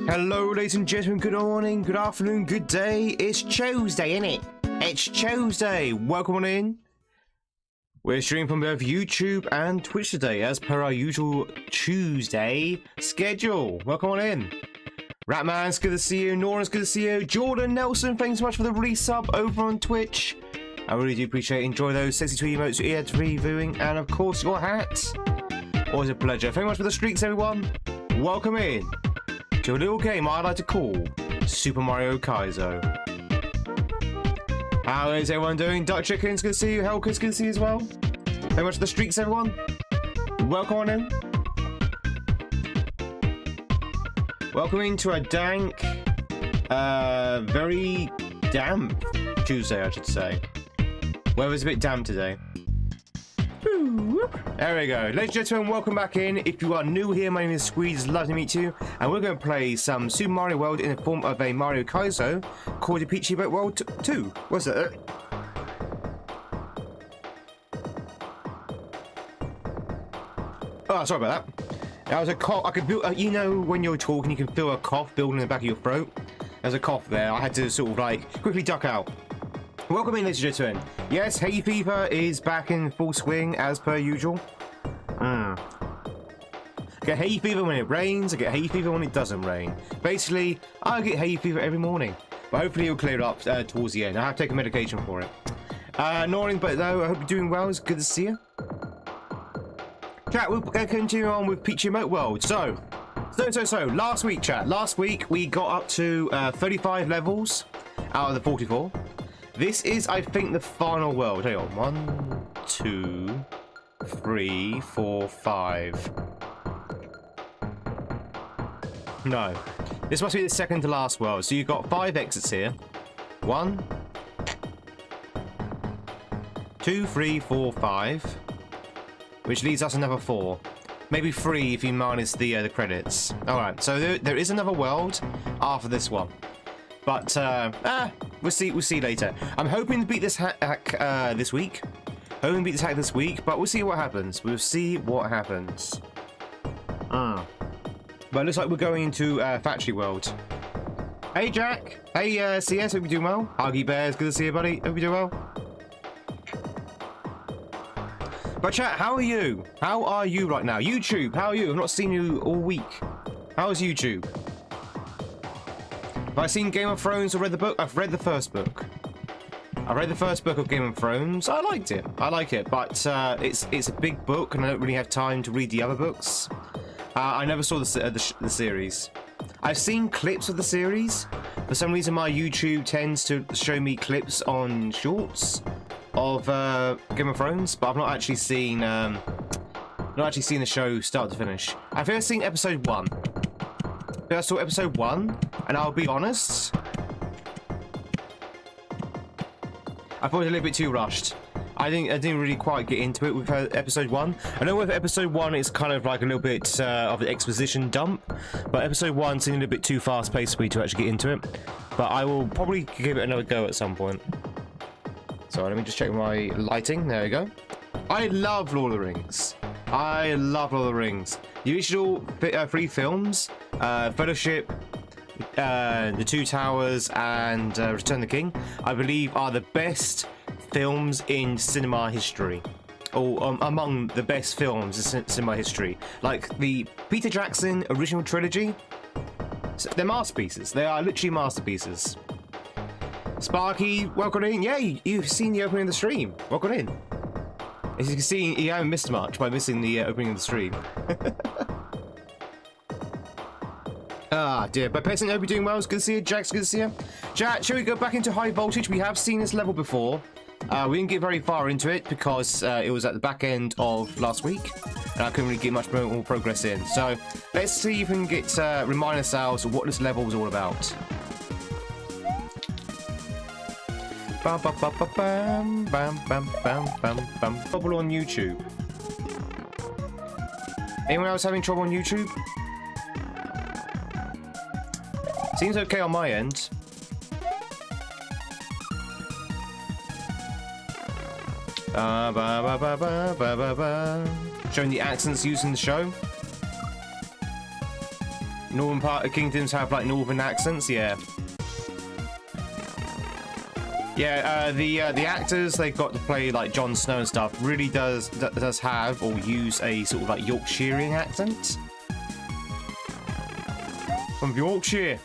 Hello, ladies and gentlemen, good morning, good afternoon, good day. It's Tuesday, innit? It's Tuesday. Welcome on in. We're streaming from both YouTube and Twitch today, as per our usual Tuesday schedule. Welcome on in. Ratman's good to see you. Nora's good to see you. Jordan Nelson, thanks so much for the resub over on Twitch. I really do appreciate it. Enjoy those sexy tweet emotes you're reviewing, and of course your hat. Always a pleasure. Thank you much for the streaks, everyone. Welcome in to a little game I like to call Super Mario Kaizo. How is everyone doing? Duck Chicken's good to see you. Hellkid's good to see you as well. Very much for the streaks, everyone. Welcome on in. Welcome into a dank, very damp Tuesday, I should say. Weather's a bit damp today. There we go. Ladies and gentlemen, welcome back in. If you are new here, my name is Tweed. It's lovely to meet you. And we're going to play some Super Mario World in the form of a Mario Kaizo called the PG13 World 2. What's that? Oh, sorry about that. That was a cough. I could feel, you know, when you're talking, you can feel a cough building in the back of your throat. There's a cough there. I had to sort of like quickly duck out. Welcome in, ladies and gentlemen. Yes, hay fever is back in full swing as per usual. Get hay fever when it rains. I get hay fever when it doesn't rain. Basically, I get hay fever every morning, but hopefully it'll clear up towards the end. I have to take a medication for it. Norin, but though, I hope you're doing well. It's good to see you. Chat, we're going to continue on with Peachy Remote World. So, last week, chat. Last week, we got up to 35 levels out of the 44. This is, I think, the final world. Hang on. 1, 2, 3, 4, 5. No. This must be the second to last world. So you've got 5 exits here. 1, 2, 3, 4, 5. Which leaves us another 4. Maybe 3 if you minus the credits. Alright, so there is another world after this one. But, we'll see later. I'm hoping to beat this hack this week. Hoping to beat this hack this week, but we'll see what happens. We'll see what happens. But it looks like we're going into Factory World. Hey, Jack. Hey, CS, hope you're doing well. Huggy Bears, good to see you, buddy. Hope you're doing well. But chat, how are you? How are you right now? YouTube, how are you? I've not seen you all week. How's YouTube? Have I seen Game of Thrones or read the book? I've read the first book. I read the first book of Game of Thrones. I liked it. I like it, but it's a big book, and I don't really have time to read the other books. I never saw the series. I've seen clips of the series. For some reason, my YouTube tends to show me clips on shorts of Game of Thrones, but I've not actually seen the show start to finish. I've first seen episode 1. I saw episode 1, and I'll be honest, I thought it was a little bit too rushed. I didn't really quite get into it with episode 1. I know with episode 1 it's kind of like a little bit of an exposition dump, but episode 1 seemed a little bit too fast-paced for me to actually get into it. But I will probably give it another go at some point. So let me just check my lighting. There we go. I love Lord of the Rings. I love Lord of the Rings. The original 3 films, Fellowship, The Two Towers, and Return of the King, I believe are the best films in cinema history. Or among the best films in cinema history. Like the Peter Jackson original trilogy, they're masterpieces. They are literally masterpieces. Sparky, welcome in. Yeah, you've seen the opening of the stream. Welcome in. As you can see, you haven't missed much by missing the opening of the stream. Ah, dear. But Peasant, hope you're doing well. It's good to see you. Jack's good to see you. Jack, shall we go back into high voltage? We have seen this level before. We didn't get very far into it because it was at the back end of last week, and I couldn't really get much more progress in. So let's see if we can get remind ourselves of what this level was all about. Bum, bum, bum, bum, bum, bum, bum, bum, bum. Trouble on YouTube. Anyone else having trouble on YouTube? Seems okay on my end. Showing the accents used in the show. Northern part of kingdoms have like northern accents, yeah. Yeah, the actors they got to play like Jon Snow and stuff really does have or use a sort of like Yorkshirean accent. From Yorkshire.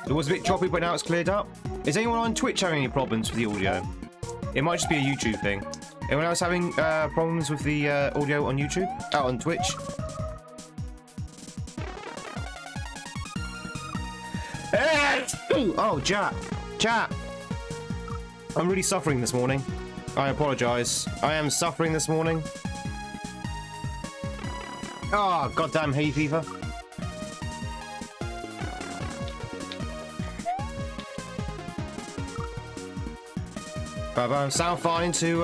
It was a bit choppy, but now it's cleared up. Is anyone on Twitch having any problems with the audio? It might just be a YouTube thing. Anyone else having problems with the audio on YouTube? Oh, on Twitch? Oh, chat. I'm really suffering this morning. I apologise. I am suffering this morning. Oh, goddamn hay fever. Sound fine to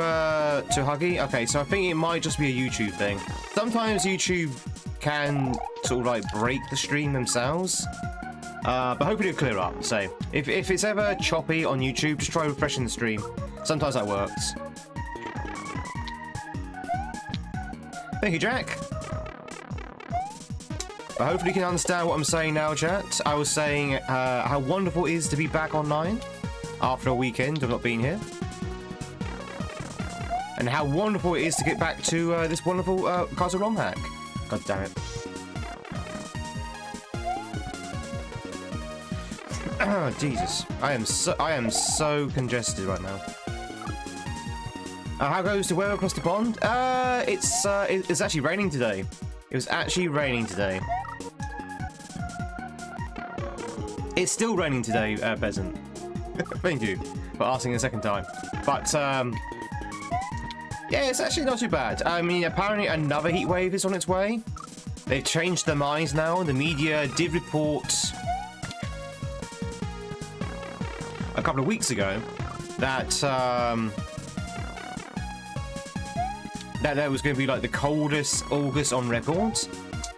Huggy? Okay, so I think it might just be a YouTube thing. Sometimes YouTube can sort of like break the stream themselves. But hopefully it'll clear up. So if it's ever choppy on YouTube, just try refreshing the stream. Sometimes that works. Thank you, Jack. But hopefully you can understand what I'm saying now, chat. I was saying how wonderful it is to be back online after a weekend of not being here. And how wonderful it is to get back to this wonderful Kaizo ROM hack. God damn it. Oh, Jesus. I am so congested right now. How goes the weather across the pond? It's actually raining today. It was actually raining today. It's still raining today, peasant. Thank you for asking a second time. But yeah, it's actually not too bad. I mean, apparently another heat wave is on its way. They've changed their minds now. The media did report a couple of weeks ago that that was going to be like the coldest August on record,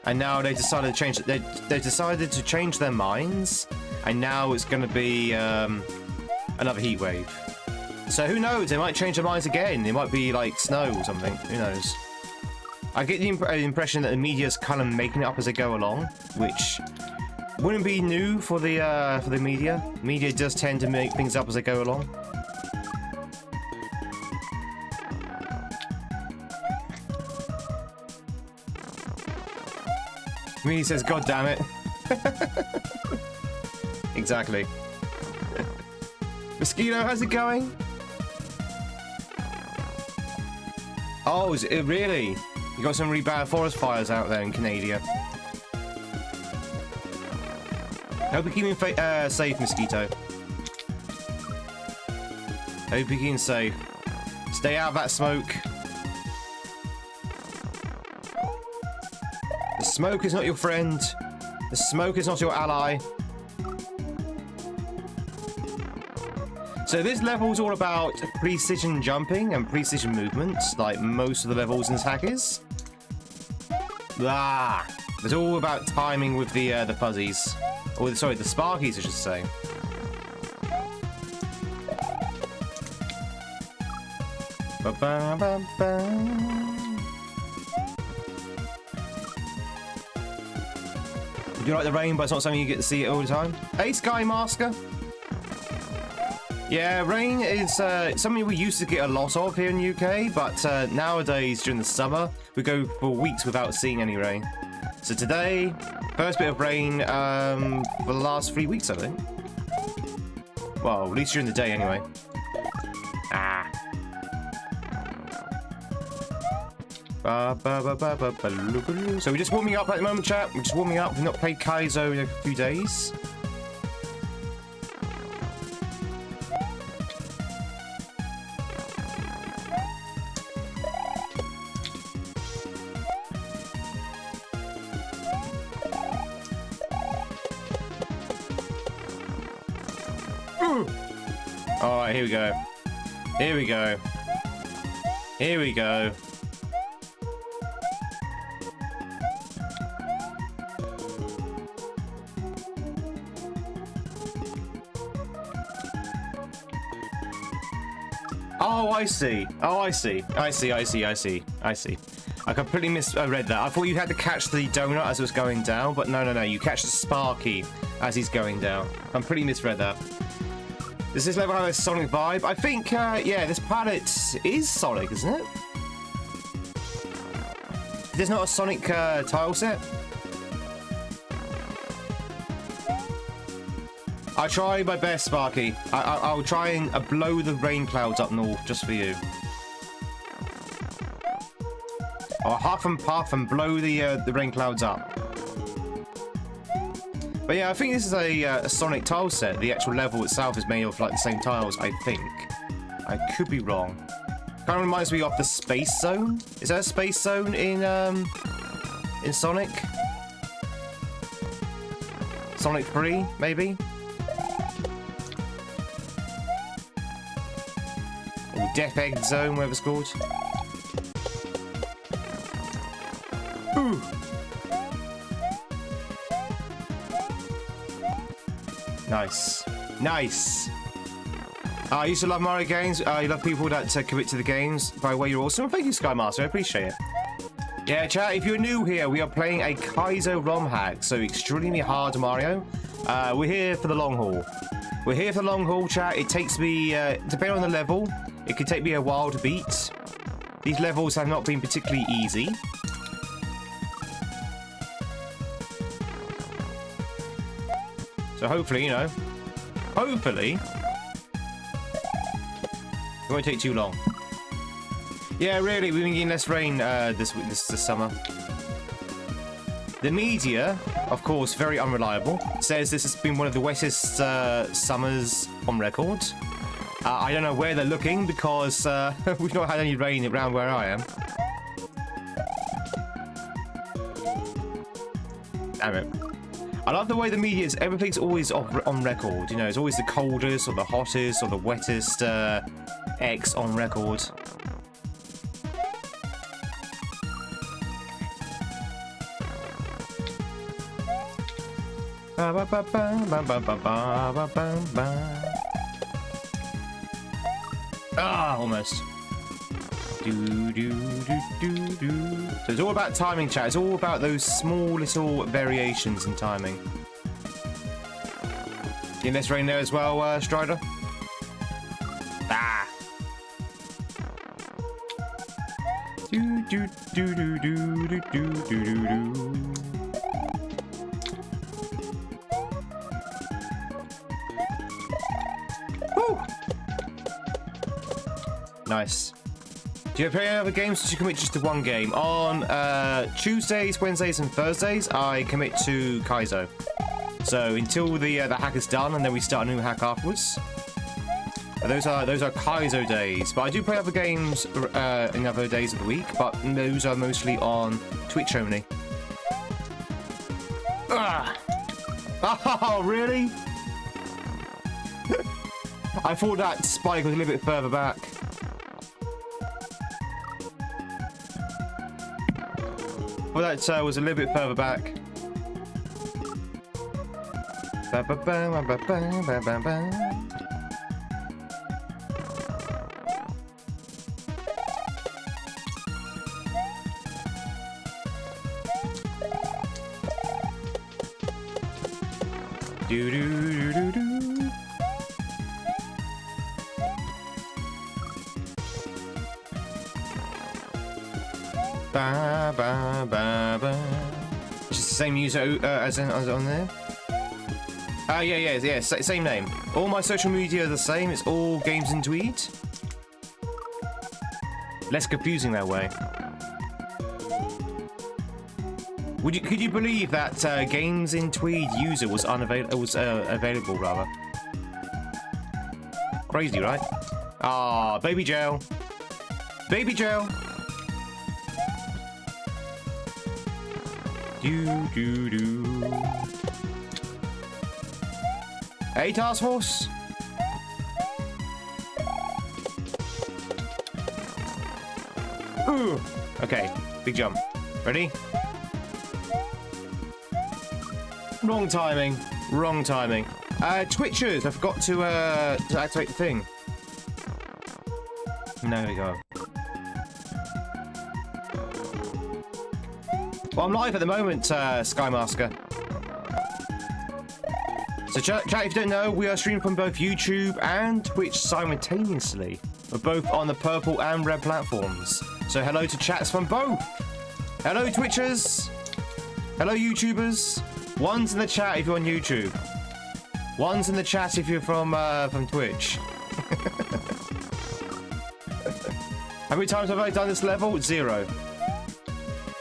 and now they decided to change it. They decided to change their minds, and now it's going to be another heat wave. So who knows? They might change their minds again. It might be like snow or something. Who knows? I get the impression that the media's kind of making it up as they go along, which wouldn't be new for the media. Media does tend to make things up as they go along. Media says, "God damn it!" Exactly. Mosquito, how's it going? Oh, is it really? You got some really bad forest fires out there in Canada. Hope you're keeping safe, Mosquito. Hope you're keeping safe. Stay out of that smoke. The smoke is not your friend. The smoke is not your ally. So this level is all about precision jumping and precision movements, like most of the levels in this hack is. It's all about timing with the fuzzies. Or, sorry, the sparkies, I should say. Do you like the rain, but it's not something you get to see all the time? Hey, Sky Masker! Yeah, rain is something we used to get a lot of here in the UK, but nowadays, during the summer, we go for weeks without seeing any rain. So today, first bit of rain for the last 3 weeks, I think. Well, at least during the day, anyway. So we're just warming up at the moment, chat. We're just warming up. We've not played Kaizo in a few days. Alright, here we go. Here we go. Here we go. Oh, I see. Oh, I see. I see. I completely misread that. I thought you had to catch the donut as it was going down, but no. You catch the Sparky as he's going down. I completely misread that. Does this level have a Sonic vibe? I think, yeah, this planet is Sonic, isn't it? There's not a Sonic tile set? I try my best, Sparky. I'll try and blow the rain clouds up north just for you. I'll huff and puff and blow the rain clouds up. But yeah, I think this is a Sonic tile set. The actual level itself is made of like the same tiles, I think. I could be wrong. Kind of reminds me of the Space Zone. Is there a Space Zone in Sonic? Sonic 3, maybe? Or Death Egg Zone, whatever it's called. Ooh. Nice. Nice. I used to love Mario games. You love people that commit to the games. By the way, you're awesome. Thank you, Sky Master. I appreciate it. Yeah, chat, if you're new here, we are playing a Kaizo ROM hack, so extremely hard Mario. We're here for the long haul. We're here for the long haul, chat. It takes me, depending on the level, it could take me a while to beat. These levels have not been particularly easy. So hopefully, you know, hopefully, it won't take too long. Yeah, really, we've been getting less rain this summer. The media, of course, very unreliable, says this has been one of the wettest summers on record. I don't know where they're looking because we've not had any rain around where I am. Damn it. I love the way the media is, everything's always on record. You know, it's always the coldest or the hottest or the wettest X on record. Ah, almost. So it's all about timing, chat. It's all about those small little variations in timing. Getting less rain there as well, Strider. Ah. Woo. Nice. Do you play any other games? Did you commit just to one game? On Tuesdays, Wednesdays, and Thursdays, I commit to Kaizo. So until the hack is done, and then we start a new hack afterwards. Those are Kaizo days. But I do play other games in other days of the week, but those are mostly on Twitch only. Ah! Oh, really? I thought that spike was a little bit further back. Well, that was a little bit further back. Do do do do do. Ba ba ba ba. Just the same user as on there. Yeah. Same name. All my social media are the same. It's all GamesInTweed. Less confusing that way. Could you believe that GamesInTweed user was available rather? Crazy, right? Ah, baby jail. Baby jail. Do. Hey, Task Force. Ooh. Okay, big jump. Ready? Wrong timing. Wrong timing. Twitchers, I forgot to activate the thing. There we go. Well, I'm live at the moment, Skymasker. So chat, if you don't know, we are streaming from both YouTube and Twitch simultaneously. We're both on the purple and red platforms. So hello to chats from both. Hello Twitchers. Hello YouTubers. One's in the chat if you're on YouTube. One's in the chat if you're from Twitch. How many times have I done this level? 0.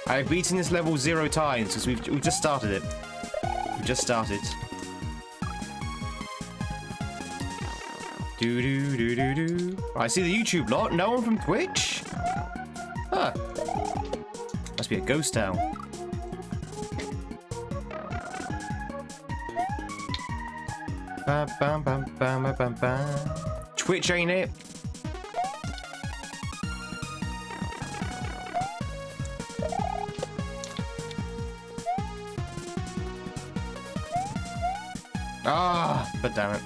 I've beaten this level 0 times because we've just started it. We've just started. Do do do do do. I see the YouTube lot. No one from Twitch? Huh. Must be a ghost town. Bam, bam, bam, bam, bam, bam. Twitch, ain't it? Ah, but damn it.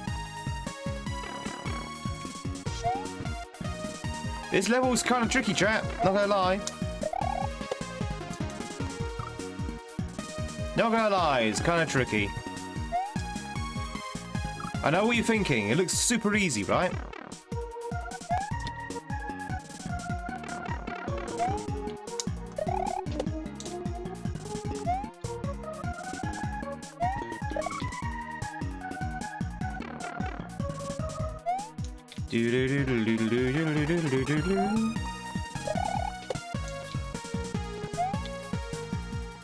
This level's kind of tricky, chat. Not gonna lie. Not gonna lie, it's kind of tricky. I know what you're thinking. It looks super easy, right?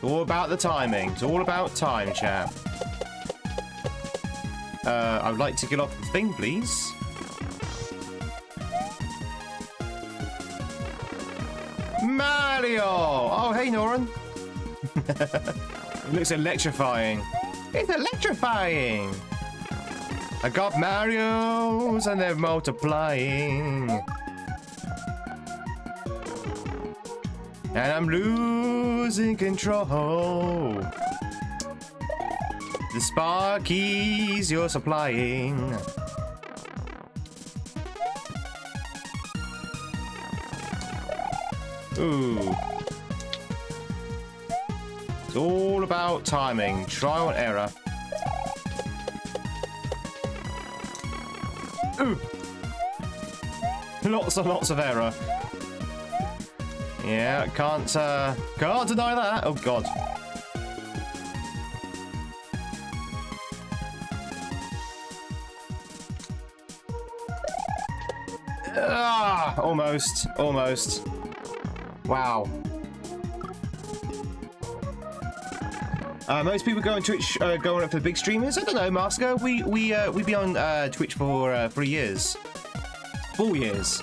All about the timing. It's all about time, chat. I would like to get off the thing, please. Mario! Oh, hey, Noran. It looks electrifying. It's electrifying! I got Marios and they're multiplying. And I'm losing control. The sparkies you're supplying. Ooh. It's all about timing. Trial and error. Ooh. Lots and lots of error. Yeah, can't deny that. Oh god. Ah, almost. Wow. Most people go on Twitch, going up for the big streamers. I don't know, Masker. We be on Twitch for 3 years, 4 years.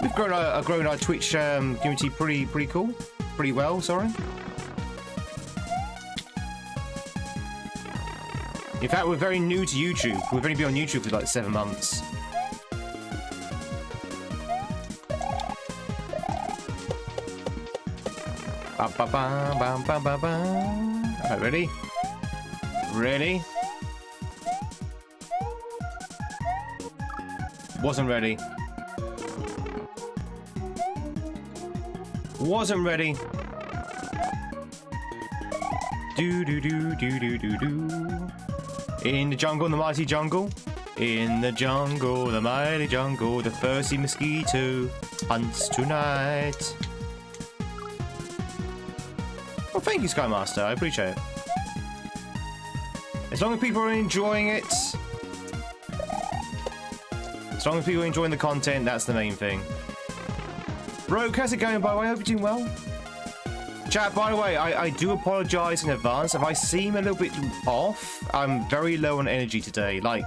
We've grown our Twitch community pretty well. Sorry. In fact, we're very new to YouTube. We've only been on YouTube for like 7 months. Ba ba ba ba ba ba ba. Alright, ready? Ready? Wasn't ready. Wasn't ready. Do do do do do do do. In the jungle, the mighty jungle. In the jungle, the mighty jungle, the thirsty mosquito hunts tonight. Well, thank you, Skymaster. I appreciate it. As long as people are enjoying it, as long as people are enjoying the content, that's the main thing. Bro, how's it going, by the way? I hope you're doing well. Chat, by the way, I do apologize in advance if I seem a little bit off. I'm very low on energy today. Like,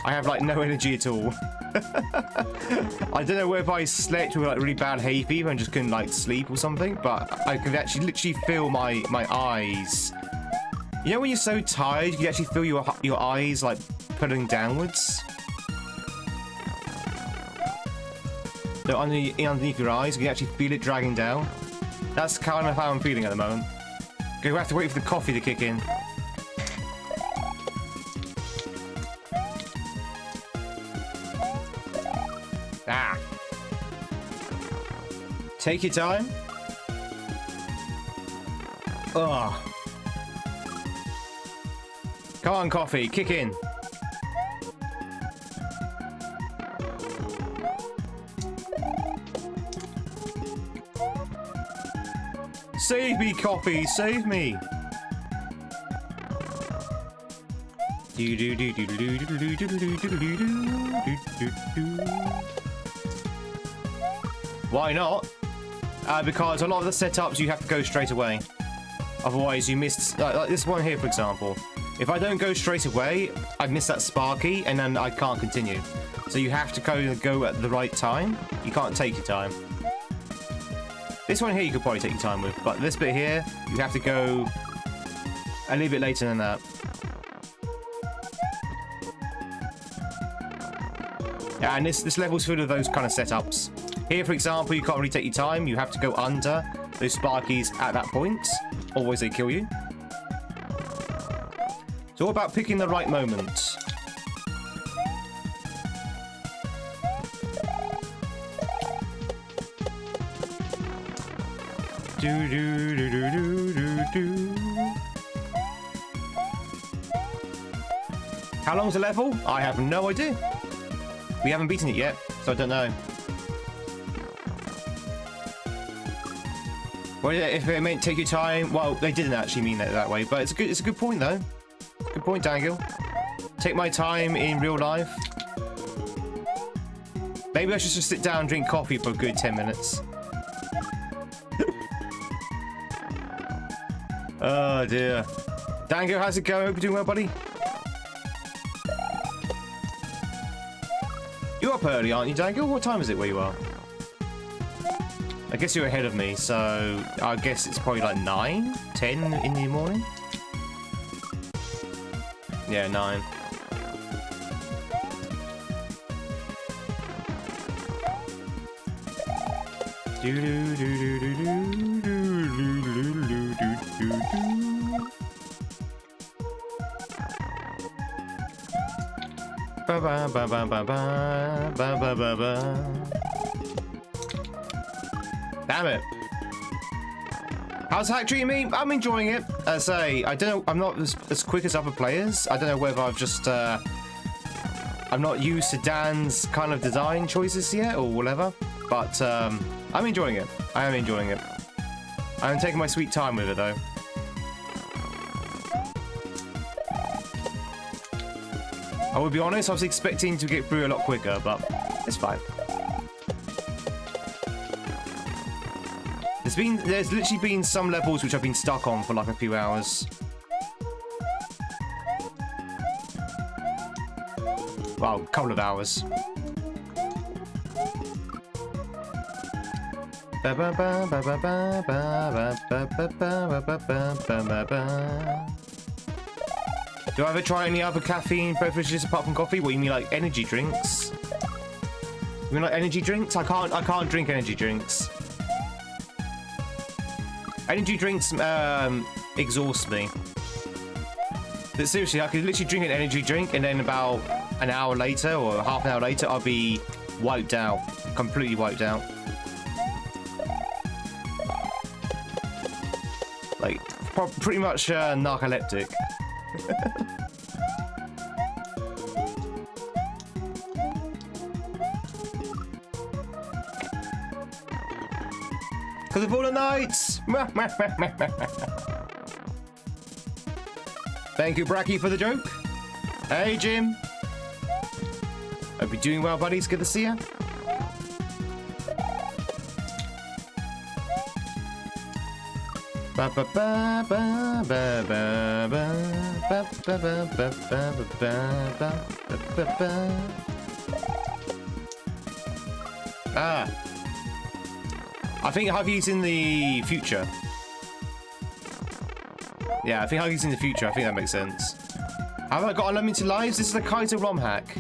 I have like no energy at all. I don't know whether I slept with like really bad hay fever and just couldn't like sleep or something, but I could actually literally feel my eyes. You know when you're so tired, you can actually feel your eyes like pulling downwards. So underneath your eyes, you can actually feel it dragging down. That's kind of how I'm feeling at the moment. Okay, we have to wait for the coffee to kick in. Ah. Take your time. Ugh. Come on, coffee, kick in. Save me, coffee, save me. Why not? Because a lot of the setups you have to go straight away. Otherwise, you miss like this one here, for example. If I don't go straight away, I miss that Sparky, and then I can't continue. So you have to go at the right time. You can't take your time. This one here you could probably take your time with, but this bit here, you have to go a little bit later than that. Yeah, and this level's full of those kind of setups. Here, for example, you can't really take your time. You have to go under those Sparkies at that point. Always they kill you. It's all about picking the right moment. Do do do do do do do. How long's the level? I have no idea. We haven't beaten it yet, so I don't know. Well, if it meant take your time, well, they didn't actually mean it that way, but it's a good point though. Good point, Daniel. Take my time in real life. Maybe I should just sit down and drink coffee for a good 10 minutes. Oh dear. Dango, how's it going? Hope you're doing well, buddy. You're up early, aren't you, Dango? What time is it where you are? I guess you're ahead of me, so I guess it's probably like 9, 10 in the morning. Yeah, 9. Do do do do do do do do do do. Ba ba ba ba ba ba ba ba ba ba. Damn it. How's Hack treating me? I'm enjoying it. As I say, I don't know, I'm not as quick as other players. I don't know whether I've just I'm not used to Dan's kind of design choices yet or whatever. But I'm enjoying it. I am enjoying it. I'm taking my sweet time with it though. I will be honest, I was expecting to get through a lot quicker, but it's fine. There's literally been some levels which I've been stuck on for like a few hours. Well, a couple of hours. Do I ever try any other caffeine beverages apart from coffee? What, you mean like energy drinks? You mean like energy drinks? I can't drink energy drinks. Energy drinks exhaust me. But seriously, I could literally drink an energy drink and then about an hour later or half an hour later, I'll be wiped out. Completely wiped out. Like, pretty much narcoleptic. Because of all the nights! Thank you, Bracky, for the joke. Hey, Jim. Hope you're doing well, buddies. Good to see you. Ah. I think Huggy's in the future. Yeah, I think Huggy's in the future. I think that makes sense. Have I got unlimited lives? This is the Kaizo ROM hack.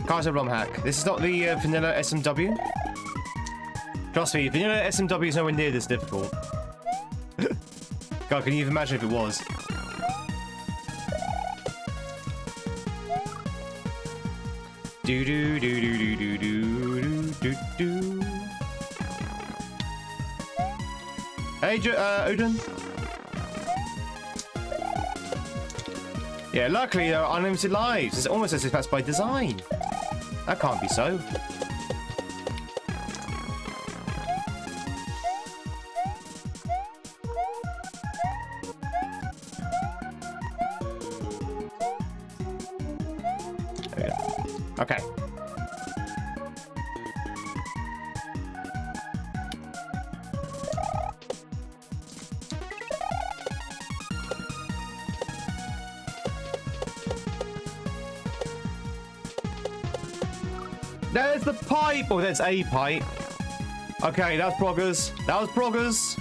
Kaizo ROM hack. This is not the vanilla SMW. Trust me, vanilla SMW is nowhere near this difficult. God, can you even imagine if it was? Do do do do do do do do do. Hey, Odin. Yeah, luckily there are unlimited lives. It's almost as if that's by design. That can't be so. There we go. Okay. There's the pipe! Oh, there's a pipe. Okay, that's progress. That was progress.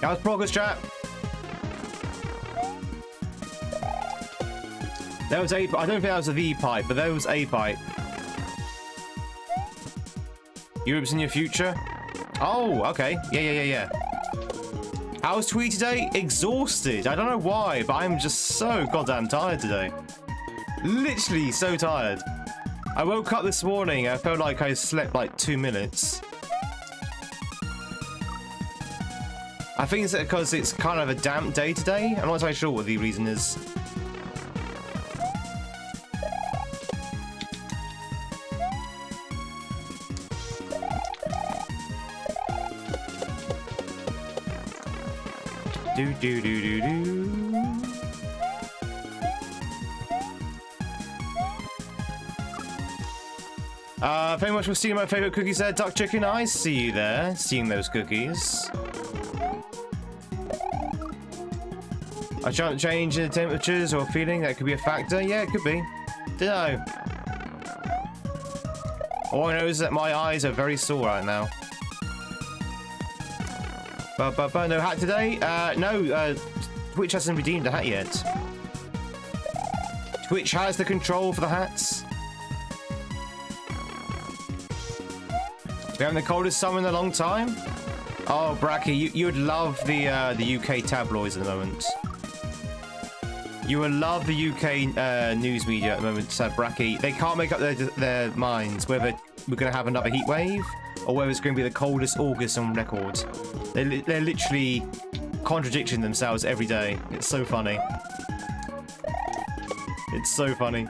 That was progress, chat. There was a... I don't think that was a V pipe, but there was a pipe. Europe's in your future? Oh, okay. Yeah. How's Tweed today? Exhausted. I don't know why, but I'm just so goddamn tired today. Literally so tired. I woke up this morning, I felt like I slept like 2 minutes. I think it's because it's kind of a damp day today. I'm not entirely sure what the reason is. Do. Very much for stealing my favorite cookies there, Duck Chicken. I see you there, stealing those cookies. I can't change the temperatures or feeling. That could be a factor. Yeah, it could be. Dunno. All I know is that my eyes are very sore right now. No hat today? No, Twitch hasn't redeemed a hat yet. Twitch has the control for the hats. We're having the coldest summer in a long time. Oh, Bracky, you would love the UK tabloids at the moment. You would love the UK news media at the moment, Bracky. They can't make up their minds whether we're going to have another heat wave or whether it's going to be the coldest August on record. They're literally contradicting themselves every day. It's so funny. It's so funny.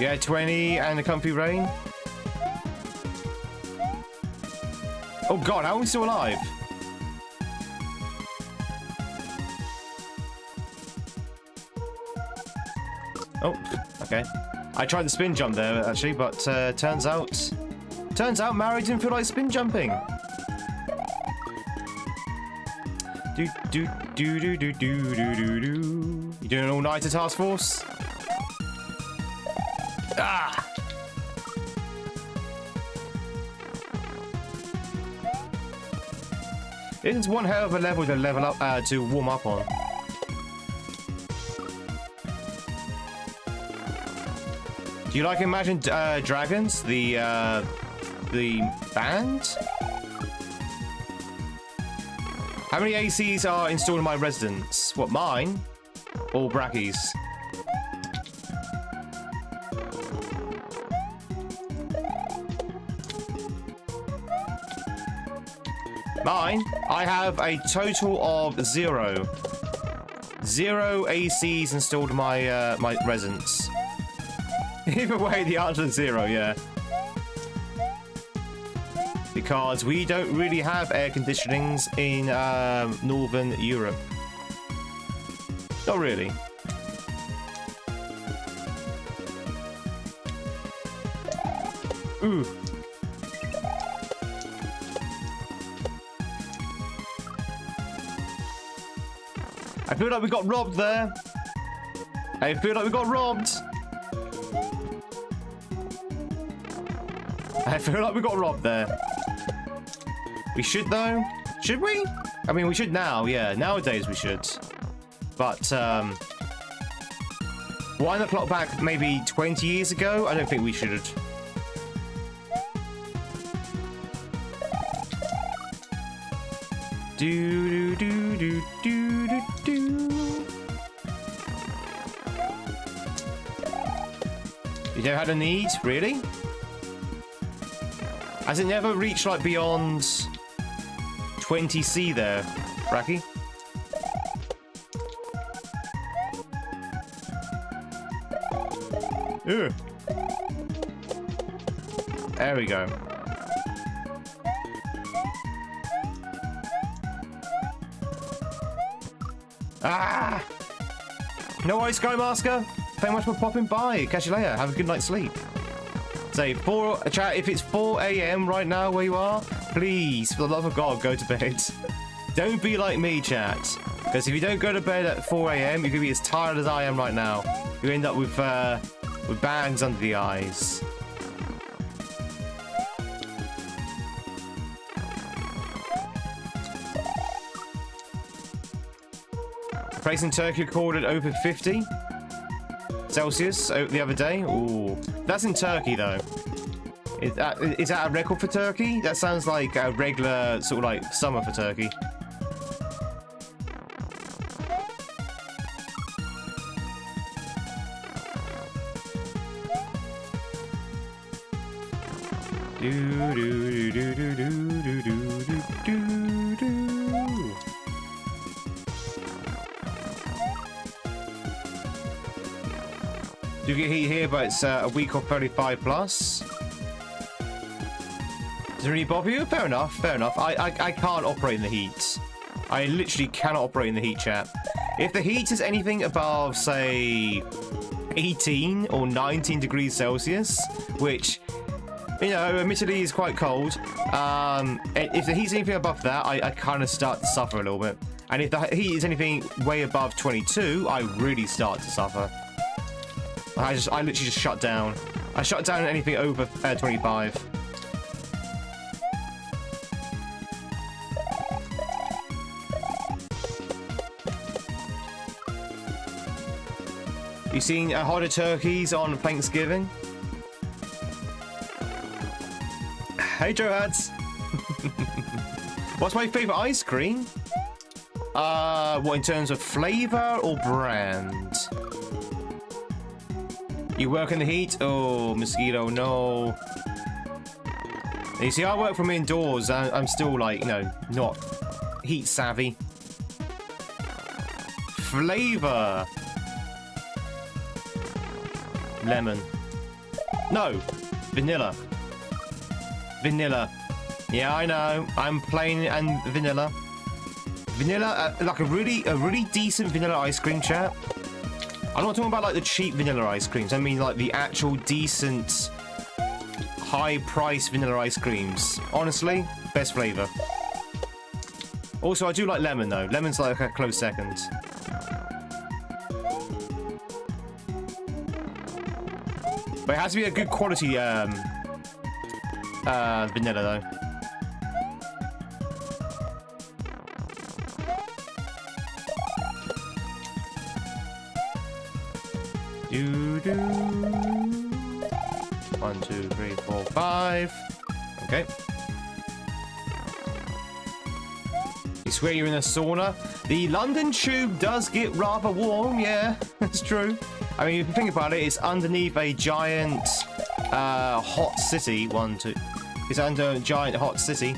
Yeah, 20 and a comfy rain. Oh god, how are we still alive? Oh, okay. I tried the spin jump there actually, but turns out Mario didn't feel like spin jumping. You doing an all-nighter, task force? Ah! It's one hell of a level to level up, to warm up on. Do you like Imagine Dragons, the band? How many ACs are installed in my residence? What, mine? Or Bracky's? Mine? I have a total of 0. 0 ACs installed in my my residence. Either way, the answer is 0, yeah. Because we don't really have air conditionings in Northern Europe. Not really. Ooh. I feel like we got robbed there. I feel like we got robbed. I feel like we got robbed there. We should though. Should we? I mean, we should now. Yeah, nowadays we should. But Wind the clock back maybe 20 years ago? I don't think we should. Do do do do do do do. You don't have a need, really? Has it never reached like beyond 20C there, Bracky? Ugh. There we go. Ah! No worries, Sky Masker. Thank you much for popping by. Catch you later. Have a good night's sleep. Say, chat, if it's 4 AM right now where you are, please, for the love of God, go to bed. Don't be like me, chat. Because if you don't go to bed at 4 AM, you're going to be as tired as I am right now. You end up with bags under the eyes. Place in Turkey recorded over 50 Celsius the other day. Ooh, that's in Turkey though. Is that a record for Turkey? That sounds like a regular sort of like summer for Turkey. Do do do do do do do do do do. Do get heat here, but it's a week or 35 plus. Does it really bother you? Fair enough, fair enough. I can't operate in the heat. I literally cannot operate in the heat, chat. If the heat is anything above, say, 18 or 19 degrees Celsius, which, you know, admittedly is quite cold. If the heat's anything above that, I kind of start to suffer a little bit. And if the heat is anything way above 22, I really start to suffer. I literally just shut down. I shut down anything over 25. You seen hotter turkeys on Thanksgiving? Hey, Joe Hads. What's my favorite ice cream? What, in terms of flavor or brand? You work in the heat? Oh, mosquito, no. You see, I work from indoors. I'm still, like, you know, not heat savvy. Flavor. Lemon. No. Vanilla. Vanilla. Yeah, I know. I'm plain and vanilla. Vanilla, like a really decent vanilla ice cream, chat. I'm not talking about like the cheap vanilla ice creams. I mean like the actual decent, high-priced vanilla ice creams. Honestly, best flavor. Also, I do like lemon though. Lemon's like a close second. But it has to be a good quality vanilla though. Do do. 1, 2, 3, 4, 5. Okay. You swear you're in a sauna? The London Tube does get rather warm, yeah, that's true. I mean, if you think about it, it's underneath a giant hot city. 1, 2. It's under a giant hot city.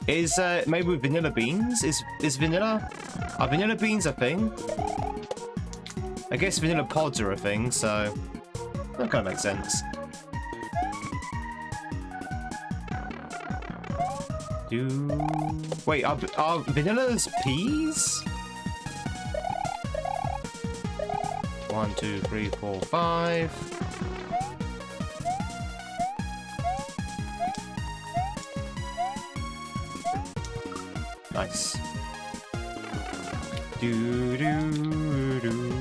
Is maybe with vanilla beans? Is vanilla? Are vanilla beans a thing? I guess vanilla pods are a thing, so that kind of makes sense. Wait, are vanillas peas? 1, 2, 3, 4, 5. Nice. Do do do.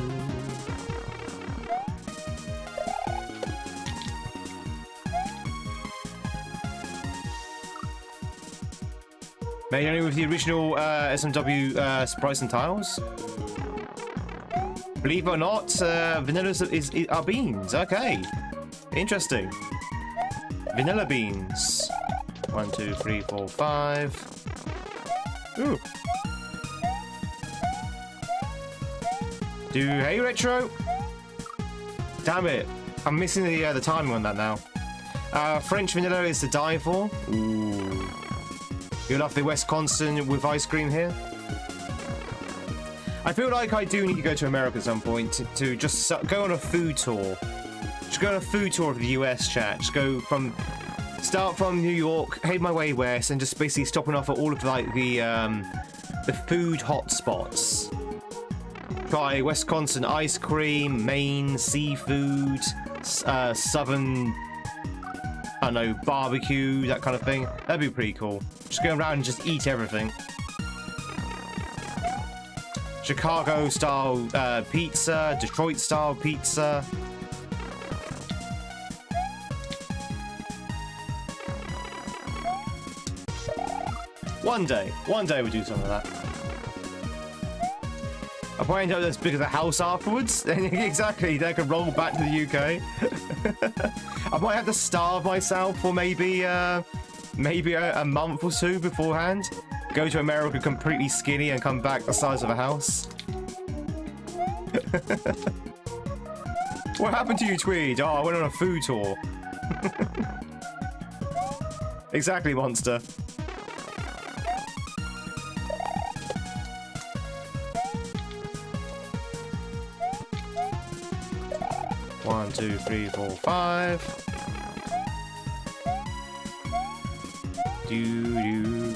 Made only with the original SMW sprites and tiles. Believe it or not, vanilla are beans. Okay, interesting. Vanilla beans. 1, 2, 3, 4, 5. Ooh. Hey retro. Damn it! I'm missing the timing on that now. French vanilla is to die for. Ooh. You love the Wisconsin with ice cream here. I feel like I do need to go to America at some point to just go on a food tour. Just go on a food tour of the US, chat. Just go start from New York, head my way west, and just basically stopping off at all of like the food hotspots. Try Wisconsin ice cream, Maine seafood, southern, I don't know, barbecue, that kind of thing. That'd be pretty cool. Just go around and just eat everything. Chicago style pizza, Detroit style pizza. One day we'll do some of that. I'll probably end up as big as a house afterwards. Exactly, then I can roll back to the UK. I might have to starve myself for maybe a month or two beforehand. Go to America completely skinny and come back the size of a house. What happened to you, Tweed? Oh, I went on a food tour. Exactly, monster. One, 2, 3, 4, 5.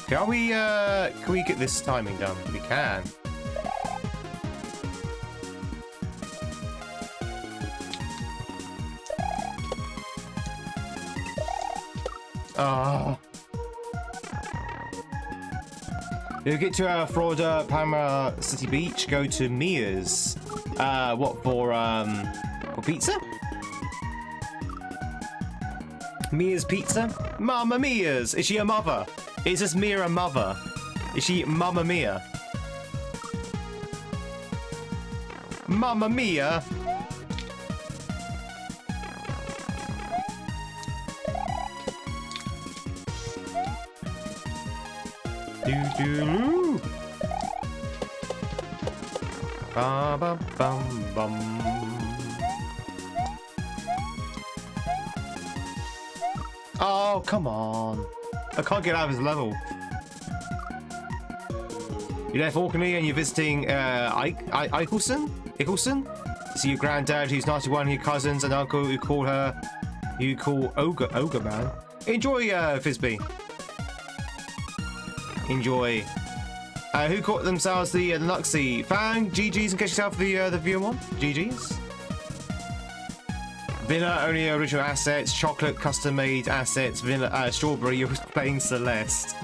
Can we get this timing done? We can. You get to Florida, Palmer City Beach. Go to Mia's. What for pizza? Mia's Pizza? Mamma Mia's! Is she a mother? Is this Mia a mother? Is she Mamma Mia? Mamma Mia! Doo-doo-doo! Ba-ba-bum-bum. Oh, come on. I can't get out of his level. You left Orkney and you're visiting Eichelson? See your granddad who's 91, your cousins and uncle who call Ogre Man. Enjoy, Fizby. Enjoy. Who caught themselves the Luxy? Fang, GG's, and get yourself the viewer one. GG's. Vanilla only original assets, chocolate custom made assets, vanilla strawberry, you're playing Celeste.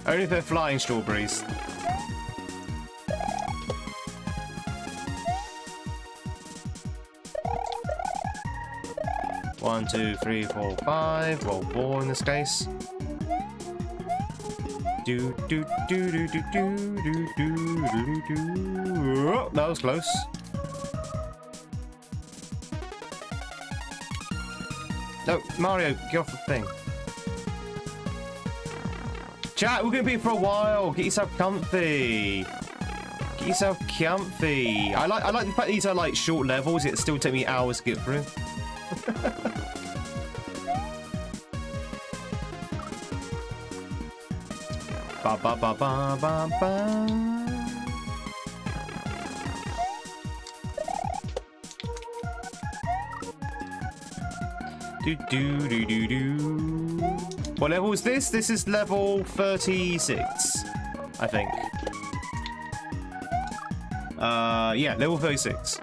Only if they're flying strawberries. One, 2, 3, 4, 5. Well, 4 in this case. Do do do do do do do do do do. Oh, that was close. No, Mario, get off the thing. Chat, we're gonna be here for a while. Get yourself comfy. Get yourself comfy. I like the fact these are like short levels. It still take me hours to get through. Ba ba ba ba ba ba. Do do do do do. What level is this? This is level 36, I think. Yeah, level 36.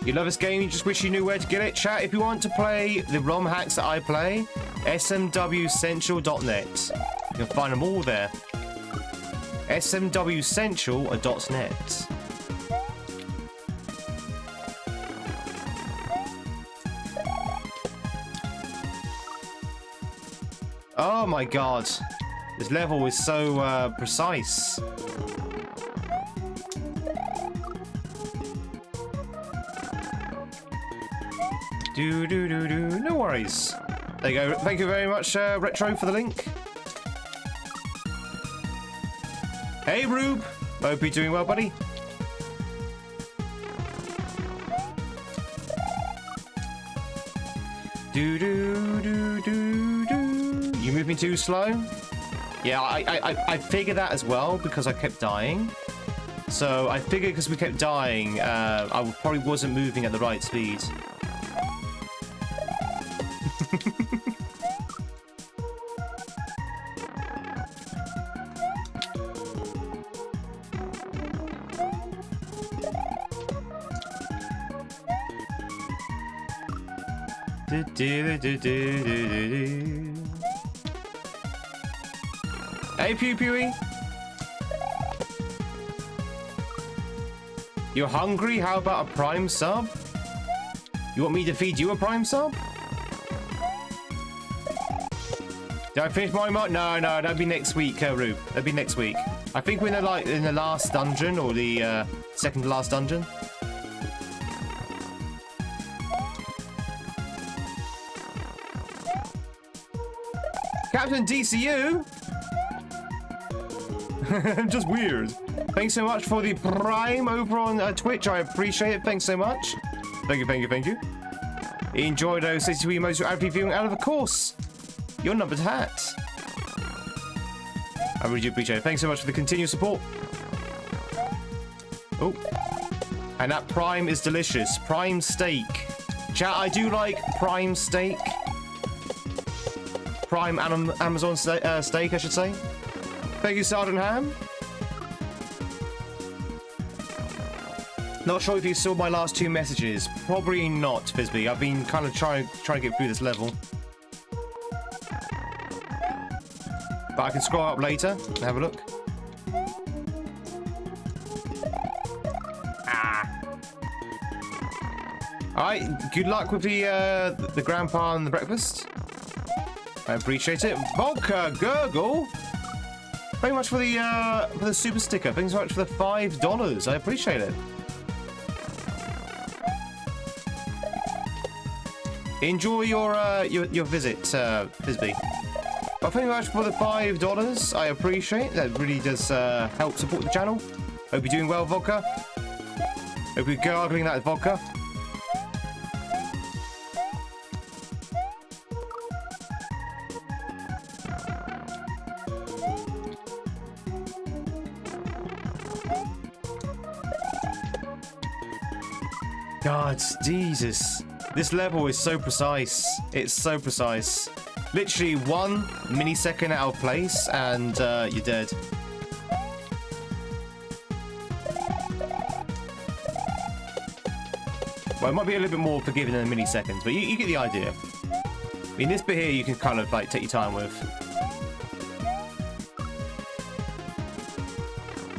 You love this game, you just wish you knew where to get it? Chat, if you want to play the ROM hacks that I play, smwcentral.net. You can find them all there. smwcentral.net. Oh my god. This level is so precise. No worries. There you go. Thank you very much, Retro, for the link. Hey, Rube. Hope you're doing well, buddy. You moving too slow? Yeah, I figured that as well because I kept dying. So I figured because we kept dying, I probably wasn't moving at the right speed. Hey, Pew Pewy. You're hungry? How about a prime sub? You want me to feed you a prime sub? Did I finish my mark? No, that'd be next week, Rube. That'd be next week. I think we're in the last dungeon or the second to last dungeon. Captain DCU? Just weird. Thanks so much for the Prime over on Twitch. I appreciate it. Thanks so much. Thank you. Enjoy those 62 emotes you're actually viewing out of the course. Your numbered hat. I really do appreciate it. Thanks so much for the continued support. Oh. And that prime is delicious. Prime steak. Chat, I do like prime steak. Prime Amazon steak, I should say. Thank you, Sergeant Ham. Not sure if you saw my last two messages. Probably not, Fizby. I've been kind of trying to get through this level. But I can scroll up later and have a look. Alright, good luck with the grandpa and the breakfast. I appreciate it. Vodka Gurgle! Very much for the super sticker. Thanks so much for the $5. I appreciate it. Enjoy your visit, Fizby. But thank you very much for the $5. I appreciate it. That really does help support the channel. Hope you're doing well, Vodka. Hope you're gargling that vodka. God, Jesus. This level is so precise. It's so precise. Literally 1 millisecond out of place and you're dead. Well, it might be a little bit more forgiving than milliseconds, but you get the idea. I mean, this bit here you can kind of like take your time with.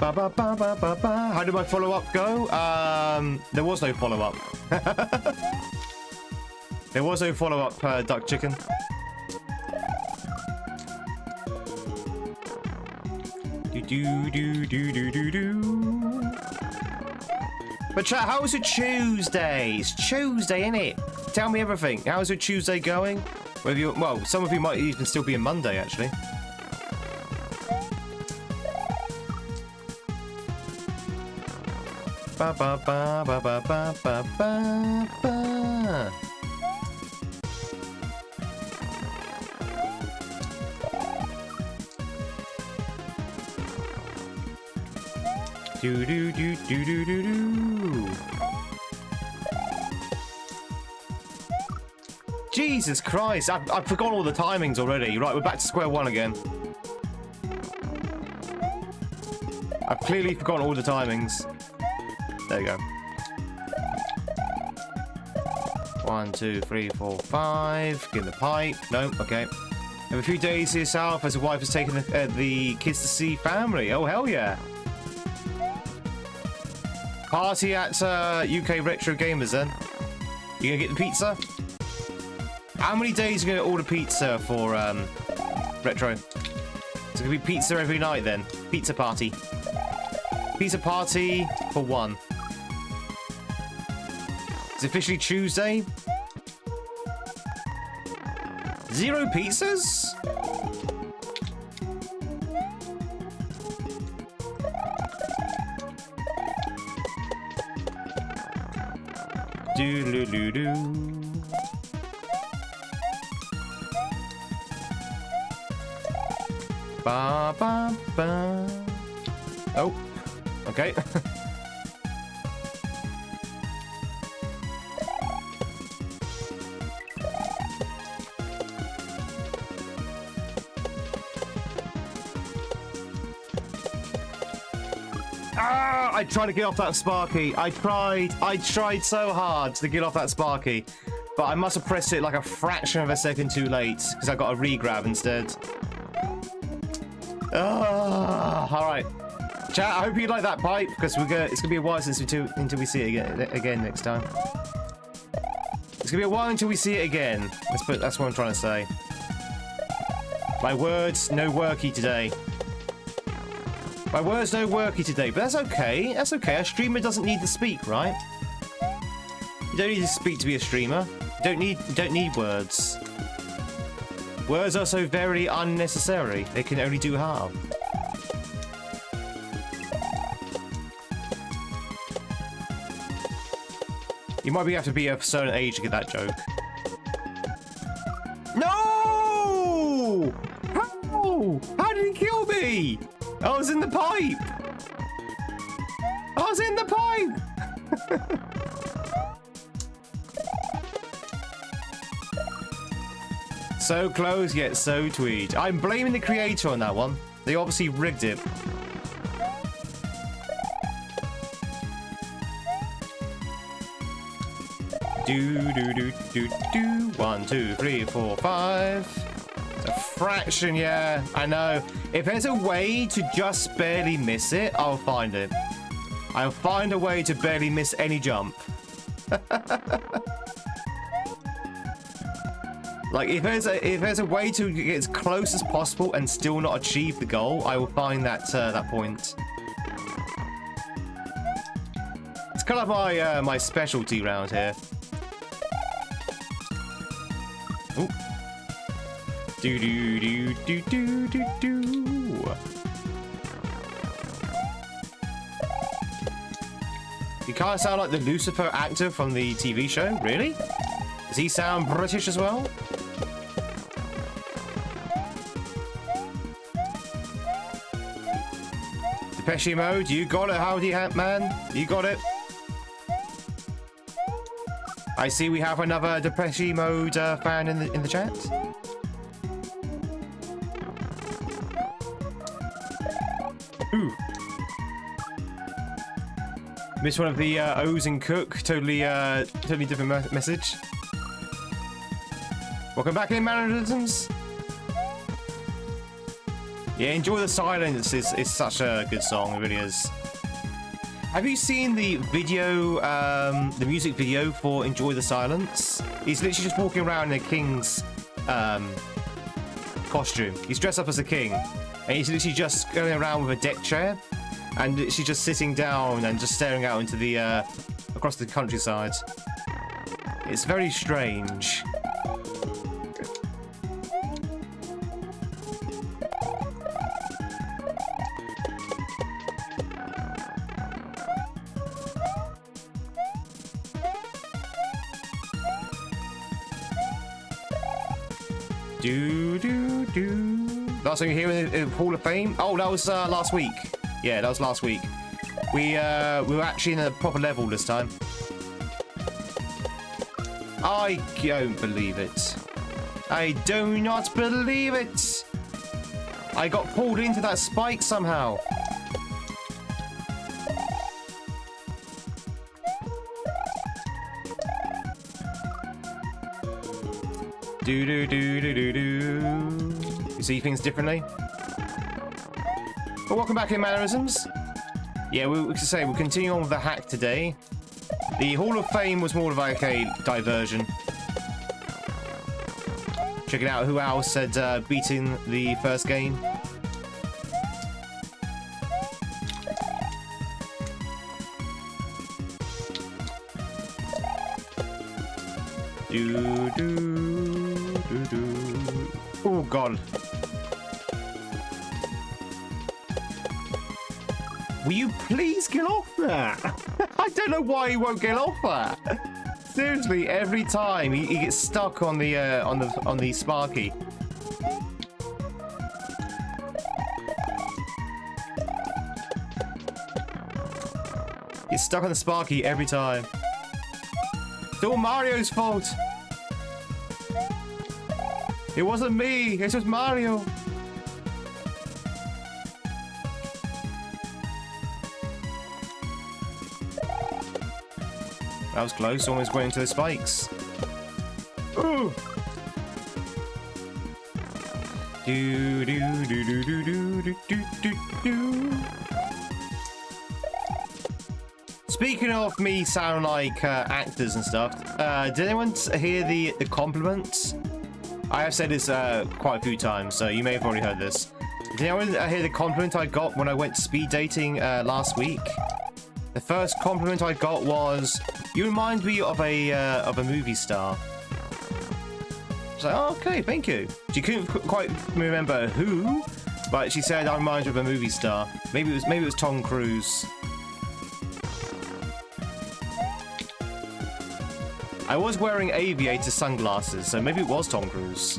How did my follow-up go? There was no follow-up. There was no follow-up, Duck Chicken. But chat, how was your Tuesday? It's Tuesday, innit? Tell me everything. How's your Tuesday going? Whether you, well, some of you might even still be on Monday, actually. Ba ba ba ba ba ba ba ba ba. Do do do do do do do. Jesus Christ! I've forgotten all the timings already. Right, we're back to square one again. I've clearly forgotten all the timings. There you go. 1, 2, 3, 4, 5. Get in the pipe. Nope. Okay. Have a few days to yourself as a wife has taken the kids to see family. Oh hell yeah! Party at UK Retro Gamers then. You gonna get the pizza? How many days are you gonna order pizza for retro. So it's gonna be pizza every night then. Pizza party. Pizza party for 1. It's officially Tuesday. 0 pizzas? Do-do-do-do. Ba ba ba. Oh, okay. I tried to get off that Sparky. I tried so hard to get off that Sparky, but I must have pressed it like a fraction of a second too late because I got a re-grab instead. All right, chat. I hope you like that pipe because it's gonna be a while until we see it again next time. It's gonna be a while until we see it again. That's what I'm trying to say. My words, no worky today. My words no worky today, but that's okay. That's okay. A streamer doesn't need to speak, right? You don't need to speak to be a streamer. You don't need words. Words are so very unnecessary. They can only do harm. You might have to be a certain age to get that joke. No! How? How did he kill me? I was in the pipe! I was in the pipe! So close, yet so Tweed. I'm blaming the creator on that one. They obviously rigged it. Do. 1, 2, 3, 4, 5. It's a fraction, yeah, I know. If there's a way to just barely miss it, I'll find it. I'll find a way to barely miss any jump. Like, if there's a way to get as close as possible and still not achieve the goal, I will find that that point. It's kind of my my specialty round here. Ooh. Do. You kind of sound like the Lucifer actor from the TV show. Really? Does he sound British as well? Depeche mode, you got it, howdy man. You got it. I see we have another Depeche mode fan in the chat. Ooh. Missed one of the O's and Cook. Totally different message. Welcome back in, mannerisms. Yeah, Enjoy the Silence is such a good song. It really is. Have you seen the video, the music video for Enjoy the Silence? He's literally just walking around in a king's costume. He's dressed up as a king, and he's literally just going around with a deck chair, and she's just sitting down and just staring out into the across the countryside. It's very strange. Last time you here in the Hall of Fame? Oh, that was last week. Yeah, that was last week. We were actually in a proper level this time. I don't believe it. I do not believe it. I got pulled into that spike somehow. Do. You see things differently? Well, welcome back in, mannerisms. Yeah, we could say we'll continue on with the hack today. The Hall of Fame was more of like a diversion. checking out who else said beating the first game. Oh god. Will you please get off that? I don't know why he won't get off that. Seriously, every time he gets stuck on the Sparky. He's stuck on the Sparky every time. It's all Mario's fault. It wasn't me. It was Mario. That was close. Almost went into the spikes. Ooh. Do do do do do do do do do. Speaking of me sound like actors and stuff, did anyone hear the compliments? I have said this quite a few times, so you may have already heard this. Did anyone hear the compliment I got when I went speed dating last week? The first compliment I got was, "You remind me of a movie star." I was like, "Oh, okay, thank you." She couldn't quite remember who, but she said, "I remind you of a movie star." Maybe it was Tom Cruise. I was wearing aviator sunglasses, so maybe it was Tom Cruise.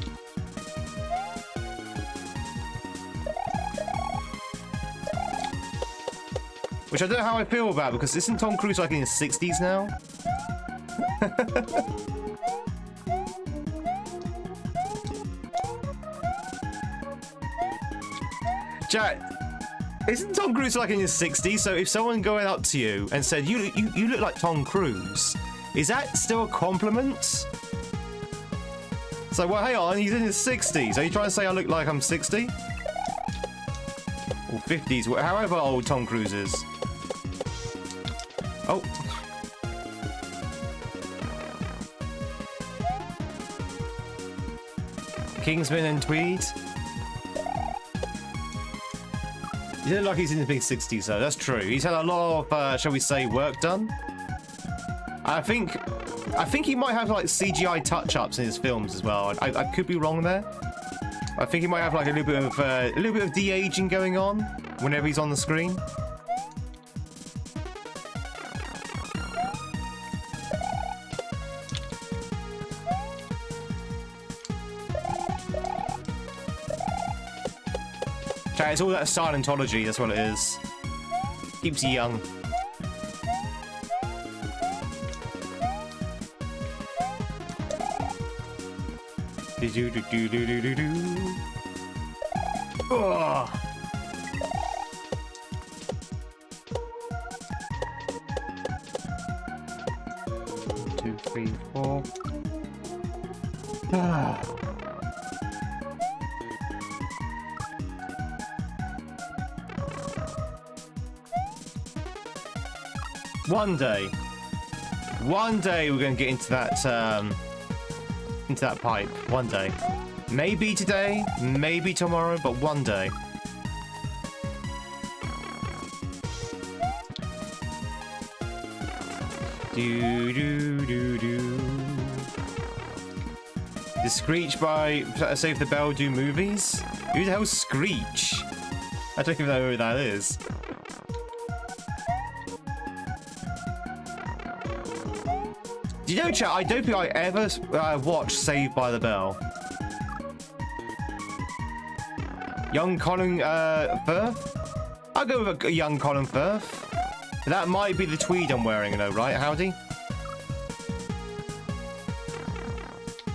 Which I don't know how I feel about, because isn't Tom Cruise like in his 60s now? Chat, isn't Tom Cruise like in his 60s? So if someone going up to you and said, you look like Tom Cruise, is that still a compliment? It's like, well, hang on, he's in his 60s. Are you trying to say I look like I'm 60? Or 50s, however old Tom Cruise is. Oh. Kingsman and Tweed. You look like he's in the big 60s, though. That's true. He's had a lot of, shall we say, work done. I think he might have like CGI touch-ups in his films as well. I could be wrong there. I think he might have like a little bit of de-aging going on whenever he's on the screen. It's all that Scientology, that's what it is. Keeps you young. Do do do do do do do. Oh. 2, 3, 4. Ah. One day we're going to get into that pipe. One day. Maybe today, maybe tomorrow, but one day. Do do do do. Did Screech by Save the Bell do movies? Who the hell's Screech? I don't even know who that is. You know, chat, I don't think I ever watched Saved by the Bell. Young Colin Firth? I'll go with a young Colin Firth. That might be the tweed I'm wearing, though, right, Howdy?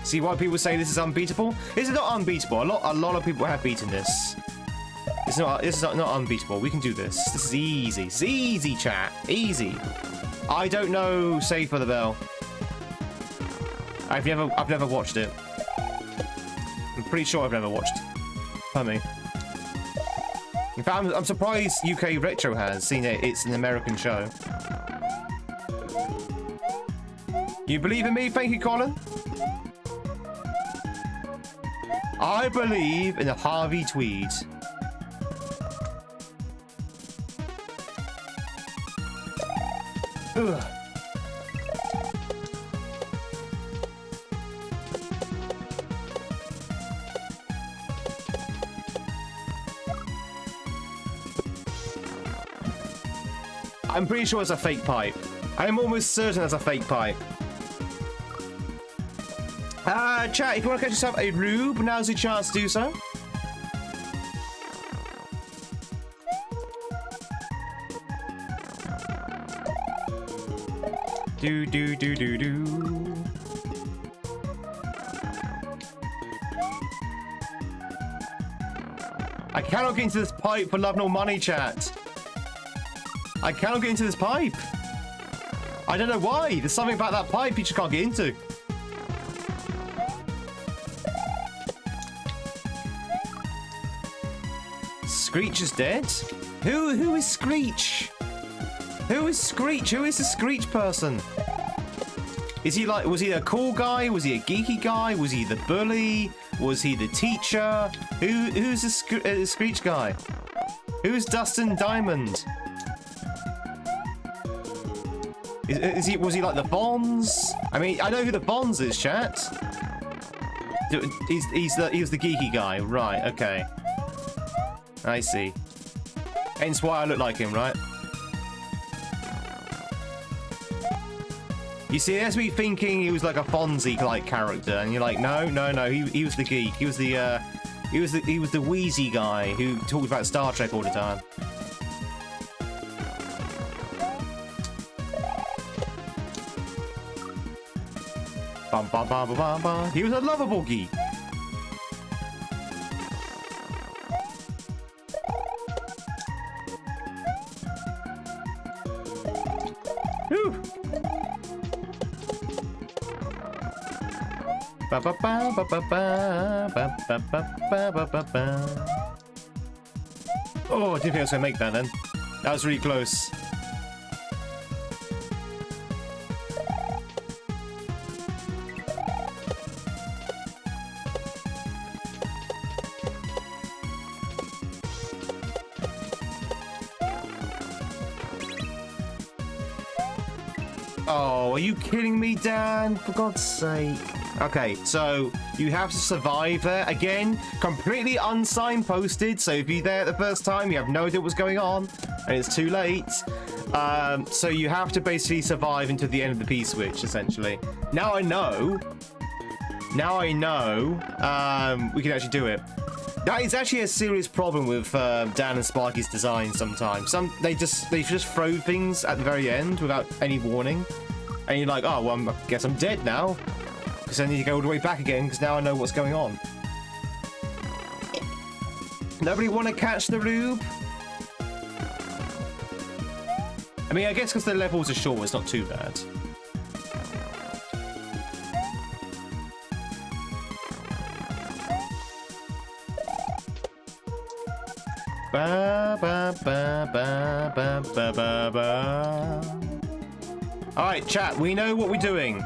See why people say this is unbeatable? This is not unbeatable. A lot of people have beaten this. This is not unbeatable. We can do this. This is easy. It's easy, chat. Easy. I don't know Saved by the Bell. I've never watched it. I'm pretty sure I've never watched. Pardon me. In fact, I'm surprised UK Retro has seen it. It's an American show. You believe in me? Thank you, Colin. I believe in Harvey Tweed. Ugh. I'm pretty sure it's a fake pipe. I'm almost certain it's a fake pipe. Chat, if you want to catch yourself a rube, now's your chance to do so. Do. I cannot get into this pipe for love nor money, chat. I cannot get into this pipe. I don't know why. There's something about that pipe you just can't get into. Screech is dead? Who is Screech? Who is Screech? Who is the Screech person? Is he like, was he a cool guy? Was he a geeky guy? Was he the bully? Was he the teacher? Who's the Screech guy? Who's Dustin Diamond? Was he like the Bonds? I mean, I know who the Bonds is, chat. He was the geeky guy, right? Okay, I see. Hence why I look like him, right? You see, that's me thinking he was like a Fonzie-like character, and you're like, no, he was the geek. He was the Wheezy guy who talked about Star Trek all the time. He was a lovable geek. Whew. Oh, I didn't think I was gonna make that then. That was really close. Oh, are you kidding me, Dan? For God's sake. Okay, so you have to survive there. Again, completely unsignposted, so if you're there the first time, you have no idea what's going on, and it's too late. So you have to basically survive until the end of the P-switch, essentially. Now I know. We can actually do it. That is actually a serious problem with Dan and Sparky's design sometimes. They just throw things at the very end without any warning. And you're like, oh, well, I guess I'm dead now. Because I need to go all the way back again, because now I know what's going on. Nobody want to catch the rube? I mean, I guess because the levels are short, it's not too bad. Alright, chat, we know what we're doing.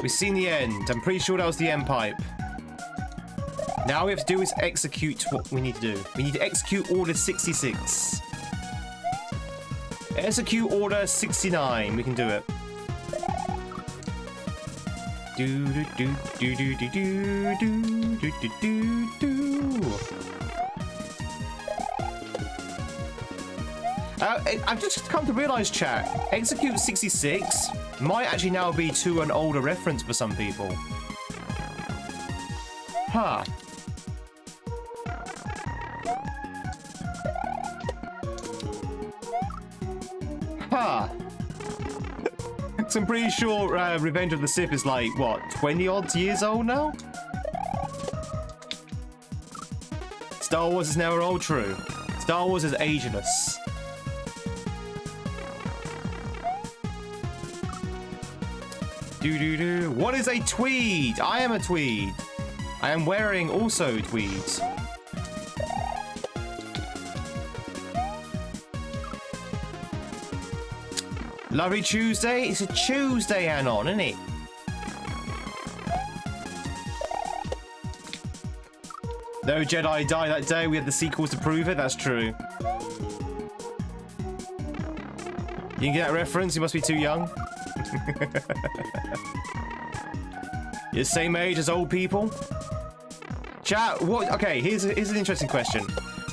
We've seen the end. I'm pretty sure that was the end pipe. Now all we have to do is execute what we need to do. We need to execute Order 66. Execute Order 69. We can do it. I've just come to realize, chat, Execute 66 might actually now be to an older reference for some people. Huh. Huh. So I'm pretty sure Revenge of the Sith is like, what, 20-odd years old now? Star Wars is never old, true. Star Wars is ageless. What is a tweed? I am a tweed. I am wearing also tweeds. Lovely Tuesday. It's a Tuesday, Anon, isn't it? No Jedi died that day. We had the sequels to prove it. That's true. You can get that reference? You must be too young. You're the same age as old people? Chat, what? Okay, here's an interesting question.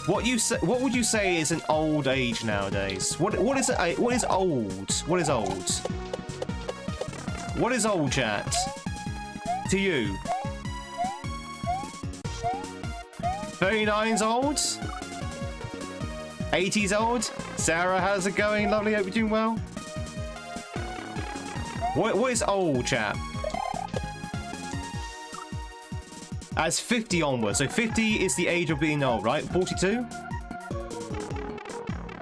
What would you say is an old age nowadays? What is old? What is old? What is old, chat? To you? 39's old? 80's old? Sarah, how's it going? Lovely, hope you're doing well. What is old, chat? As 50 onwards. So 50 is the age of being old, right? 42?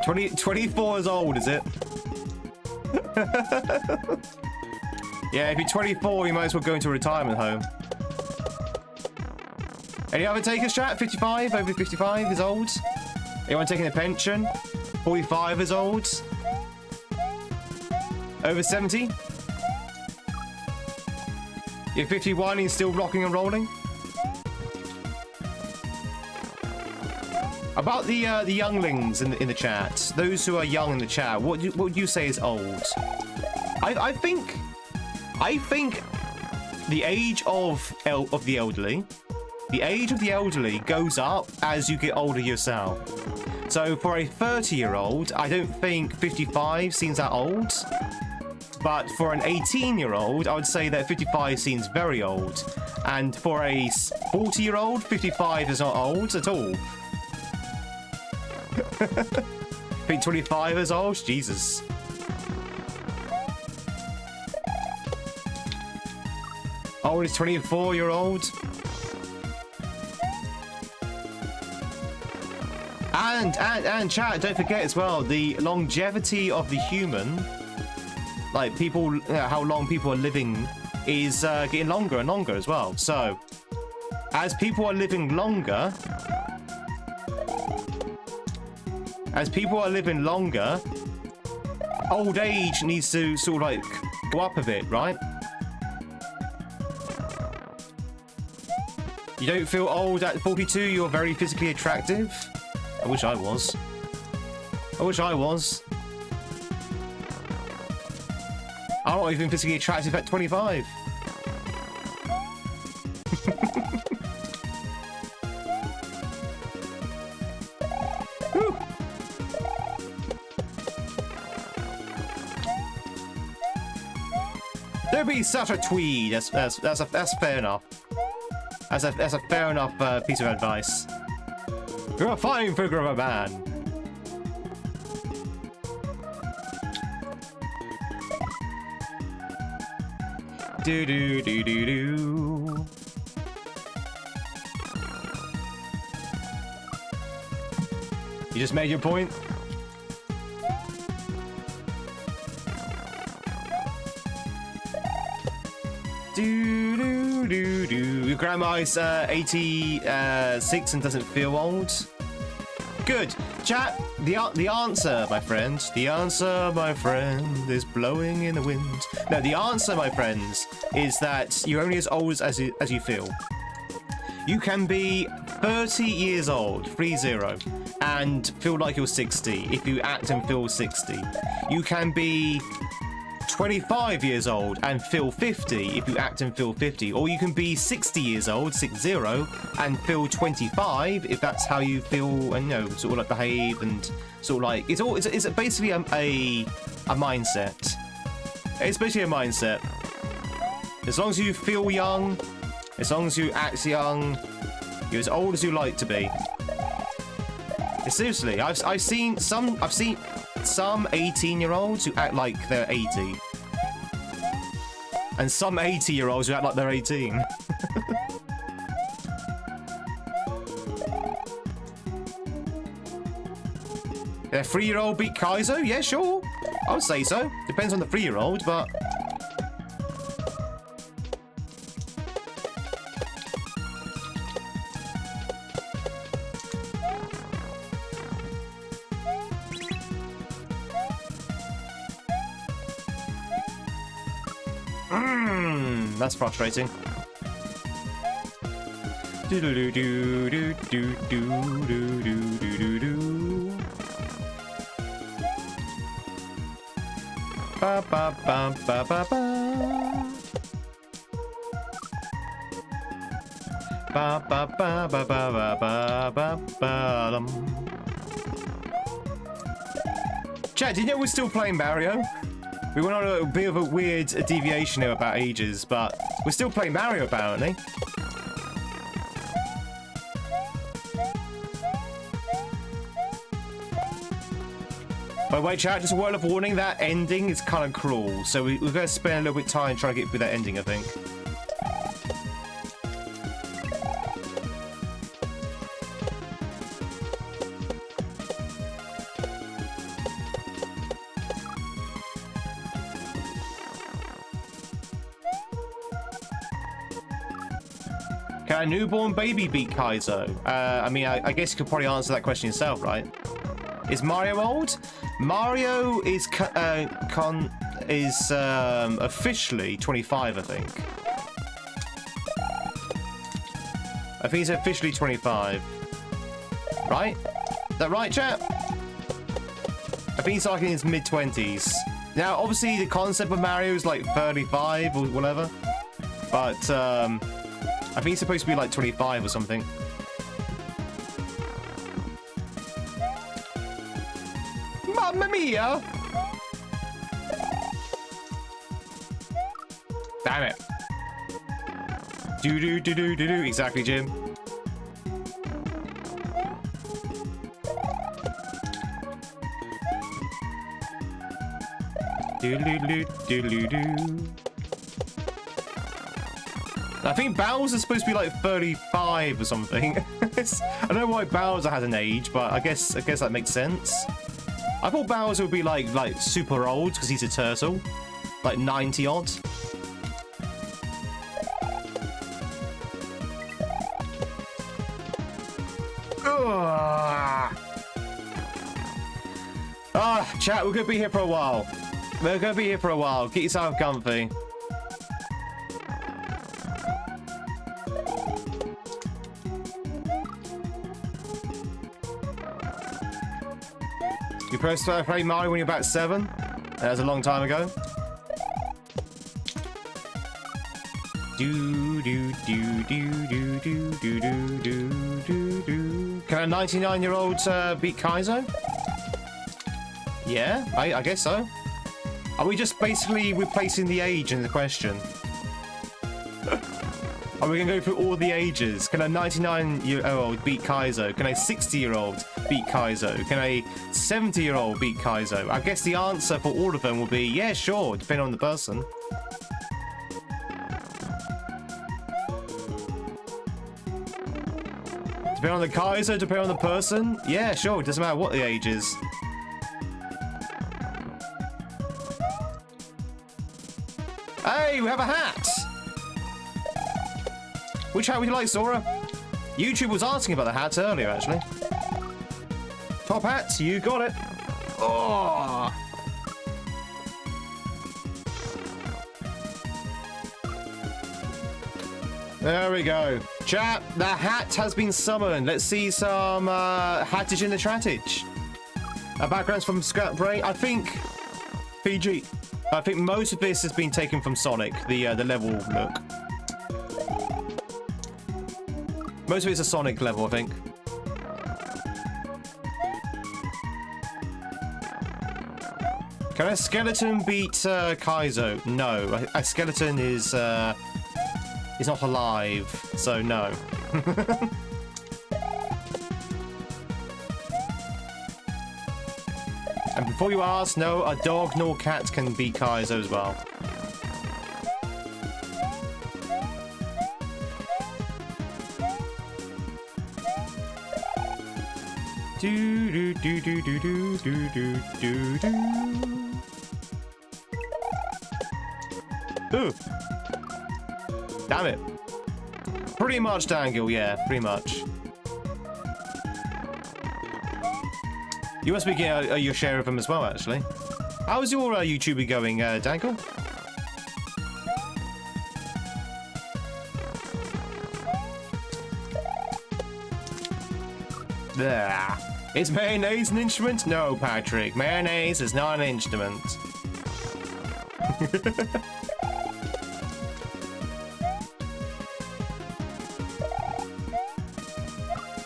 24 is old, is it? Yeah, if you're 24, you might as well go into a retirement home. Any other takers, chat? 55? Over 55 is old? Anyone taking a pension? 45 is old? Over 70? You're 51 and you're still rocking and rolling? About the younglings in the chat, those who are young in the chat, what would you say is old? I think the age of the elderly. The age of the elderly goes up as you get older yourself. So for a 30-year-old, I don't think 55 seems that old. But for an 18-year-old, I would say that 55 seems very old. And for a 40-year-old, 55 is not old at all. I think 25 is old? Jesus. Old is 24-year-old. And chat, don't forget as well, the longevity of the human, like people, how long people are living, is getting longer and longer as well. So, as people are living longer, old age needs to sort of like go up a bit, right? You don't feel old at 42, you're very physically attractive? I wish I was. I wish I was. I'm not even physically attractive at 25. Don't be such a tweed. That's fair enough. That's a fair enough piece of advice. You're a fine figure of a man. Do do do do do. You just made your point. Do do do do. Your grandma is 86 and doesn't feel old. Good. Chat, the answer, my friend. The answer, my friend, is blowing in the wind. No, the answer, my friends, is that you're only as old as you feel. You can be 30 years old, 30, and feel like you're 60 if you act and feel 60. You can be 25 years old and feel 50 if you act and feel 50, or you can be 60 years old, 60, and feel 25 if that's how you feel and, you know, sort of like behave and sort of like it's basically a mindset. It's basically a mindset. As long as you feel young, as long as you act young, you're as old as you like to be. Seriously, I've seen some 18-year-olds who act like they're 80. And some 80-year-olds who act like they're 18. A 3-year-old beat Kaizo? Yeah, sure. I would say so. Depends on the 3-year-old, but... That's frustrating. Do do do do do do do do do do do. Ba ba ba ba ba ba. Ba ba ba ba ba ba ba ba. Chat, did you know we're still playing Mario? We went on a bit of a weird deviation here about ages, but we're still playing Mario apparently. By the way, chat, just a word of warning, that ending is kind of cruel, so we're going to spend a little bit of time trying to get through that ending, I think. Can a newborn baby beat Kaizo? I mean, I guess you could probably answer that question yourself, right? Is Mario old? Mario is officially 25, I think. I think he's officially 25. Right? Is that right, chat? I think he's like in his mid-20s. Now, obviously, the concept of Mario is like 35 or whatever. But, I think he's supposed to be like 25 or something. Mamma mia! Damn it. Do do do do do do. Exactly, Jim. Do do do do do do. I think Bowser's supposed to be like 35 or something. I don't know why Bowser has an age, but I guess that makes sense. I thought Bowser would be like super old because he's a turtle, like 90 odd. Chat, we're gonna be here for a while. We're gonna be here for a while. Get yourself comfy. You first started playing Mario when you were about 7? That was a long time ago. Do do do do do do do do do do do. Can a 99-year-old beat Kaizo? Yeah, I guess so. Are we just basically replacing the age in the question? Are we going to go through all the ages? Can a 99-year-old beat Kaizo? Can a 60-year-old beat Kaizo? Can a 70-year-old beat Kaizo? I guess the answer for all of them will be, yeah, sure, depending on the person. Depending on the Kaizo, depending on the person? Yeah, sure, it doesn't matter what the age is. Hey, we have a hat! Which hat would you like, Sora? YouTube was asking about the hats earlier, actually. Top hats, you got it. Oh. There we go. Chat, the hat has been summoned. Let's see some hattage in the trattage. Backgrounds from Scrap Brain. I think PG. I think most of this has been taken from Sonic, the level look. Most of it's a Sonic level, I think. Can a skeleton beat Kaizo? No, a skeleton is not alive, so no. And before you ask, no, a dog nor cat can beat Kaizo as well. Do do do do do do do do do do. Ooh. Damn it. Pretty much, Dangle, yeah, pretty much. You must be getting your share of them as well, actually. How's your YouTuber going, Dangle? There. Is mayonnaise an instrument? No, Patrick. Mayonnaise is not an instrument.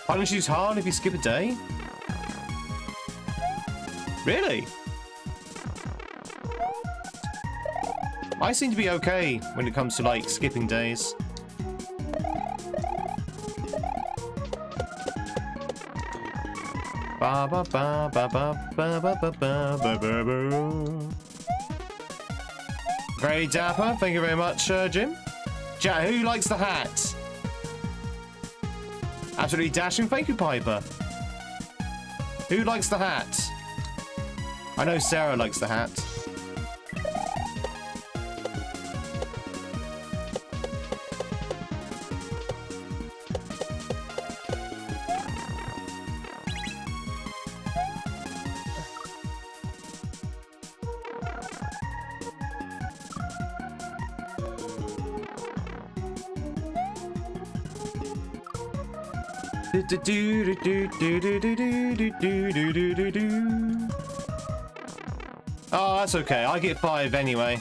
Punishes hard if you skip a day? Really? I seem to be okay when it comes to, like, skipping days. Ba ba ba ba ba ba ba ba ba ba ba. Very dapper. Thank you very much, Jim. Chat, who likes the hat? Absolutely dashing. Thank you, Piper. Who likes the hat? I know Sarah likes the hat. Oh, that's okay. I get 5 anyway.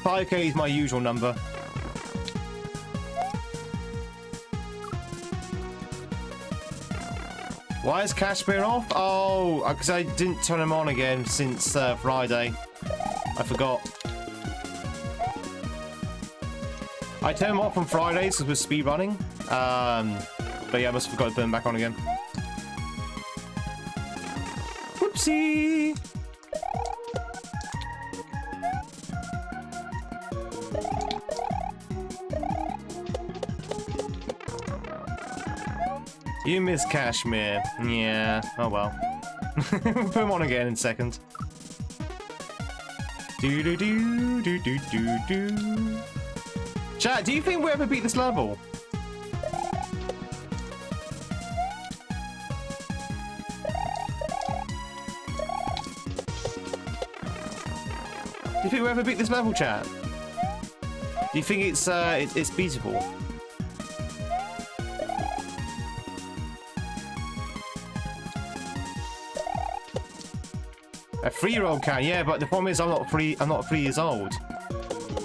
5k is my usual number. Why is Cashmere off? Oh, because I didn't turn him on again since Friday. I forgot. I turned him off on Fridays because we're speedrunning. But yeah, I must have forgot to put him back on again. Whoopsie! You miss Cashmere. Yeah, oh well. We'll put him on again in a second. Do-do-do-do-do-do-do. Chat, do you think we'll ever beat this level? Do you think we'll ever beat this level, chat? Do you think it's beatable? A 3-year-old can, yeah, but the problem is I'm not 3 years old.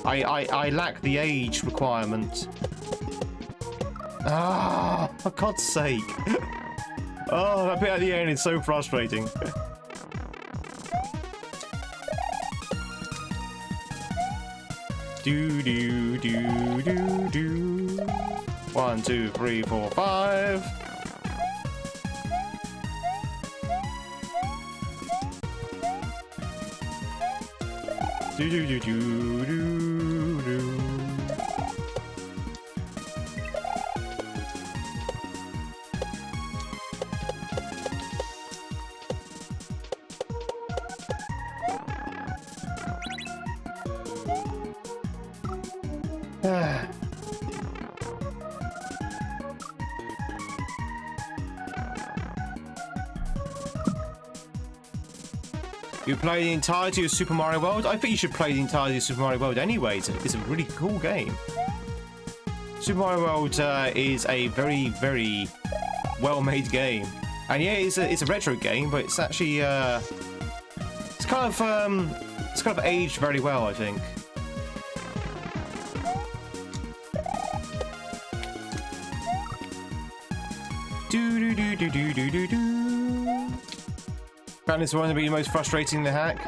I lack the age requirement. Ah, for God's sake. Oh, that bit at the end is so frustrating. Do do do do do. 1, 2, 3, 4, 5. Do do do do do do. You play the entirety of Super Mario World? I think you should play the entirety of Super Mario World anyway. It's a really cool game. Super Mario World is a very, very well-made game. And yeah, it's a retro game, but it's actually it's kind of aged very well, I think. Do do do do do do do do. Found this one to be the most frustrating in the hack.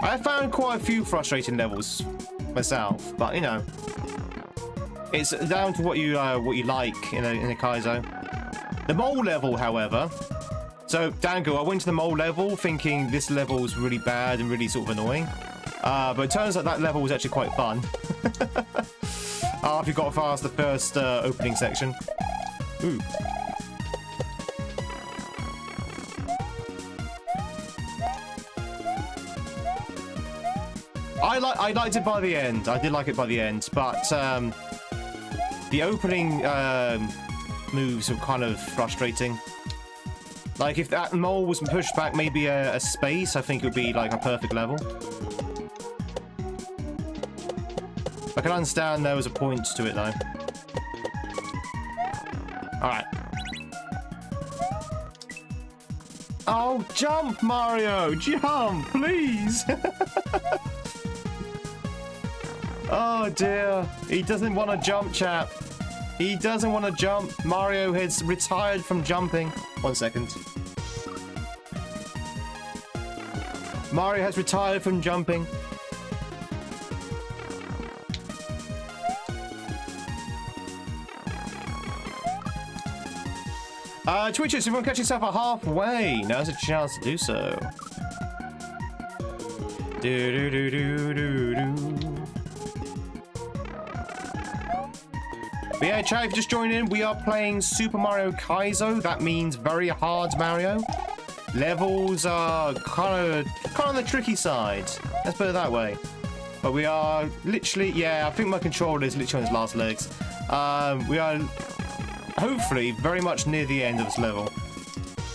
I have found quite a few frustrating levels myself, but you know, it's down to what you like in a Kaizo. The mole level, however. So Dango, I went to the mole level thinking this level was really bad and really sort of annoying, but it turns out that level was actually quite fun. After you got past the first opening section. Ooh. I liked it by the end. I did like it by the end, but the opening moves were kind of frustrating. Like if that mole was pushed back maybe a space, I think it would be like a perfect level. I can understand there was a point to it though. All right. Oh, jump, Mario! Jump, please! Oh, dear. He doesn't want to jump, chap. He doesn't want to jump. Mario has retired from jumping. 1 second. Mario has retired from jumping. Twitchers, if you want to catch yourself at halfway, now's a chance to do so. But yeah, chat, if you just joined in, we are playing Super Mario Kaizo. That means very hard Mario. Levels are kind of on the tricky side. Let's put it that way. But we are literally, yeah, I think my controller is literally on its last legs. We are hopefully very much near the end of this level.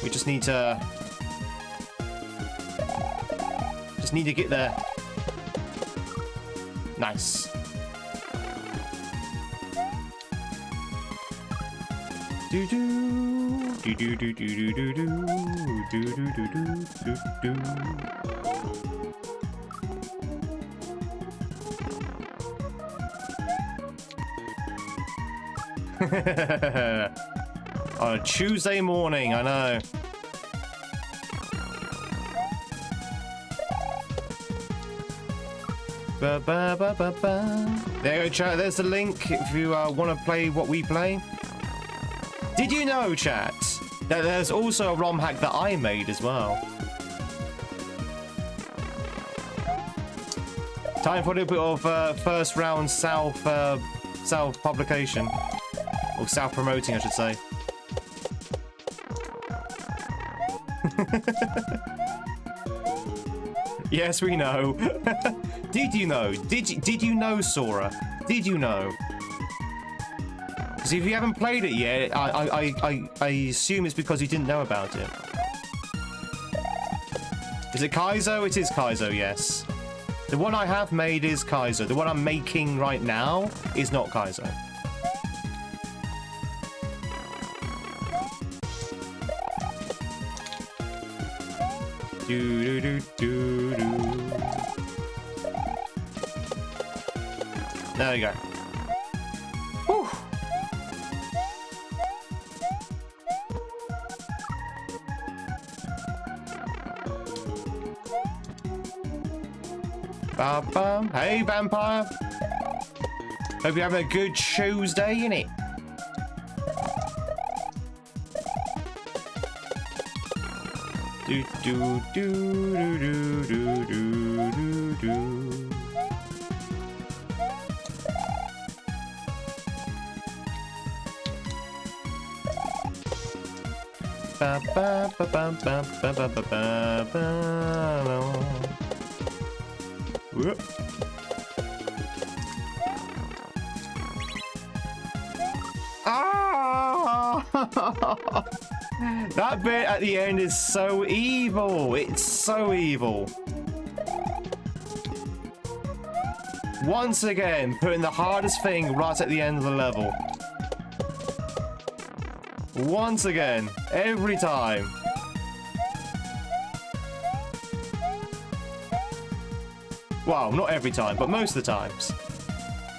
We just need to get there. Nice. Do do do do do do do do do do do do do. On a Tuesday morning, I know. Ba, ba, ba, ba, ba. There you go, chat. There's the link if you want to play what we play. Did you know, chat, that there's also a ROM hack that I made as well? Time for a little bit of first round self publication. Or self-promoting, I should say. Yes, we know. Did you know? Did you know, Sora? Did you know? Because if you haven't played it yet, I assume it's because you didn't know about it. Is it Kaizo? It is Kaizo, yes. The one I have made is Kaizo. The one I'm making right now is not Kaizo. Do do do do do. There you go. Whew. Ba-bum. Hey, Vampire. Hope you're having a good Tuesday, innit? Do do do do do do do do. Ba ba ba ba ba ba ba ba ba ba. Whoop. Ah! That bit at the end is so evil. It's so evil. Once again, putting the hardest thing right at the end of the level. Once again, every time. Well, not every time, but most of the times.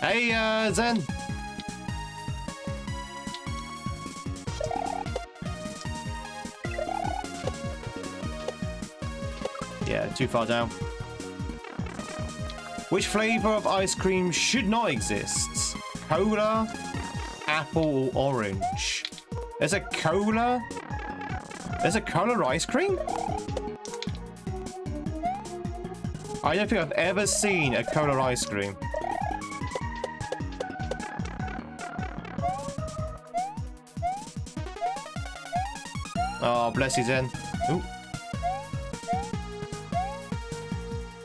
Hey, Zen. Yeah, too far down. Which flavor of ice cream should not exist? Cola, apple, or orange? There's a cola? There's a cola ice cream? I don't think I've ever seen a cola ice cream. Oh, bless you, Zen. Ooh.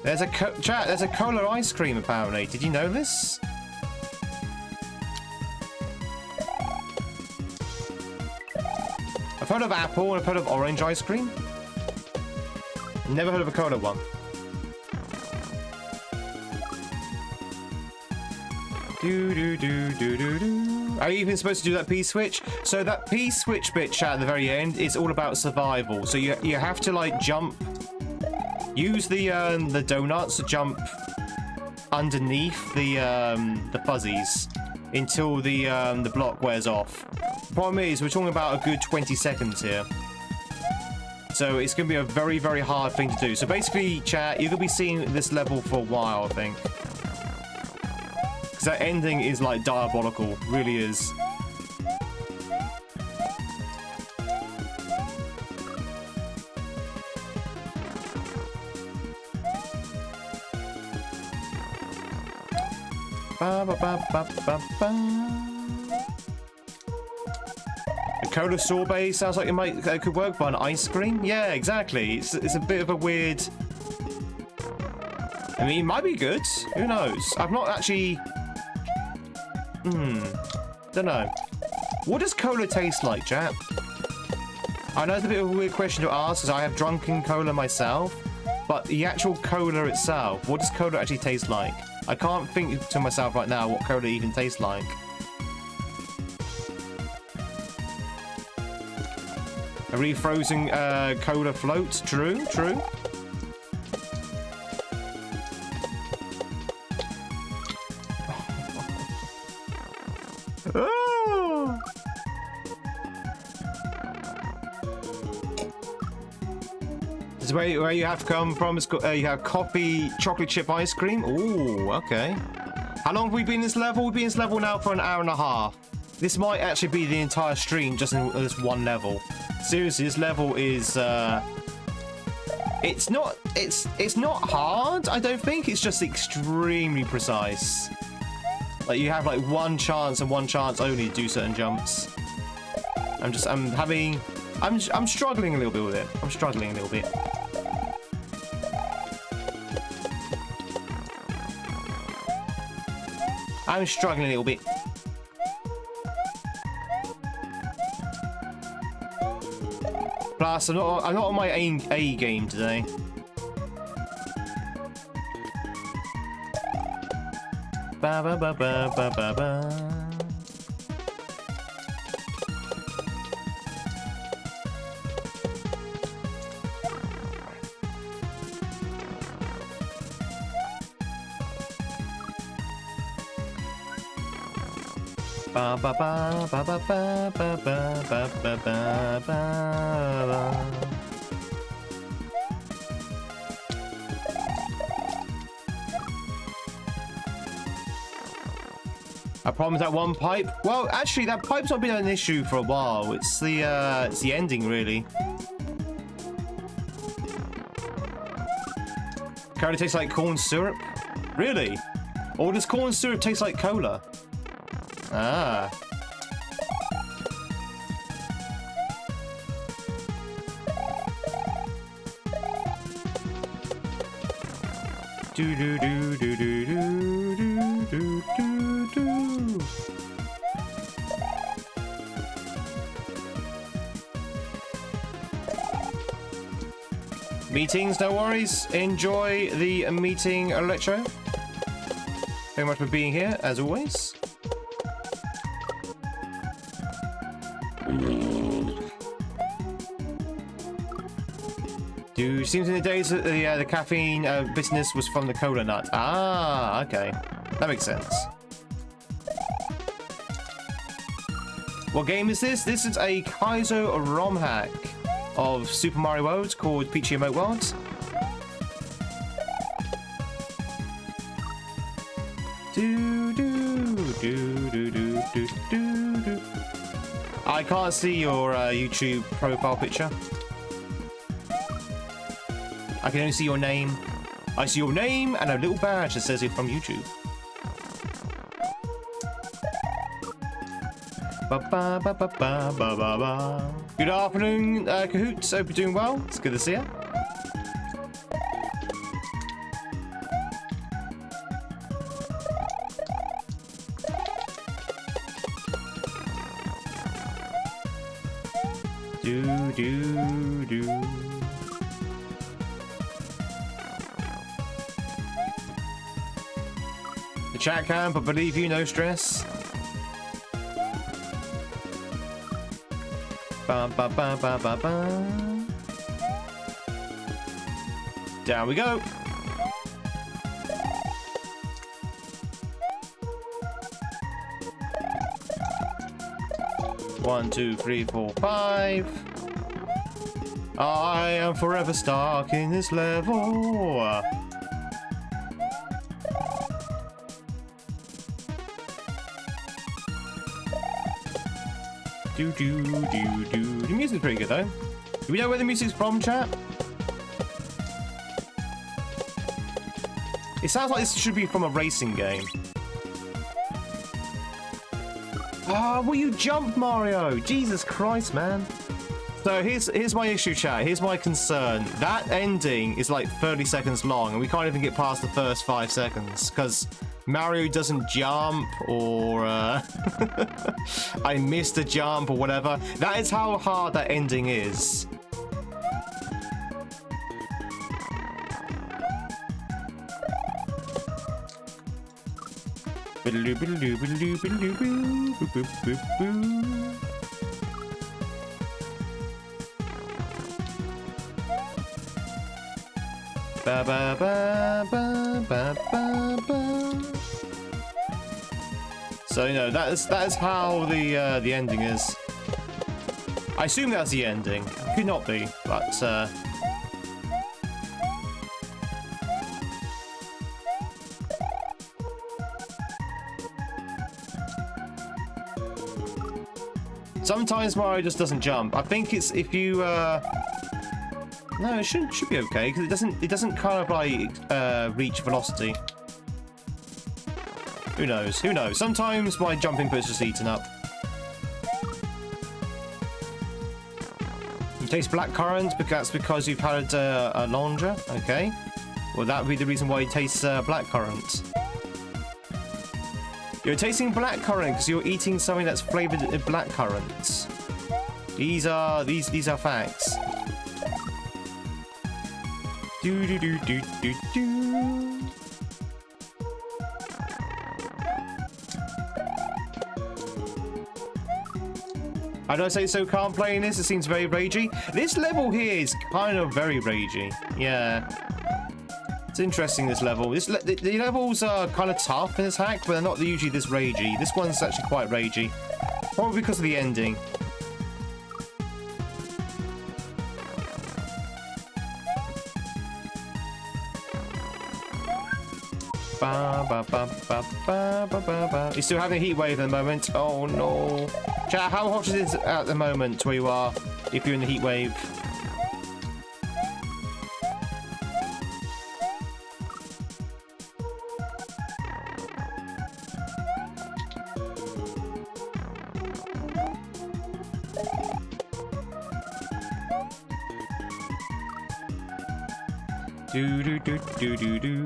There's a chat. There's a cola ice cream apparently. Did you know this? I've heard of apple and I've heard of orange ice cream. Never heard of a cola one. Are you even supposed to do that P switch? So that P switch bit, chat, at the very end is all about survival. So you have to like jump, use the donuts to jump underneath the fuzzies until the block wears off. The problem is we're talking about a good 20 seconds here. So it's going to be a very, very hard thing to do. So basically, chat, you're going to be seeing this level for a while, I think. Because that ending is, like, diabolical. Really is. Ba, ba, ba, ba, ba, ba. A cola sorbet sounds like it could work for an ice cream. Yeah, exactly. It's a bit of a weird. I mean, it might be good. Who knows? I've not actually. Don't know. What does cola taste like, chap? I know it's a bit of a weird question to ask because I have drunken cola myself, but the actual cola itself, what does cola actually taste like? I can't think to myself right now what cola even tastes like. A refrozen cola float. True, true. Oh. This is where you have to come from. It's got, you have coffee, chocolate chip ice cream. Ooh, okay. How long have we been in this level? We've been in this level now for an hour and a half. This might actually be the entire stream just in this one level. Seriously, this level is it's not hard, I don't think. It's just extremely precise. Like you have like one chance and one chance only to do certain jumps. I'm struggling a little bit with it. I'm struggling a little bit. I'm struggling a little bit. Plus, I'm not on my A game today. Ba ba ba ba ba ba ba. Ba ba ba ba ba ba ba ba ba ba ba. A problem with that one pipe? Well, actually, that pipe's not been an issue for a while. It's the ending, really. Cola tastes like corn syrup? Really? Or does corn syrup taste like cola? Ah. Do do do do do do do do do do. Meetings, no worries. Enjoy the meeting, Electro. Very much for being here, as always. Seems in the days that the caffeine business was from the cola nut. Ah, okay. That makes sense. What game is this? This is a Kaizo ROM hack of Super Mario World called Peachy Remote World. Do do do do do do do do. I can't see your YouTube profile picture. I can only see your name. I see your name and a little badge that says you're from YouTube. Ba ba ba ba ba ba ba ba. Good afternoon, Cahoots. Hope you're doing well. It's good to see you. Do do do. The chat can, but believe you, no stress. Ba ba ba ba ba ba. Down we go. One, two, three, four, 5. I am forever stuck in this level. Do do do do. The music's pretty good though. Do we know where the music's from, chat? It sounds like this should be from a racing game. Ah, will you jump, Mario? Jesus Christ, man. So here's my issue, chat. Here's my concern. That ending is like 30 seconds long, and we can't even get past the first 5 seconds because Mario doesn't jump, or I missed a jump, or whatever. That is how hard that ending is. Ba ba ba ba ba ba ba. So you know that is how the ending is. I assume that's the ending. Could not be, but sometimes Mario just doesn't jump. I think it's if you no, it should be okay because it doesn't kind of like reach velocity. Who knows? Who knows? Sometimes my jump input's just eaten up. You taste blackcurrant, but that's because you've had a longer. Okay. Well, that would be the reason why you taste blackcurrant. You're tasting blackcurrant because you're eating something that's flavored in blackcurrant. These are facts. Do do do do do do. How do I say so calm playing this? It seems very ragey. This level here is kind of very ragey. Yeah. It's interesting, this level. The levels are kind of tough in this hack, but they're not usually this ragey. This one's actually quite ragey. Probably because of the ending. Ba, ba, ba, ba, ba, ba, ba, ba. You're still having a heat wave at the moment. Oh no. Chat, how hot is it at the moment where you are if you're in the heat wave? Do do do do do do.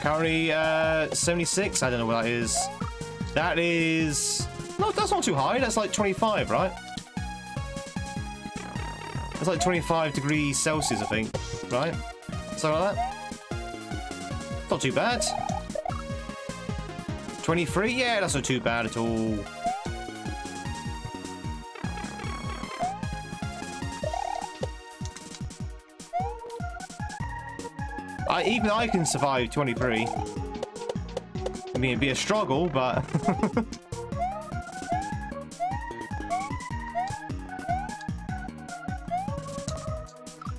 Currently 76. I don't know what that is. That is no, that's not too high. That's like 25, right? That's like 25 degrees Celsius, I think, right? Something like that. Not too bad. 23. Yeah, that's not too bad at all. Even I can survive 23. I mean, it'd be a struggle, but...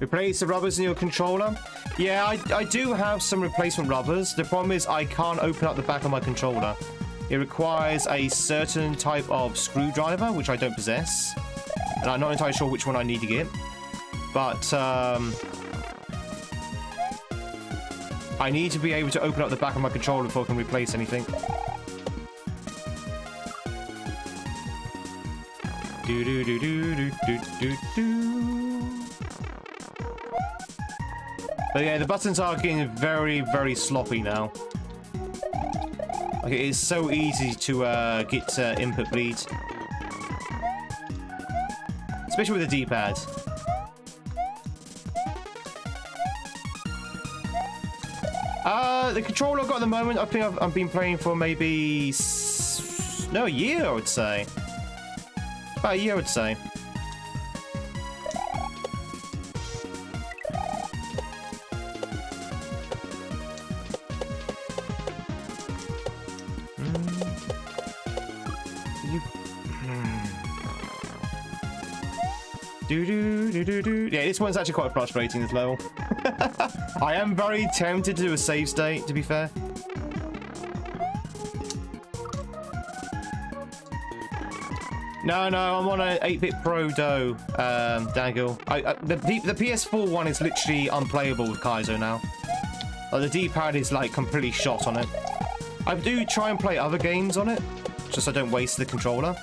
Replace the rubbers in your controller? Yeah, I do have some replacement rubbers. The problem is I can't open up the back of my controller. It requires a certain type of screwdriver, which I don't possess. And I'm not entirely sure which one I need to get. But, I need to be able to open up the back of my controller before I can replace anything. Do do do do do do do do. But yeah, the buttons are getting very, very sloppy now. Like, it is so easy to get input bleed, especially with the D-pad. The controller I've got at the moment, I think I've been playing for maybe a year, I would say. About a year, I would say. Yeah, this one's actually quite frustrating, this level. I am very tempted to do a save state, to be fair. No, I'm on an 8-bit Pro Do, Dangle. The PS4 one is literally unplayable with Kaizo now. Like, the D-pad is like completely shot on it. I do try and play other games on it, just so I don't waste the controller.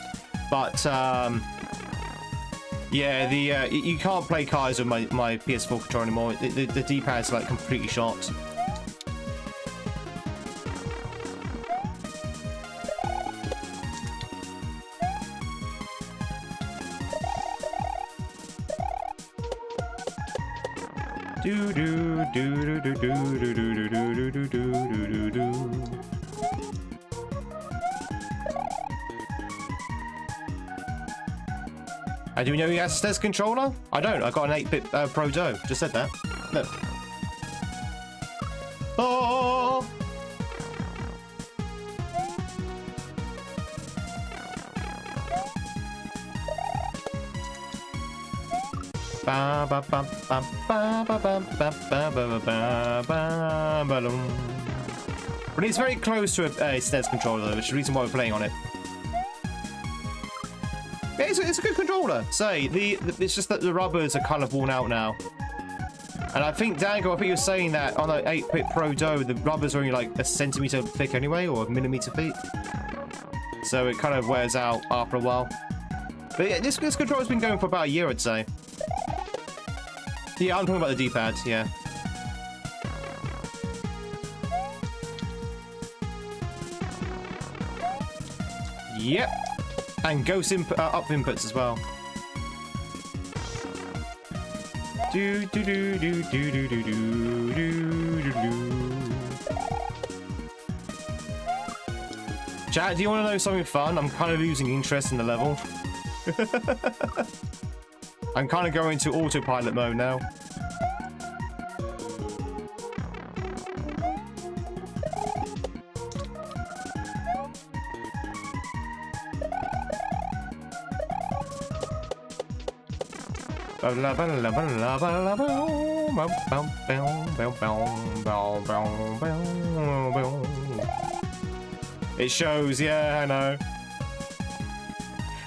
But yeah, you can't play Kaizo with my PS4 controller anymore. The D-pad's like completely shot. Do you know he has a SNES controller? I don't. I got an 8-bit Pro Do. Just said that. Look. Oh! But it's very close to a SNES controller, though, which is the reason why we're playing on it. Yeah, it's a good controller. Say, it's just that the rubbers are kind of worn out now. And I think, Dango, I think you're saying that on an 8-bit Pro Do, the rubbers are only like a centimetre thick anyway, or a millimetre thick. So it kind of wears out after a while. But yeah, this controller's been going for about a year, I'd say. Yeah, I'm talking about the D-pad, yeah. Yep. And ghost up inputs as well. Chat, do you want to know something fun? I'm kind of losing interest in the level. I'm kind of going to autopilot mode now. It shows, yeah, I know.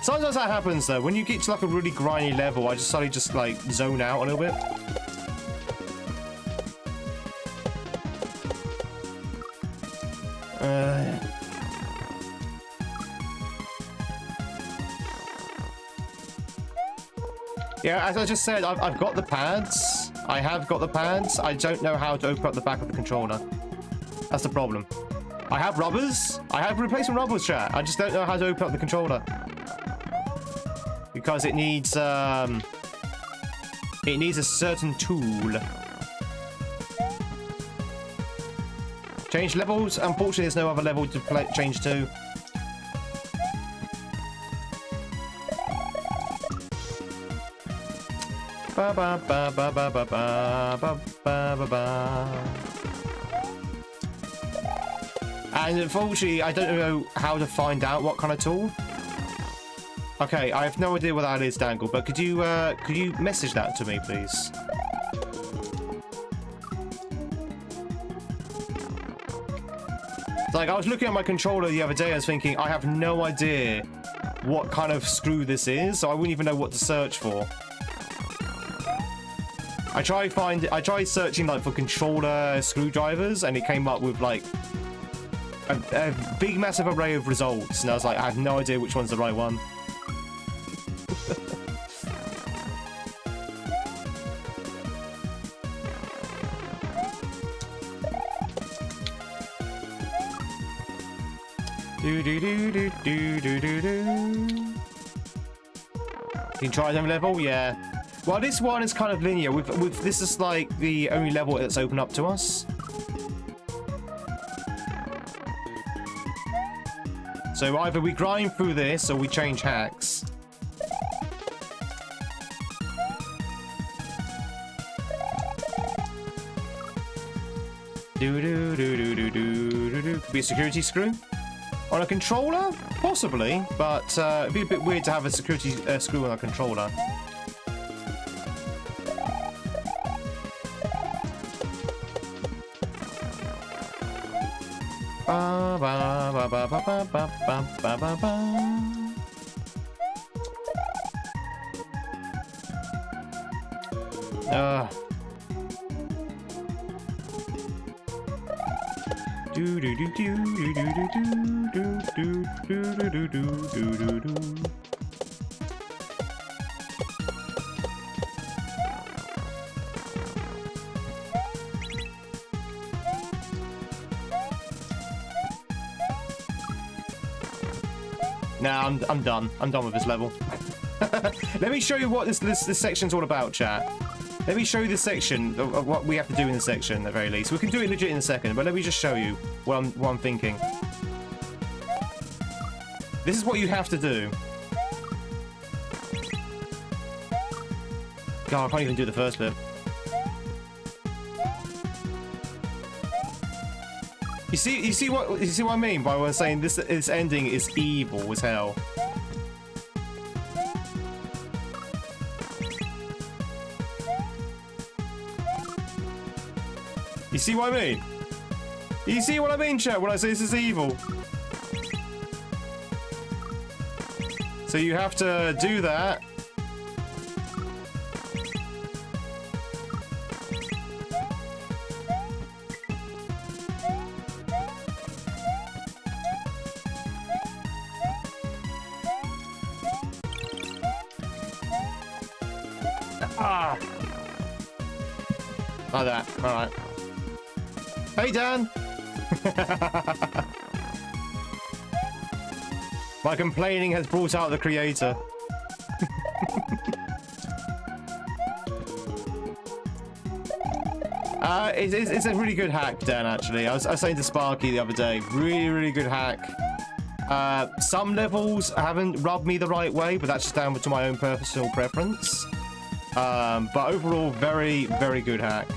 Sometimes that happens though. When you get to like a really grindy level, I just suddenly just like zone out a little bit. Yeah, as I just said, I've got the pads. I have got the pads. I don't know how to open up the back of the controller. That's the problem. I have rubbers. I have replacement rubbers, chat. I just don't know how to open up the controller. Because it needs a certain tool. Change levels. Unfortunately, there's no other level to change to. Ba ba ba ba ba ba ba ba ba ba. And unfortunately, I don't know how to find out what kind of tool. Okay, I have no idea what that is, Dangle. But could you message that to me, please? Like, I was looking at my controller the other day. I was thinking, I have no idea what kind of screw this is, so I wouldn't even know what to search for. I tried searching like for controller screwdrivers, and it came up with like a big massive array of results, and I was like, I have no idea which one's the right one. You can try them level, yeah. Well, this one is kind of linear. With this is like the only level that's open up to us. So either we grind through this or we change hacks. Could be a security screw on a controller, possibly, but it'd be a bit weird to have a security screw on a controller. Ba ba ba ba ba ba ba ba ba ba. Do do do do do do do do do do do do do. Nah, I'm done. I'm done with this level. Let me show you what this section's all about, chat. Let me show you this section of what we have to do in the section, at the very least. We can do it legit in a second, but let me just show you what I'm thinking. This is what you have to do. God, I can't even do the first bit. You see what I mean by when I'm saying this ending is evil as hell. You see what I mean? You see what I mean, chat, when I say this is evil? So you have to do that. Ah! Like that. Alright. Hey, Dan! My complaining has brought out the creator. It's a really good hack, Dan, actually. I was saying to Sparky the other day, really good hack. Some levels haven't rubbed me the right way, but that's just down to my own personal preference. But overall, very good hack.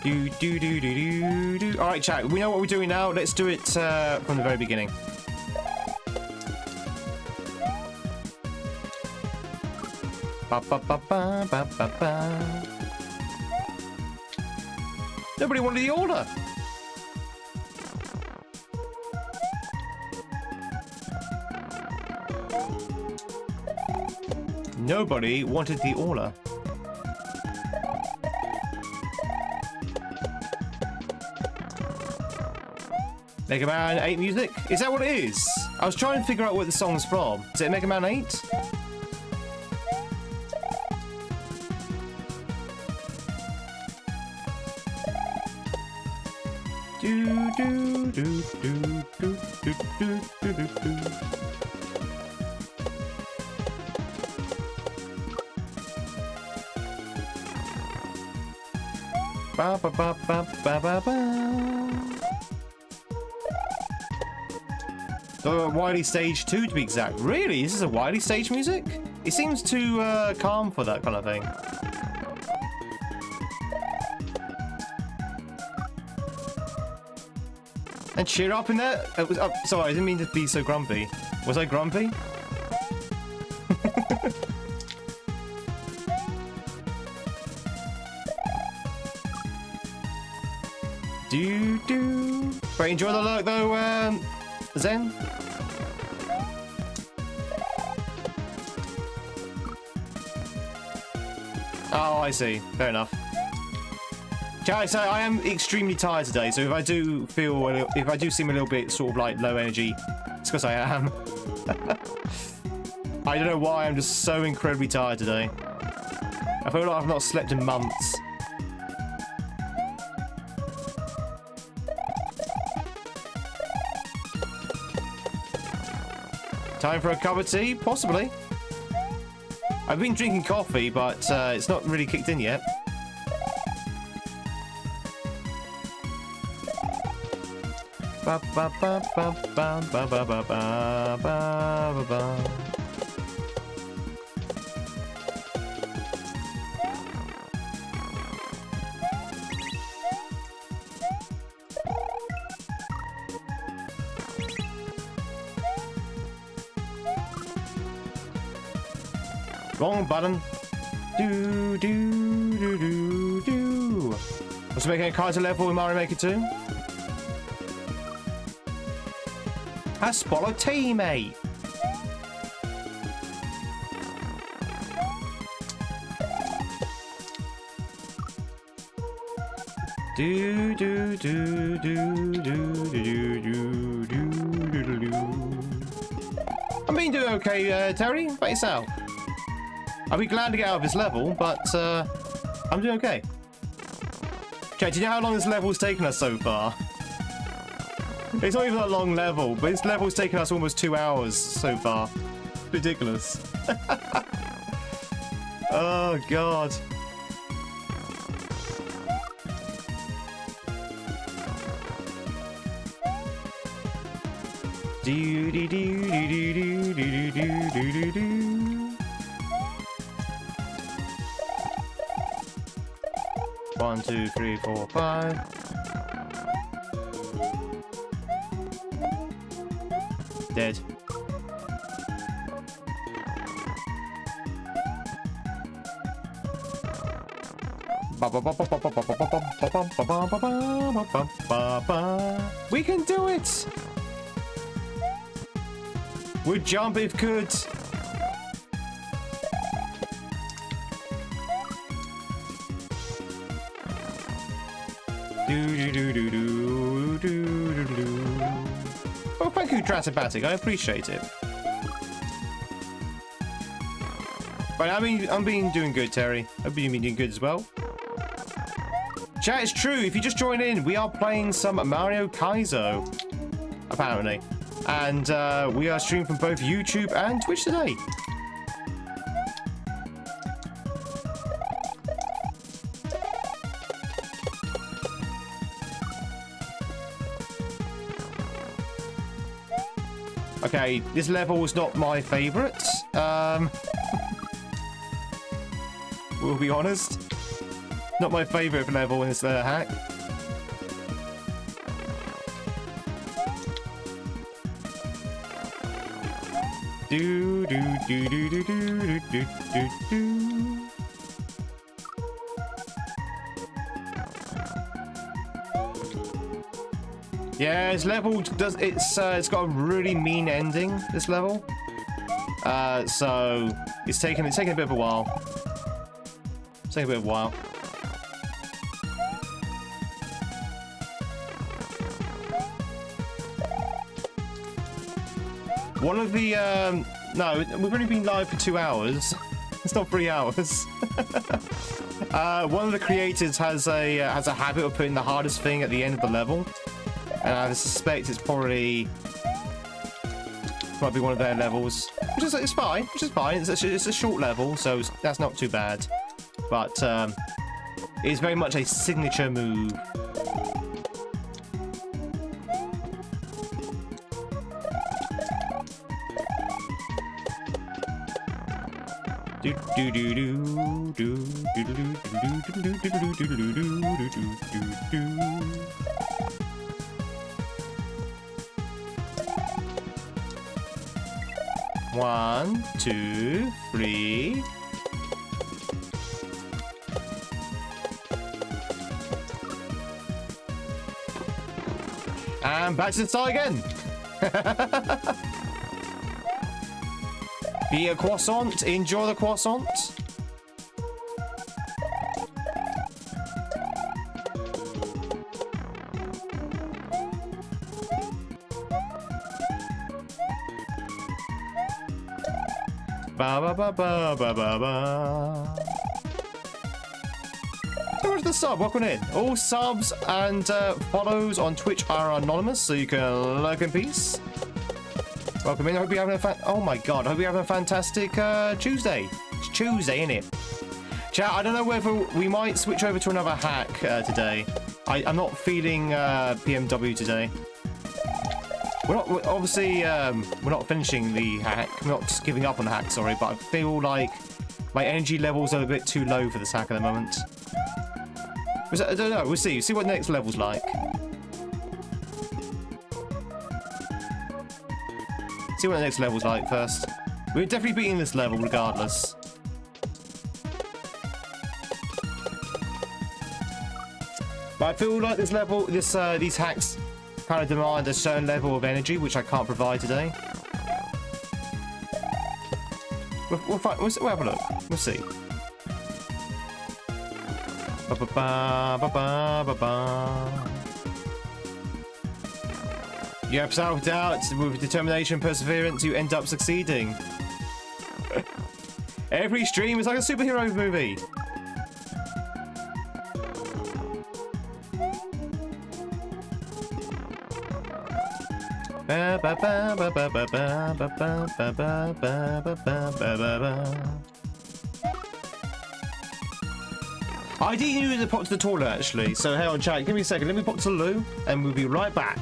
Alright, chat, we know what we're doing now. Let's do it from the very beginning. Ba, ba, ba, ba, ba, ba, ba. Nobody wanted the order. Nobody wanted the order. Mega Man 8 music? Is that what it is? I was trying to figure out what the song's from. Is it Mega Man 8? Do do do do do do do do do do. Ba ba ba ba ba ba ba. The Wily Stage 2 to be exact. Really? This is a Wily Stage music? It seems too calm for that kind of thing. And cheer up in there? Sorry, I didn't mean to be so grumpy. Was I grumpy? Do. But enjoy the look though, Zen. Oh, I see. Fair enough. Chat, so I am extremely tired today, so if I do seem a little bit sort of like low energy, it's because I am. I don't know why, I'm just so incredibly tired today. I feel like I've not slept in months. Time for a cup of tea? Possibly. I've been drinking coffee, but it's not really kicked in yet. Ba ba ba ba ba ba ba ba ba ba ba. Wrong button. Do do do do do. Was making a Kaizo level in Mario Maker 2? That's Spolo T, mate. Do do do do do do do do do do. I'm been doing okay, Terry. How about yourself? I'll be glad to get out of this level, but I'm doing okay. Okay, do you know how long this level's taken us so far? It's not even a long level, but this level's taken us almost 2 hours so far. Ridiculous. Oh, God. Do do do do do do do do do do. 1, 2, 3, 4, 5. Dead. We can do it! We'd jump if could. Well, thank you, Drasibatic. I appreciate it. But I'm being doing good, Terry. Hope you've been doing good as well. Chat, it's true. If you just join in, we are playing some Mario Kaizo, apparently, and we are streaming from both YouTube and Twitch today. Okay, this level is not my favourite. We'll be honest. Not my favourite level in this hack. Do do do do do do do do do. Yeah, this level does it's got a really mean ending, this level. So it's taking a bit of a while. It's taking a bit of a while. One of the no, we've only been live for 2 hours. It's not 3 hours. One of the creators has a habit of putting the hardest thing at the end of the level. And I suspect it's probably might be one of their levels, which is it's fine. Which is fine. It's a short level, so that's not too bad. But it's very much a signature move. Do do do do do do do do do do do do. One, two, three. And back to the start again. Be a croissant. Enjoy the croissant. Ba ba ba ba ba ba ba. So much for the sub. Welcome in. All subs and follows on Twitch are anonymous, so you can lurk in peace. Welcome in. I hope you're having a oh my god! I hope you're having a fantastic Tuesday. It's Tuesday, isn't it? Chat. I don't know whether we might switch over to another hack today. I'm not feeling PMW today. obviously we're not finishing the hack. We're not just giving up on the hack, sorry, but I feel like my energy levels are a bit too low for this hack at the moment. I don't know. We'll see. See what the next level's like. See what the next level's like first. We're definitely beating this level regardless. But I feel like this level, these hacks kind of demand a certain level of energy, which I can't provide today. We'll have a look. We'll see. Ba -ba -ba -ba -ba -ba -ba. You have self-doubt. With determination, perseverance, you end up succeeding. Every stream is like a superhero movie. I didn't use to pop to the toilet actually, so hang on chat, give me a second, let me pop to the loo and we'll be right back.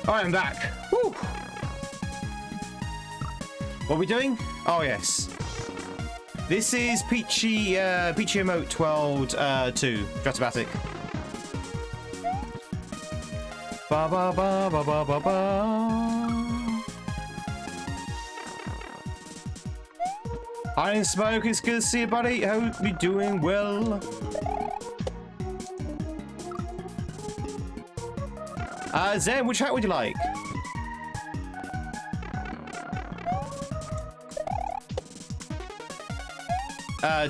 I am back. Woo. What are we doing? Oh yes. This is Peachy Emote 12-2 Dramatic. Ba ba ba ba ba ba ba. Iron Smoke, it's good to see you, buddy. Hope you're doing well. Zen, which hat would you like?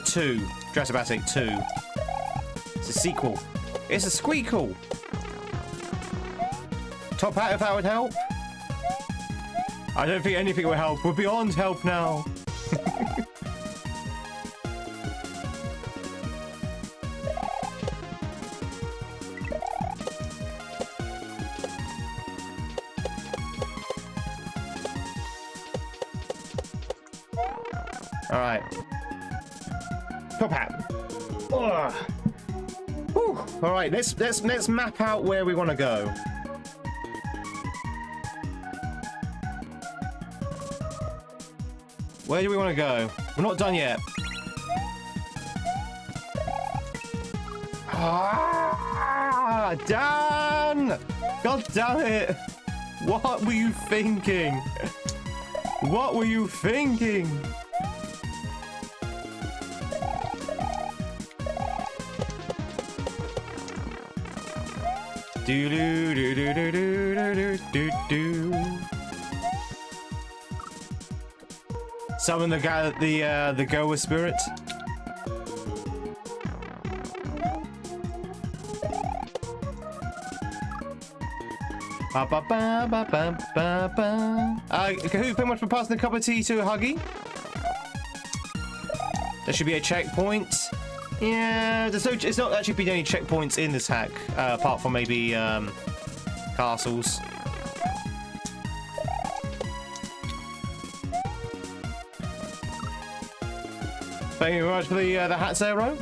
Two. Dramatic 2. It's a sequel. It's a squeakle. Top hat if that would help. I don't think anything will help. We're beyond help now. All right. Top hat. Ugh. Whew. All right. Let's map out where we want to go. Where do we want to go? We're not done yet. Ah, Dan! God damn it! What were you thinking? What were you thinking? Do do do do do do do do. Summon the goer spirit. Ba ba ba ba ba ba ba. Kahoot, very much for passing a cup of tea to Huggy. There should be a checkpoint. Yeah, it's not actually been any checkpoints in this hack, apart from maybe castles. Thank you very much for the hats there, Rogue.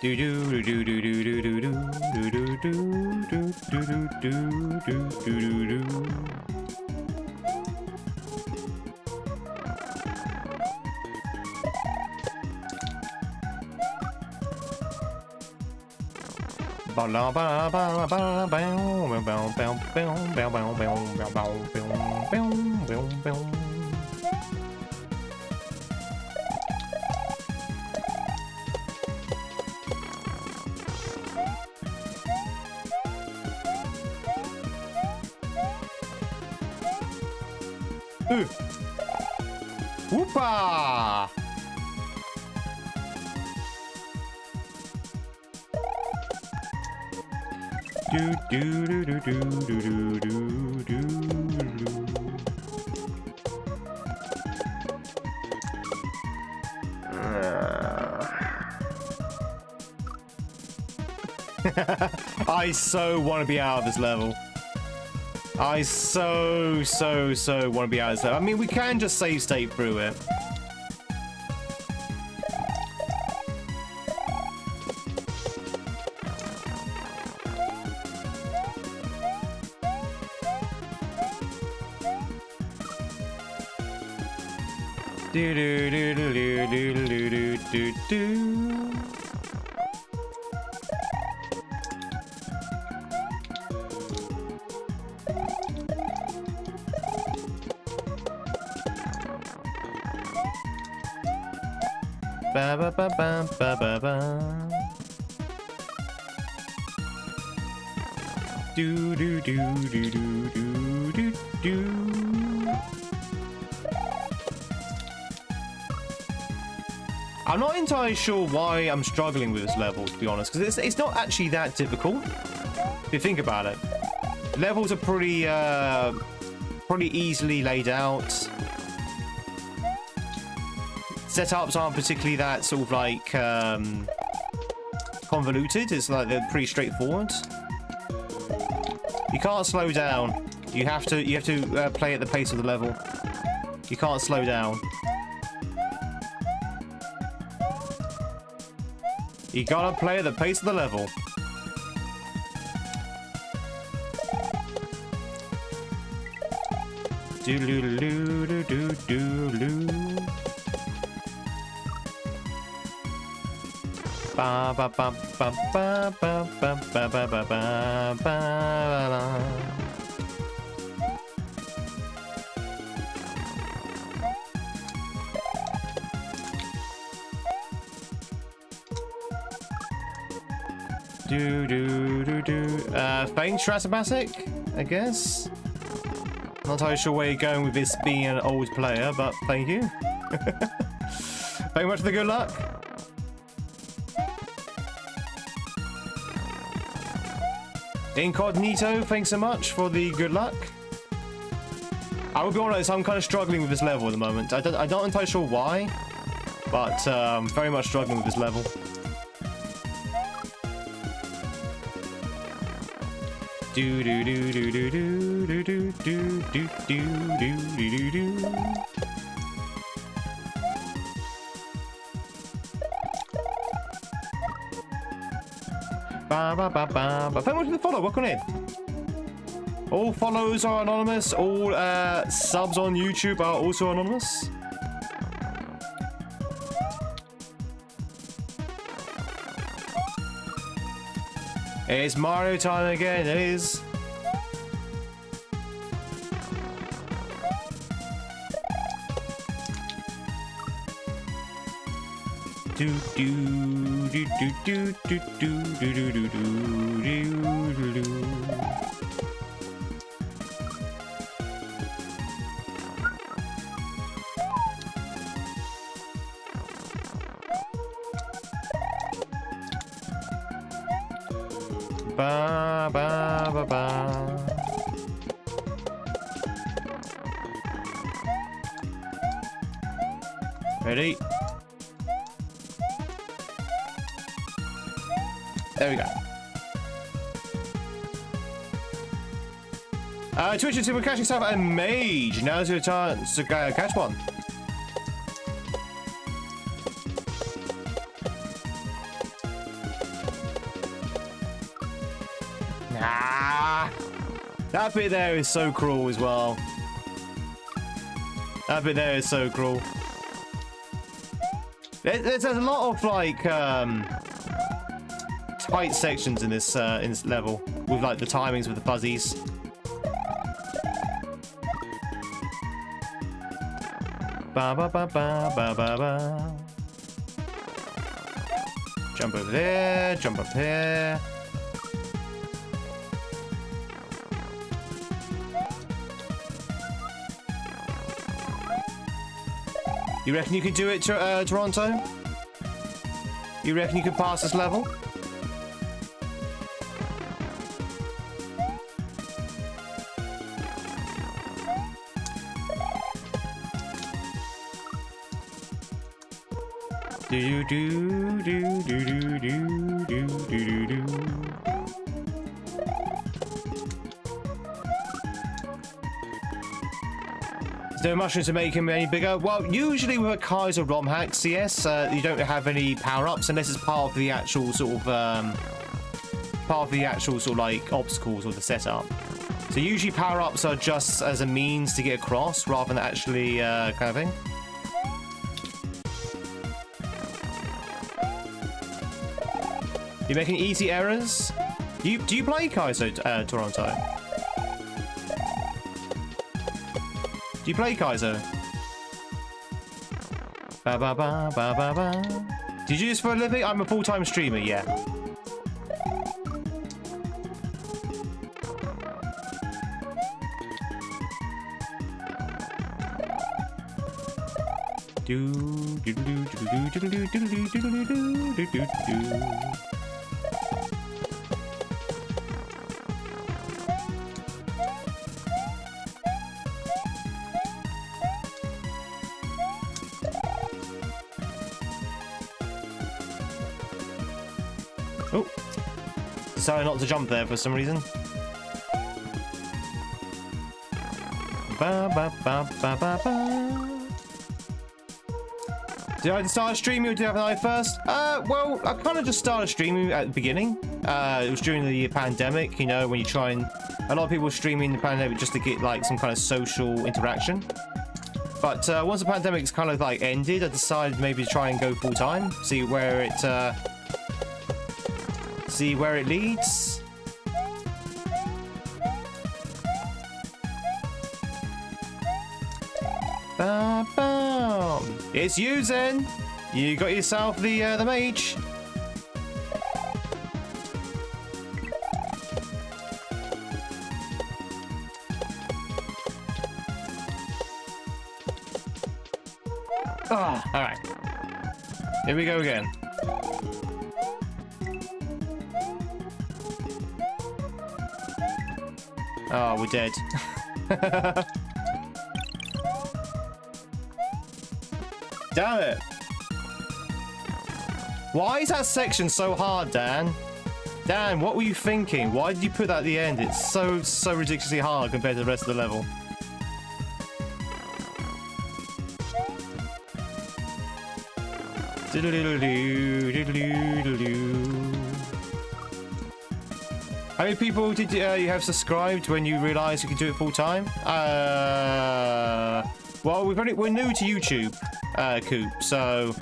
Do do do do do do do do do do do do do do do. Whoopa! Do do do do do do do do do. I so want to be out of this level. I so want to be out of this level. I mean, we can just save state through it. Do do do do do do do do do. Ba ba ba ba ba ba ba. Do do do do do do do do. I'm not entirely sure why I'm struggling with this level, to be honest, because it's not actually that difficult if you think about it. The levels are pretty easily laid out. Setups aren't particularly that sort of like convoluted. It's like they're pretty straightforward. You can't slow down. You have to play at the pace of the level. You can't slow down. You gotta play at the pace of the level. Do do do do do do do. Ba ba ba ba ba ba ba ba ba ba ba ba. Do do do do. Faint Stratomatic, I guess. Not entirely sure where you're going with this being an old player, but thank you. Thank you much for the good luck. Incognito, thanks so much for the good luck. I will be honest, I'm kind of struggling with this level at the moment. I'm not entirely sure why, but very much struggling with this level. Do do do do do do do do do do do do do. Ba ba ba ba ba. Thank you for the follow. Welcome in. All follows are anonymous. All subs on YouTube are also anonymous. It's Mario time again. It is. Do do do do do do do do do do do do. Ba ba ba ba. Ready? There we go. Twitch and we're catching yourself a mage. Now's your chance to catch one. Nah. That bit there is so cruel as well. That bit there is so cruel. There's a lot of like tight sections in this level with like the timings with the fuzzies. Ba ba ba ba ba ba ba. Jump over there. Jump up here. You reckon you could do it, Toronto? You reckon you could pass this level? Do do do do do do do do do. Is there mushrooms to make him any bigger? Well, usually with a Kaizo romhack CS, you don't have any power-ups unless it's part of the actual sort of like obstacles or the setup. So usually power-ups are just as a means to get across rather than actually kind of thing. You're making easy errors. Do you play Kaizo, Toronto? Do you play Kaizo? Ba ba ba ba ba ba. Did you do this for a living? I'm a full-time streamer, yeah. Do do do do do do do do do do do do do. Oh, decided not to jump there for some reason. Ba ba ba ba ba ba. Did I start streaming or did I have an eye first? Well, I kind of just started streaming at the beginning. It was during the pandemic, you know, when you try and... A lot of people were streaming in the pandemic just to get, like, some kind of social interaction. But once the pandemic's kind of, like, ended, I decided maybe to try and go full-time. See where it leads. Ba-bam. It's you, Zen. You got yourself the mage. Ah, all right. Here we go again. Oh, we're dead. Damn it. Why is that section so hard, Dan? Dan, what were you thinking? Why did you put that at the end? It's so ridiculously hard compared to the rest of the level. How many people did you have subscribed when you realised you could do it full time? Well, we're new to YouTube, Coop. So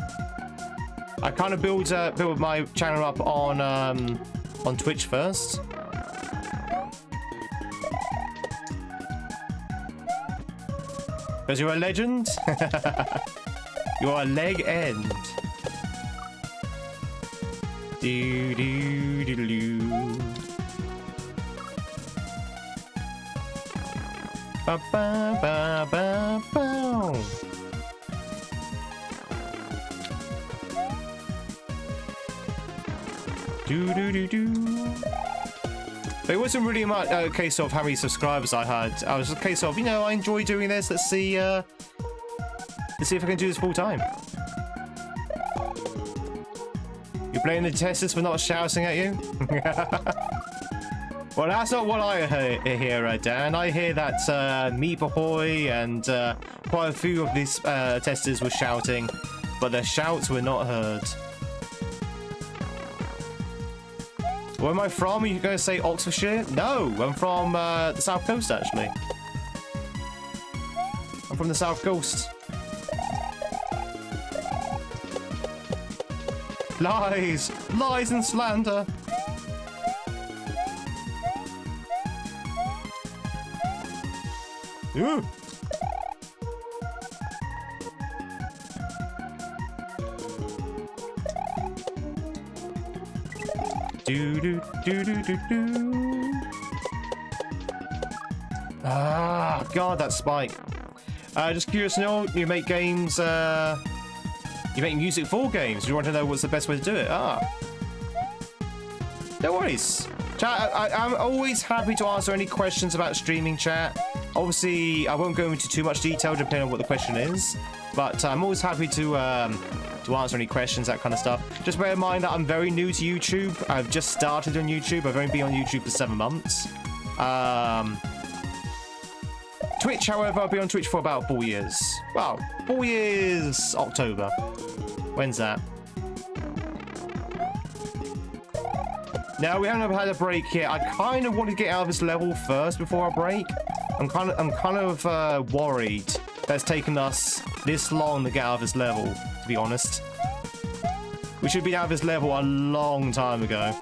I kind of build my channel up on Twitch first. Because you're a legend. You're a leg end. Do do do do. Ba ba ba ba ba. Do do do do. But it wasn't really much a case of how many subscribers I had. I was a case of, you know, I enjoy doing this. Let's see if I can do this full time. You're blaming the testers for not shouting at you? Well, that's not what I hear, Dan. I hear that Meep Ahoy and quite a few of these testers were shouting, but their shouts were not heard. Where am I from? Are you going to say Oxfordshire? No, I'm from the South Coast, actually. I'm from the South Coast. Lies! Lies and slander! Ooh. Do do do do do do. Ah, God, that spike. Just curious to know, you make games, you make music for games. You want to know what's the best way to do it? Ah. No worries. Chat, I'm always happy to answer any questions about streaming, chat. Obviously, I won't go into too much detail depending on what the question is, but I'm always happy to answer any questions, that kind of stuff. Just bear in mind that I'm very new to YouTube. I've just started on YouTube. I've only been on YouTube for 7 months. Twitch, however, I've been on Twitch for about 4 years. Well, 4 years, October. When's that? Now, we haven't had a break yet. I kind of want to get out of this level first before I break. I'm kind of worried that it's taken us this long to get out of this level, to be honest. We should be out of this level a long time ago.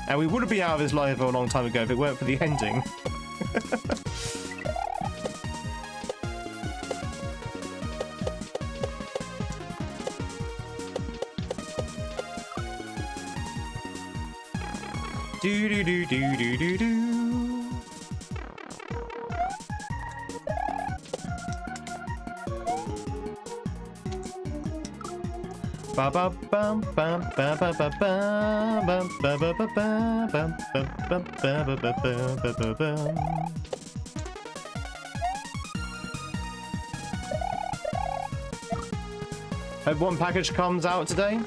And we would have been out of this level a long time ago if it weren't for the ending. Do do do do do do do. Ba ba bum bum ba ba ba bum ba ba ba bum bum bum ba ba ba ba bum. Hope one package comes out today.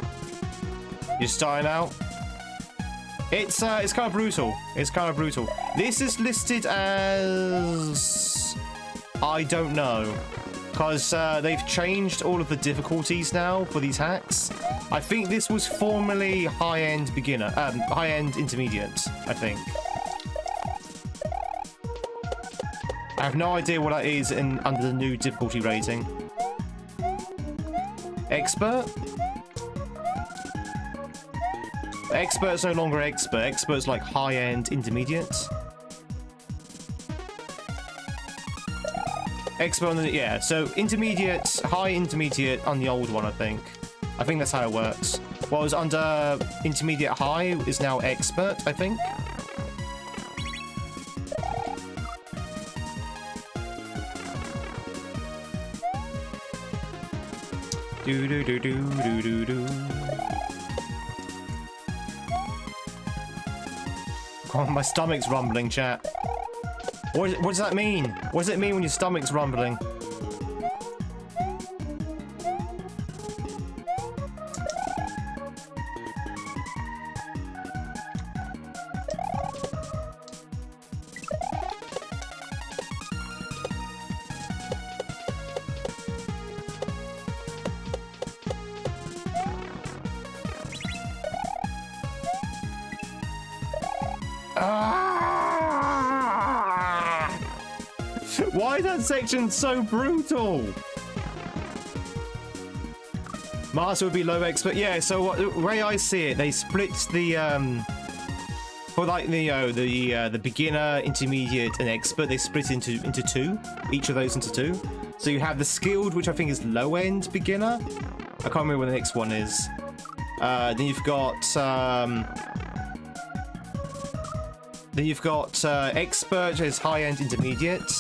You're starting out. It's kind of brutal. It's kind of brutal. This is listed as I don't know, because they've changed all of the difficulties now for these hacks. I think this was formerly high-end beginner, high-end intermediate, I think. I have no idea what that is under the new difficulty rating. Expert? Expert's no longer expert. Expert's like high-end intermediate. Expert on the, yeah, so intermediate, high intermediate on the old one, I think. I think that's how it works. What was under intermediate high is now expert, I think. Do do do do do do do. Oh, my stomach's rumbling, chat. What does that mean? What does it mean when your stomach's rumbling? Why is that section so brutal? Master would be low expert. Yeah, so the way I see it, they split the for like the beginner, intermediate, and expert. They split into two. Each of those into two. So you have the skilled, which I think is low end beginner. I can't remember what the next one is. Then you've got expert, which is high end intermediate.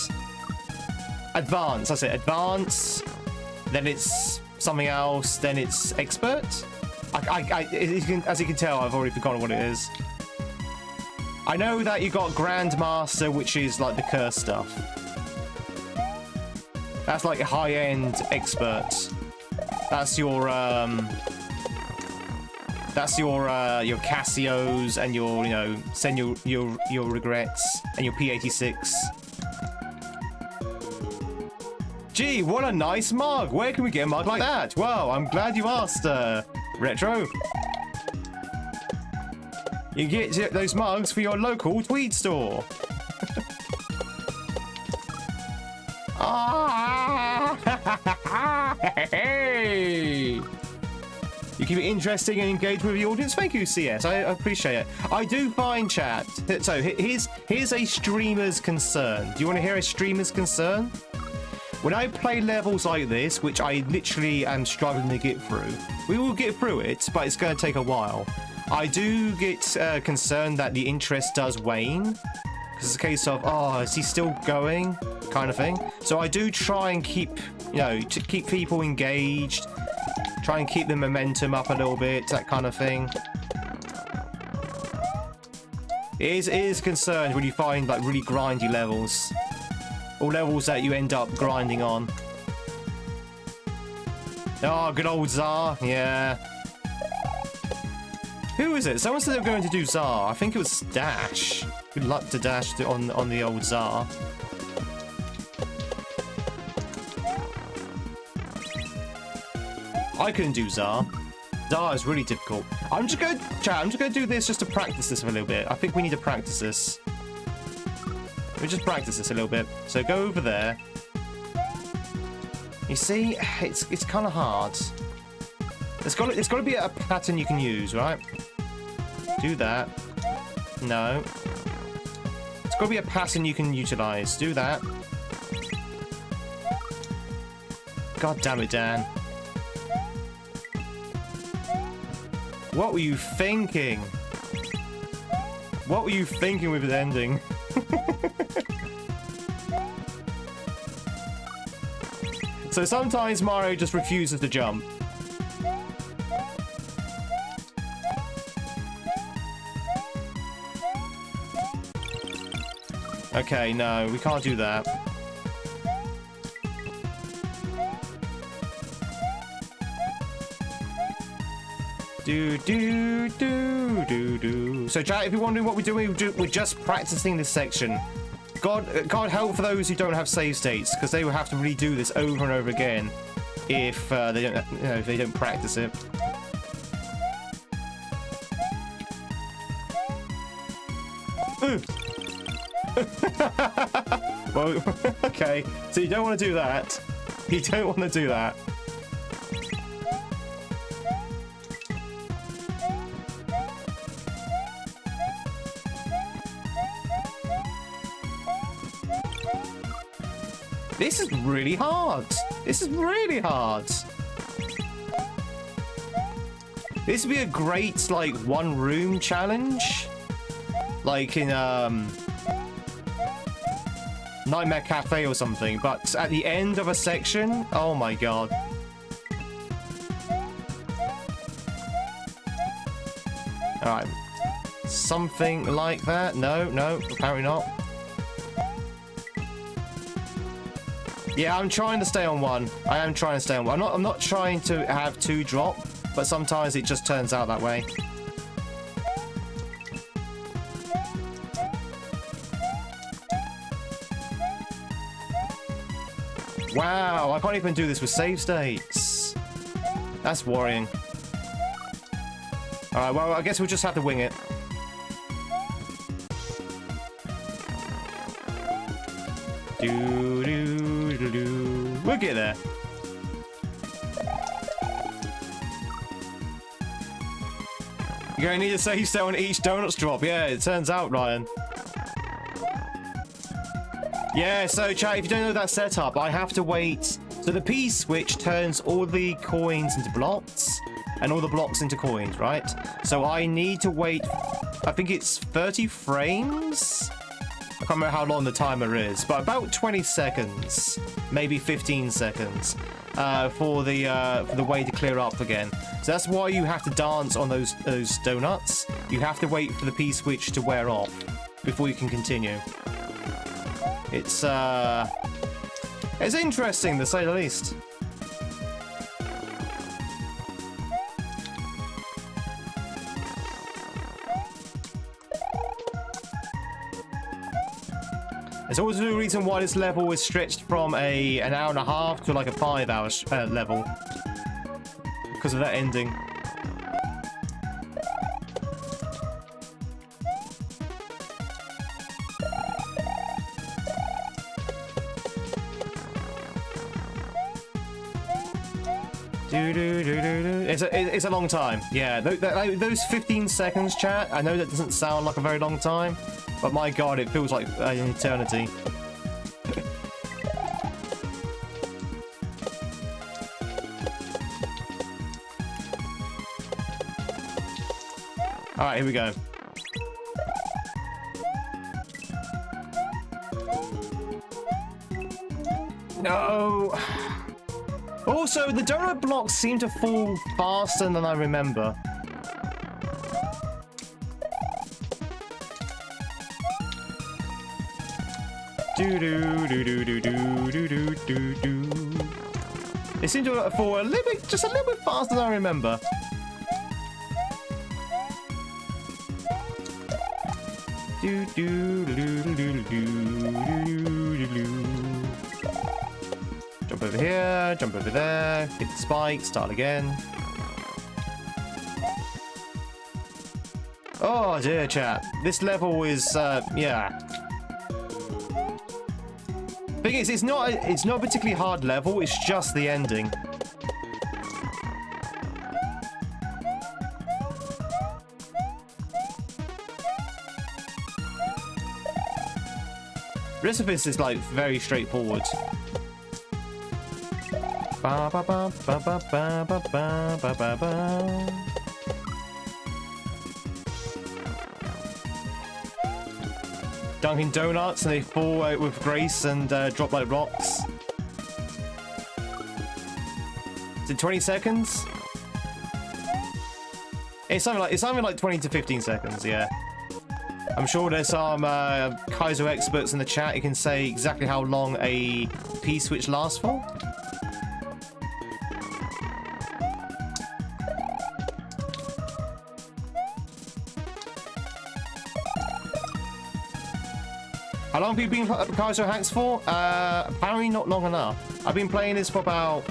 Advanced, that's it. Advanced, then it's something else, then it's expert. As you can tell, I've already forgotten what it is. I know that you got Grandmaster, which is like the curse stuff. That's like high-end expert. That's your That's your Casios and your, you know, send your regrets and your P86. Gee, what a nice mug. Where can we get a mug like that? Well, I'm glad you asked, Retro. You can get those mugs for your local Tweed store. Hey! You keep it interesting and engage with the audience. Thank you, CS. I appreciate it. I do find chat. So here's a streamer's concern. Do you want to hear a streamer's concern? When I play levels like this, which I literally am struggling to get through, we will get through it, but it's going to take a while. I do get concerned that the interest does wane, because it's a case of, oh, is he still going, kind of thing. So I do try and keep, you know, to keep people engaged, try and keep the momentum up a little bit, that kind of thing. It is concerned when you find like really grindy levels, or levels that you end up grinding on. Oh, good old Czar, yeah. Who is it? Someone said they were going to do Czar. I think it was Dash. Good luck to Dash on the old Czar. I couldn't do Czar. Czar is really difficult. I'm just going to do this just to practice this a little bit. I think we need to practice this. We just practice this a little bit. So go over there. You see, it's kind of hard. It's got to be a pattern you can use, right? Do that. No. It's got to be a pattern you can utilize. Do that. God damn it, Dan. What were you thinking? What were you thinking with the ending? So sometimes Mario just refuses to jump. Okay, no, we can't do that. So, chat, if you're wondering what we're doing, we're just practicing this section. God help for those who don't have save states, because they will have to redo this over and over again if they don't, you know, if they don't practice it. Well, okay, so you don't want to do that. You don't want to do that. This is really hard. This is really hard. This would be a great, like, one-room challenge. Like in, Nightmare Cafe or something, but at the end of a section, oh my god. Alright. Something like that? No, apparently not. Yeah, I'm trying to stay on one. I am trying to stay on one. I'm not trying to have two drop, but sometimes it just turns out that way. Wow, I can't even do this with save states. That's worrying. Alright, well, I guess we'll just have to wing it. We'll get there. You're gonna need a save state on each donuts drop. Yeah, it turns out, Ryan. Yeah, so chat, if you don't know that setup, I have to wait. So the P switch turns all the coins into blocks and all the blocks into coins, right? So I need to wait, I think it's 30 frames? I can't remember how long the timer is, but about 20 seconds, maybe 15 seconds, for the way to clear up again. So that's why you have to dance on those donuts. You have to wait for the P switch to wear off before you can continue. It's interesting, to say the least. There's also a reason why this level is stretched from an hour and a half to like a 5-hour level. Because of that ending. It's a long time. Yeah, those 15 seconds, chat. I know that doesn't sound like a very long time, but my god, it feels like an eternity. All right, here we go. No. Also, the donut blocks seem to fall faster than I remember. Do do do do do do do do do do. They seem to fall a little bit, just a little bit faster than I remember. Do do do do do do do do. Jump over here, jump over there, hit the spike, start again. Oh dear, chat. This level is, yeah. Thing is, it's not a particularly hard level. It's just the ending. The rest of this is like very straightforward. Ba ba ba ba ba ba ba ba ba ba ba. Dunkin' Donuts and they fall out with grace and drop like rocks. Is it 20 seconds? It's something like 20 to 15 seconds, yeah. I'm sure there's some Kaizo experts in the chat who can say exactly how long a P-switch lasts for. How long have you been Kaizo hacks for? Apparently not long enough. I've been playing this for about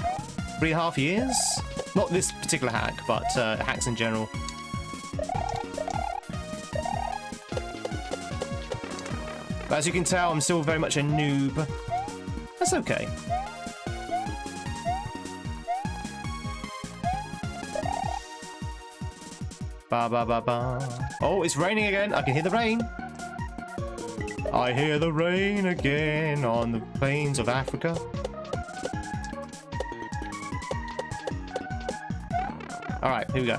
3.5 years. Not this particular hack, but hacks in general. But as you can tell, I'm still very much a noob. That's okay. Ba ba ba ba. Oh, it's raining again. I can hear the rain. I hear the rain again on the plains of Africa. Alright, here we go.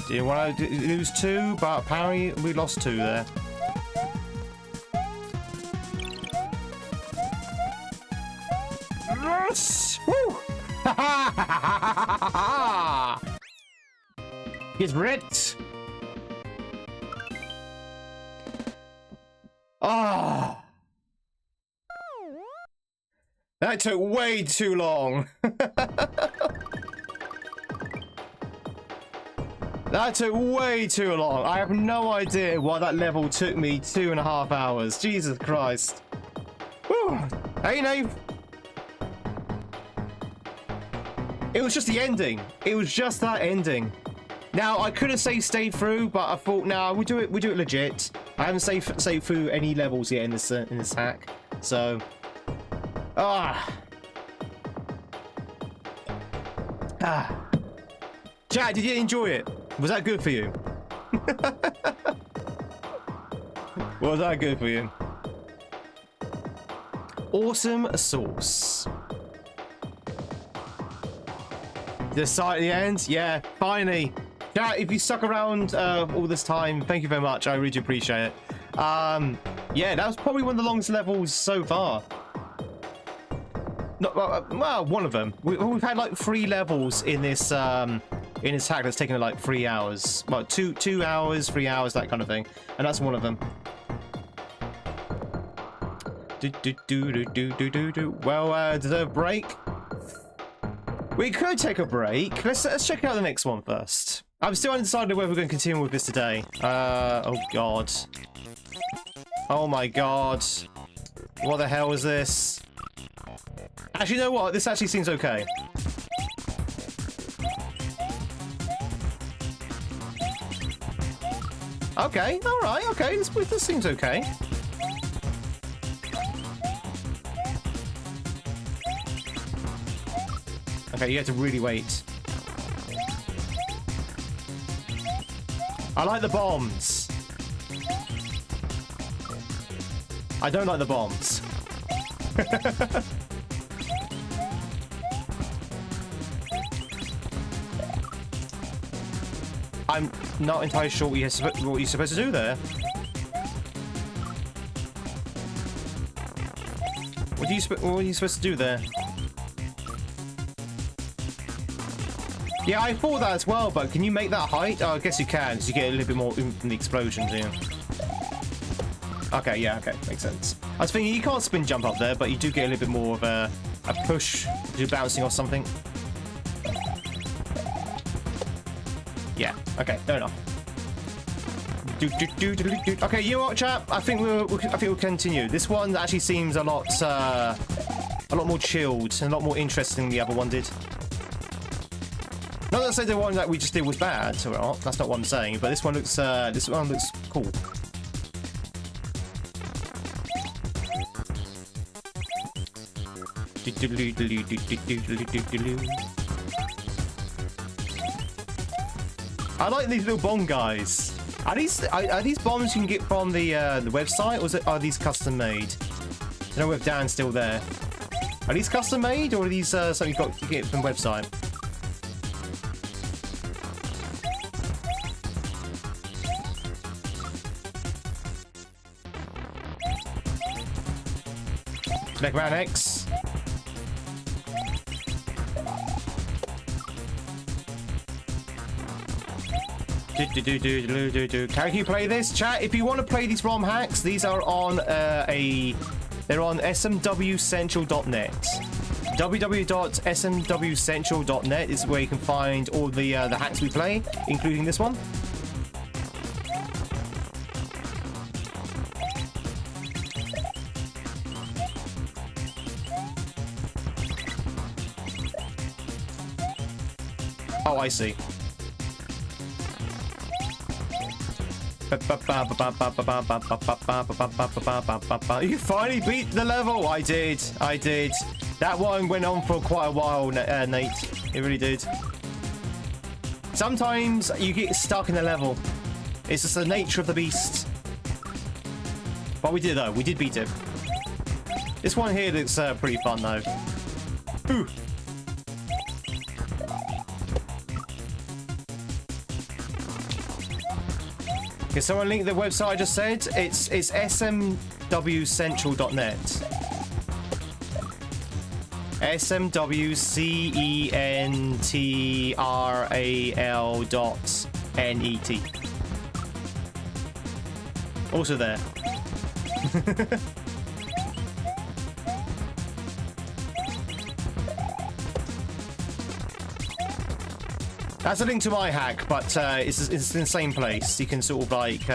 Do you want to lose 2? But apparently we lost 2 there. Yes! Woo! Ha ha ha ha ha ha! Get wrecked! Ah! That took way too long. That took way too long. I have no idea why that level took me 2.5 hours. Jesus Christ. Whew. Hey, Nave. It was just the ending. It was just that ending. Now, I could have stayed through, but I thought, no, we do it legit. I haven't saved through any levels yet in this hack, so Chat, did you enjoy it? Was that good for you? Was that good for you? Awesome sauce. The sight at the end, yeah, finally. Chat, if you stuck around all this time, thank you very much. I really appreciate it. Yeah, that was probably one of the longest levels so far. No, well, one of them. We've had like 3 levels in this hack that's taken like 3 hours. Well, 2 hours, 3 hours, that kind of thing, and that's one of them. Well, deserve a break. We could take a break. Let's check out the next one first. I'm still undecided whether we're going to continue with this today. Oh god. Oh my god. What the hell is this? Actually, you know what? This actually seems okay. Okay, alright, okay. This seems okay. Okay, you have to really wait. I like the bombs. I don't like the bombs. I'm not entirely sure what you're supposed to do there. What are you supposed to do there? Yeah, I thought that as well, but can you make that height? Oh, I guess you can, so you get a little bit more oomph from the explosions, yeah. Okay, yeah, okay, makes sense. I was thinking you can't spin jump up there, but you do get a little bit more of a push to bouncing off something. Yeah, okay, fair enough. Okay, you know what, chap? I think we'll continue. This one actually seems a lot more chilled and a lot more interesting than the other one did. Not to say the one that we just did was bad, or not. That's not what I'm saying. But this one looks cool. I like these little bomb guys. Are these bombs you can get from the website, or are these custom made? I don't know if Dan's still there. Are these custom made, or are these something you get from the website? Mega Man X. Can you play this, chat? If you want to play these ROM hacks, these are on they're on smwcentral.net. www.smwcentral.net is where you can find all the hacks we play, including this one. Oh, I see. You finally beat the level! I did. That one went on for quite a while, Nate. It really did. Sometimes you get stuck in a level. It's just the nature of the beast. But we did, though. We did beat it. This one here looks pretty fun, though. Ooh. Okay, someone linked the website I just said. It's smwcentral.net. smwcentral.net. Also there. That's a link to my hack, but it's in the same place. You can sort of like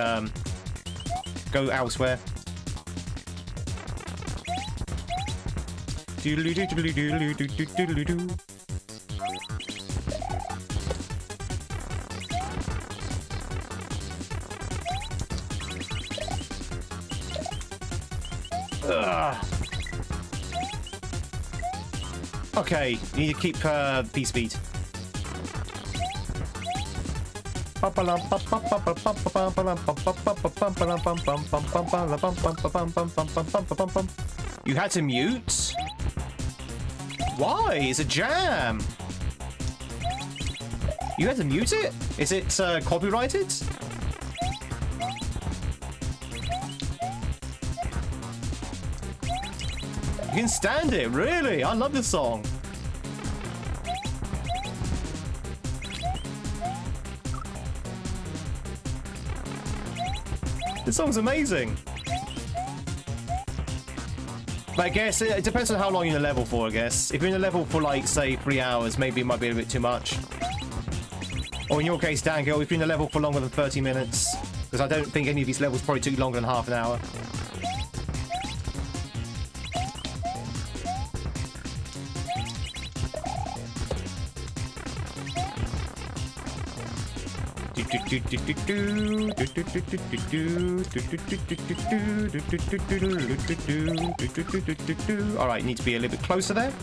go elsewhere. Okay, you need to keep B speed. You had to mute? Why? It's a jam. You had to mute it? Is it copyrighted? You can stand it, really? I love this song. This song's amazing. But I guess it depends on how long you're in the level for, I guess. If you're in the level for, like, say, 3 hours, maybe it might be a bit too much. Or in your case, Dan Girl, if you're in the level for longer than 30 minutes, because I don't think any of these levels probably took longer than half an hour. All right, need to be a little bit closer there.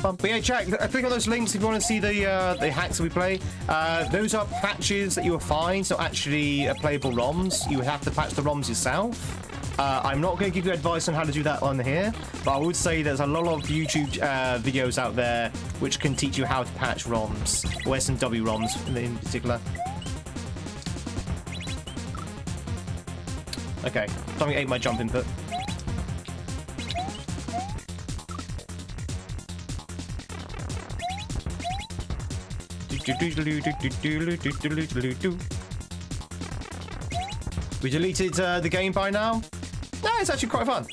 But yeah, check. Click on those links if you want to see the hacks that we play. Those are patches that you will find, so actually playable ROMs. You would have to patch the ROMs yourself. I'm not going to give you advice on how to do that on here, but I would say there's a lot of YouTube videos out there which can teach you how to patch ROMs, or S&W ROMs in particular. Okay, something ate my jump input. We deleted the game by now? No, it's actually quite fun.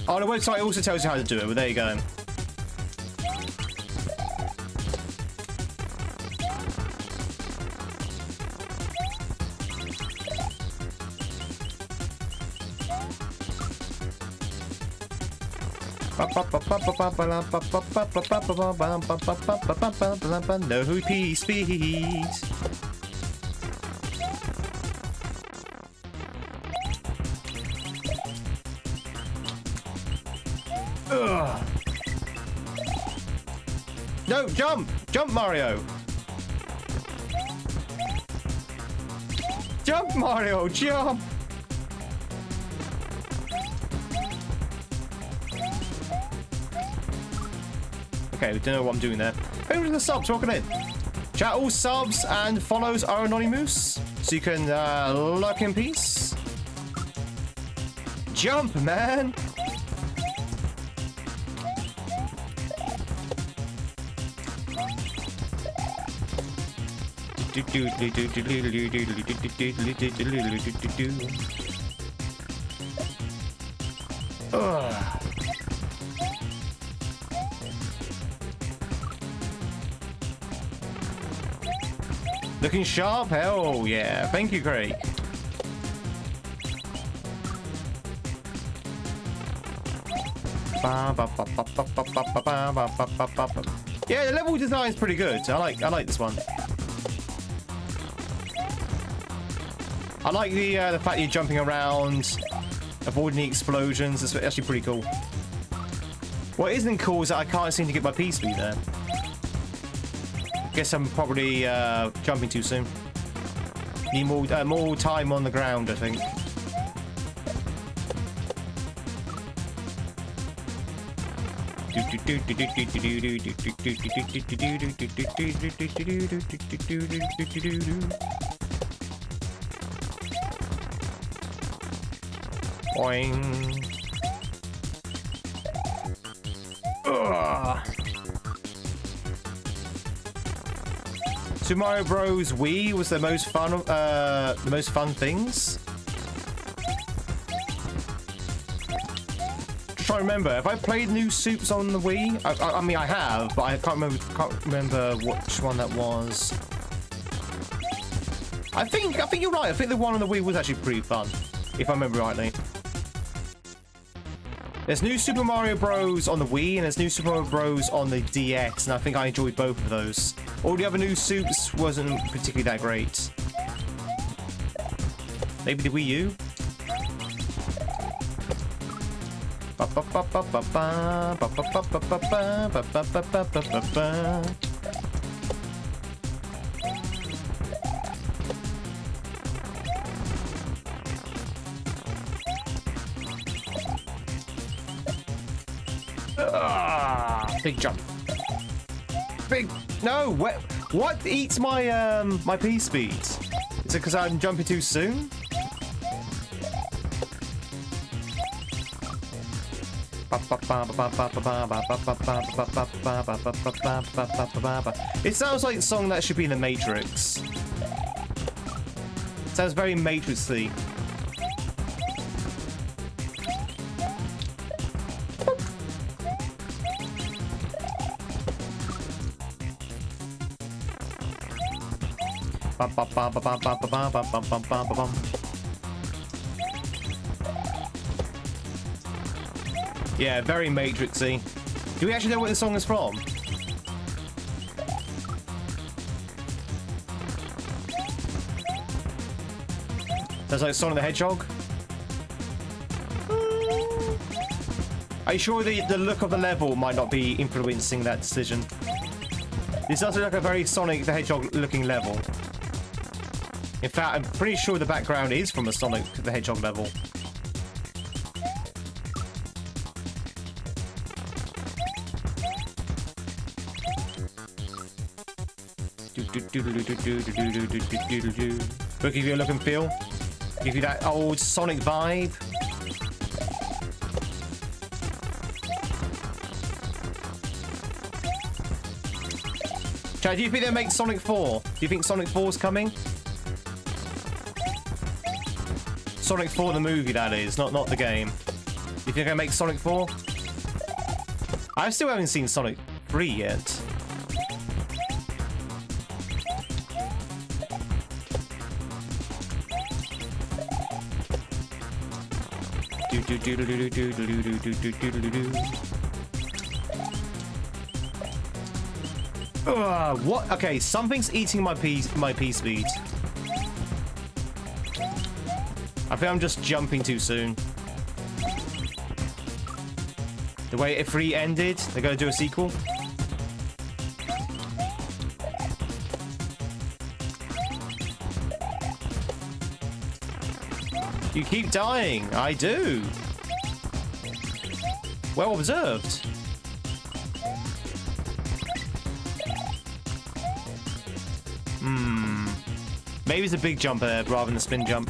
Oh, the website also tells you how to do it, but there you go. No peace. Ugh. No, jump! Jump, Mario! Jump, Mario! Jump! Okay, we don't know what I'm doing there. Thank you for the subs, welcome in. Chat, all subs and follows are anonymous, so you can lurk in peace. Jump, man! Ugh. Looking sharp? Hell yeah. Thank you, Craig. Yeah, the level design is pretty good. I like this one. I like the fact you're jumping around, avoiding the explosions. It's actually pretty cool. What isn't cool is that I can't seem to get my P speed there. Guess I'm probably jumping too soon. Need more time on the ground, I think. Boing. Ugh. Super Mario Bros. Wii was the most fun things. Just trying to remember, have I played new Soups on the Wii? I mean, I have, but I can't remember which one that was. I think you're right. I think the one on the Wii was actually pretty fun, if I remember rightly. There's new Super Mario Bros. On the Wii, and there's new Super Mario Bros. On the DS, and I think I enjoyed both of those. All the other new Soups wasn't particularly that great. Maybe the Wii U? Big jump. Big. No. What eats my my P speed? Is it because I'm jumping too soon? It sounds like a song that should be in the Matrix. It sounds very Matrix-y. Yeah, very Matrixy. Do we actually know what the song is from? That's like Sonic the Hedgehog. Are you sure the look of the level might not be influencing that decision? This does look like a very Sonic the Hedgehog looking level. In fact, I'm pretty sure the background is from a Sonic the Hedgehog level. But give you a look and feel. Give you that old Sonic vibe. Chad, do you think they'll make Sonic 4? Do you think Sonic 4 is coming? Sonic 4 the movie, that is, not the game. Do you think they'll make Sonic 4? I still haven't seen Sonic 3 yet. What? Okay, something's eating my P speed. I think I'm just jumping too soon. The way F3 ended, they're gonna do a sequel. You keep dying. I do. Well observed. Maybe it's a big jump there rather than a spin jump.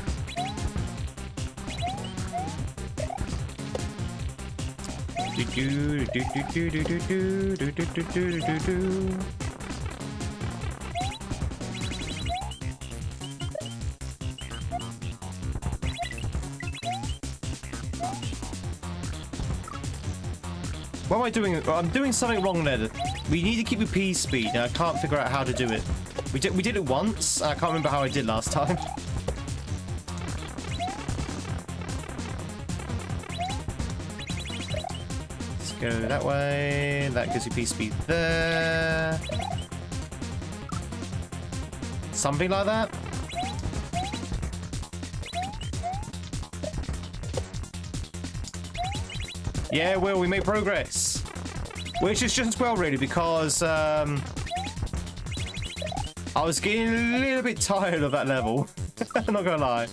What am I doing? I'm doing something wrong there. We need to keep a P speed, and I can't figure out how to do it. We did it once. I can't remember how I did last time. Let's go that way. That gives you P speed there. Something like that. Yeah, Will, we made progress. Which is just as well, really, because I was getting a little bit tired of that level. I'm not gonna lie.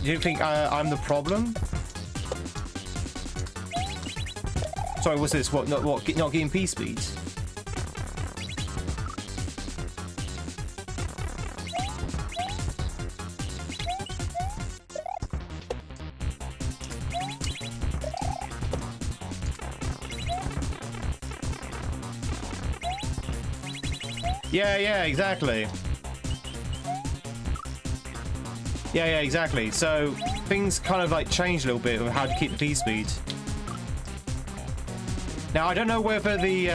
Do you think I'm the problem? Sorry, what's this? What? Not getting P speed? Yeah, exactly. Yeah, exactly. So things kind of like change a little bit of how to keep the P speed. Now I don't know whether the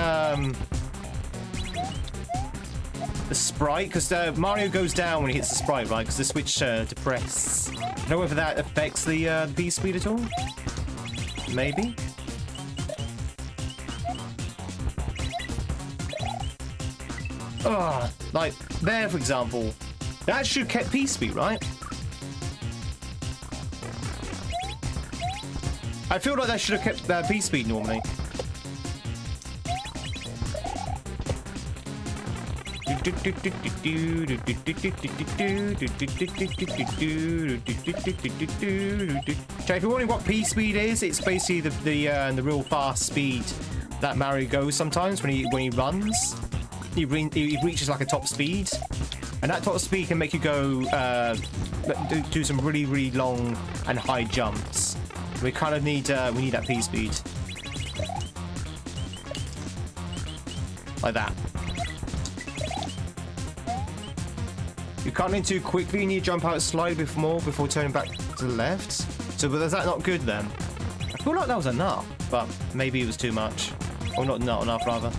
sprite, because Mario goes down when he hits the sprite, right? Because the switch to press. I don't know whether that affects the P speed at all. Maybe. Like there, for example, that should keep P speed, right? I feel like that should have kept P speed normally. So if you're wondering what P speed is, it's basically the real fast speed that Mario goes sometimes when he runs. He reaches like a top speed, and that top speed can make you go do some really long and high jumps. We kind of need we need that P speed, like that. You can't in too quickly. You need to jump out slowly before turning back to the left. So, but is that not good then? feel like that was enough, but maybe it was too much. Or not enough, rather.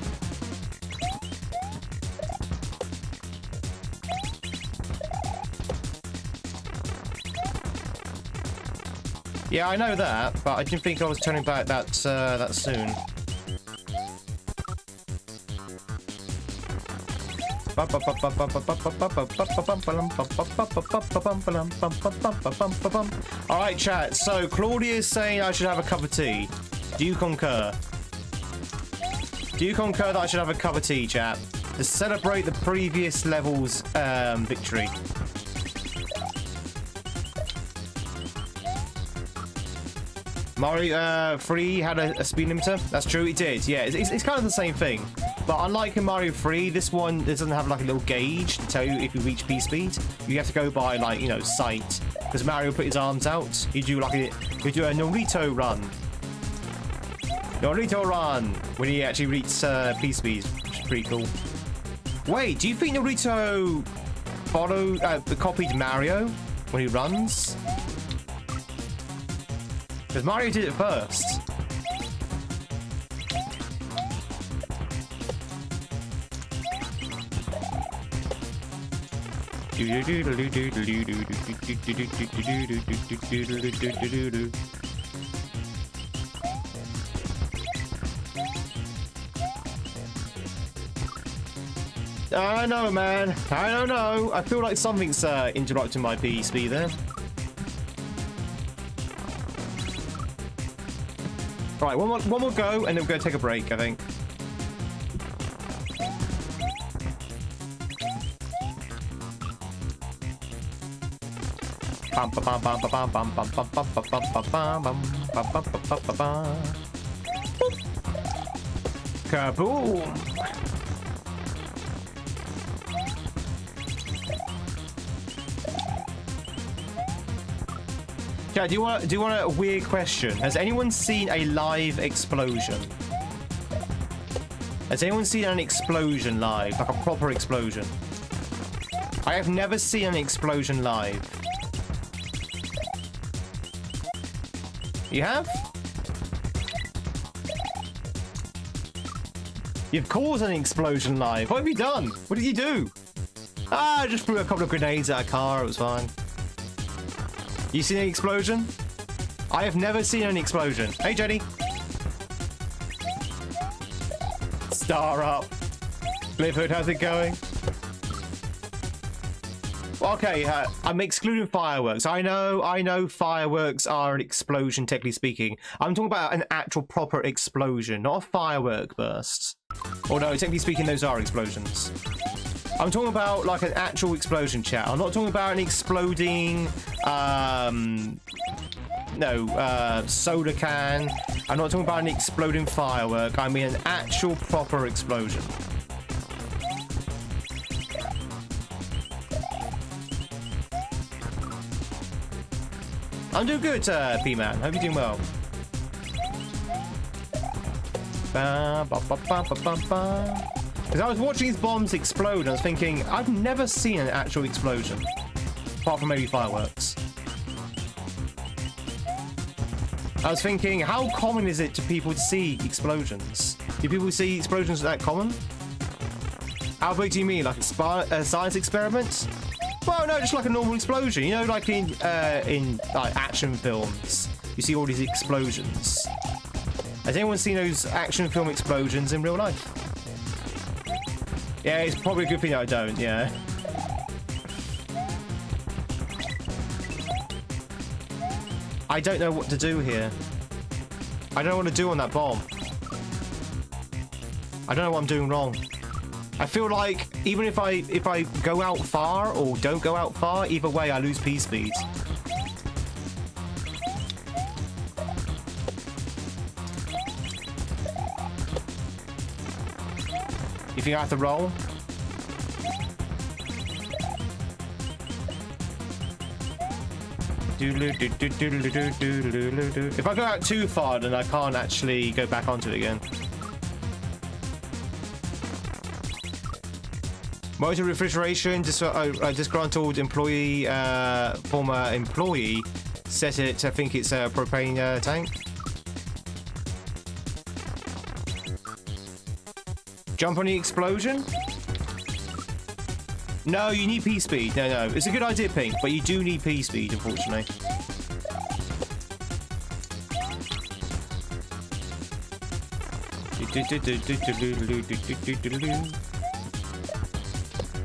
Yeah, I know that, but I didn't think I was turning back that that soon. Alright, chat, so Claudia is saying I should have a cup of tea. Do you concur? Do you concur that I should have a cup of tea, chat? To celebrate the previous level's victory. Mario 3 had a speed limiter. That's true, it did. Yeah, it's kind of the same thing. But unlike in Mario 3, this one doesn't have like a little gauge to tell you if you reach P speed. You have to go by like, you know, sight. Because Mario put his arms out. You do like you do a Norito run. Norito run when he actually reaches P speed, which is pretty cool. Wait, do you think Norito copied Mario when he runs? Because Mario did it first. I don't know, man. I don't know. I feel like something's interrupting my PSP there. Right, one more go, and then we're going to take a break, I think. Kaboom! Yeah, do you want a weird question? Has anyone seen a live explosion? Has anyone seen an explosion live, like a proper explosion? I have never seen an explosion live. You have? You've caused an explosion live. What have you done? What did you do? Ah, I just threw a couple of grenades at a car. It was fine. You seen an explosion? I have never seen an explosion. Hey, Jenny. Star up. Blizzard, how's it going? Okay, I'm excluding fireworks. I know fireworks are an explosion, technically speaking. I'm talking about an actual proper explosion, not a firework burst. Or no, technically speaking, those are explosions. I'm talking about like an actual explosion, chat. I'm not talking about an exploding, soda can. I'm not talking about an exploding firework. I mean an actual proper explosion. I'm doing good, P-Man. Hope you're doing well. Because I was watching these bombs explode, and I was thinking, I've never seen an actual explosion. Apart from maybe fireworks. I was thinking, how common is it to people to see explosions? Do people see explosions that common? How big do you mean? Like a science experiment? Well, no, just like a normal explosion. You know, like in like action films, you see all these explosions. Has anyone seen those action film explosions in real life? Yeah, it's probably a good thing I don't, yeah. I don't know what to do here. I don't know what to do on that bomb. I don't know what I'm doing wrong. I feel like even if I go out far or don't go out far, either way I lose P speed. You think I have to roll? If I go out too far, then I can't actually go back onto it again. Motor refrigeration, disgruntled employee, former employee, set it to think it's a propane tank. Jump on the explosion? No, you need P-speed. No, no. It's a good idea, Pink, but you do need P-speed, unfortunately.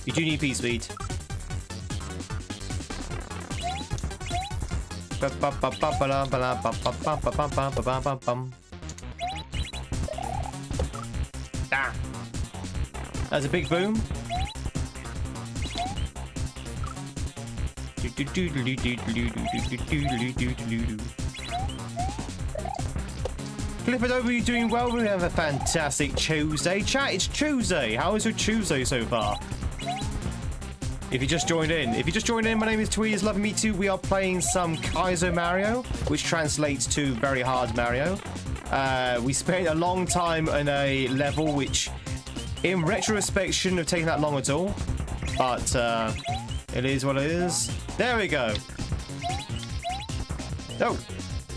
You do need P-speed. Ah. That's a big boom. Clifford, over you doing well? We have a fantastic Tuesday. Chat, it's Tuesday. How is your Tuesday so far? If you just joined in, my name is Tweed. It's lovely to meet you. We are playing some Kaizo Mario, which translates to very hard Mario. We spent a long time in a level which, in retrospect, shouldn't have taken that long at all. But it is what it is. There we go. No.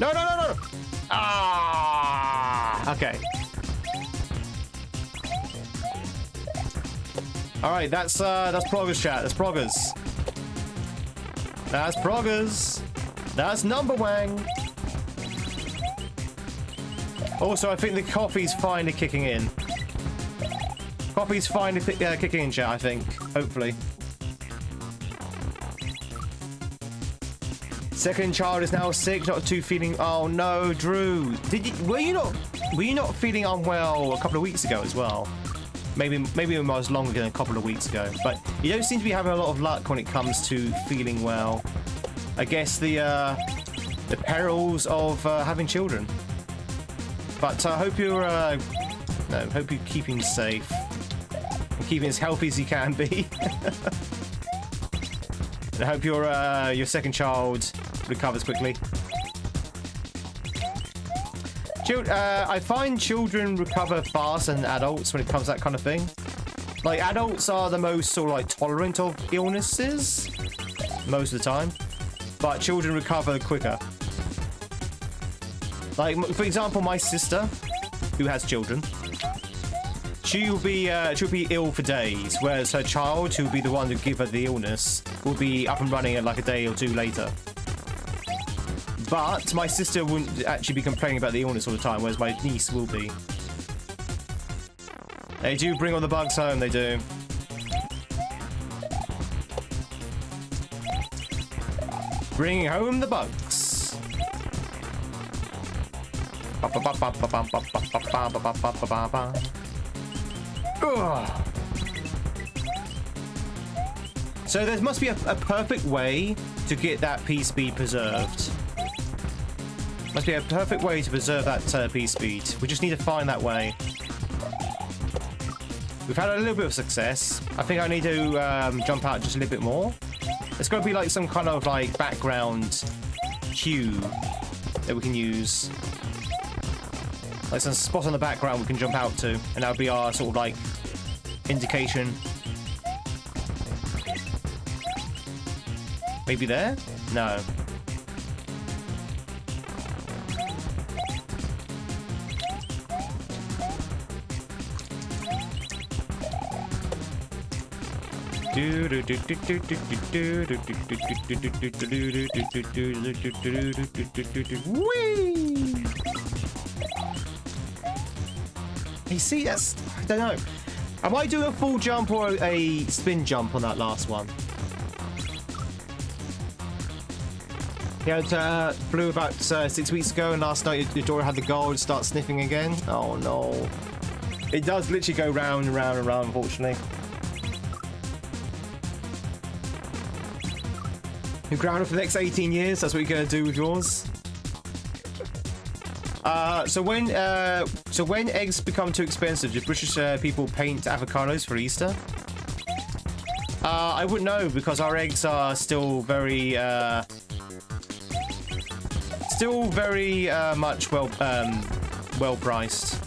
No, no, no, no. Ah. Okay. All right, that's Proggers, chat. That's Proggers. That's Proggers. That's Number Wang. Also, I think the coffee's finally kicking in. Coffee's finally kicking in, chat, I think. Hopefully. Second child is now sick, not too feeling. Oh no, Drew. Were you not feeling unwell a couple of weeks ago as well? Maybe it was longer than a couple of weeks ago. But you don't seem to be having a lot of luck when it comes to feeling well. I guess the perils of having children. But I hope you're hope you're keeping safe and keeping as healthy as you can be. And I hope your second child recovers quickly. I find children recover faster than adults when it comes to that kind of thing. Like, adults are the most sort of like tolerant of illnesses most of the time, but children recover quicker. Like, for example, my sister, who has children, she'll be ill for days, whereas her child, who'll be the one to give her the illness, will be up and running at like a day or two later. But my sister wouldn't actually be complaining about the illness all the time, whereas my niece will be. They do bring all the bugs home, they do. Bringing home the bugs. Ugh. So there must be a perfect way to get that P-speed preserved. Must be a perfect way to preserve that P-speed. We just need to find that way. We've had a little bit of success. I think I need to jump out just a little bit more. There's got to be like some kind of like background cue that we can use. Like some spot on the background we can jump out to, and that'll be our sort of like indication. Maybe there? No. Whee! You see, that's... I don't know. Am I doing a full jump or a spin jump on that last one? Yeah, it flew about 6 weeks ago, and last night your daughter had the gold start sniffing again. Oh no. It does literally go round and round and round, unfortunately. You're grounded for the next 18 years, that's what you're going to do with yours? So when eggs become too expensive, do British people paint avocados for Easter? I wouldn't know, because our eggs are still very much well priced.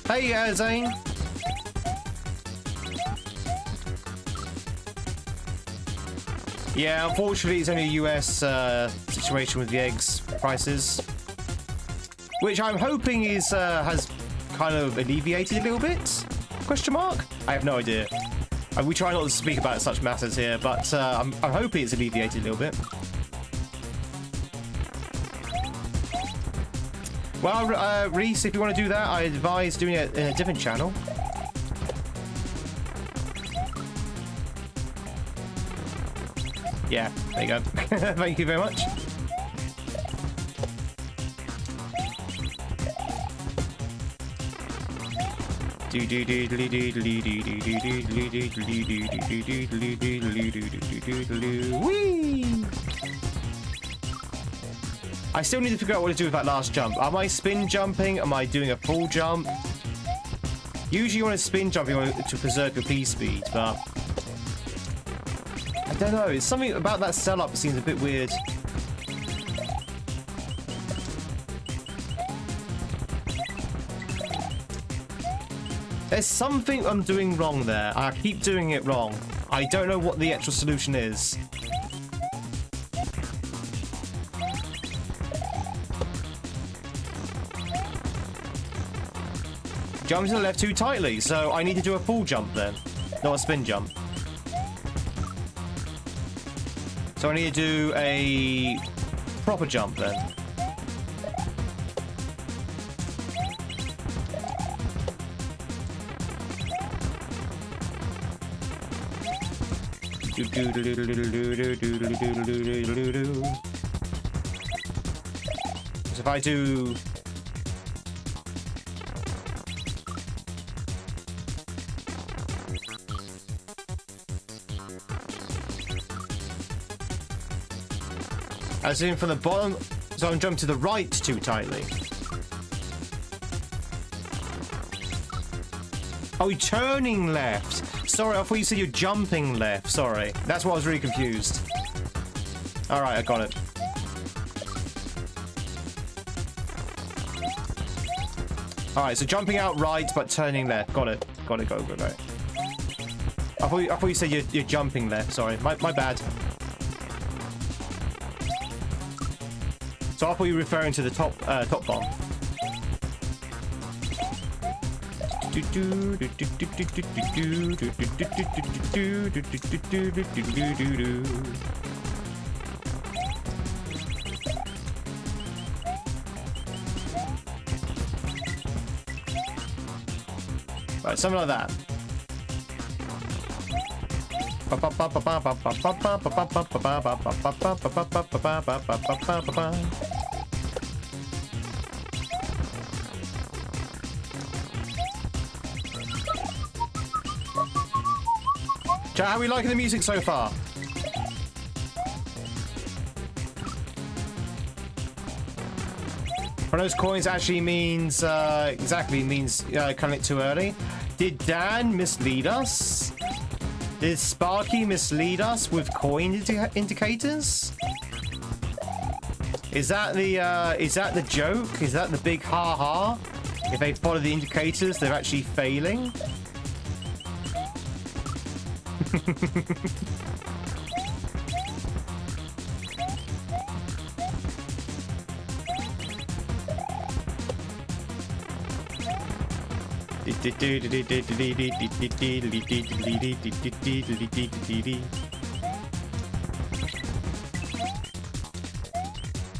Hey, Zane. Yeah, unfortunately, it's only a US situation with the eggs prices, which I'm hoping is has kind of alleviated a little bit. Question mark? I have no idea. We try not to speak about such matters here, but I'm hoping it's alleviated a little bit. Well, Reese, if you want to do that, I advise doing it in a different channel. Yeah, there you go. Thank you very much. Whee! I still need to figure out what to do with that last jump. Am I spin jumping? Am I doing a full jump? Usually you want to spin jump to preserve your P speed, but I don't know. It's something about that sell up that seems a bit weird. There's something I'm doing wrong there. I keep doing it wrong. I don't know what the actual solution is. Jump to the left too tightly, so I need to do a full jump then, not a spin jump. So I need to do a proper jump then. So if I do... As in from the bottom, so I'm jumping to the right too tightly. Oh, you're turning left. Sorry, I thought you said you're jumping left. Sorry. That's why I was really confused. Alright, I got it. Alright, so jumping out right, but turning left. Got it. Got it, got it, got it. I thought you said you're jumping left. Sorry, my bad. So I thought you were referring to the top bomb. Right, something like that. Chat, how are we liking the music so far? One of those coins actually means cutting it too early. Did Dan mislead us? Did Sparky mislead us with coin indicators? Is that the joke? Is that the big ha ha? If they follow the indicators, they're actually failing.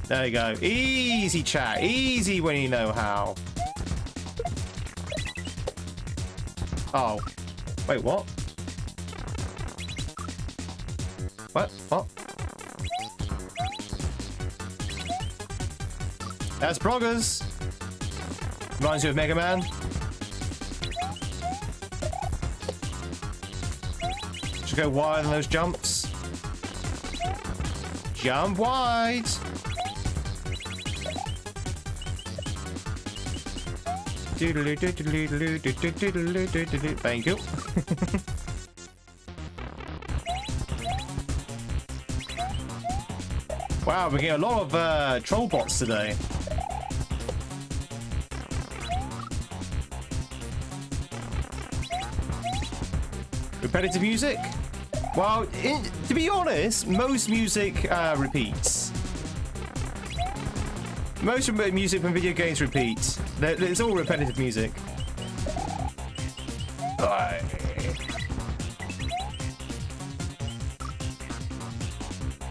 There you go. Easy, chat. Easy when you know how. Oh. Wait, what? What? That's Broggers. Reminds you of Mega Man. Should go wide on those jumps. Jump wide. Thank you. Wow, we're getting a lot of troll bots today. Repetitive music? Well, to be honest, most music repeats. Most of the music from video games repeats. It's all repetitive music.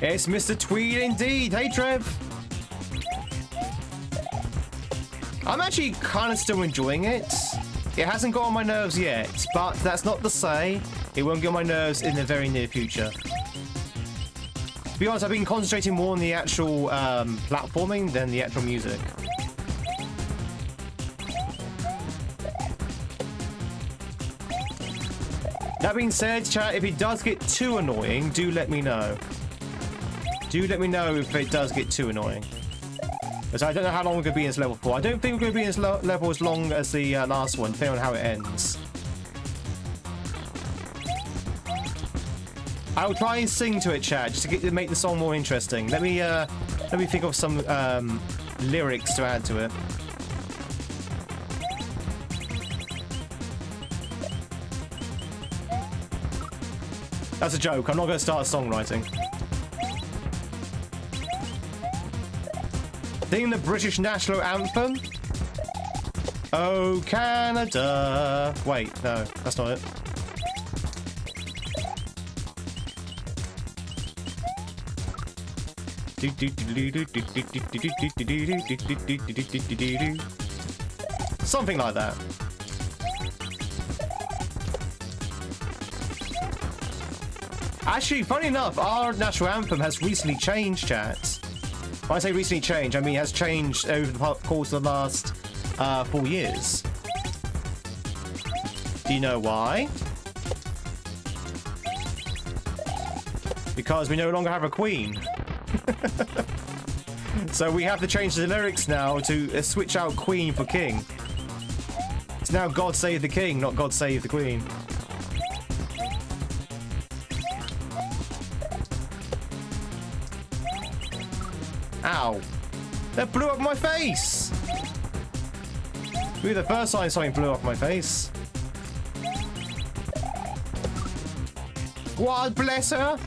It's Mr. Tweed indeed. Hey, Trev. I'm actually kind of still enjoying it. It hasn't got on my nerves yet, but that's not to say it won't get on my nerves in the very near future. To be honest, I've been concentrating more on the actual platforming than the actual music. That being said, chat, if it does get too annoying, do let me know. Do let me know if it does get too annoying. Because I don't know how long we're going to be in this level for. I don't think we're going to be in this level as long as the last one, depending on how it ends. I'll try and sing to it, chat, just to make the song more interesting. Let me think of some lyrics to add to it. That's a joke. I'm not going to start songwriting. Sing the British national anthem. Oh, Canada. Wait, no, that's not it. Something like that. Actually, funny enough, our national anthem has recently changed, chat. When I say recently changed, I mean has changed over the course of the last 4 years. Do you know why? Because we no longer have a queen. So we have to change the lyrics now to switch out queen for king. It's now God Save the King, not God Save the Queen. Ow. That blew up my face! Maybe the first time something blew up my face. God bless her!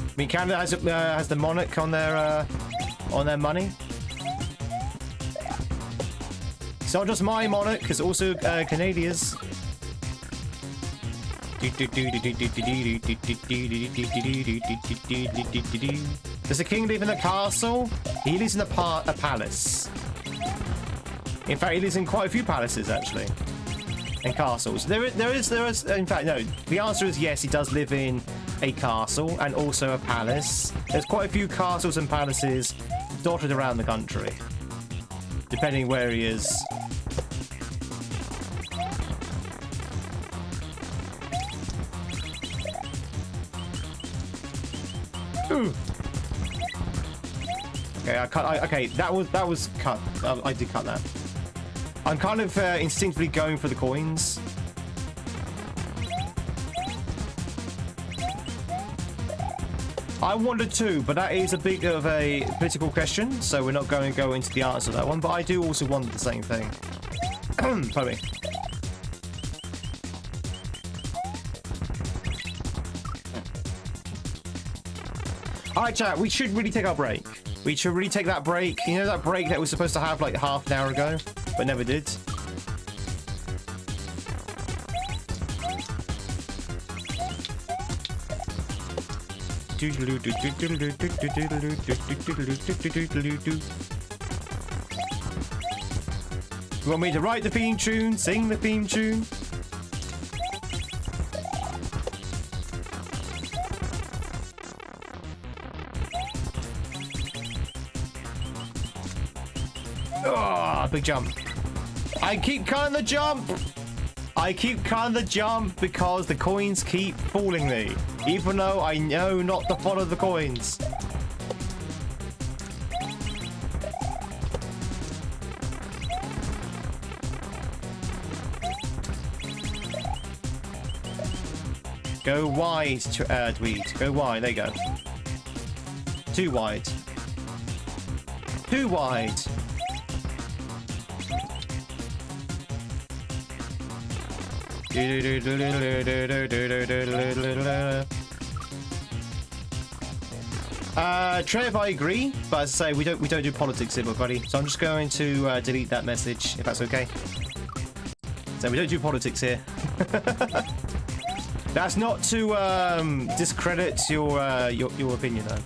I mean, Canada has the monarch on their money. It's not just my monarch, it's also Canadians. Does the king live in a castle? He lives in a palace. In fact, he lives in quite a few palaces, actually. And castles. There is, in fact, no. The answer is yes, he does live in a castle and also a palace. There's quite a few castles and palaces dotted around the country, depending where he is. Ooh. Okay, okay, that was cut. I did cut that. I'm kind of instinctively going for the coins. I wanted to, but that is a bit of a political question, so we're not going to go into the answer to that one. But I do also want the same thing. Pardon me. Alright, chat, we should really take our break. We should really take that break. You know that break that we were supposed to have like half an hour ago, but never did? You want me to write the theme tune, sing the theme tune? Oh, big jump. I keep cutting the jump. I keep cutting the jump because the coins keep fooling me. Even though I know not to follow the coins. Go wide, Tweed. Go wide. There you go. Too wide. Too wide. Trev, I agree, but as I say, we don't do politics here, buddy. So I'm just going to delete that message, if that's okay. So we don't do politics here. That's not to discredit your opinion, though.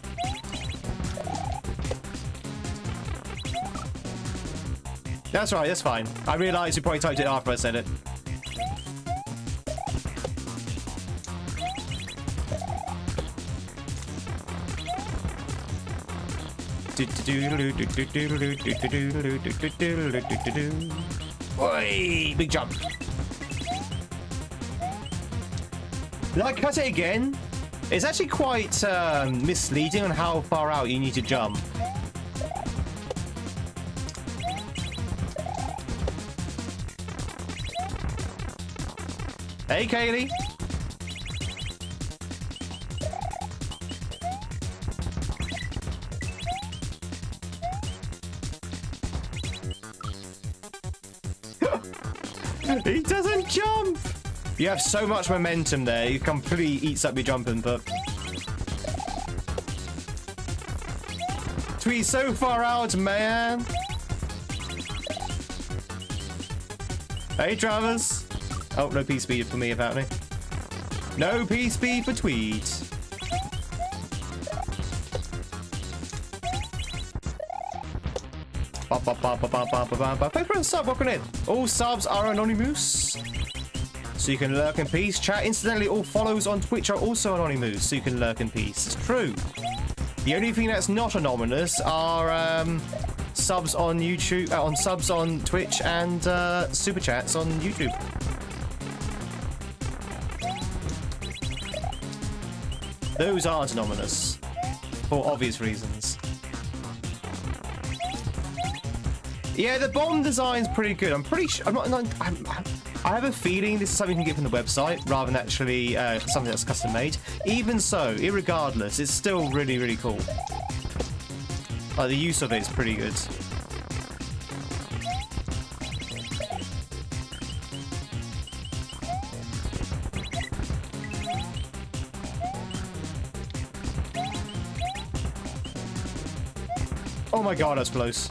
That's right, that's fine. I realised you probably typed it after I said it. Oi! Big jump. Did I cut it again? It's actually quite misleading on how far out you need to jump. Hey, Kaylee. He doesn't jump! You have so much momentum there, it completely eats up your jumping, but... Tweed so far out, man! Hey, Travis! Oh, no P-speed for me, apparently. No P-speed for Tweed. Thanks for the sub, welcome in. All subs are anonymous, so you can lurk in peace. Chat, incidentally, all follows on Twitch are also anonymous, so you can lurk in peace. It's true. The only thing that's not anonymous are subs on YouTube, subs on Twitch, and super chats on YouTube. Those aren't anonymous, for obvious reasons. Yeah, the bomb design's pretty good. I'm pretty sure. I have a feeling this is something you can get from the website rather than actually something that's custom made. Even so, irregardless, it's still really, really cool. Like, the use of it is pretty good. Oh my god, that's close.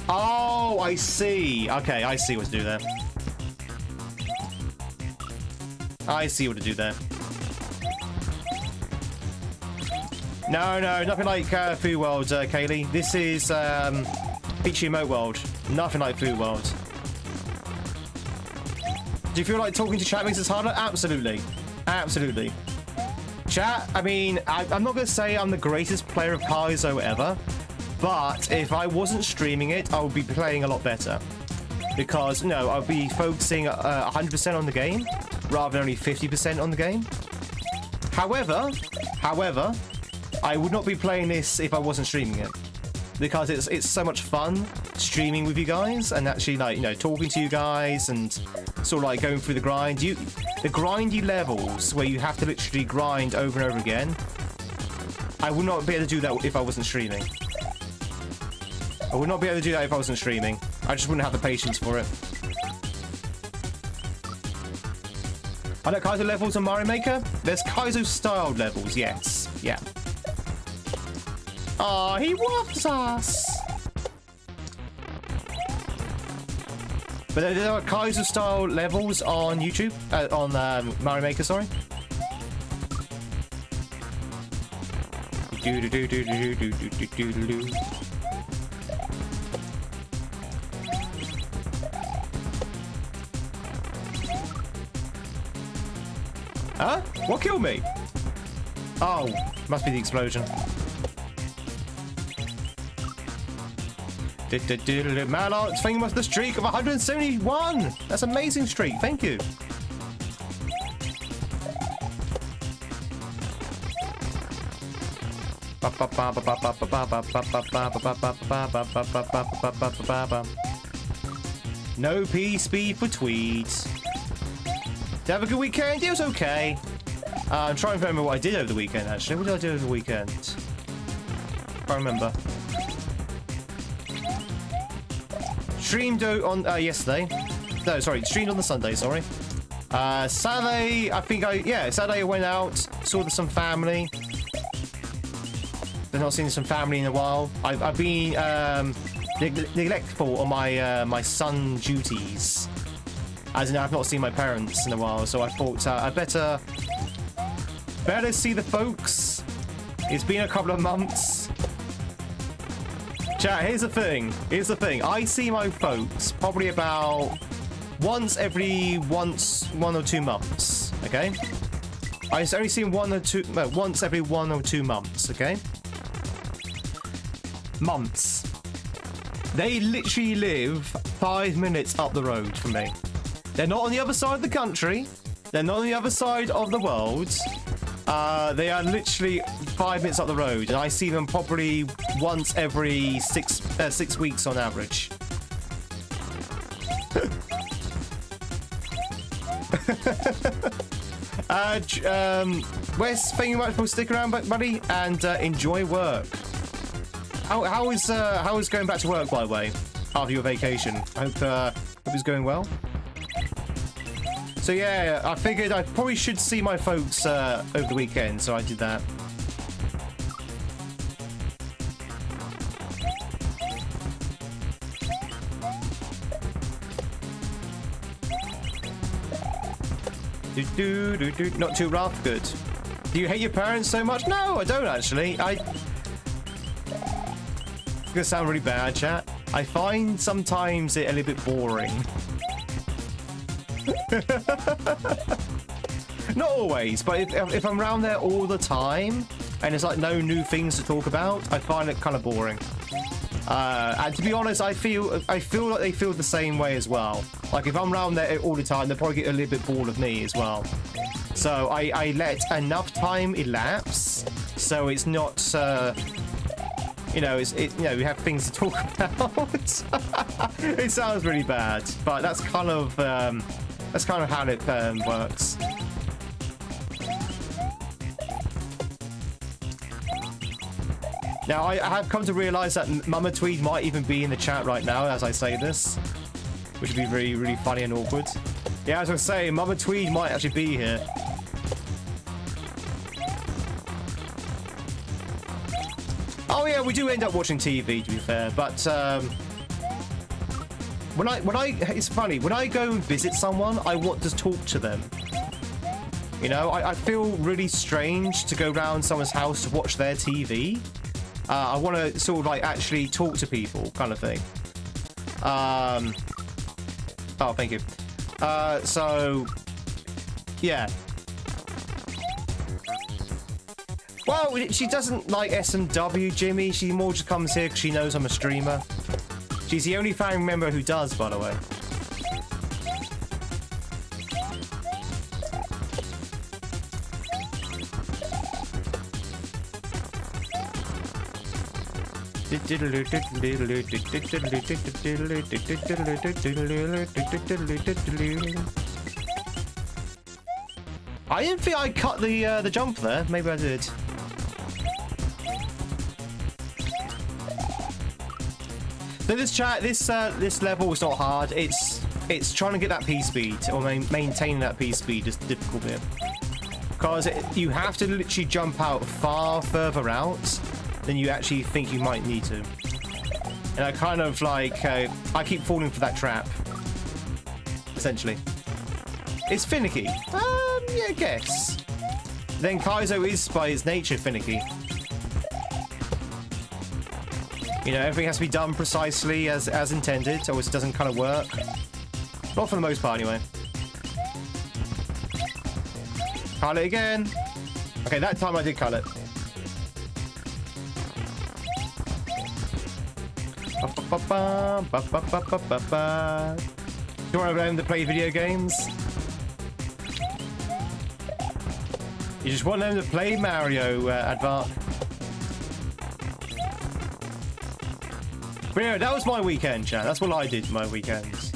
Oh, I see. Okay, I see what to do there. I see what to do there. No, nothing like Food World, Kaylee. This is Peachy Remote World. Nothing like Food World. Do you feel like talking to chat makes it harder? Absolutely. Absolutely. Chat, I mean, I'm not going to say I'm the greatest player of Kaizo ever. But if I wasn't streaming it, I would be playing a lot better. Because, no, I'll be focusing 100% on the game, rather than only 50% on the game. However, I would not be playing this if I wasn't streaming it. Because it's so much fun streaming with you guys, and actually, like, you know, talking to you guys, and sort of like going through the grind. The grindy levels, where you have to literally grind over and over again, I would not be able to do that if I wasn't streaming. I would not be able to do that if I wasn't streaming. I just wouldn't have the patience for it. Are there Kaizo levels on Mario Maker? There's Kaizo-styled levels, yes. Yeah. Aw, he whops us! But there are Kaizo-style levels on YouTube, on Mario Maker, sorry. Huh? What killed me? Oh, must be the explosion. Mallart's thanking us for the streak of 171. That's an amazing streak. Thank you. No P-speed for Tweeds. Did you have a good weekend? It was okay. I'm trying to remember what I did over the weekend, actually. What did I do over the weekend? Can't remember. Streamed on yesterday. No, sorry. Streamed on the Sunday, sorry. Saturday, Saturday I went out, saw some family. I've not seen some family in a while. I've been neglectful on my son duties. As in, I've not seen my parents in a while, so I thought I better see the folks. It's been a couple of months. Chat, here's the thing. I see my folks probably about once every 1 or 2 months, okay? I only see them once every 1 or 2 months, okay? Months. They literally live 5 minutes up the road from me. They're not on the other side of the country. They're not on the other side of the world. They are literally 5 minutes up the road, and I see them probably once every 6 weeks on average. Wes, thank you much for sticking around, buddy, and enjoy work. How is going back to work, by the way, after your vacation? I hope it's going well. So yeah, I figured I probably should see my folks over the weekend, so I did that. Not too rough, good. Do you hate your parents so much? No, I don't actually. It's gonna sound really bad, chat. I find sometimes it a little bit boring. Not always, but if I'm around there all the time and there's like no new things to talk about, I find it kind of boring. And to be honest, I feel like they feel the same way as well. Like if I'm around there all the time, they'll probably get a little bit bored of me as well. So I let enough time elapse so it's not we have things to talk about. It sounds really bad, but that's kind of how it works. Now, I have come to realize that Mama Tweed might even be in the chat right now as I say this, which would be really, really funny and awkward. Yeah, as I was saying, Mama Tweed might actually be here. Oh yeah, we do end up watching TV, to be fair, but it's funny, when I go and visit someone, I want to talk to them. You know, I feel really strange to go around someone's house to watch their TV. I want to sort of like actually talk to people, kind of thing. Oh, thank you. So, yeah. Well, she doesn't like S&W, Jimmy. She more just comes here because she knows I'm a streamer. She's the only family member who does, by the way. I didn't think I cut the jump there. Maybe I did. So this level is not hard. It's trying to get that P speed or maintaining that P speed is the difficult bit, because you have to literally jump out far further out than you actually think you might need to. And I kind of like I keep falling for that trap. Essentially, it's finicky. Yeah, I guess. Then Kaizo is by its nature finicky. You know, everything has to be done precisely as intended, or it doesn't kind of work. Not for the most part, anyway. Cut it again. Okay, that time I did cut it. You want to learn to play video games? You just want them to play Mario Advance. But yeah, that was my weekend, chat. That's what I did my weekends.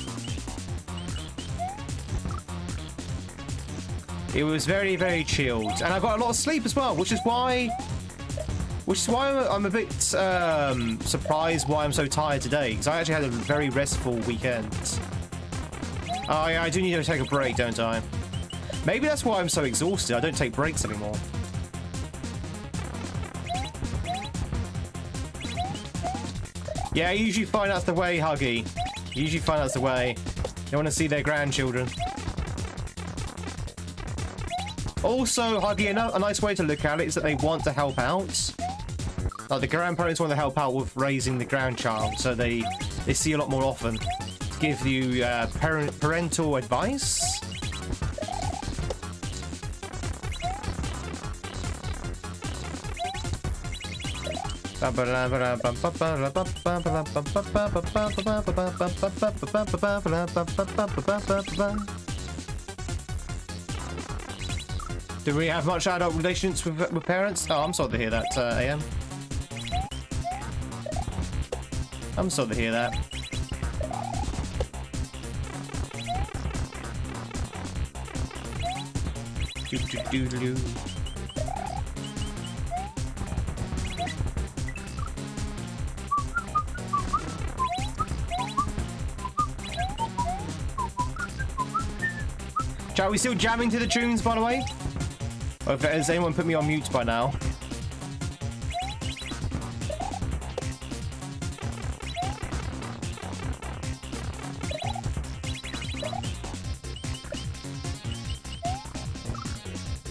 It was very, very chilled, and I got a lot of sleep as well, which is why I'm a bit surprised why I'm so tired today, because I actually had a very restful weekend. Oh yeah, I do need to take a break, don't I? Maybe that's why I'm so exhausted. I don't take breaks anymore. Yeah, I usually find that's the way, Huggy. You usually find that's the way. They want to see their grandchildren. Also, Huggy, a nice way to look at it is that they want to help out. Like, the grandparents want to help out with raising the grandchild, so they see a lot more often. Give you parental advice. Do we have much adult relations with parents? Oh, I'm sorry to hear that, AM. I'm sorry to hear that. Do-do-do-do. Chat, we still jamming to the tunes, by the way? Or has anyone put me on mute by now?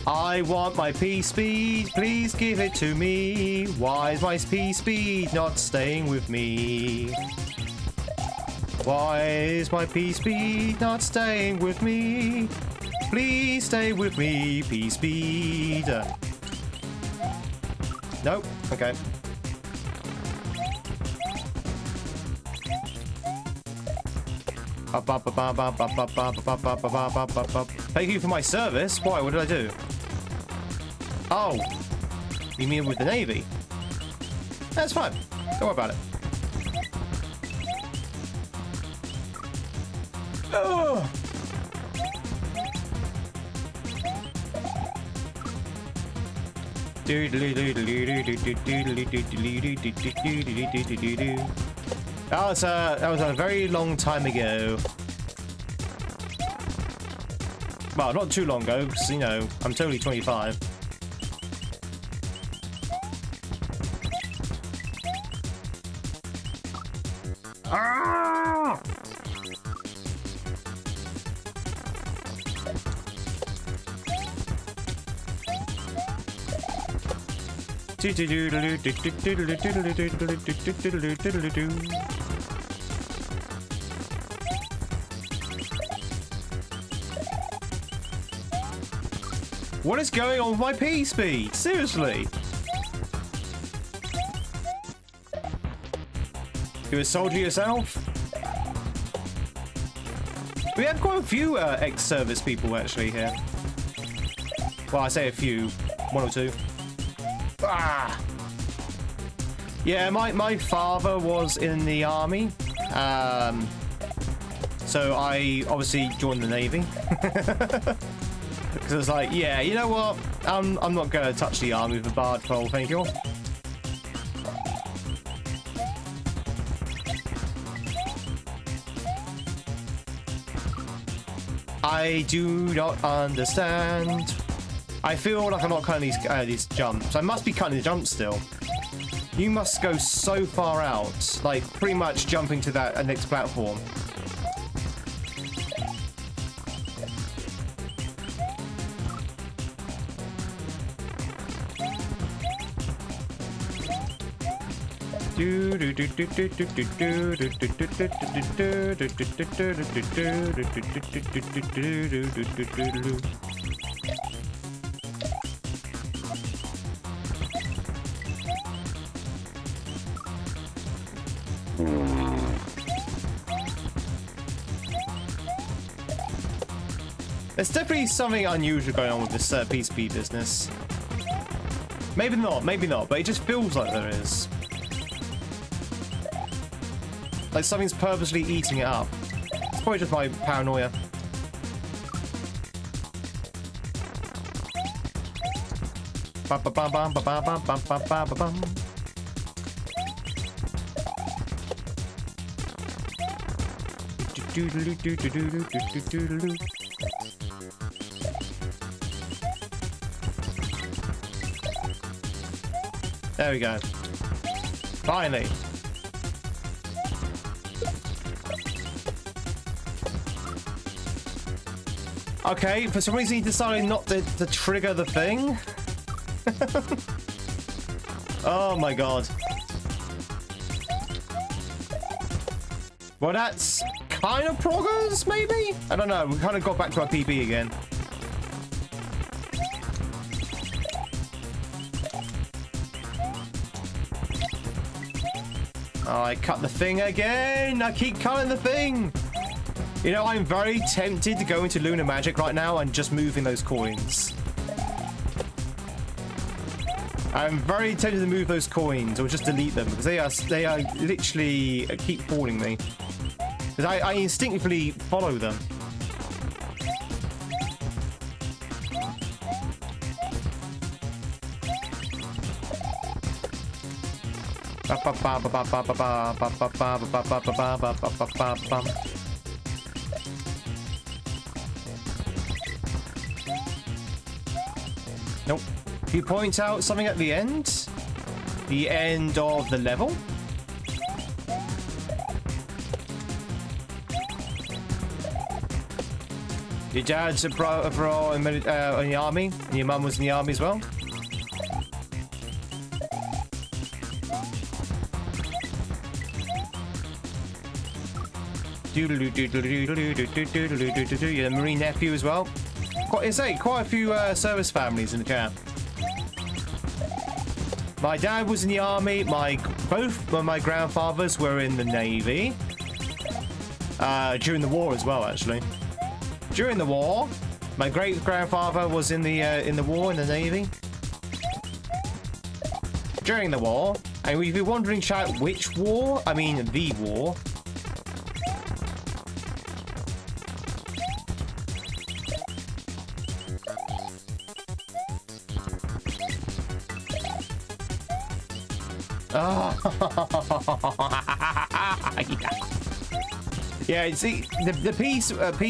I want my P-Speed, please give it to me. Why is my P-Speed not staying with me? Why is my P-Speed not staying with me? Please stay with me, P-Speed. Nope, okay. Thank you for my service. Why? What did I do? Oh, you mean with the Navy? That's fine. Don't worry about it. Oh. That was a very long time ago. Well, not too long ago, because, you know, I'm totally 25. Ah! What is going on with my P-Speed? Seriously? You a soldier yourself? We have quite a few ex-service people actually here. Well, I say a few. One or two. Ah! Yeah, my father was in the army. So I obviously joined the Navy. Because I was like, yeah, you know what? I'm not going to touch the army with a barred pole, thank you. I do not understand. I feel like I'm not cutting these jumps. I must be cutting the jumps still. You must go so far out, like pretty much jumping to that next platform. There's definitely something unusual going on with this P-Speed business. Maybe not, but it just feels like there is. Like something's purposely eating it up. It's probably just my paranoia. There we go. Finally. Okay, for some reason he decided not to trigger the thing. Oh my god. Well, that's kind of progress, maybe? I don't know, we kind of got back to our PB again. Oh, I cut the thing again! I keep cutting the thing! You know, I'm very tempted to go into Lunar Magic right now and just moving those coins. I'm very tempted to move those coins or just delete them because they are literally keep fooling me. Because I instinctively follow them. Nope. Can you point out something at the end? The end of the level? Your dad's a bro in the army? And your mum was in the army as well? You're the Marine nephew as well? Quite a few service families in the chat. My dad was in the army. Both of my grandfathers were in the Navy. During the war as well, actually. During the war, my great grandfather was in the war in the Navy. During the war, and if you're wondering, chat, which war? I mean, the war. Oh. Yeah, see, the P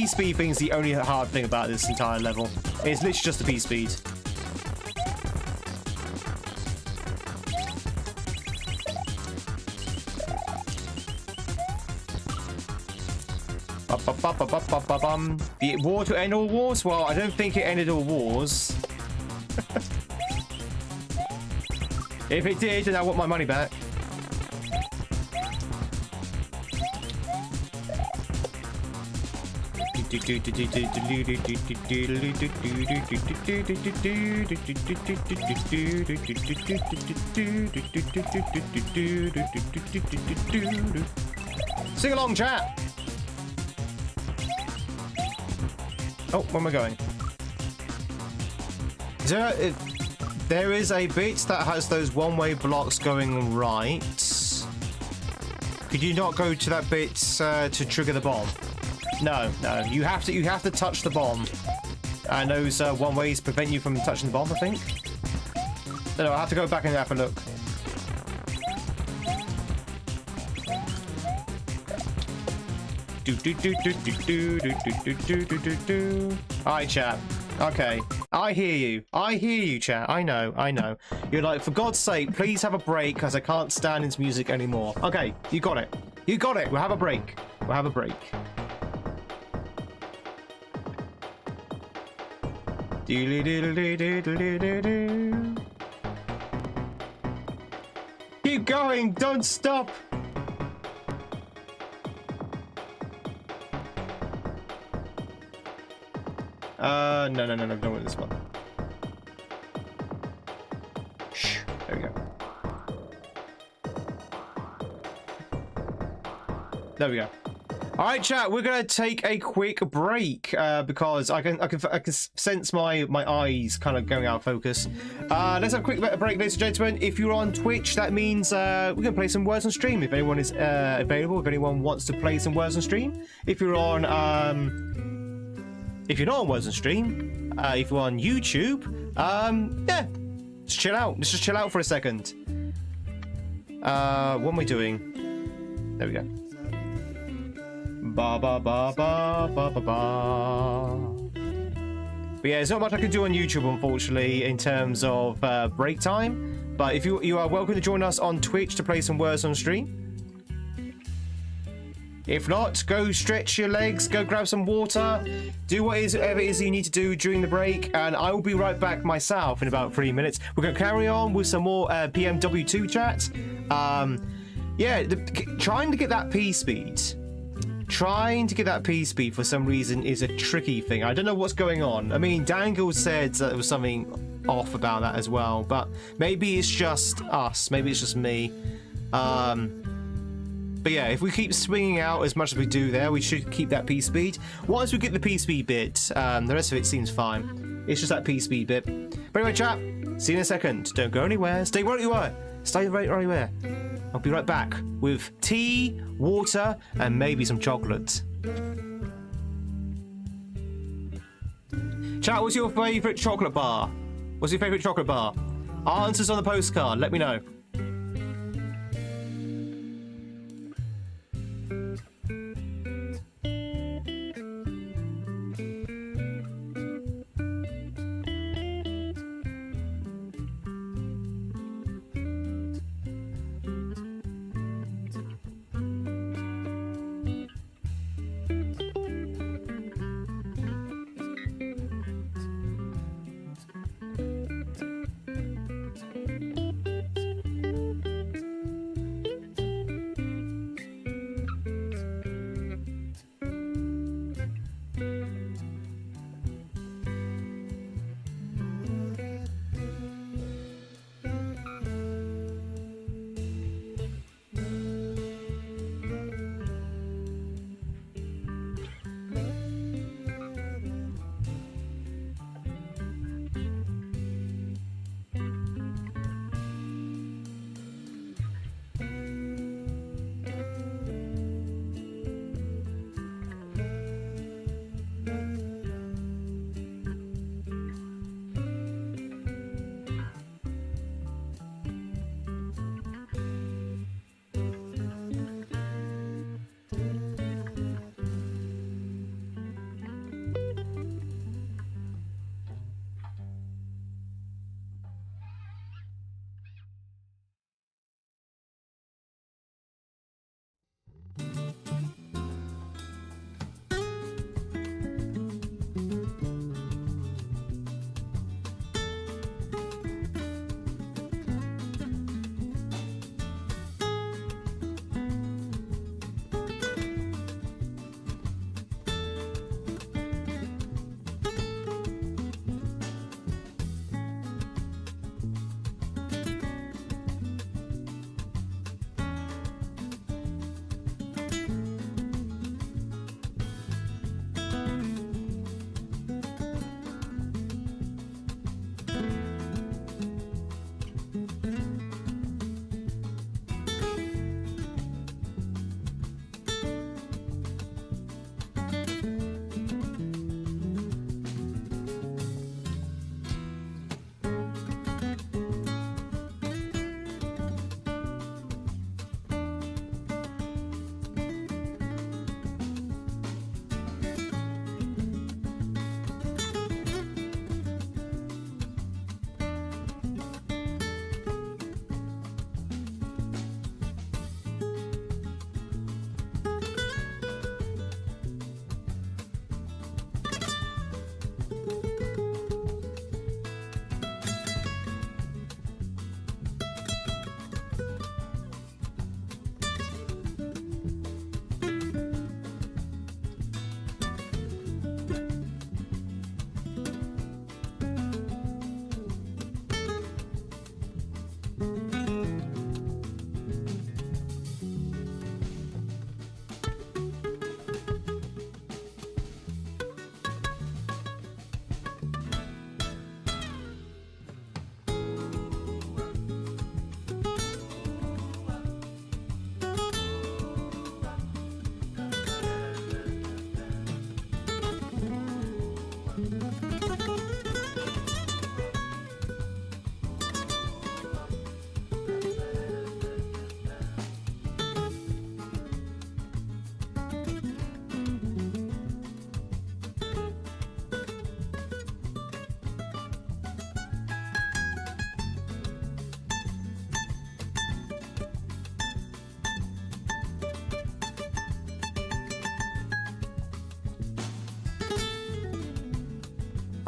speed thing is the only hard thing about this entire level. It's literally just the P speed. The war to end all wars? Well, I don't think it ended all wars. If it did, then I want my money back. Sing along, chat. Oh, where am I going? There is a bit that has those one-way blocks going right. Could you not go to that bit to trigger the bomb? No, no. You have to touch the bomb. And those one-ways prevent you from touching the bomb, I think. No, I have to go back and have a look. Alright, chat. Okay. I hear you. I hear you, chat. I know. I know. You're like, for God's sake, please have a break because I can't stand this music anymore. Okay, you got it. You got it. We'll have a break. We'll have a break. Keep going. Don't stop. No, don't want this one. Shh, there we go. There we go. All right, chat. We're gonna take a quick break because I can sense my eyes kind of going out of focus. Let's have a quick break, ladies and gentlemen. If you're on Twitch, that means we're gonna play some words on stream. If anyone is available, if anyone wants to play some words on stream. If you're on if you're not on Words on Stream, if you're on YouTube, yeah, just chill out. Let's just chill out for a second. What am I doing? There we go. Ba ba ba ba ba ba ba. But yeah, there's not much I can do on YouTube, unfortunately, in terms of break time. But if you are welcome to join us on Twitch to play some words on stream. If not, go stretch your legs, go grab some water, do whatever it is you need to do during the break, and I will be right back myself in about 3 minutes. We're going to carry on with some more PMW2 chat. Yeah, trying to get that P speed. Trying to get that P speed for some reason is a tricky thing. I don't know what's going on. I mean, Dangle said that there was something off about that as well, but maybe it's just us. Maybe it's just me. But yeah, if we keep swinging out as much as we do there, we should keep that P speed. Once we get the P speed bit, the rest of it seems fine. It's just that P speed bit. But anyway, chat, see you in a second. Don't go anywhere. Stay right where you are. Stay right where you are. I'll be right back with tea, water, and maybe some chocolate. Chat, what's your favourite chocolate bar? What's your favourite chocolate bar? Answers on the postcard. Let me know.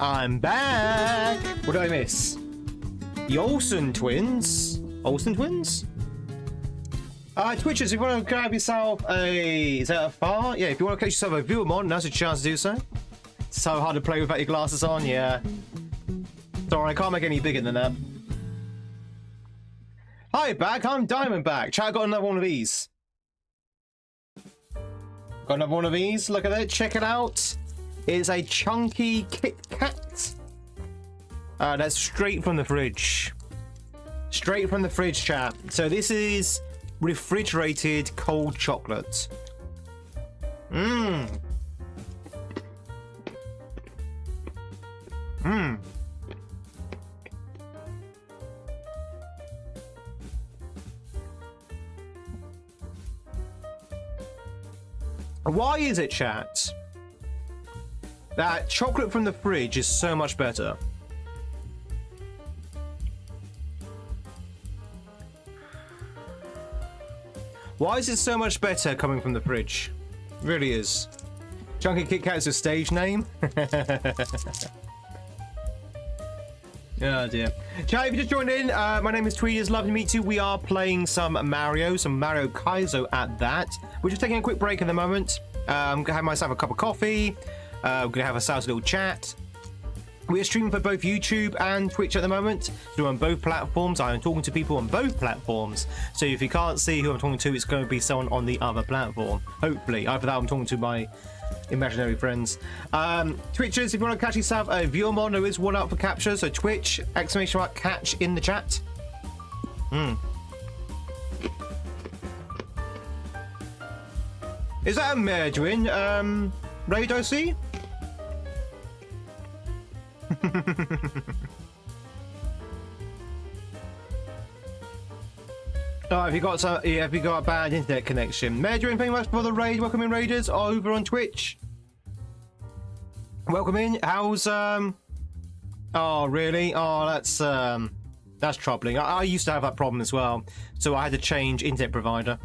I'm back! What did I miss? The Olsen twins? Olsen twins? Twitchers, if you want to grab yourself a... Is that a far? Yeah, if you want to catch yourself a viewer mod, now's your chance to do so. It's so hard to play without your glasses on, yeah. Sorry, I can't make any bigger than that. Hi, back. I'm Diamondback. Chat, I got another one of these. Got another one of these. Look at it. Check it out. It's a chunky Kit Kat. That's straight from the fridge. Straight from the fridge, chat. So this is refrigerated cold chocolate. Mmm. Mmm. Why is it, chat, that chocolate from the fridge is so much better? Why is it so much better coming from the fridge? It really is. Chunky Kit Kat is a stage name. Oh dear. Chat, if you just joined in, my name is Tweed. It's lovely to meet you. We are playing some Mario Kaizo at that. We're just taking a quick break at the moment. I'm gonna have myself a cup of coffee. We're gonna have ourselves a little chat. We are streaming for both YouTube and Twitch at the moment. So on both platforms. I am talking to people on both platforms. So if you can't see who I'm talking to, it's going to be someone on the other platform. Hopefully. Either that, I'm talking to my imaginary friends. Twitchers, if you want to catch yourself a viewer mod, there is one up for capture. So Twitch, !catch in the chat. Is that a Merduin? Raid I see? Oh, have you got a bad internet connection? Merduin, thank you much for the raid. Welcome in, raiders over on Twitch. Welcome in. How's Oh, really? Oh, that's troubling. I used to have that problem as well, so I had to change internet provider.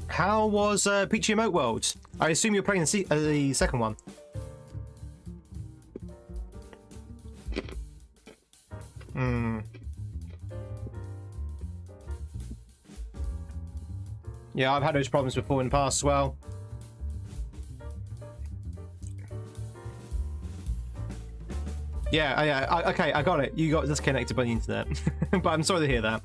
How was Peachy Emote World? I assume you're playing the second one. Yeah, I've had those problems before in the past as well. Yeah, okay, I got it. You got disconnected by the internet. But I'm sorry to hear that.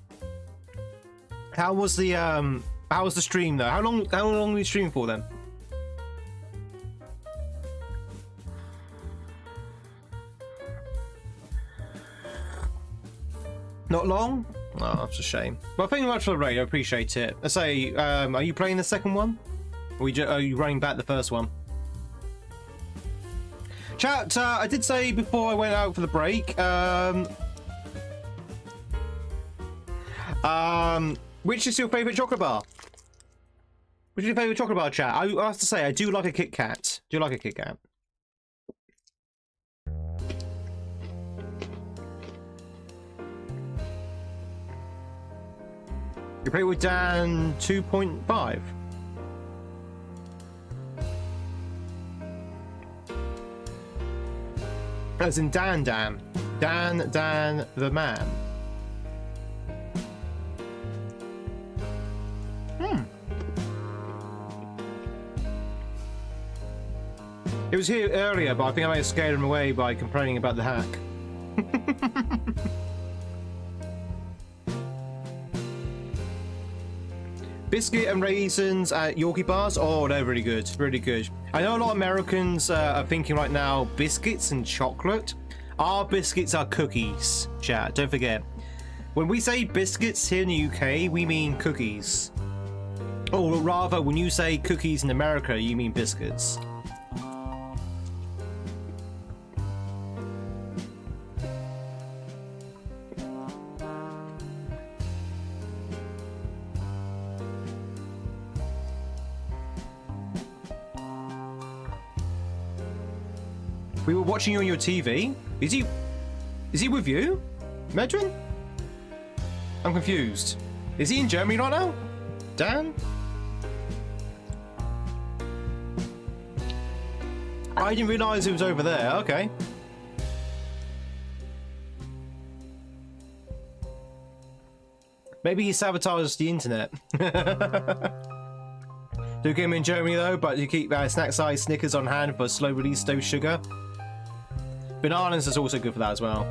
How was the stream though? How long were you streaming for then? Not long? Oh, that's a shame. Well, thank you much for the raid. I appreciate it. I say, are you playing the second one? Or are you running back the first one? Chat, I did say before I went out for the break, which is your favourite chocolate bar? Which is your favourite chocolate bar, chat? I have to say, I do like a Kit Kat. Do you like a Kit Kat? You play with Dan 2.5. As in Dan the man. He was here earlier, but I think I might have scared him away by complaining about the hack. Biscuit and raisins at Yorkie bars. Oh, they're really good. Really good. I know a lot of Americans are thinking right now, biscuits and chocolate. Our biscuits are cookies, chat. Don't forget. When we say biscuits here in the UK, we mean cookies. Or rather, when you say cookies in America, you mean biscuits. We were watching you on your TV. Is he with you, Medrin? I'm confused. Is he in Germany right now? Dan? I didn't realise it was over there. Okay. Maybe he sabotaged the internet. Do get him in Germany though, but you keep snack size Snickers on hand for slow release dose sugar. Bananas is also good for that as well.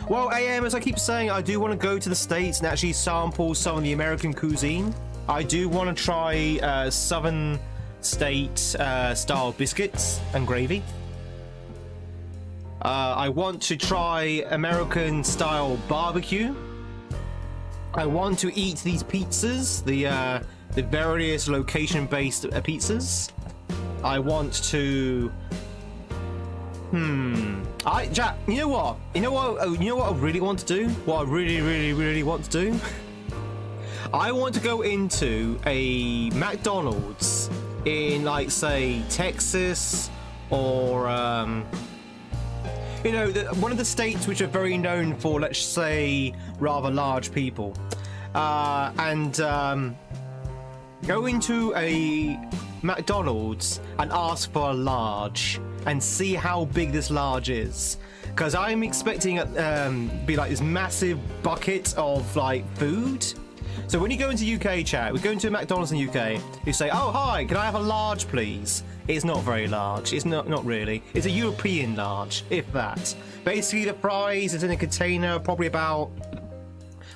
Well, AM, as I keep saying, I do want to go to the States and actually sample some of the American cuisine. I do want to try Southern State style biscuits and gravy. I want to try American style barbecue. I want to eat these pizzas, the various location-based pizzas. I want to. Jack, you know what? You know what I really want to do? What I really want to do? I want to go into a McDonald's in, like, say, Texas or you know, one of the states which are very known for, let's say, rather large people, and go into a McDonald's and ask for a large and see how big this large is, because I'm expecting it be like this massive bucket of like food. So when you go into UK chat, we go into a McDonald's in UK, you say, oh hi, can I have a large please? It's not very large. It's not really. It's a European large, if that. Basically the fries is in a container probably about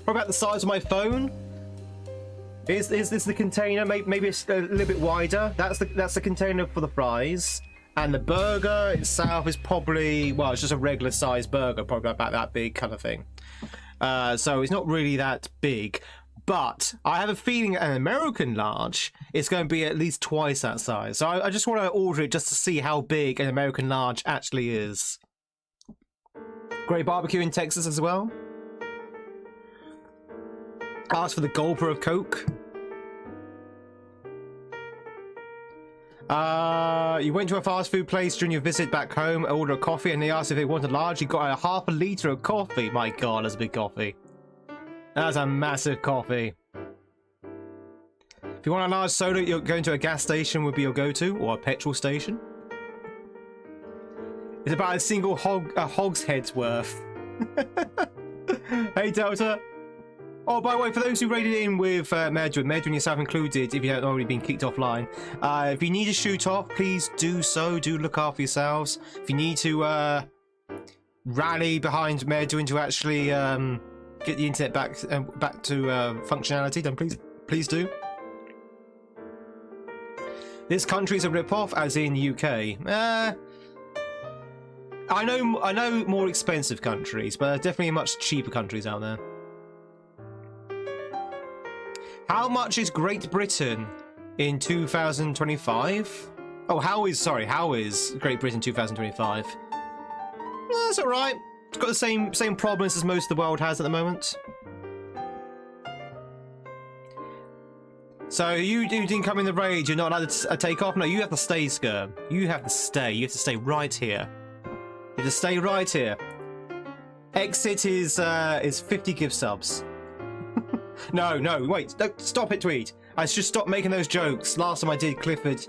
the size of my phone. Is this the container? Maybe it's a little bit wider. That's the container for the fries. And the burger itself is probably, well, it's just a regular size burger, probably about that big kind of thing. So it's not really that big. But I have a feeling an American large is going to be at least twice that size. So I just want to order it just to see how big an American large actually is. Great barbecue in Texas as well. Ask for the gulper of Coke. You went to a fast food place during your visit back home, ordered a coffee, and they asked if they wanted large. You got a half a litre of coffee. My God, that's a big coffee. That's a massive coffee. If you want a large soda, you're going to a gas station would be your go-to, or a petrol station. It's about a single hog's head's worth. Hey Delta. Oh, by the way, for those who raided in with Medwin, yourself included, if you haven't already been kicked offline, if you need to shoot off, please do so. Do look after yourselves. If you need to rally behind Medwin to actually get the internet back to functionality, then please do. This country's a rip-off, as in UK. I know more expensive countries, but there are definitely much cheaper countries out there. How much is Great Britain in 2025? Oh, how is Great Britain 2025? That's all right. It's got the same problems as most of the world has at the moment. So you didn't come in the raid. You're not allowed to take off. No, you have to stay, Skirm. You have to stay. You have to stay right here. You have to stay right here. Exit is 50 gift subs. No, wait. No, stop it, Tweed. I should stop making those jokes. Last time I did, Clifford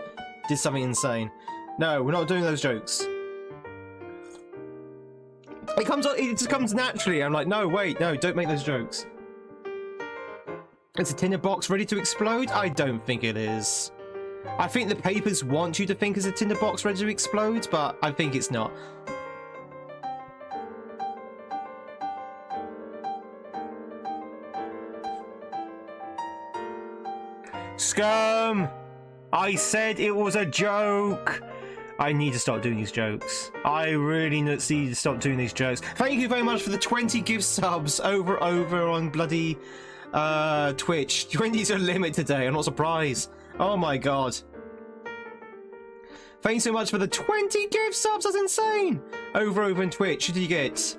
did something insane. No, we're not doing those jokes. It just comes naturally. I'm like, no, wait, no, don't make those jokes. It's a tinderbox ready to explode? I don't think it is. I think the papers want you to think it's a tinderbox ready to explode, but I think it's not. Scum! I said it was a joke! I need to stop doing these jokes. I really need to stop doing these jokes. Thank you very much for the 20 gift subs over on bloody Twitch. 20's a limit today, I'm not surprised. Oh my god. Thanks so much for the 20 gift subs, that's insane! Over on Twitch, who did you get?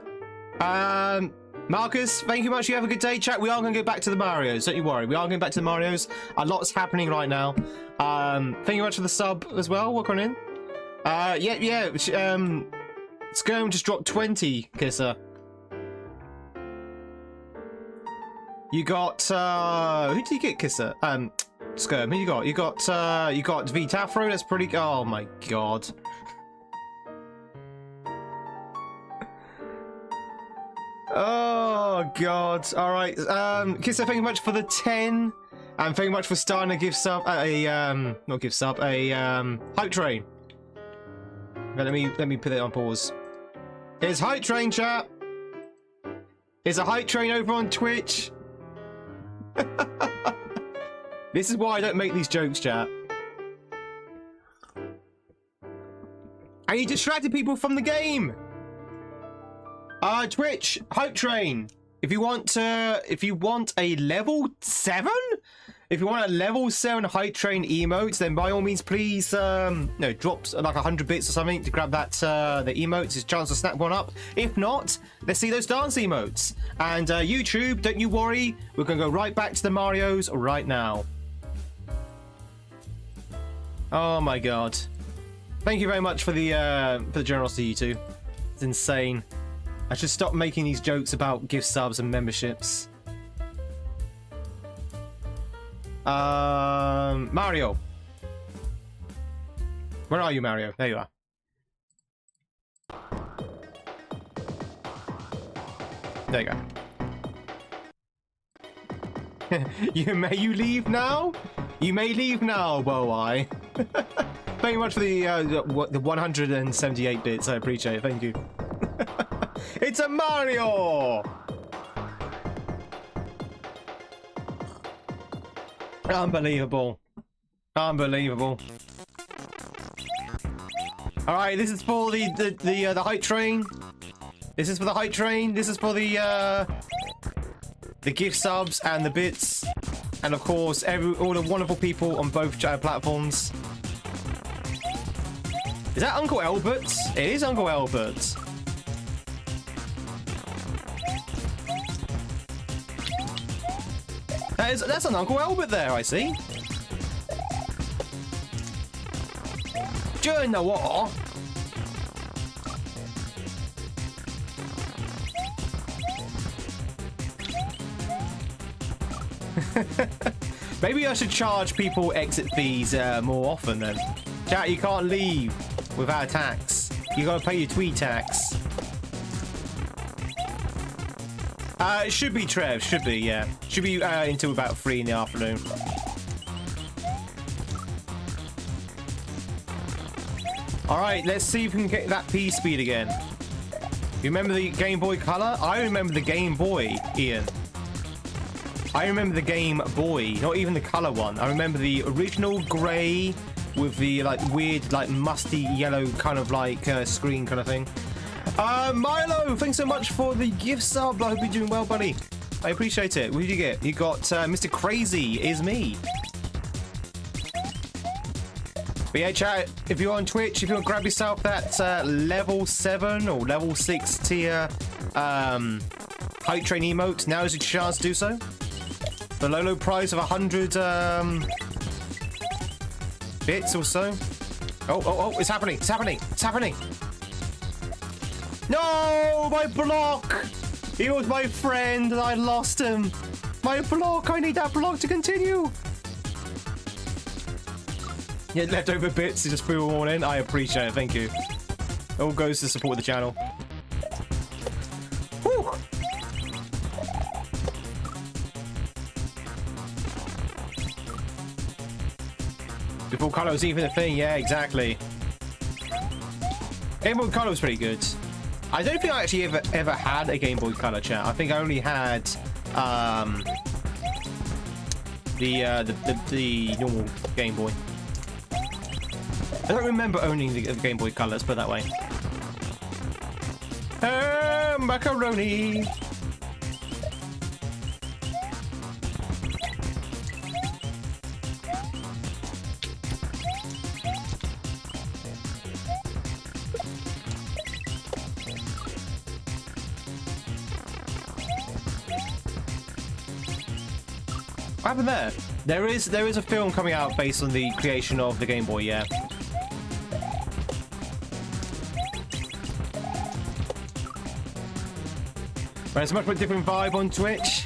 Marcus, thank you much. You have a good day, chat. We are going to go back to the Marios. Don't you worry. We are going back to the Marios. A lot's happening right now. Thank you much for the sub as well. Welcome in. Yeah. Skirm just dropped 20, Kisser. You got who did you get, Kisser? Skirm, who you got? You got Vitafro. That's pretty. Oh my god. Oh god. Alright. Kissa, thank you much for the 10. And thank you much for starting a gift sub. Not gift sub, a hype train. But let me put it on pause. It's hype train, chat. It's a hype train over on Twitch. This is why I don't make these jokes, chat. And you distracted people from the game. Twitch hype train. If you want a level 7, if you want a level 7 hype train emote, then by all means, please, drop like 100 bits or something to grab that the emotes. It's a chance to snap one up. If not, let's see those dance emotes. And YouTube, don't you worry, we're gonna go right back to the Marios right now. Oh my god! Thank you very much for the generosity, you two. It's insane. I should stop making these jokes about gift subs and memberships. Mario. Where are you, Mario? There you are. There you go. You leave now? You may leave now, Bow-Eye. Thank you much for the 178 bits. I appreciate it. Thank you. It's a Mario! Unbelievable. Unbelievable. Alright, this is for the hype train. This is for the hype train. This is for the gift subs and the bits. And of course, all the wonderful people on both platforms. Is that Uncle Albert? It is Uncle Albert. That's an Uncle Albert there, I see. During the war. Maybe I should charge people exit fees more often then. Chat, you can't leave without tax. You gotta pay your Tweed tax. It should be, Trev. Should be, yeah. Should be until about 3 in the afternoon. Alright, let's see if we can get that P speed again. You remember the Game Boy Color? I remember the Game Boy, Ian. I remember the Game Boy, not even the color one. I remember the original grey with the like weird, like musty yellow kind of like screen kind of thing. Milo, thanks so much for the gift sub. I hope you're doing well, buddy. I appreciate it. What did you get? You got Mr. Crazy is me. But yeah, chat, if you're on Twitch, if you want to grab yourself that level 7 or level 6 tier hype train emote, now is your chance to do so. The low price of 100 bits or so. Oh, it's happening, it's happening, it's happening. No, my block! He was my friend and I lost him. My block, I need that block to continue. Yeah, leftover bits to just put them all in. I appreciate it, thank you. It all goes to support the channel. Whew. Before color was even a thing, yeah, exactly. Game Boy Color was pretty good. I don't think I actually ever had a Game Boy Color, chat. I think I only had the normal Game Boy. I don't remember owning the Game Boy Color, let's put it that way. Macaroni! What happened there? There is a film coming out based on the creation of the Game Boy, yeah. But it's a much more different vibe on Twitch.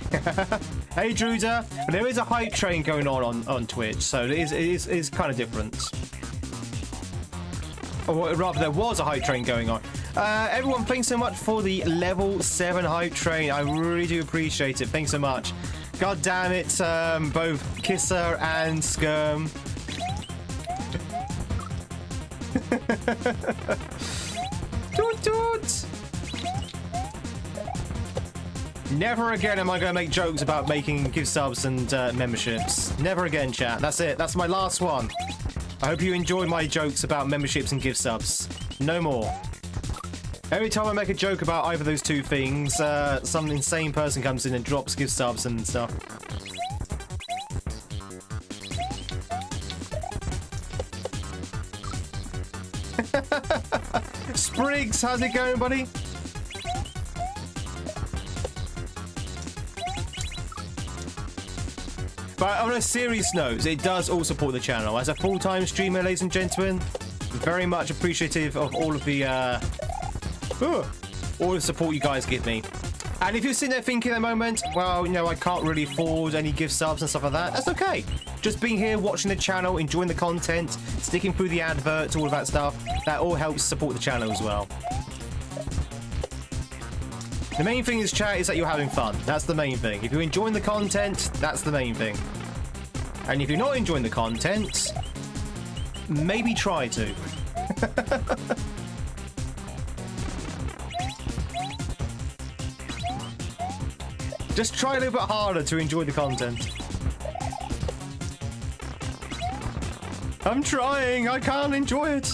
Hey Druda, but there is a hype train going on Twitch, so it is kind of different. Or rather, there was a hype train going on. Everyone, thanks so much for the level 7 hype train. I really do appreciate it. Thanks so much. God damn it, both Kisser and Skirm. Toot toot! Never again am I going to make jokes about making gift subs and memberships. Never again, chat. That's it. That's my last one. I hope you enjoyed my jokes about memberships and gift subs. No more. Every time I make a joke about either of those two things, some insane person comes in and drops gift subs and stuff. Spriggs, how's it going, buddy? But on a serious note, it does all support the channel. As a full-time streamer, ladies and gentlemen, very much appreciative of all of the support you guys give me. And if you're sitting there thinking at the moment, well, you know, I can't really afford any gift subs and stuff like that, that's okay. Just being here, watching the channel, enjoying the content, sticking through the adverts, all of that stuff, that all helps support the channel as well. The main thing is, chat, is that you're having fun. That's the main thing. If you're enjoying the content, that's the main thing. And if you're not enjoying the content, maybe try to. Just try a little bit harder to enjoy the content. I'm trying. I can't enjoy it.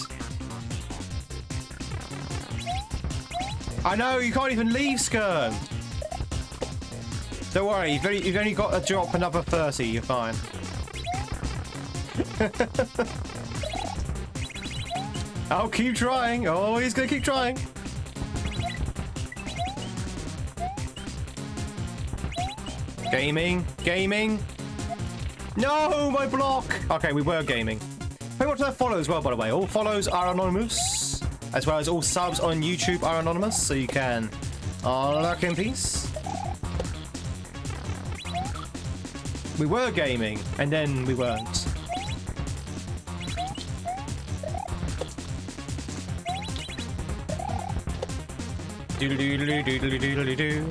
I know, you can't even leave, Skirm. Don't worry, you've only got to drop another 30, you're fine. I'll keep trying. Oh, he's gonna keep trying. Gaming, gaming. No, my block. Okay, we were gaming. Thank you for that follow as well, by the way. All follows are anonymous, as well as all subs on YouTube are anonymous, so you can look in peace. We were gaming, and then we weren't. Doodle-doodle-doo-doodle-doodle-doo.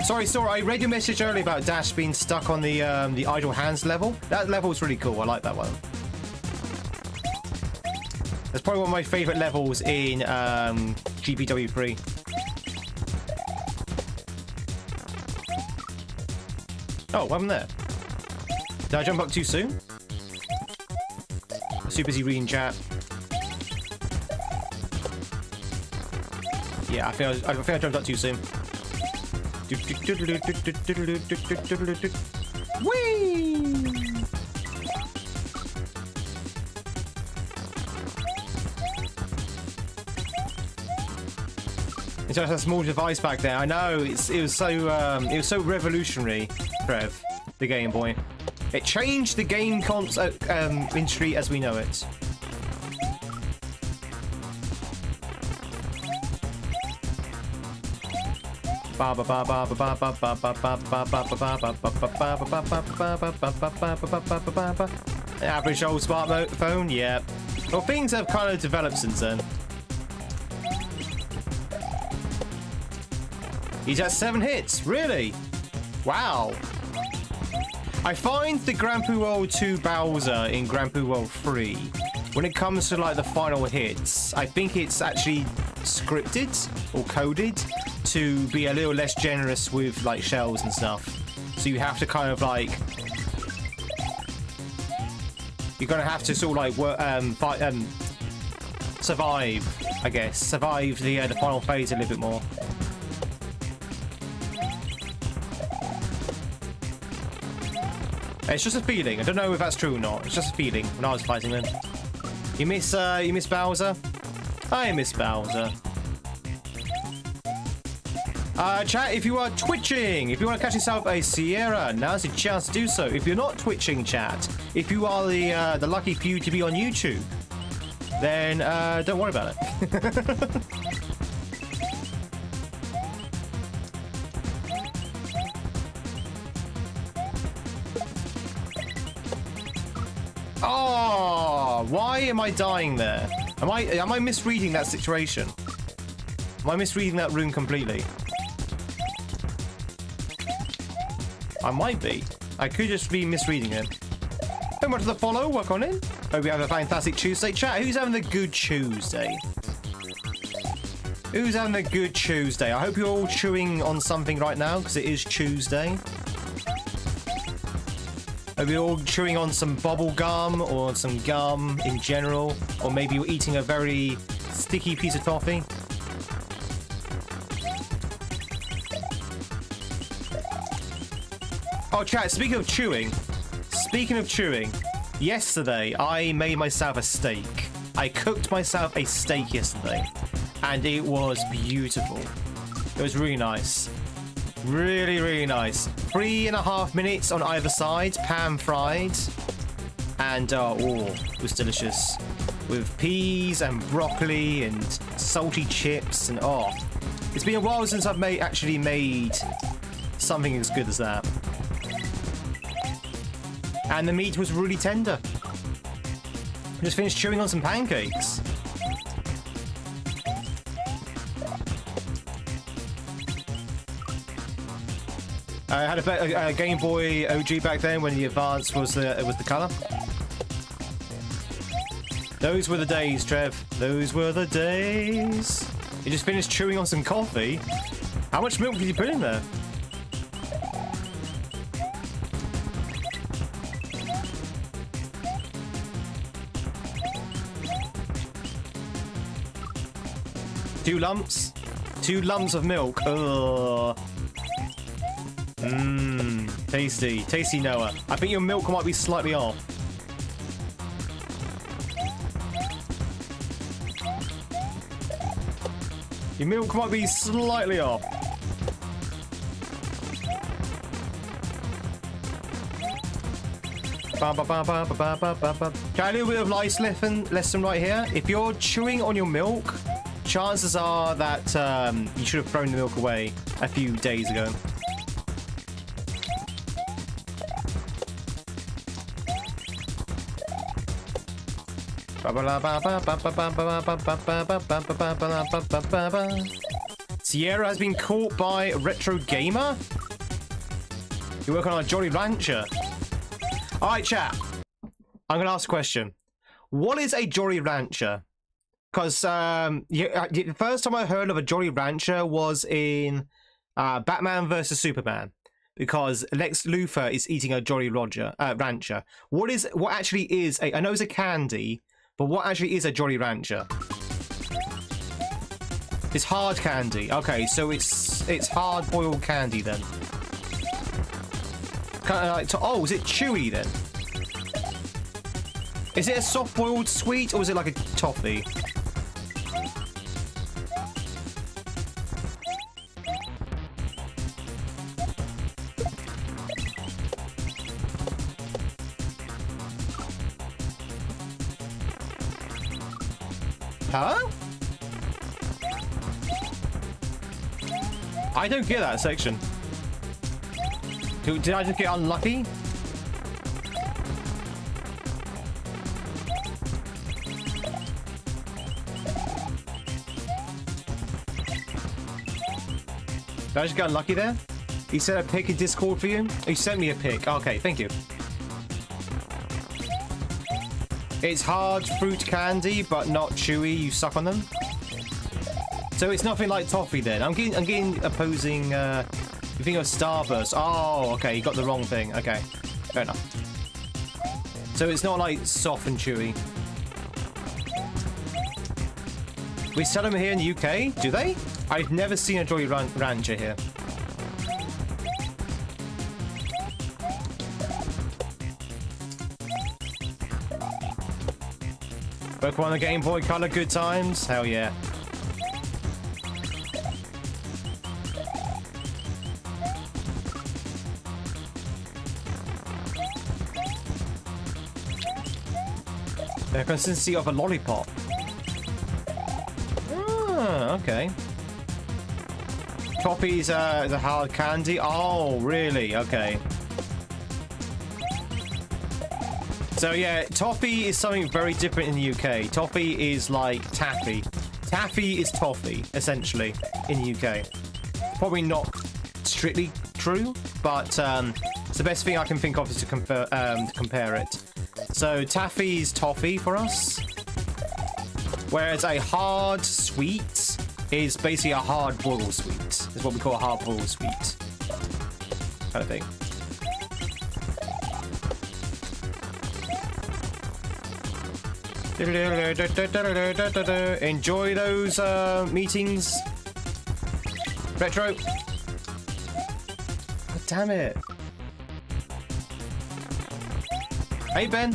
Sorry, Sora, I read your message earlier about Dash being stuck on the idle hands level. That level is really cool. I like that one. That's probably one of my favorite levels in GPW3. Oh, what happened there? Did I jump up too soon? Super busy reading chat. Yeah, I think I jumped up too soon. Whee! It's just a small device back there. I know it was so revolutionary, Trev, the Game Boy. It changed the game industry as we know it. Average old smartphone, yeah. Well, things have kind of developed since then. He's at 7 hits, really? Wow. I find the Grand Poo World 2 Bowser in Grand Poo World 3, when it comes to like the final hits, I think it's actually scripted or coded to be a little less generous with like shells and stuff. So you have to kind of like, you're gonna have to sort of like survive, I guess, survive the final phase a little bit more. It's just a feeling. I don't know if that's true or not. It's just a feeling when I was fighting them. You miss Bowser? I miss Bowser. Chat, if you are twitching, if you want to catch yourself a Sierra, now's your chance to do so. If you're not twitching, chat, if you are the lucky few to be on YouTube, then don't worry about it. Oh, why am I dying there? Am I misreading that situation? Am I misreading that room completely? I might be. I could just be misreading it. So much for the follow. Work on it. Hope you have a fantastic Tuesday. Chat, who's having a good Tuesday? Who's having a good Tuesday? I hope you're all chewing on something right now, because it is Tuesday. Hope you're all chewing on some bubble gum, or some gum in general. Or maybe you're eating a very sticky piece of toffee. Oh, chat, speaking of chewing, yesterday I made myself a steak. I cooked myself a steak yesterday, and it was beautiful. It was really nice. Really, really nice. 3.5 minutes on either side, pan fried. And, oh, it was delicious. With peas and broccoli and salty chips and, oh. It's been a while since I've actually made something as good as that. And the meat was really tender. I just finished chewing on some pancakes. I had a Game Boy OG back then when the Advance was the color. Those were the days, Trev. Those were the days. You just finished chewing on some coffee. How much milk did you put in there? Two lumps? 2 lumps of milk. Ugh. Mmm. Tasty. Tasty, Noah. I think your milk might be slightly off. Your milk might be slightly off. Got a little bit of life lesson right here. If you're chewing on your milk, chances are that you should have thrown the milk away a few days ago. Sierra has been caught by Retro Gamer. You're working on a Jolly Rancher. Alright, chat. I'm going to ask a question. What is a Jolly Rancher? Because the first time I heard of a Jolly Rancher was in Batman vs Superman. Because Lex Luthor is eating a Jolly Rancher. What actually is I know it's a candy, but what actually is a Jolly Rancher? It's hard candy. Okay, so it's hard boiled candy then. Kind of like oh, is it chewy then? Is it a soft boiled sweet or is it like a toffee? Huh? I don't get that section. Did I just get unlucky? Did I just get unlucky there? He sent a pic in Discord for you? He sent me a pic. Okay, thank you. It's hard fruit candy, but not chewy. You suck on them. So it's nothing like toffee then. I'm getting opposing. You think of Starburst? Oh, okay. You got the wrong thing. Okay, fair enough. So it's not like soft and chewy. We sell them here in the UK. Do they? I've never seen a Jolly Rancher here. Pokemon the Game Boy Color, good times. Hell yeah. The consistency of a lollipop. Ah, okay. Toffee's the hard candy. Oh, really? Okay. So yeah, toffee is something very different in the UK. Toffee is like taffy. taffy is toffee, essentially, in the UK. Probably not strictly true, but it's the best thing I can think of is to compare it. So taffy is toffee for us, whereas a hard sweet is basically a hard boiled sweet. It's what we call a hard boiled sweet, kind of thing. Enjoy those meetings, Retro. God damn it. Hey, Ben.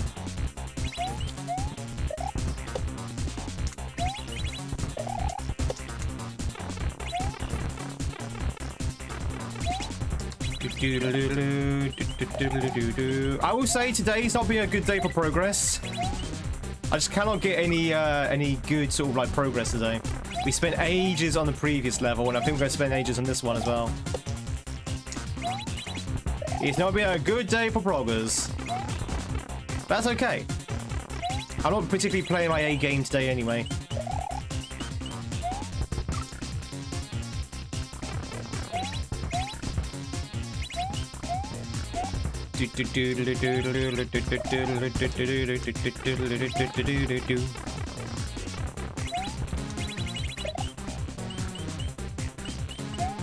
I will say today's not been a good day for progress. I just cannot get any good sort of like progress today. We spent ages on the previous level, and I think we're going to spend ages on this one as well. It's not been a good day for progress. That's okay. I'm not particularly playing my A game today anyway.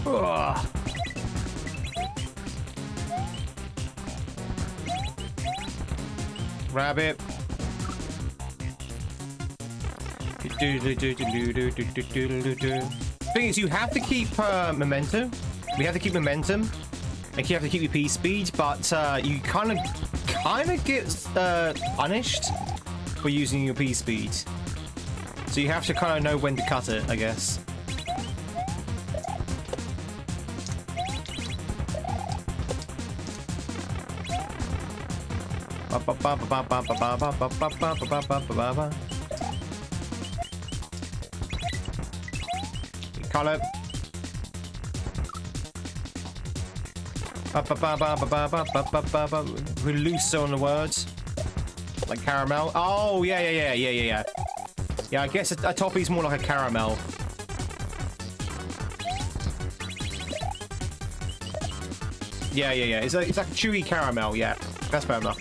Ugh. Rabbit. Thing is, you have to keep momentum. We have to keep momentum. And you have to keep your P speed, but you kind of get punished for using your P speed. So you have to kind of know when to cut it, I guess. Color. We're loose on the words. Like caramel. Oh, yeah. Yeah, I guess a toffee's more like a caramel. Yeah. It's like a chewy caramel, yeah. That's fair enough.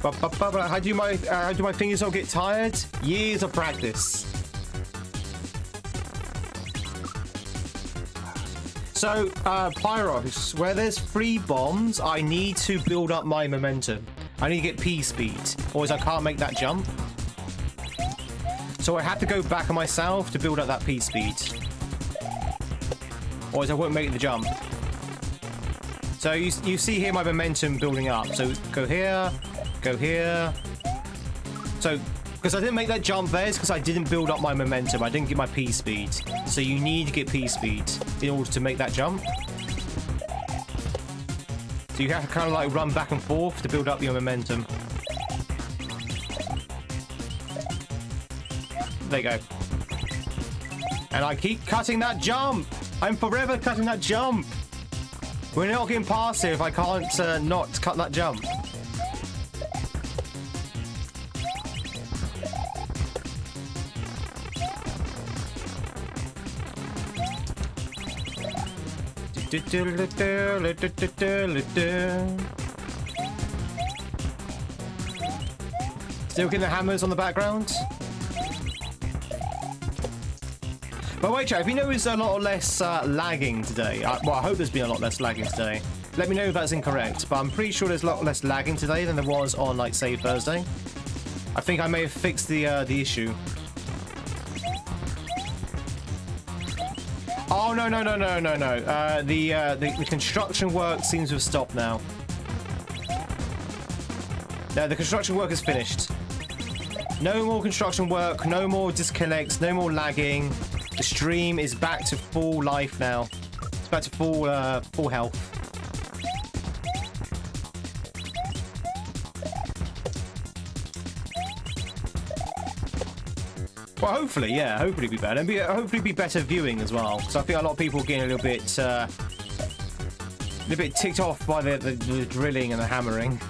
How do my fingers not get tired? Years of practice. So, Pyros, where there's 3 bombs, I need to build up my momentum. I need to get P speed, otherwise I can't make that jump. So I have to go back on myself to build up that P speed. Otherwise I won't make the jump. So you see here my momentum building up. So go here, go here. So, because I didn't make that jump there, it's because I didn't build up my momentum. I didn't get my P speed. So you need to get P speed in order to make that jump. So you have to kind of like run back and forth to build up your momentum. There you go. And I keep cutting that jump. I'm forever cutting that jump. We're not getting past it if I can't not cut that jump. Still getting the hammers on the background. But wait, chat, if you notice a lot less lagging today, well, I hope there's been a lot less lagging today. Let me know if that's incorrect, but I'm pretty sure there's a lot less lagging today than there was on, like, say, Thursday. I think I may have fixed the issue. Oh, no. The construction work seems to have stopped now. No, the construction work is finished. No more construction work, no more disconnects, no more lagging. The stream is back to full life now. It's back to full health. Well, hopefully, yeah. Hopefully be better. And hopefully be better viewing as well. So I think a lot of people are getting a little bit ticked off by the drilling and the hammering.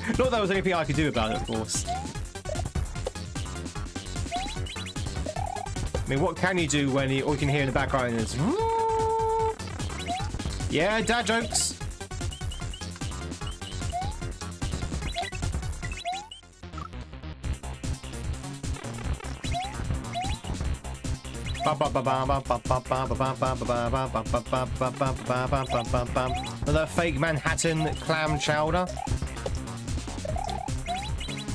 Not that there was anything I could do about it, of course. I mean, what can you do when all you can hear in the background is... Yeah, dad jokes. Another fake Manhattan clam chowder.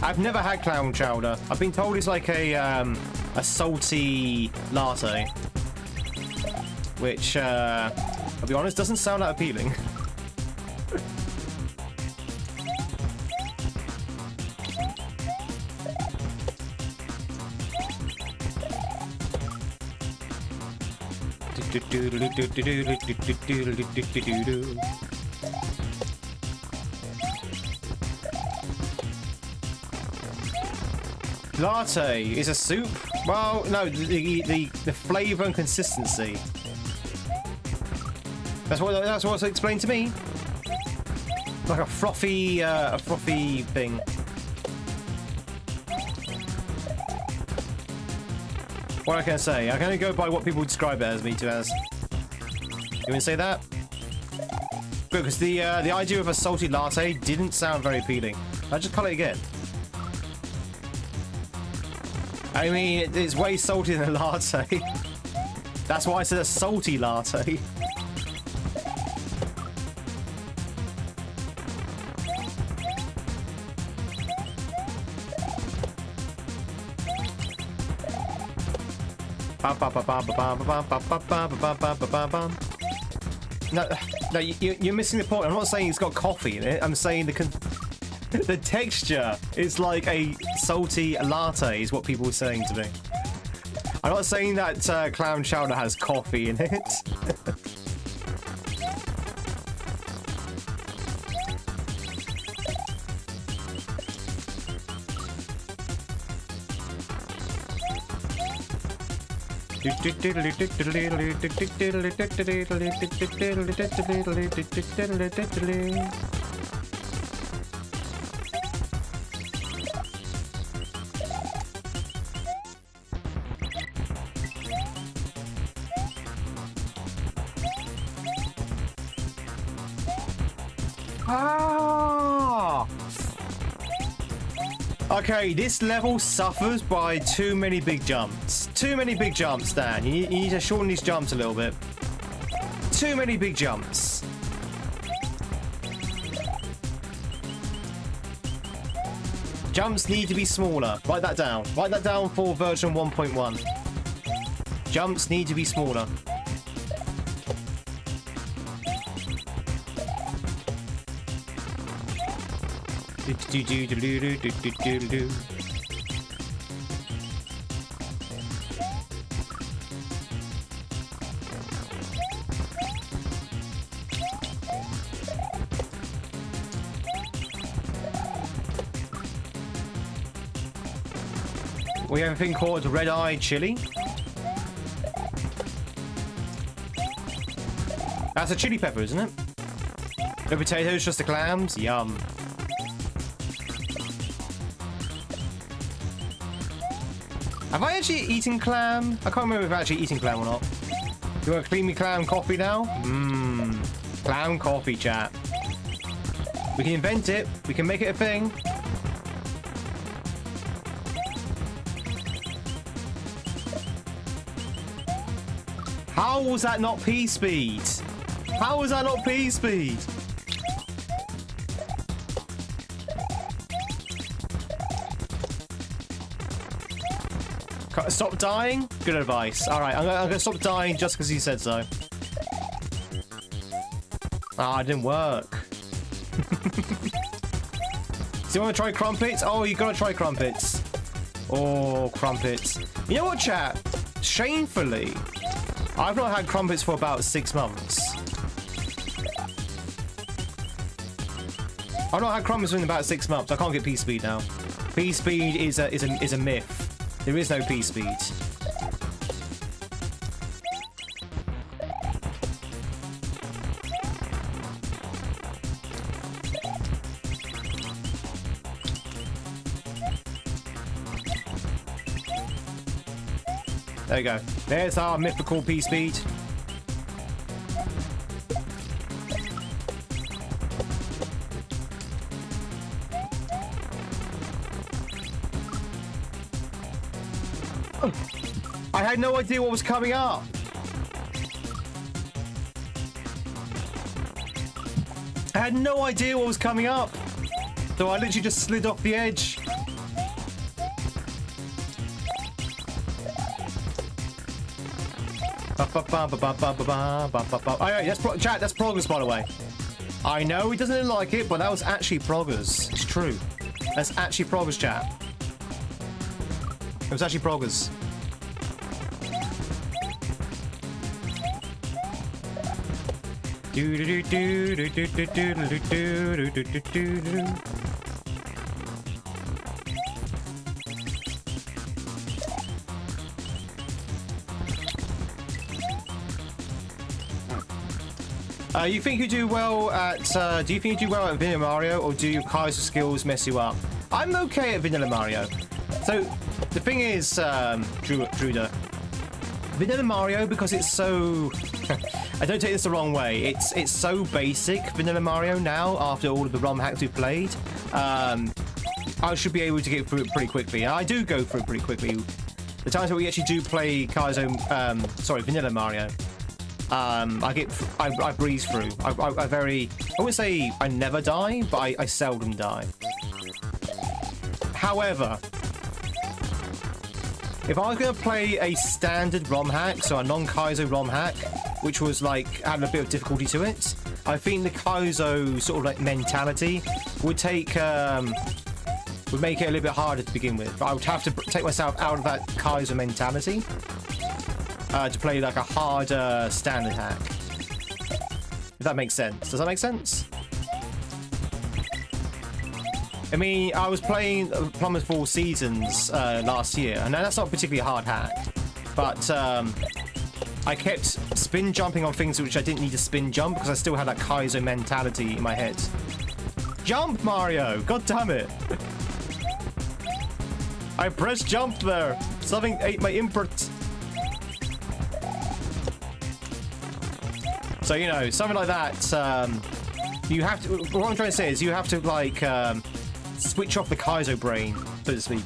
I've never had clam chowder. I've been told it's like a salty latte, which I'll be honest, doesn't sound that appealing. Latte is a soup? Well, no, the flavor and consistency. That's what's explained to me. Like a frothy thing. What can I say? I can only go by what people describe it as, me too as. You want to say that? Good, because the idea of a salty latte didn't sound very appealing. I'll just cut it again. I mean, it's way saltier than a latte. That's why I said a salty latte. No, you're missing the point. I'm not saying it's got coffee in it. I'm saying the texture is like a salty latte is what people were saying to me. I'm not saying that clam chowder has coffee in it. Okay, this level suffers by too many big jumps. Too many big jumps, Dan. You need to shorten these jumps a little bit. Too many big jumps. Jumps need to be smaller. Write that down. Write that down for version 1.1. Jumps need to be smaller. We have a thing called red-eye chili. That's a chili pepper, isn't it? No potatoes, just the clams. Yum. Have I actually eaten clam? I can't remember if I've actually eaten clam or not. You want to clean me clam coffee now? Mmm. Clam coffee, chat. We can invent it. We can make it a thing. How was that not P speed? How was that not P speed? Stop dying? Good advice. Alright, I'm gonna stop dying just because you said so. Ah, it didn't work. Do you want to try crumpets? Oh, you gotta try crumpets. Oh, crumpets. You know what, chat? Shamefully, I've not had crumpets for about 6 months. I've not had crumpets in about 6 months. I can't get P-speed now. P-speed is a myth. There is no P-speed. There we go. There's our mythical P-Speed. I had no idea what was coming up. I had no idea what was coming up. So I literally just slid off the edge. Chat, that's progress, by the way. I know he doesn't like it, but that was actually progress. It's true. That's actually progress, chat. It was actually progress. You think you do well at? Do you think you do well at Vanilla Mario, or do your Kaizo skills mess you up? I'm okay at Vanilla Mario. So the thing is, Druda, Vanilla Mario, because it's so. I don't take this the wrong way. It's so basic, Vanilla Mario, now, after all of the ROM hacks we've played. I should be able to get through it pretty quickly. And I do go through it pretty quickly. The times that we actually do play Kaizo, sorry, Vanilla Mario, I breeze through. I wouldn't say I never die, but I seldom die. However, if I was going to play a standard ROM hack, so a non-Kaizo ROM hack, which was like had a bit of difficulty to it, I think the Kaizo sort of like mentality would take would make it a little bit harder to begin with. I would have to take myself out of that Kaizo mentality to play like a harder standard hack. If that makes sense. Does that make sense? I mean, I was playing Plumber's Four Seasons last year, and that's not particularly a hard hack, but I kept spin jumping on things which I didn't need to spin jump because I still had that Kaizo mentality in my head. Jump, Mario! God damn it! I pressed jump there! Something ate my input! So, you know, something like that, you have to... What I'm trying to say is you have to, like, switch off the Kaizo brain, so to speak.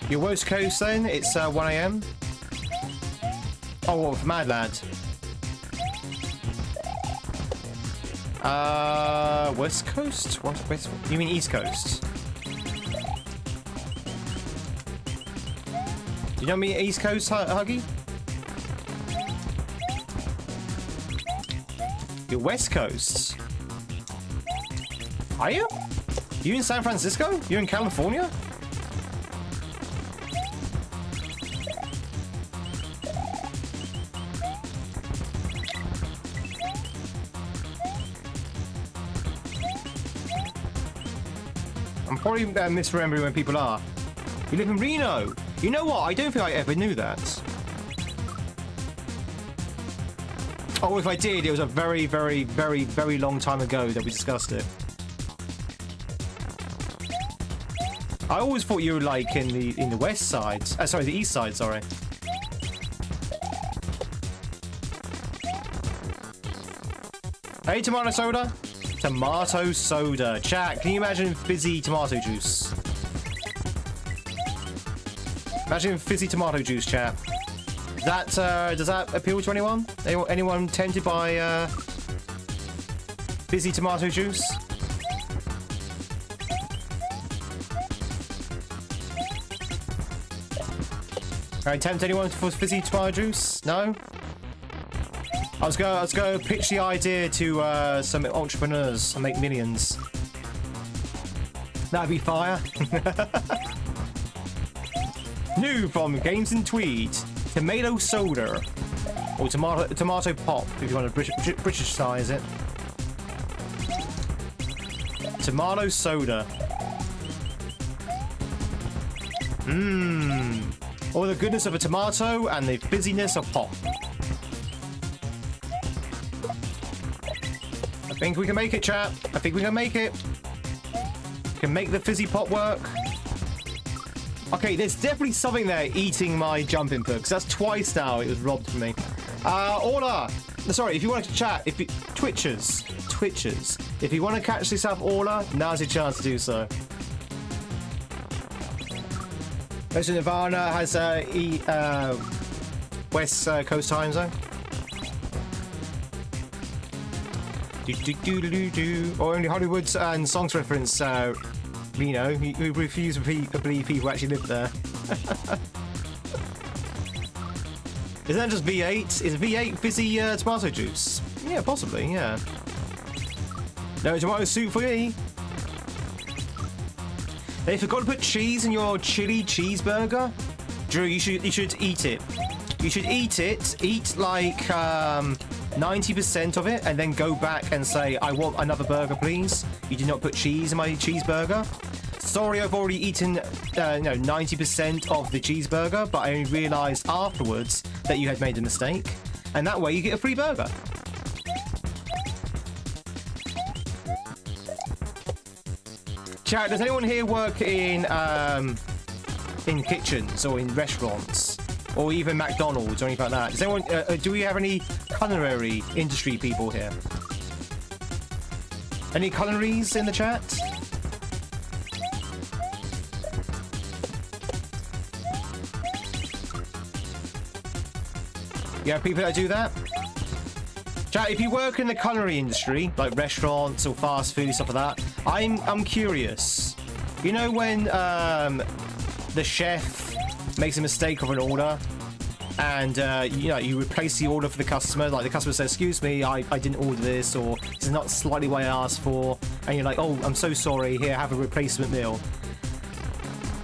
Your West Coast, then? It's 1 AM? Oh, what, for Mad Lad? West Coast? What? West? You mean East Coast? You know me, East Coast, Huggy? You're West Coast? Are you? You in San Francisco? You in California? I'm probably misremembering where people are. You live in Reno? You know what? I don't think I ever knew that. Oh, if I did, it was a very, very, very, very long time ago that we discussed it. I always thought you were like in the west side. Sorry, the east side. Sorry. Hey, tomato soda. Tomato soda. Chat, can you imagine fizzy tomato juice? Imagine fizzy tomato juice, chat. Does that appeal to anyone? Anyone tempted by fizzy tomato juice? Alright, tempt anyone for fizzy tomato juice? No? I was gonna pitch the idea to some entrepreneurs and make millions. That'd be fire. New from GamesInTweed, tomato soda, or tomato pop if you want to Britishise it. Tomato soda. Mmm. All the goodness of a tomato and the fizziness of pop. I think we can make it, chat. I think we can make it. can make the fizzy pop work. Okay, there's definitely something there eating my jump input, because that's twice now it was robbed from me. Orla! Sorry, if you want to chat, if you... Twitchers. If you want to catch yourself, Orla, now's your chance to do so. Most of Nirvana has West Coast time zone. Or only Hollywood and songs reference, Reno, who refuse to believe people actually live there. Isn't that just V8? Is V8 fizzy tomato juice? Yeah, possibly, yeah. No tomato soup for me. They forgot to put cheese in your chili cheeseburger. Drew, you should eat it. You should eat it. Eat like 90% of it, and then go back and say, "I want another burger, please." You did not put cheese in my cheeseburger. Sorry, I've already eaten 90% of the cheeseburger, but I only realised afterwards that you had made a mistake, and that way you get a free burger. Chat, does anyone here work in kitchens or in restaurants or even McDonald's or anything like that? Does anyone? Do we have any culinary industry people here? Any culinaries in the chat? You have people that do that? Chat, if you work in the culinary industry, like restaurants or fast food, stuff like that, I'm curious. You know when the chef makes a mistake of an order, and you replace the order for the customer, like the customer says, "Excuse me, I didn't order this," or "This is not slightly what I asked for," and you're like, "Oh, I'm so sorry, here, have a replacement meal."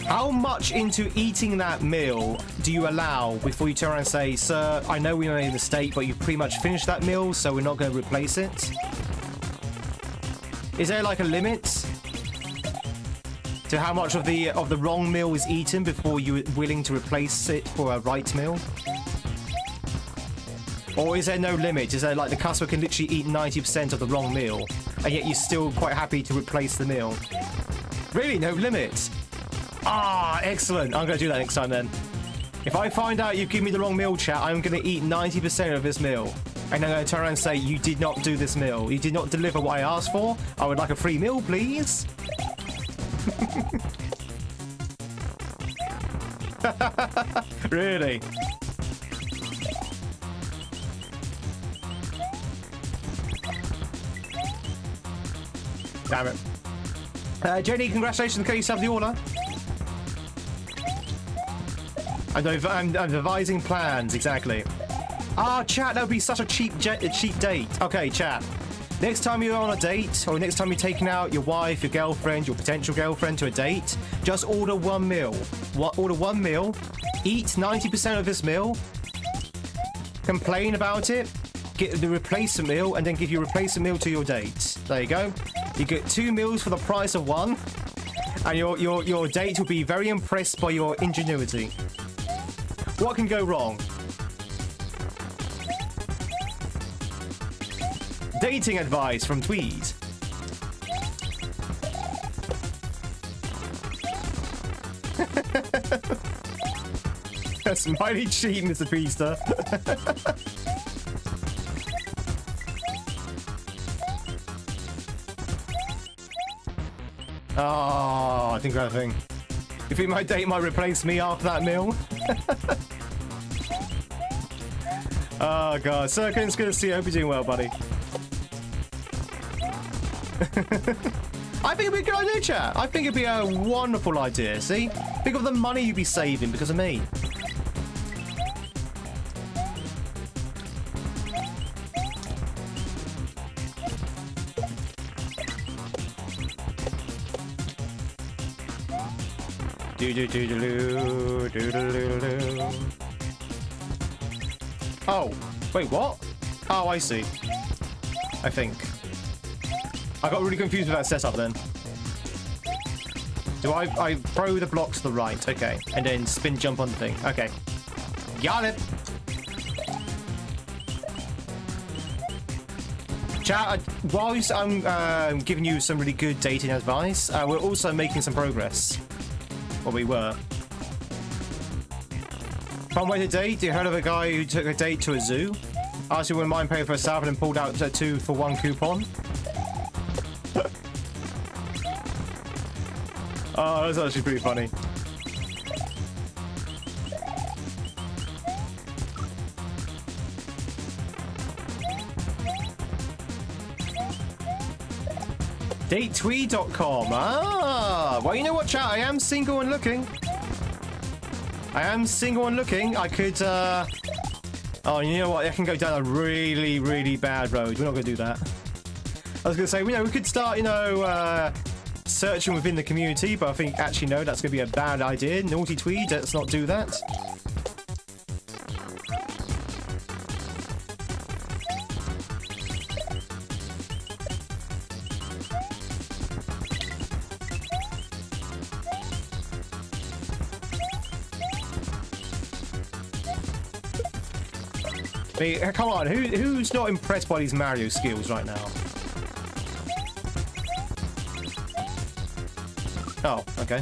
How much into eating that meal do you allow before you turn around and say, "Sir, I know we made a mistake, but you pretty much finished that meal, so we're not going to replace it"? Is there like a limit to how much of the wrong meal is eaten before you're willing to replace it for a right meal? Or is there no limit? Is there like the customer can literally eat 90% of the wrong meal, and yet you're still quite happy to replace the meal? Really, no limit? Ah, excellent. I'm going to do that next time then. If I find out you've given me the wrong meal, chat, I'm going to eat 90% of this meal. And I'm going to turn around and say, "You did not do this meal. You did not deliver what I asked for. I would like a free meal, please." Really? Damn it. Jenny, congratulations on getting yourself the order. I'm devising plans, exactly. Ah, chat, that would be such a cheap date. Okay, chat. Next time you're on a date, or next time you're taking out your wife, your girlfriend, your potential girlfriend to a date, just order one meal. Order one meal, eat 90% of this meal, complain about it, get the replacement meal, and then give your replacement meal to your date. There you go. You get 2 meals for the price of 1, and your date will be very impressed by your ingenuity. What can go wrong? Dating advice from Tweed. That's mighty cheap, Mr. Priester. Oh, I think that thing. You think my date might replace me after that meal? Oh god, Sirkin's good to see you. I hope you're doing well, buddy. I think it'd be a good idea, chat. I think it'd be a wonderful idea. See? Think of the money you'd be saving because of me. Oh, wait, what? Oh, I see. I think. I got really confused with that setup then. Do I throw the blocks to the right? Okay. And then spin jump on the thing. Okay. Got it. Chat, whilst I'm giving you some really good dating advice, we're also making some progress. Well, we were. Fun way to date? You heard of a guy who took a date to a zoo? Asked you wouldn't mind paying for a salad and pulled out a 2-for-1 coupon? Oh, that's actually pretty funny. DateTweed.com. Ah, well, you know what, chat? I am single and looking. I am single and looking. I could, oh, you know what? I can go down a really, really bad road. We're not going to do that. I was going to say, you know, we could start, you know, searching within the community, but I think, actually, no, that's going to be a bad idea. Naughty Tweed, let's not do that. Come on, who's not impressed by these Mario skills right now? Oh, okay.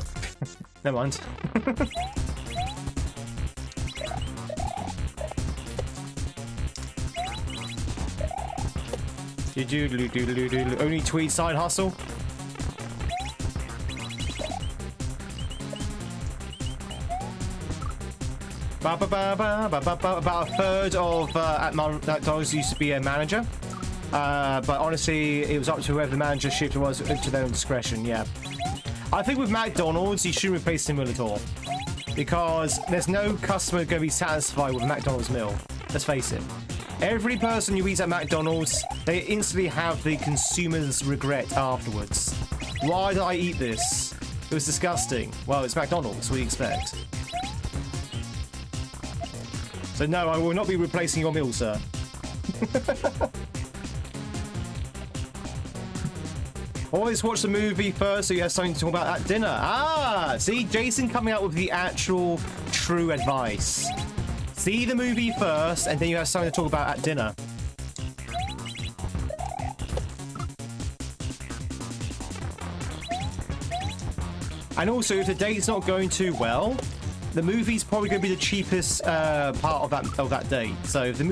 Never mind. Only Tweed side hustle? About a third of at McDonald's used to be a manager, but honestly, it was up to whoever the managership was to their own discretion. Yeah, I think with McDonald's, you shouldn't replace the meal at all, because there's no customer going to be satisfied with a McDonald's meal. Let's face it. Every person who eats at McDonald's, they instantly have the consumer's regret afterwards. Why did I eat this? It was disgusting. Well, it's McDonald's. What do you expect? So no, I will not be replacing your meal, sir. Always watch the movie first so you have something to talk about at dinner. Ah, see, Jason coming out with the actual true advice. See the movie first, and then you have something to talk about at dinner. And also, if the date's not going too well, the movie's probably going to be the cheapest part of that date. So if the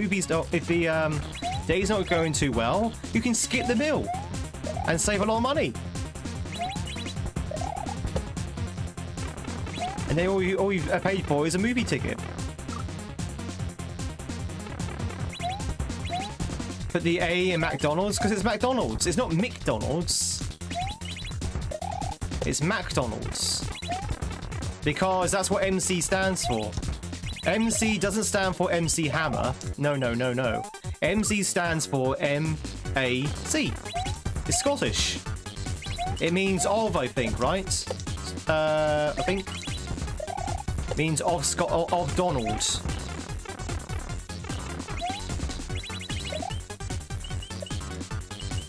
date's not going too well, you can skip the meal and save a lot of money. And then all you've paid for is a movie ticket. Put the A in McDonald's because it's McDonald's. It's not McDonald's. It's McDonald's. Because that's what MC stands for. MC doesn't stand for MC Hammer. No, no, no, no. MC stands for M-A-C. It's Scottish. It means of, I think, right? I think. It means of Donald.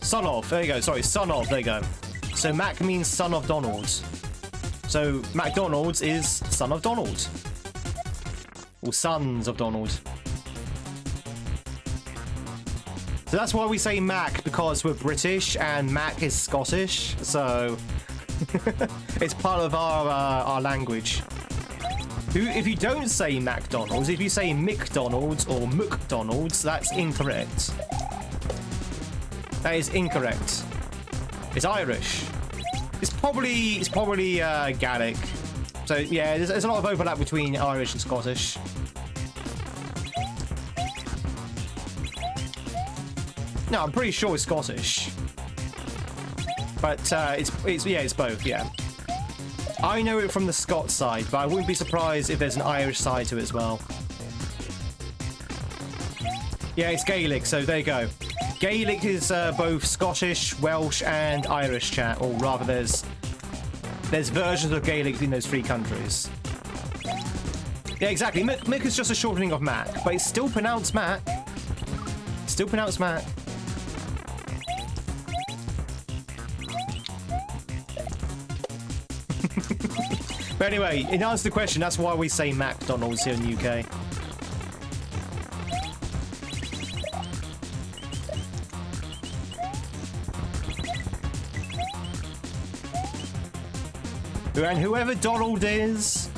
Son of. There you go. Sorry, son of. There you go. So Mac means son of Donald. So McDonald's is son of Donald. Or sons of Donald. So that's why we say Mac, because we're British and Mac is Scottish. So it's part of our language. If you don't say McDonald's, if you say McDonald's or McDonald's, that's incorrect. That is incorrect. It's Irish. It's probably Gaelic. So yeah, there's a lot of overlap between Irish and Scottish. No, I'm pretty sure it's Scottish. But it's both, yeah. I know it from the Scots side, but I wouldn't be surprised if there's an Irish side to it as well. Yeah, it's Gaelic, so there you go. Gaelic is both Scottish, Welsh, and Irish, chat. Or rather, there's versions of Gaelic in those three countries. Yeah, exactly. Mick is just a shortening of Mac, but it's still pronounced Mac. Still pronounced Mac. But anyway, in answer to the question, that's why we say McDonald's here in the UK. And whoever Donald is,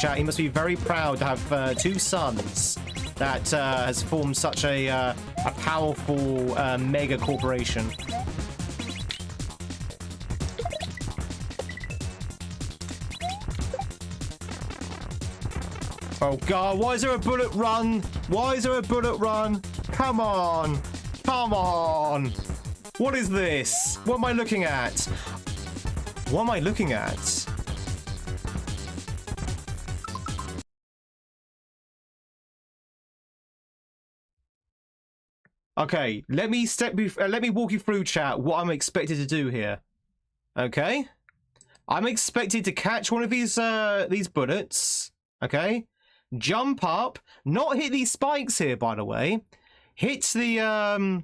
chat, he must be very proud to have 2 sons that has formed such a powerful mega corporation. Oh god, why is there a bullet run? Why is there a bullet run? Come on. Come on. What is this? What am I looking at? What am I looking at? Okay, let me walk you through, chat, what I'm expected to do here. Okay? I'm expected to catch one of these bullets. Okay? Jump up, not hit these spikes here, by the way. Hit the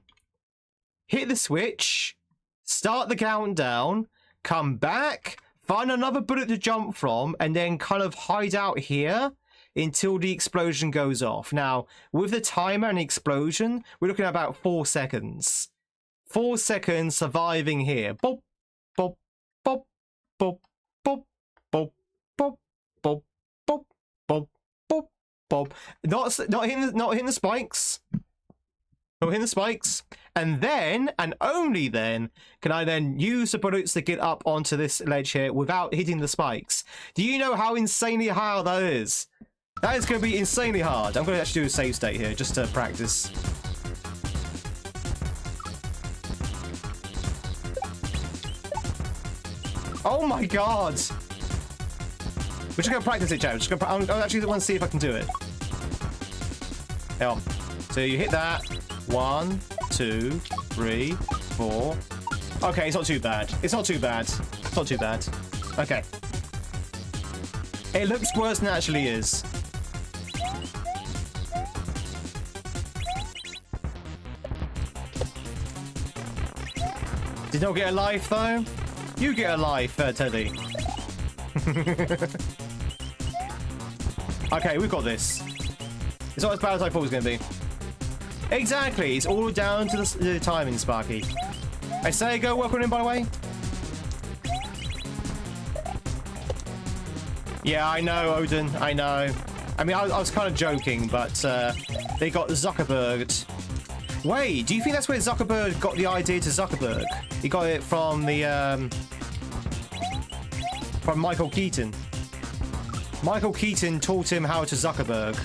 switch, start the countdown, come back, find another bullet to jump from, and then kind of hide out here until the explosion goes off. Now, with the timer and explosion, we're looking at about 4 seconds. 4 seconds surviving here. Bop, bop, bop, bop, bop, bop, bop, bop, bop, bop, bop, bop. Not hitting the spikes. Not hitting the spikes. And then, and only then, can I then use the bullets to get up onto this ledge here without hitting the spikes. Do you know how insanely hard that is? That is going to be insanely hard. I'm going to actually do a save state here just to practice. Oh my god! We're just going to practice it, chat. I'm actually want to see if I can do it. Hang on. So you hit that. 1, 2, 3, 4. Okay, it's not too bad. It's not too bad. It's not too bad. Okay. It looks worse than it actually is. Did not get a life though? You get a life, Teddy. Okay, we've got this. It's not as bad as I thought it was going to be. Exactly, it's all down to the timing, Sparky. I say go work on him, by the way. Yeah, I know, Odin, I know. I mean, I was kind of joking, but they got Zuckerberg. Wait, do you think that's where Zuckerberg got the idea to Zuckerberg? He got it from the from Michael Keaton. Michael Keaton taught him how to Zuckerberg.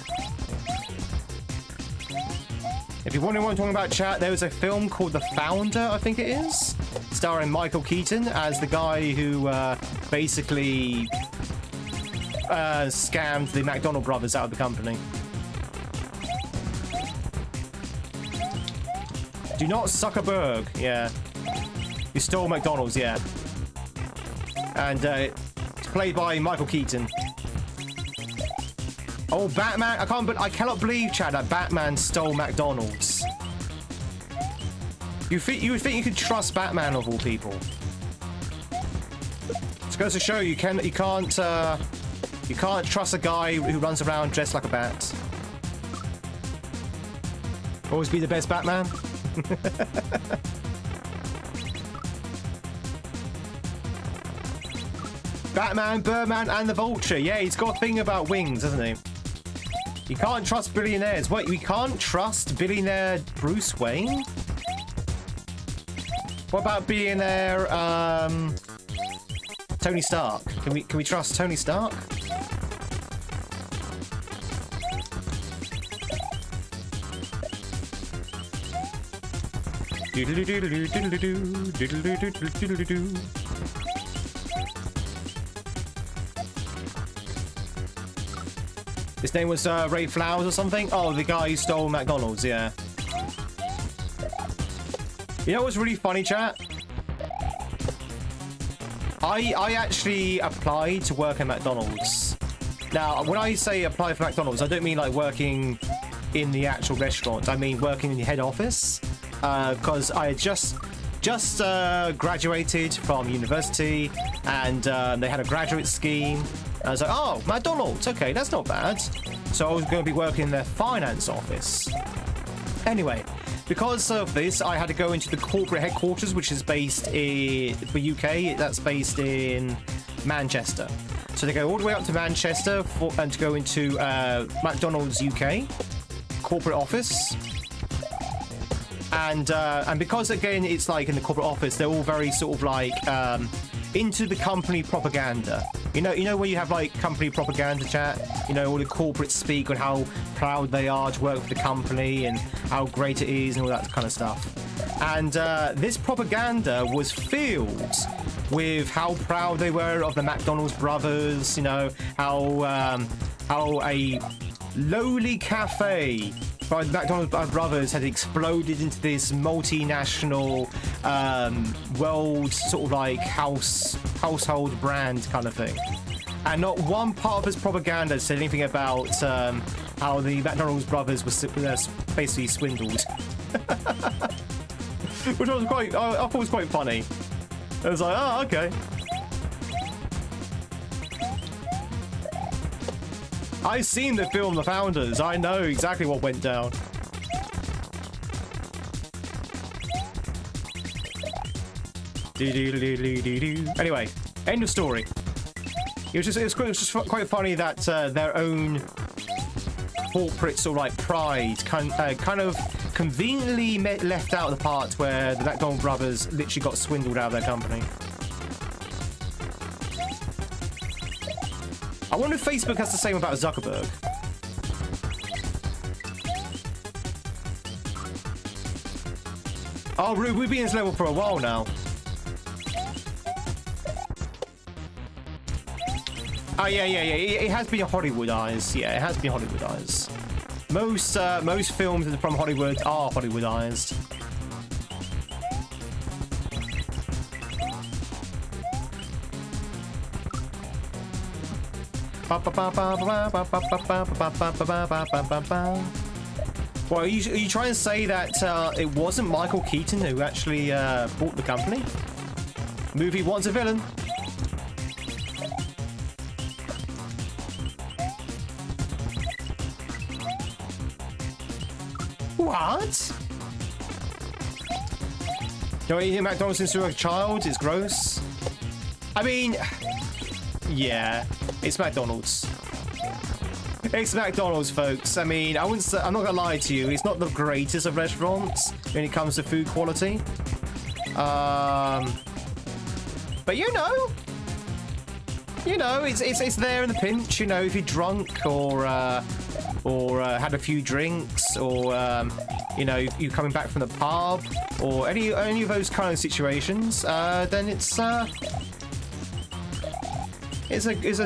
If you're wondering what I'm talking about, chat, there was a film called The Founder, I think it is, starring Michael Keaton as the guy who basically scammed the McDonald brothers out of the company. Do not Zuckerberg, yeah. You stole McDonald's, yeah. And it's played by Michael Keaton. Oh, Batman! I cannot believe, Chad, that Batman stole McDonald's. You would think you could trust Batman of all people. It goes to show you can't trust a guy who runs around dressed like a bat. Always be the best Batman. Batman, Birdman, and the Vulture. Yeah, he's got a thing about wings, hasn't he? You can't trust billionaires. Wait, we can't trust billionaire Bruce Wayne? What about billionaire Tony Stark? Can we trust Tony Stark? His name was Ray Flowers or something? Oh, the guy who stole McDonald's, yeah. You know what's really funny, chat? I actually applied to work at McDonald's. Now, when I say apply for McDonald's, I don't mean like working in the actual restaurant. I mean working in the head office. Because I had just graduated from university, and they had a graduate scheme. I was like, oh, McDonald's, okay, that's not bad. So I was going to be working in their finance office. Anyway, because of this, I had to go into the corporate headquarters, which is based in, for UK, that's based in Manchester. So they go all the way up to Manchester and to go into McDonald's UK corporate office. And because again it's like in the corporate office, they're all very sort of like into the company propaganda. You know where you have like company propaganda chat. You know, all the corporates speak on how proud they are to work for the company and how great it is and all that kind of stuff. And this propaganda was filled with how proud they were of the McDonald's brothers. You know how a lowly cafe by the McDonald's brothers had exploded into this multinational world sort of like household brand kind of thing. And not one part of this propaganda said anything about how the McDonald's brothers were basically swindled. Which was I thought was quite funny. I was like, oh, okay. I've seen the film The Founders. I know exactly what went down. Anyway, end of story. It was just quite funny that their own corporate sort of like pride kind of conveniently left out the part where the McDonald brothers literally got swindled out of their company. I wonder if Facebook has the same about Zuckerberg. Oh, we've been in this level for a while now. Oh, yeah. It has been Hollywoodized. Yeah, it has been Hollywoodized. Most films from Hollywood are Hollywoodized. Well, are you trying to say that it wasn't Michael Keaton who actually bought the company? Movie wants a villain. What? Don't eat McDonald's since you were a child? It's gross. I mean, yeah, it's McDonald's. It's McDonald's, folks. I mean, I'm not gonna lie to you. It's not the greatest of restaurants when it comes to food quality. But you know, it's there in the pinch. You know, if you're drunk or had a few drinks, or you know, you coming back from the pub, or any of those kind of situations, then it's an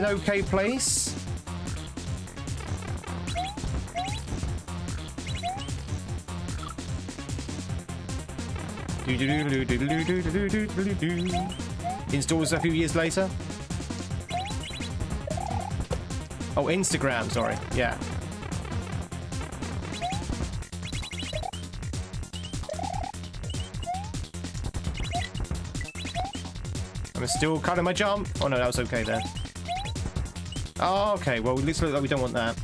okay place. Installs a few years later. Oh, Instagram, sorry. Yeah. I'm still cutting my jump. Oh no, that was okay there. Oh, okay, well, it looks like we don't want that.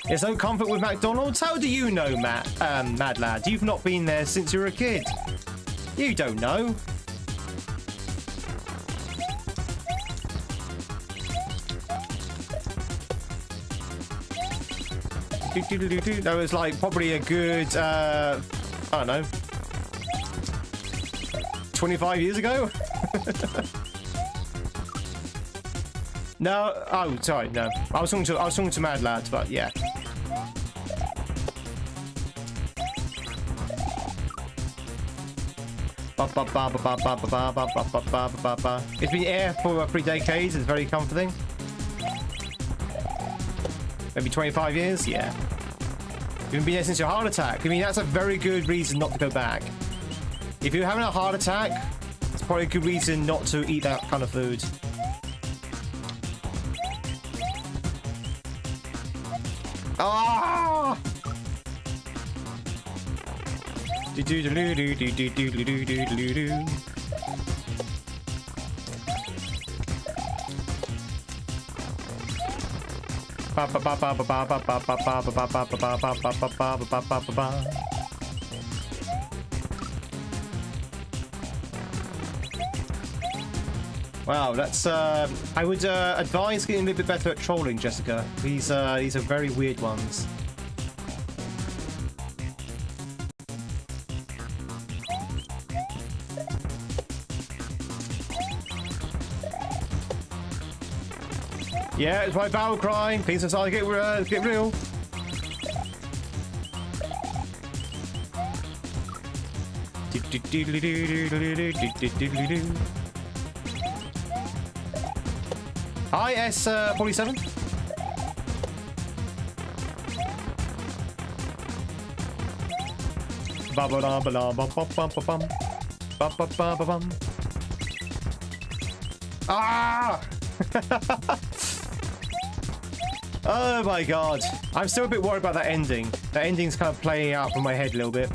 There's no comfort with McDonald's? How do you know, Mad Lad? You've not been there since you were a kid. You don't know. That was like probably a good, I don't know, 25 years ago? No, oh, sorry, no. I was talking to Mad Lad, but yeah. It's been air for 3 decades. It's very comforting. Maybe 25 years? Yeah. You've been there since your heart attack. I mean, that's a very good reason not to go back. If you're having a heart attack, it's probably a good reason not to eat that kind of food. Ah! Wow, that's I would advise getting a little bit better at trolling, Jessica. These are very weird ones. Yeah, it's my battle cry. Please decide to get real. Hi, S47. Ah! Oh my god. I'm still a bit worried about that ending. That ending's kind of playing out from my head a little bit.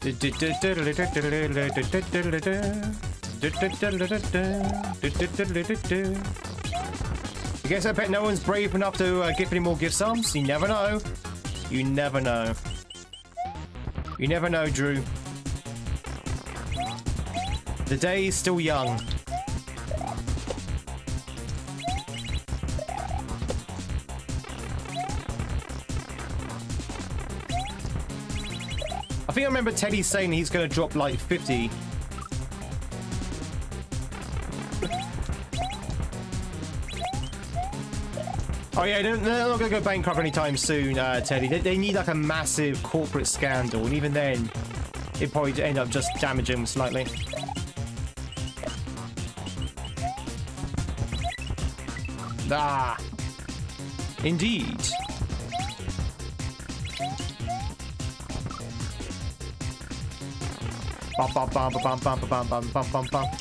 I guess I bet no one's brave enough to give any more gift subs. You never know. You never know. You never know, Drew. The day is still young. I think I remember Teddy saying he's going to drop like 50. Oh yeah, they're not going to go bankrupt anytime soon, Teddy. They need like a massive corporate scandal, and even then, it'd probably end up just damaging them slightly. Ah, indeed.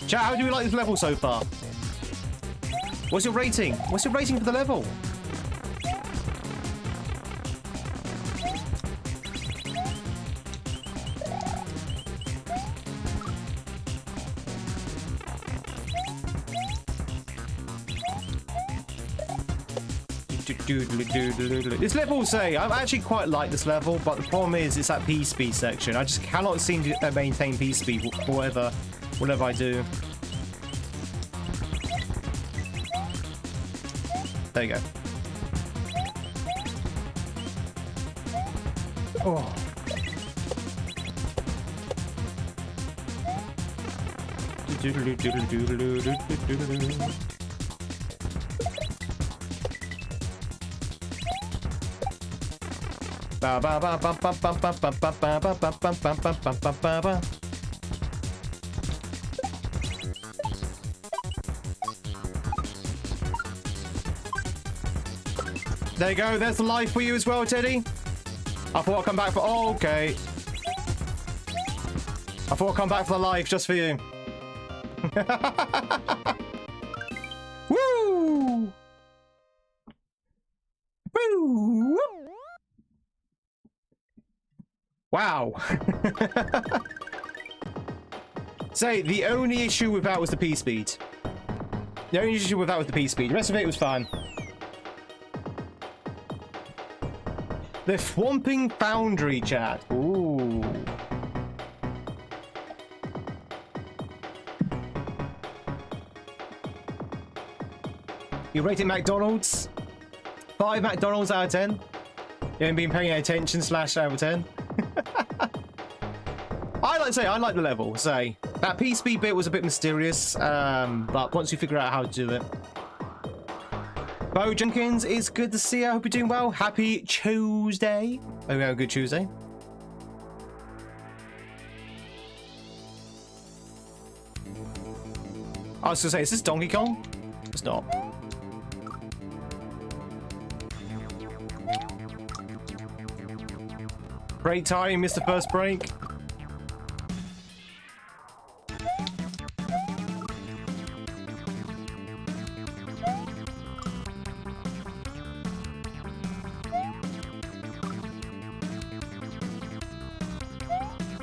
Chat, how do you like this level so far? What's your rating? What's your rating for the level? This level, say, I actually quite like this level, but the problem is it's that P-speed section. I just cannot seem to maintain P-speed whatever I do. There you go. Oh. There you go, there's the life for you as well, Teddy. I thought I'd come back for... Oh, okay. I thought I'd come back for the life just for you. Woo! Woo! Wow. Say, the only issue with that was the P-speed. The only issue with that was the P-speed. The rest of it was fine. The Swamping Foundry, chat. Ooh. You rated McDonald's? 5 McDonald's out of 10? You haven't been paying attention / out of 10? I like the level. Say, that P-speed bit was a bit mysterious, but once you figure out how to do it. Bo Jenkins, it's good to see you. I hope you're doing well. Happy Tuesday. Hope you have a good Tuesday. I was gonna say, is this Donkey Kong? It's not. Break time, you missed the first break.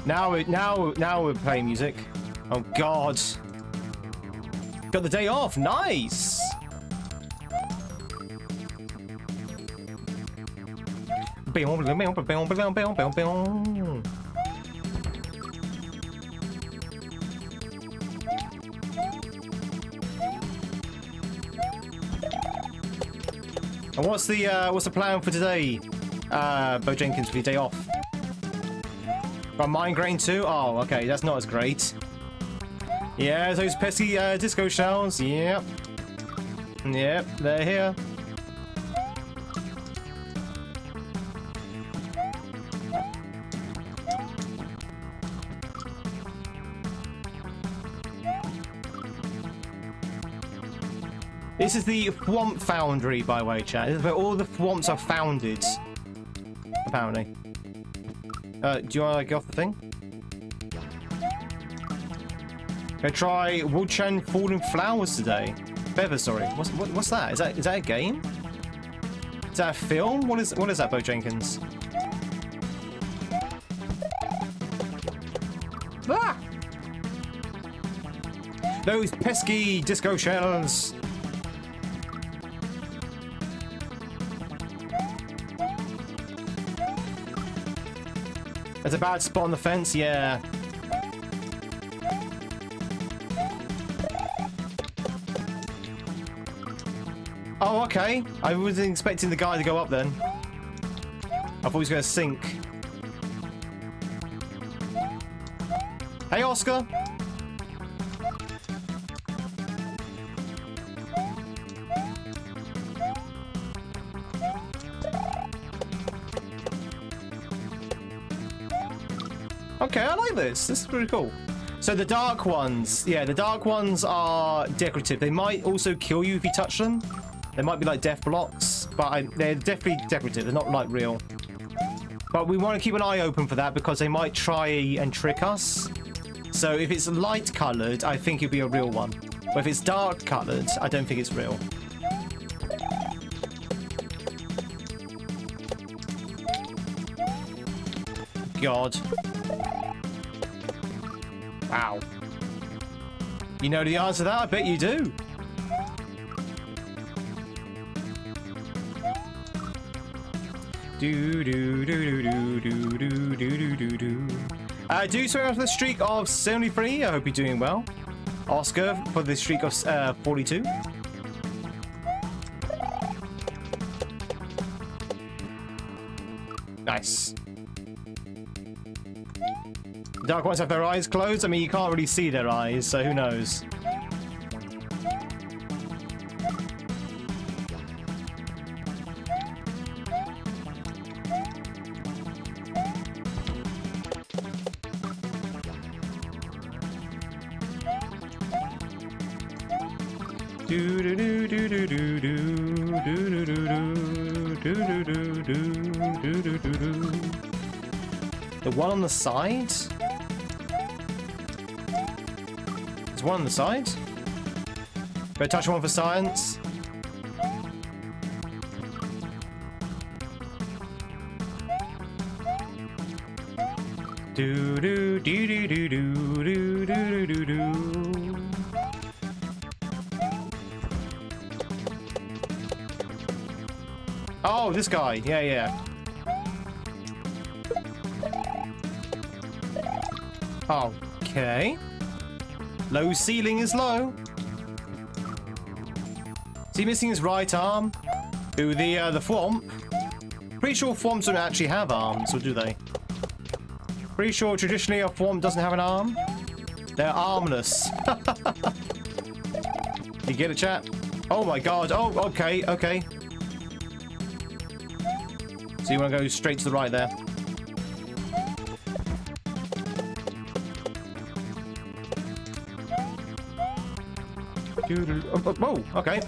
Now we're playing music. Oh God. Got the day off. Nice. And what's the plan for today, Bo Jenkins, for your day off? Got migraine too? Oh, okay, that's not as great. Yeah, those pesky disco shells. Yep. Yep, they're here. This is the Thwomp Foundry, by the way, chat. This is where all the Thwomps are founded, apparently. Do you want to get off the thing? Gonna try Wuchen Falling Flowers today. Feather, sorry. What's that? Is that a game? Is that a film? What is that, Bo Jenkins? Ah! Those pesky disco shells. There's a bad spot on the fence, yeah. Oh, okay. I wasn't expecting the guy to go up then. I thought he was going to sink. Hey, Oscar. Okay, I like this. This is pretty cool. So the dark ones, yeah, the dark ones are decorative. They might also kill you if you touch them. They might be like death blocks, but they're definitely decorative. They're not like real. But we want to keep an eye open for that because they might try and trick us. So if it's light colored, I think it'd be a real one. But if it's dark colored, I don't think it's real. God. Wow. You know the answer to that? I bet you do. Do so after the streak of 73. I hope you're doing well. Oscar for the streak of 42. Nice. Dark ones have their eyes closed. I mean, you can't really see their eyes, so who knows? The one on the side? There's one on the side. Better touch one for science. Do do do do do do do do do do. Oh, this guy. Yeah, yeah. Okay. Low ceiling is low. Is he missing his right arm? Ooh, the Thwomp. Pretty sure Thwomps don't actually have arms, or do they? Pretty sure traditionally a Thwomp doesn't have an arm. They're armless. You get it, chat? Oh my god. Oh, okay, okay. So you want to go straight to the right there. Oh, okay.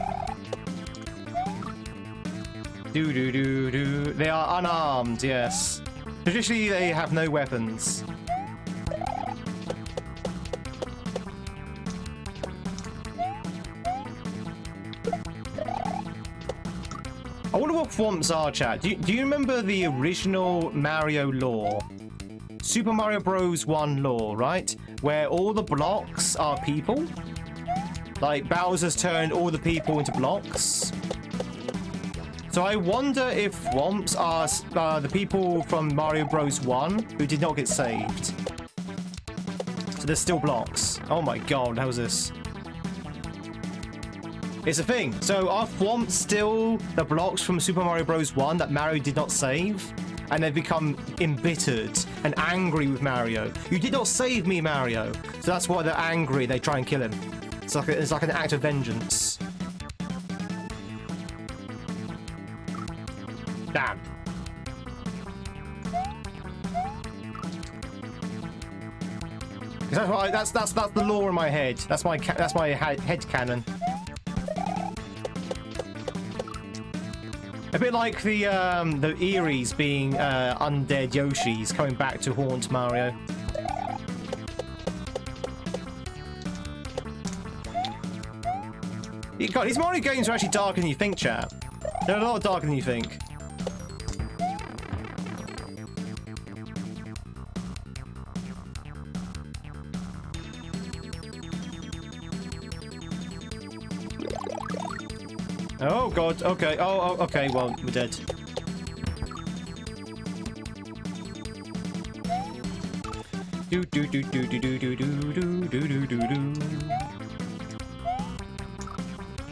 Do. They are unarmed, yes. Traditionally, they have no weapons. I wonder what Thwomps are, chat. Do you remember the original Mario lore? Super Mario Bros. 1 lore, right? Where all the blocks are people? Like, Bowser's turned all the people into blocks. So I wonder if Whomps are the people from Mario Bros. 1 who did not get saved. So there's still blocks. Oh my god, how is this? It's a thing. So are Whomps still the blocks from Super Mario Bros. 1 that Mario did not save? And they've become embittered and angry with Mario. You did not save me, Mario. So that's why they're angry. They try and kill him. It's like an act of vengeance. Damn. That's the law in my head. That's my head canon. A bit like the Eries being undead Yoshis coming back to haunt Mario. God, these Mario games are actually darker than you think, chat. They're a lot darker than you think. Oh god, okay. Oh, okay, well, we're dead. Do do do do do do do do do do do do.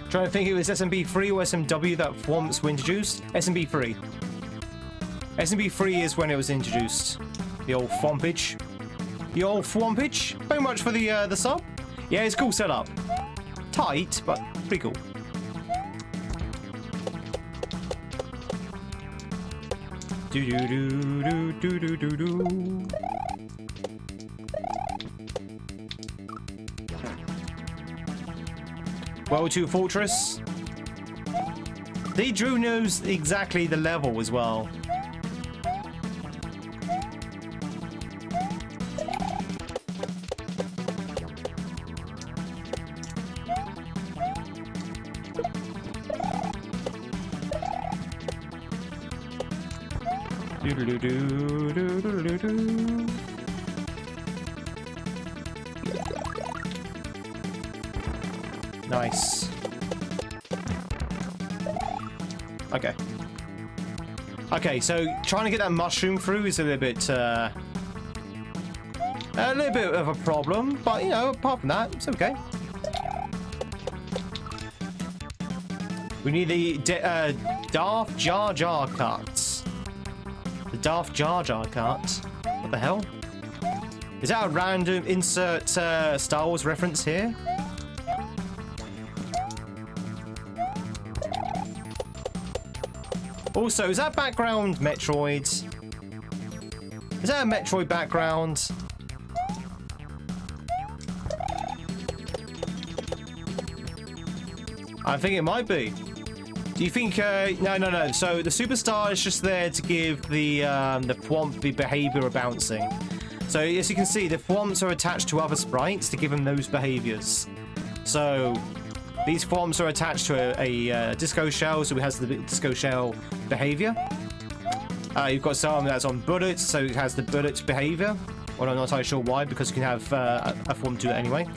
Trying to think, it was SMB3 or SMW that Whomps were introduced. SMB3. SMB3 is when it was introduced. The old Thwompage. The old Thwompage. Very much for the sub. Yeah, it's a cool setup. Tight, but pretty cool. Do do do do do do do. World 2 Fortress. They Drew knows exactly the level as well. Do do do do do do do. Nice. Okay. Okay, so trying to get that mushroom through is a little bit of a problem, but you know, apart from that, it's okay. We need the Daft Jar Jar carts. The Daft Jar Jar carts. What the hell? Is that a random insert Star Wars reference here? Also, is that background Metroid? Is that a Metroid background? I think it might be. Do you think? No. So the superstar is just there to give the Thwomp the behavior of bouncing. So as you can see, the Thwomps are attached to other sprites to give them those behaviors. So these Thwomps are attached to a disco shell, so it has the disco shell behavior. You've got some that's on bullets, so it has the bullet behavior. Well, I'm not entirely sure why, because you can have a Thwomp do it anyway.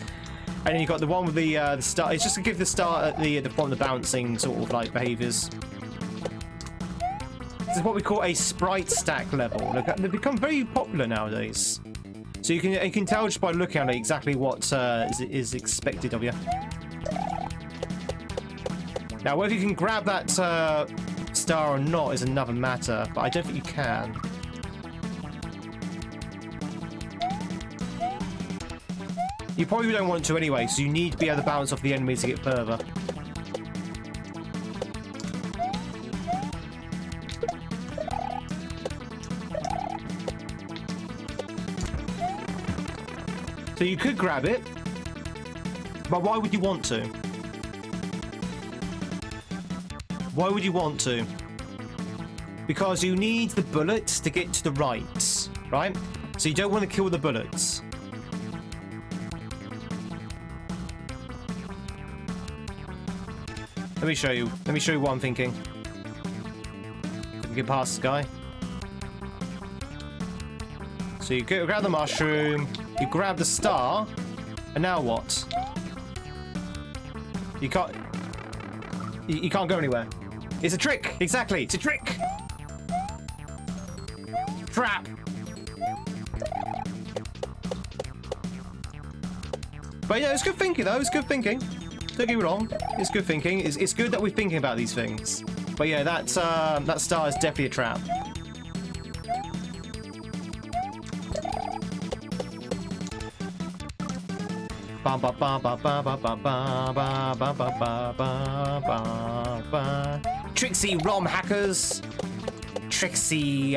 And then you've got the one with the star. It's just to give the star the Thwomp the bouncing sort of like behaviors. This is what we call a sprite stack level. They've become very popular nowadays. So you can tell just by looking at it exactly what is expected of you. Now, whether you can grab that star or not is another matter, but I don't think you can. You probably don't want to anyway, so you need to be able to bounce off the enemies to get further. So you could grab it, but why would you want to? Why would you want to? Because you need the bullets to get to the right, right? So you don't want to kill the bullets. Let me show you. Let me show you what I'm thinking. We can get past this guy. So you grab the mushroom, you grab the star, and now what? You can't go anywhere. It's a trick. Exactly. It's a trick. Trap. But yeah, it's good thinking though. It's good thinking. Don't get me wrong. It's good thinking. It's good that we're thinking about these things. But yeah, that star is definitely a trap. Tricksy ROM hackers. Tricksy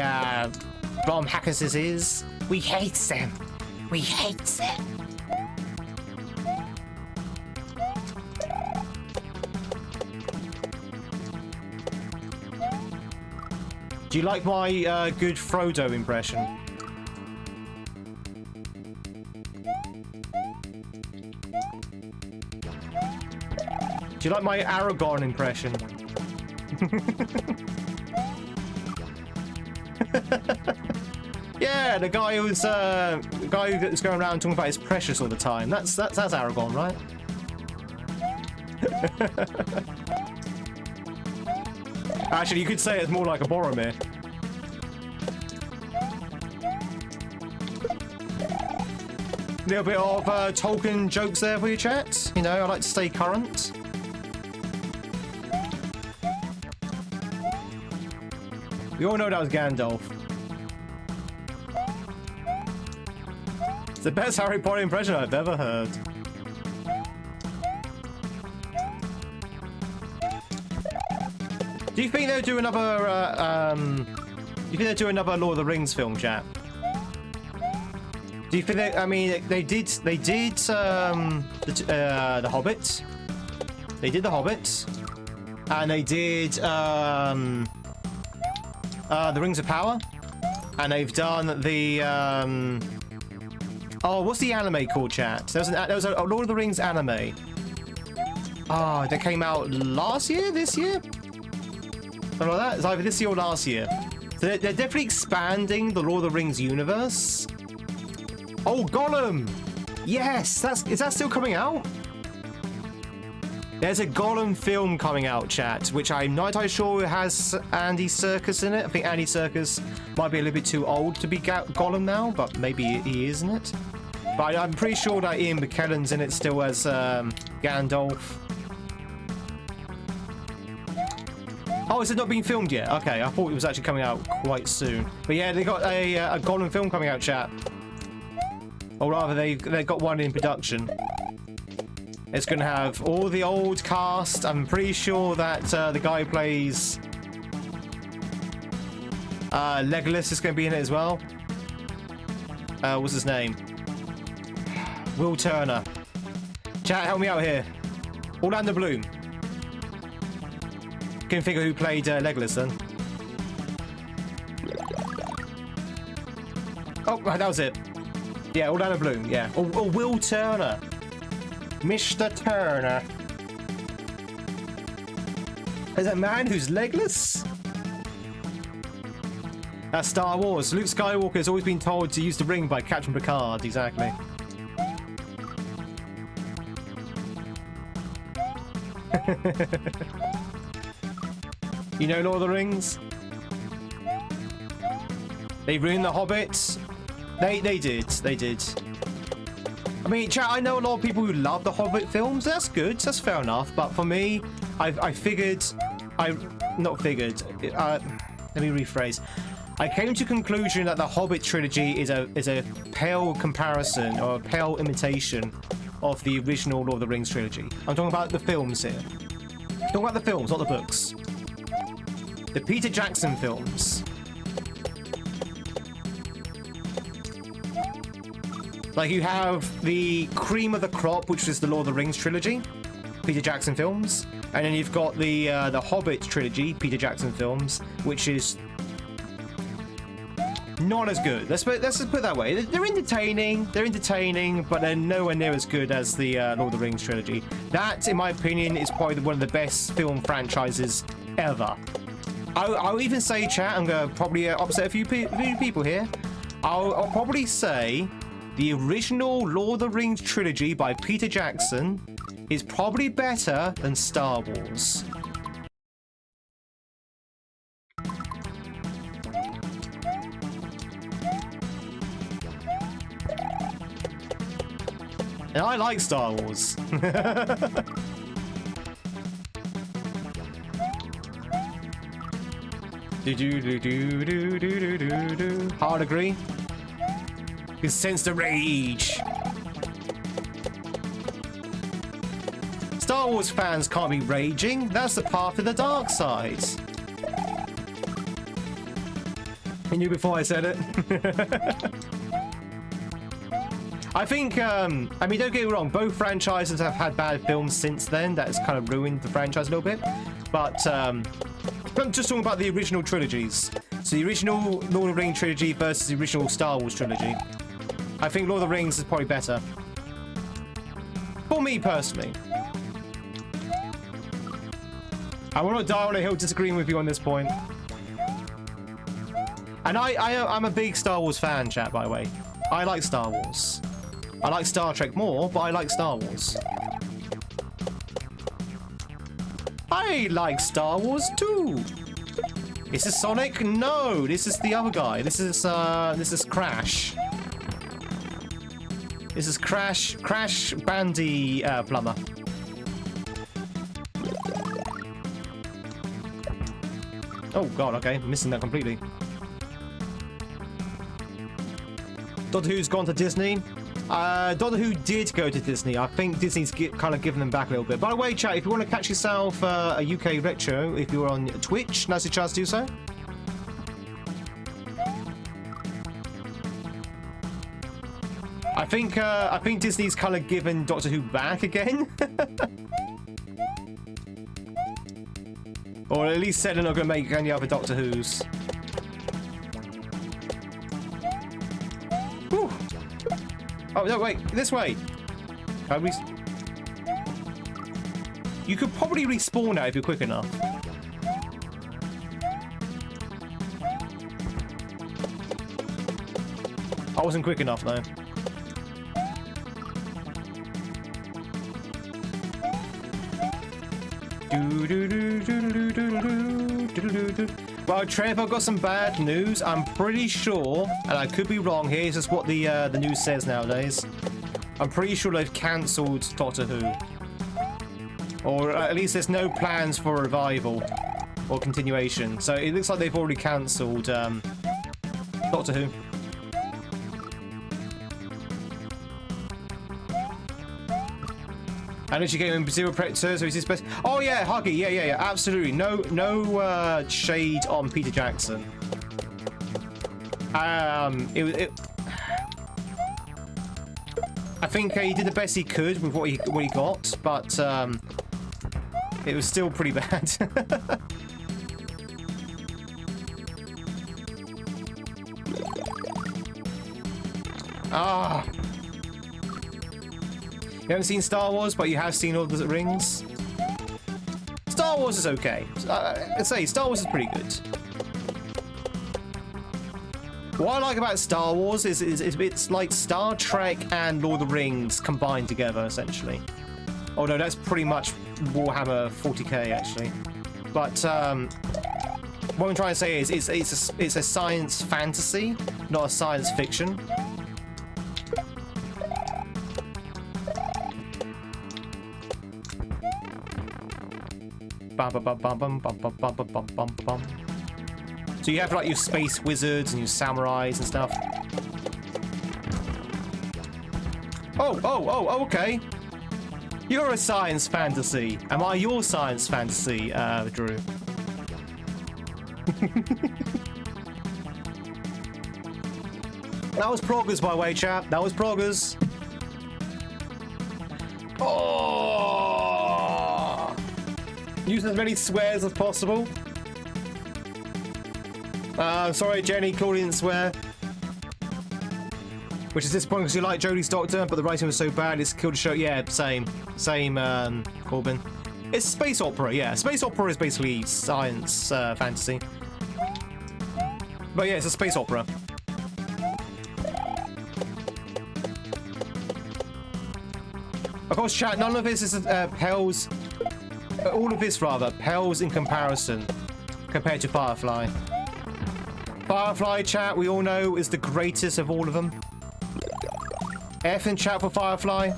ROM hackers is. We hate them. We hate them. Do you like my good Frodo impression? Do you like my Aragorn impression? Yeah, the guy who's going around talking about his precious all the time. That's Aragorn, right? Actually, you could say it's more like a Boromir. Little bit of Tolkien jokes there for your chat. You know, I like to stay current. We all know that was Gandalf. It's the best Harry Potter impression I've ever heard. Do you think they'll do another? Do you think they'll do another Lord of the Rings film, chat? Do you think they? I mean, they did. They did the Hobbit. They did the Hobbit, and they did the Rings of Power, and they've done the oh, what's the anime called, chat? There was a Lord of the Rings anime. Oh, that came out last year, this year. Something like that. It's either this year or last year. So they're definitely expanding the Lord of the Rings universe. Oh, Gollum! Yes, is that still coming out? There's a Gollum film coming out, chat, which I'm not entirely sure has Andy Serkis in it. I think Andy Serkis might be a little bit too old to be Gollum now, but maybe he is in it. But I'm pretty sure that Ian McKellen's in it still as Gandalf. Oh, is it not being filmed yet? Okay, I thought it was actually coming out quite soon. But yeah, they got a Gollum film coming out, chat. Or rather, they got one in production. It's going to have all the old cast. I'm pretty sure that the guy who plays Legolas is going to be in it as well. What's his name? Will Turner. Chat, help me out here. Orlando Bloom. Couldn't figure who played Legolas then. Oh, that was it. Yeah, Orlando Bloom, yeah. Or Will Turner. Mr. Turner. There's a man who's legless? That's Star Wars. Luke Skywalker has always been told to use the ring by Captain Picard. Exactly. You know Lord of the Rings? They ruined the Hobbit. They did. I mean, chat, I know a lot of people who love the Hobbit films. That's good. That's fair enough. But for me, I figured... Let me rephrase. I came to the conclusion that the Hobbit trilogy is a pale comparison or a pale imitation of the original Lord of the Rings trilogy. I'm talking about the films here. I'm talking about the films, not the books. The Peter Jackson films. Like, you have the cream of the crop, which is the Lord of the Rings trilogy, Peter Jackson films, and then you've got the Hobbit trilogy, Peter Jackson films, which is not as good. Let's just put it that way. They're entertaining, but they're nowhere near as good as the Lord of the Rings trilogy. That, in my opinion, is probably one of the best film franchises ever. I'll even say, chat, I'm going to probably upset a few people here. I'll probably say the original Lord of the Rings trilogy by Peter Jackson is probably better than Star Wars. And I like Star Wars. Hard agree. You sense the rage. Star Wars fans can't be raging. That's the path to the dark side. I knew before I said it. I think, I mean, don't get me wrong, both franchises have had bad films since then. That's kind of ruined the franchise a little bit. But I'm just talking about the original trilogies. So the original Lord of the Rings trilogy versus the original Star Wars trilogy. I think Lord of the Rings is probably better. For me, personally. I will not die on a hill disagreeing with you on this point. And I'm a big Star Wars fan, chat, by the way. I like Star Wars. I like Star Trek more, but I like Star Wars. I like Star Wars too. Is this Sonic? No, this is the other guy. This is Crash. This is Crash Bandy Plumber. Oh god, okay, I'm missing that completely. Doctor Who's gone to Disney. Doctor Who did go to Disney. I think Disney's kind of given them back a little bit. By the way, chat, if you want to catch yourself a UK retro, if you're on Twitch, now's your chance to do so. I think Disney's kind of given Doctor Who back again. Or at least said they're not going to make any other Doctor Who's. Whew. Oh, no, wait. This way. You could probably respawn now if you're quick enough. I wasn't quick enough, though. Well, Trev, I've got some bad news. I'm pretty sure, and I could be wrong here, it's just what the news says nowadays. I'm pretty sure they've cancelled Doctor Who. Or at least there's no plans for revival or continuation. So it looks like they've already cancelled Doctor Who. I know she gave him Zero Predator, so he's his best. Oh yeah, Huggy, yeah, absolutely. No shade on Peter Jackson. I think he did the best he could with what he got, but it was still pretty bad. Ah. You haven't seen Star Wars, but you have seen Lord of the Rings. Star Wars is okay. I'd say Star Wars is pretty good. What I like about Star Wars is it's like Star Trek and Lord of the Rings combined together, essentially. Oh no, that's pretty much Warhammer 40k, actually. But what I'm trying to say is it's a science fantasy, not a science fiction. So you have like your space wizards and your samurais and stuff. Oh, okay. You're a science fantasy. Am I your science fantasy, Drew? That was Proggers, by the way, chap. That was Proggers. Oh! Use as many swears as possible. Sorry, Jenny, Claudia didn't swear. Which is disappointing because you like Jodie's Doctor, but the writing was so bad it's killed the show. Yeah, same, Corbin. It's space opera, yeah. Space opera is basically science fantasy. But yeah, it's a space opera. Of course, chat, none of this is pales. All of this, rather, pales in comparison compared to Firefly. Firefly, chat, we all know, is the greatest of all of them. F in chat for Firefly.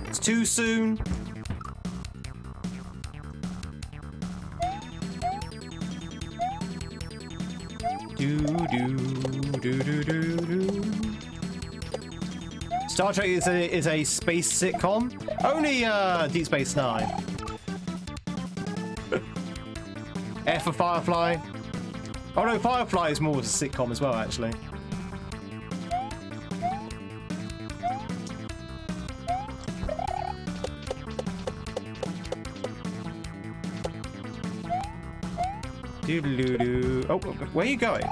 It's too soon. Star Trek is a space sitcom. Only Deep Space Nine. F for Firefly. Oh no, Firefly is more of a sitcom as well, actually. Doo-doo-doo-doo. Oh, where are you going?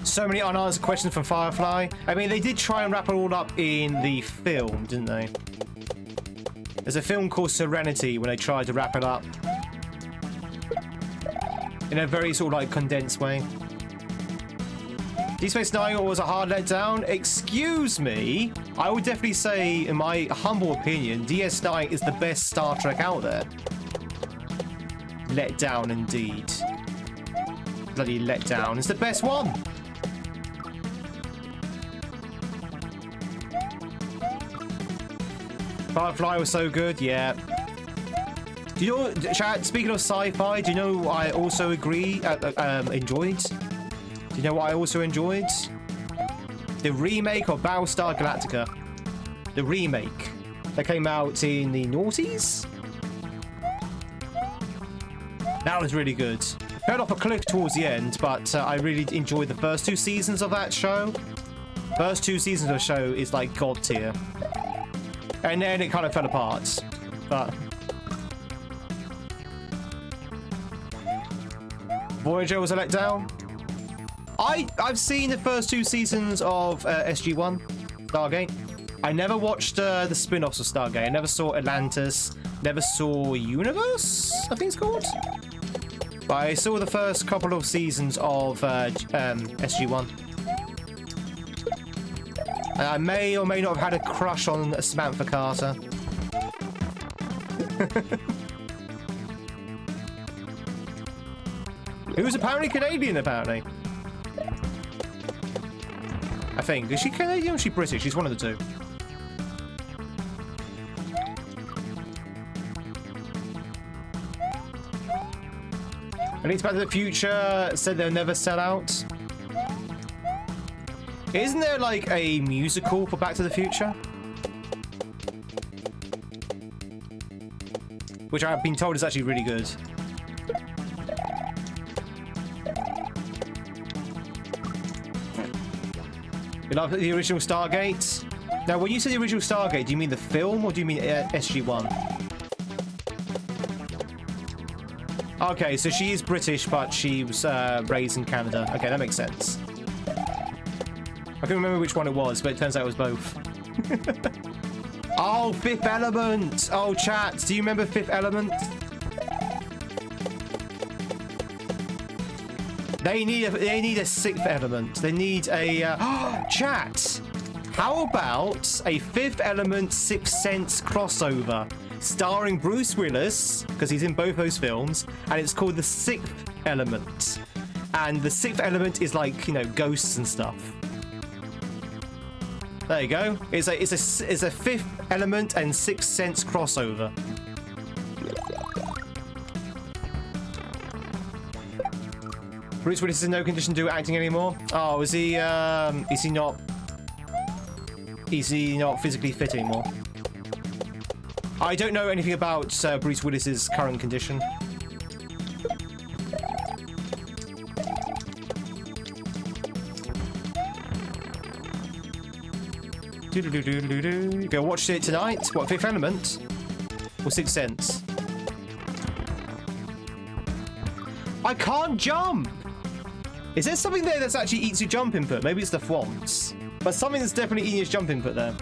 So many unanswered questions from Firefly. I mean, they did try and wrap it all up in the film, didn't they? There's a film called Serenity when they tried to wrap it up in a very sort of like condensed way. Deep Space Nine was a hard letdown. Excuse me. I would definitely say, in my humble opinion, DS9 is the best Star Trek out there. Let down indeed. Bloody let down. It's the best one. Firefly was so good, yeah. Do you know, chat, speaking of sci-fi, do you know what I also enjoyed? Do you know what I also enjoyed? The remake of Battlestar Galactica. The remake that came out in the noughties. That was really good. Fell off a cliff towards the end, but I really enjoyed the first 2 seasons of that show. First 2 seasons of the show is like god tier. And then it kind of fell apart. But Voyager was a letdown. I've seen the first 2 seasons of SG-1, Stargate. I never watched the spin-offs of Stargate. I never saw Atlantis. Never saw Universe, I think it's called. But I saw the first couple of seasons of SG-1. And I may or may not have had a crush on Samantha Carter. Who's apparently Canadian, apparently. I think. Is she Canadian or is she British? She's one of the two. At least Back to the Future said they'll never sell out. Isn't there like a musical for Back to the Future? Which I've been told is actually really good. You love the original Stargate? Now, when you say the original Stargate, do you mean the film or do you mean SG-1? Okay, so she is British, but she was raised in Canada. Okay, that makes sense. I couldn't remember which one it was, but it turns out it was both. Oh, Fifth Element! Oh, chat, do you remember Fifth Element? They need a sixth element. They need a chat. How about a Fifth Element Sixth Sense crossover starring Bruce Willis, because he's in both those films, and it's called The Sixth Element. And the Sixth Element is like, you know, ghosts and stuff. There you go. It's a Fifth Element and Sixth Sense crossover. Bruce Willis is in no condition to do acting anymore. Oh, is he not physically fit anymore? I don't know anything about Bruce Willis's current condition. Go watch it tonight. What, Fifth Element? Or Sixth Sense? I can't jump! Is there something there that's actually eats your jump input? Maybe it's the fonts. But something that's definitely eating your jump input there.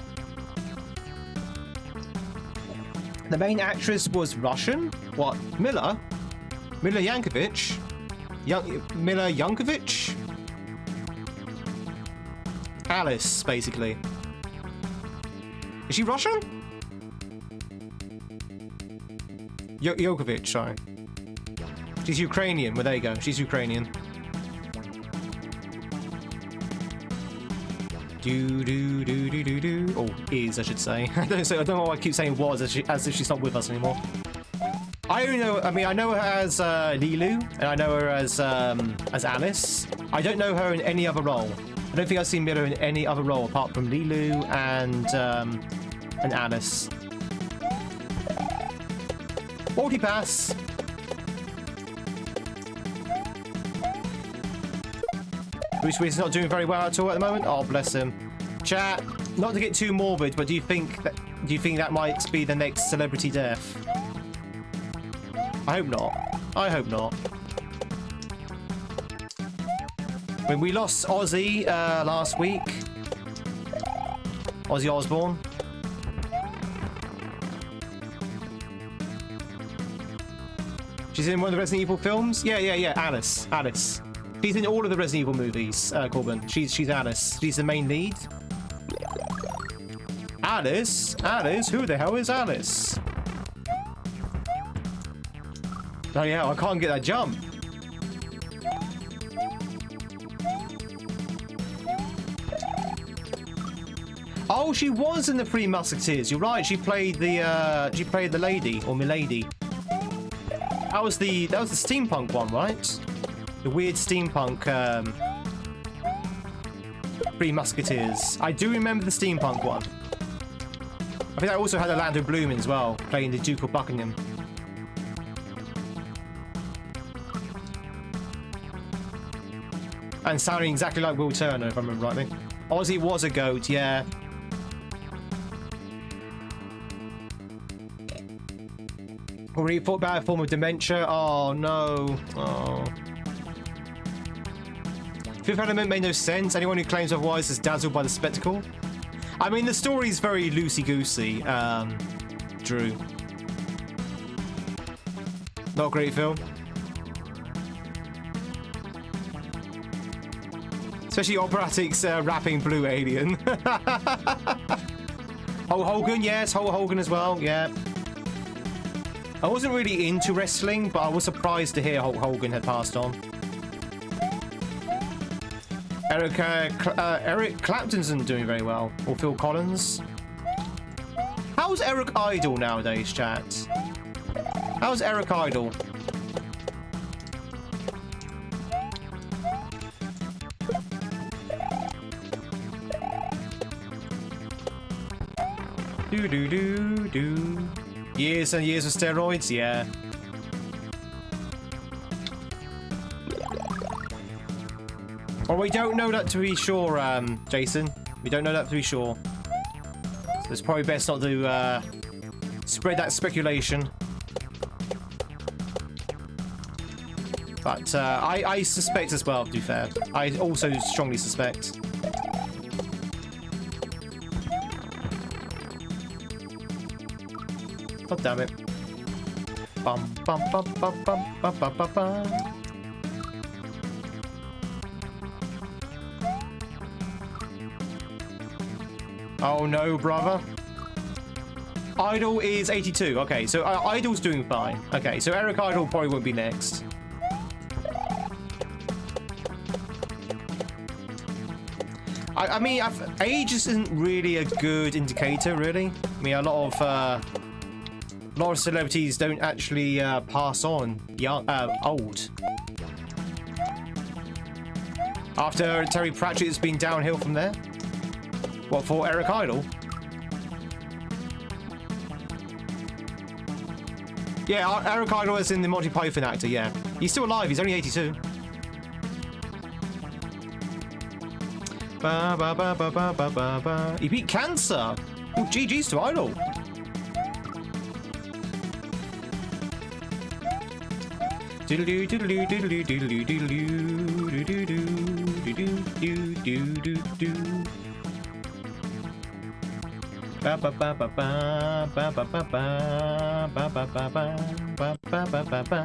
The main actress was Russian? What? Mila? Mila Yankovich? Mila Yankovich? Alice, basically. Is she Russian? Yokovich, sorry. She's Ukrainian. Well, there you go. She's Ukrainian. Do do do do do do. Oh, is, I should say. I don't know why I keep saying was as if she's not with us anymore. I only know. I mean, I know her as Lilu, and I know her as Alice. I don't know her in any other role. I don't think I've seen Miller in any other role apart from Lilu and Alice. Multi-pass. Bruce Willis is not doing very well at all at the moment. Oh, bless him. Chat, not to get too morbid, but do you think that might be the next celebrity death? I hope not. I hope not. When we lost Ozzy last week, Ozzy Osbourne. She's in one of the Resident Evil films? Yeah. Alice. She's in all of the Resident Evil movies, Corbin. She's Alice. She's the main lead. Alice? Who the hell is Alice? Oh yeah, I can't get that jump. Oh, she was in the Three Musketeers. You're right. She played the lady or milady. That was the steampunk one, right? The weird steampunk Three Musketeers. I do remember the steampunk one. I think I also had Orlando Bloom as well, playing the Duke of Buckingham. And sounding exactly like Will Turner, if I remember rightly. Ozzy was a goat, yeah. Already thought about a form of dementia. Oh no. Oh. Fifth Element made no sense. Anyone who claims otherwise is dazzled by the spectacle. I mean, the story's very loosey-goosey, Drew. Not a great film. Especially Operatic's rapping Blue Alien. Hulk Hogan, yes. Hulk Hogan as well, yeah. I wasn't really into wrestling, but I was surprised to hear Hulk Hogan had passed on. Eric Clapton's doing very well. Or Phil Collins. How's Eric Idle nowadays, chat? How's Eric Idle? Do. Years and years of steroids, yeah. Well, we don't know that to be sure, Jason. We don't know that to be sure. So it's probably best not to spread that speculation. But I suspect as well, to be fair. I also strongly suspect. God damn it. Bum bum bum bum bum bum bum bum bum. Oh no, brother. Idol is 82. Okay, so Idol's doing fine. Okay, so Eric Idle probably won't be next. I mean, age isn't really a good indicator, really. I mean, a lot of celebrities don't actually pass on young, old. After Terry Pratchett, it's been downhill from there. What, for Eric Idle? Yeah, Eric Idle is in the Monty Python actor, yeah. He's still alive, he's only 82. Ba, ba, ba, ba, ba, ba, ba, ba. He beat cancer! Oh, GG's to Idle. Doodaloo, doodaloo, doodaloo, doodaloo, doodaloo, doodaloo, doodaloo, doodaloo. Ba ba ba ba ba ba ba ba ba ba ba ba ba ba ba ba ba.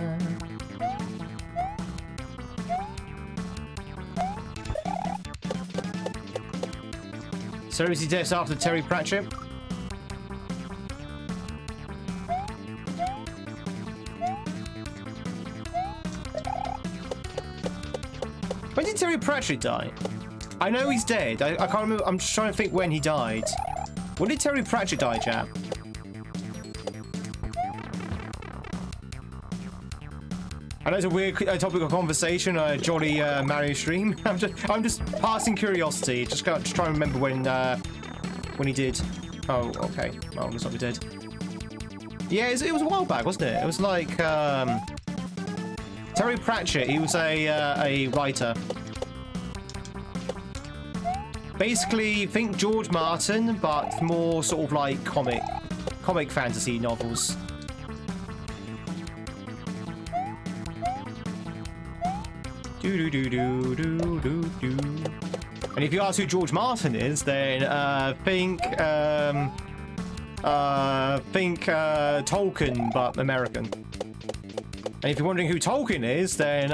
Celebrity deaths after Terry Pratchett. When did Terry Pratchett die? I know he's dead. I can't remember. I'm just trying to think when he died. When did Terry Pratchett die, chap? I know it's a weird topic of conversation, a jolly Mario stream. I'm just passing curiosity. Just trying to remember when he did. Oh, okay. Well, looks like we did. Yeah, it was a while back, wasn't it? It was like Terry Pratchett. He was a writer. Basically, think George Martin, but more sort of like comic fantasy novels. Do do do do do do do. And if you ask who George Martin is, then think Tolkien, but American. And if you're wondering who Tolkien is, then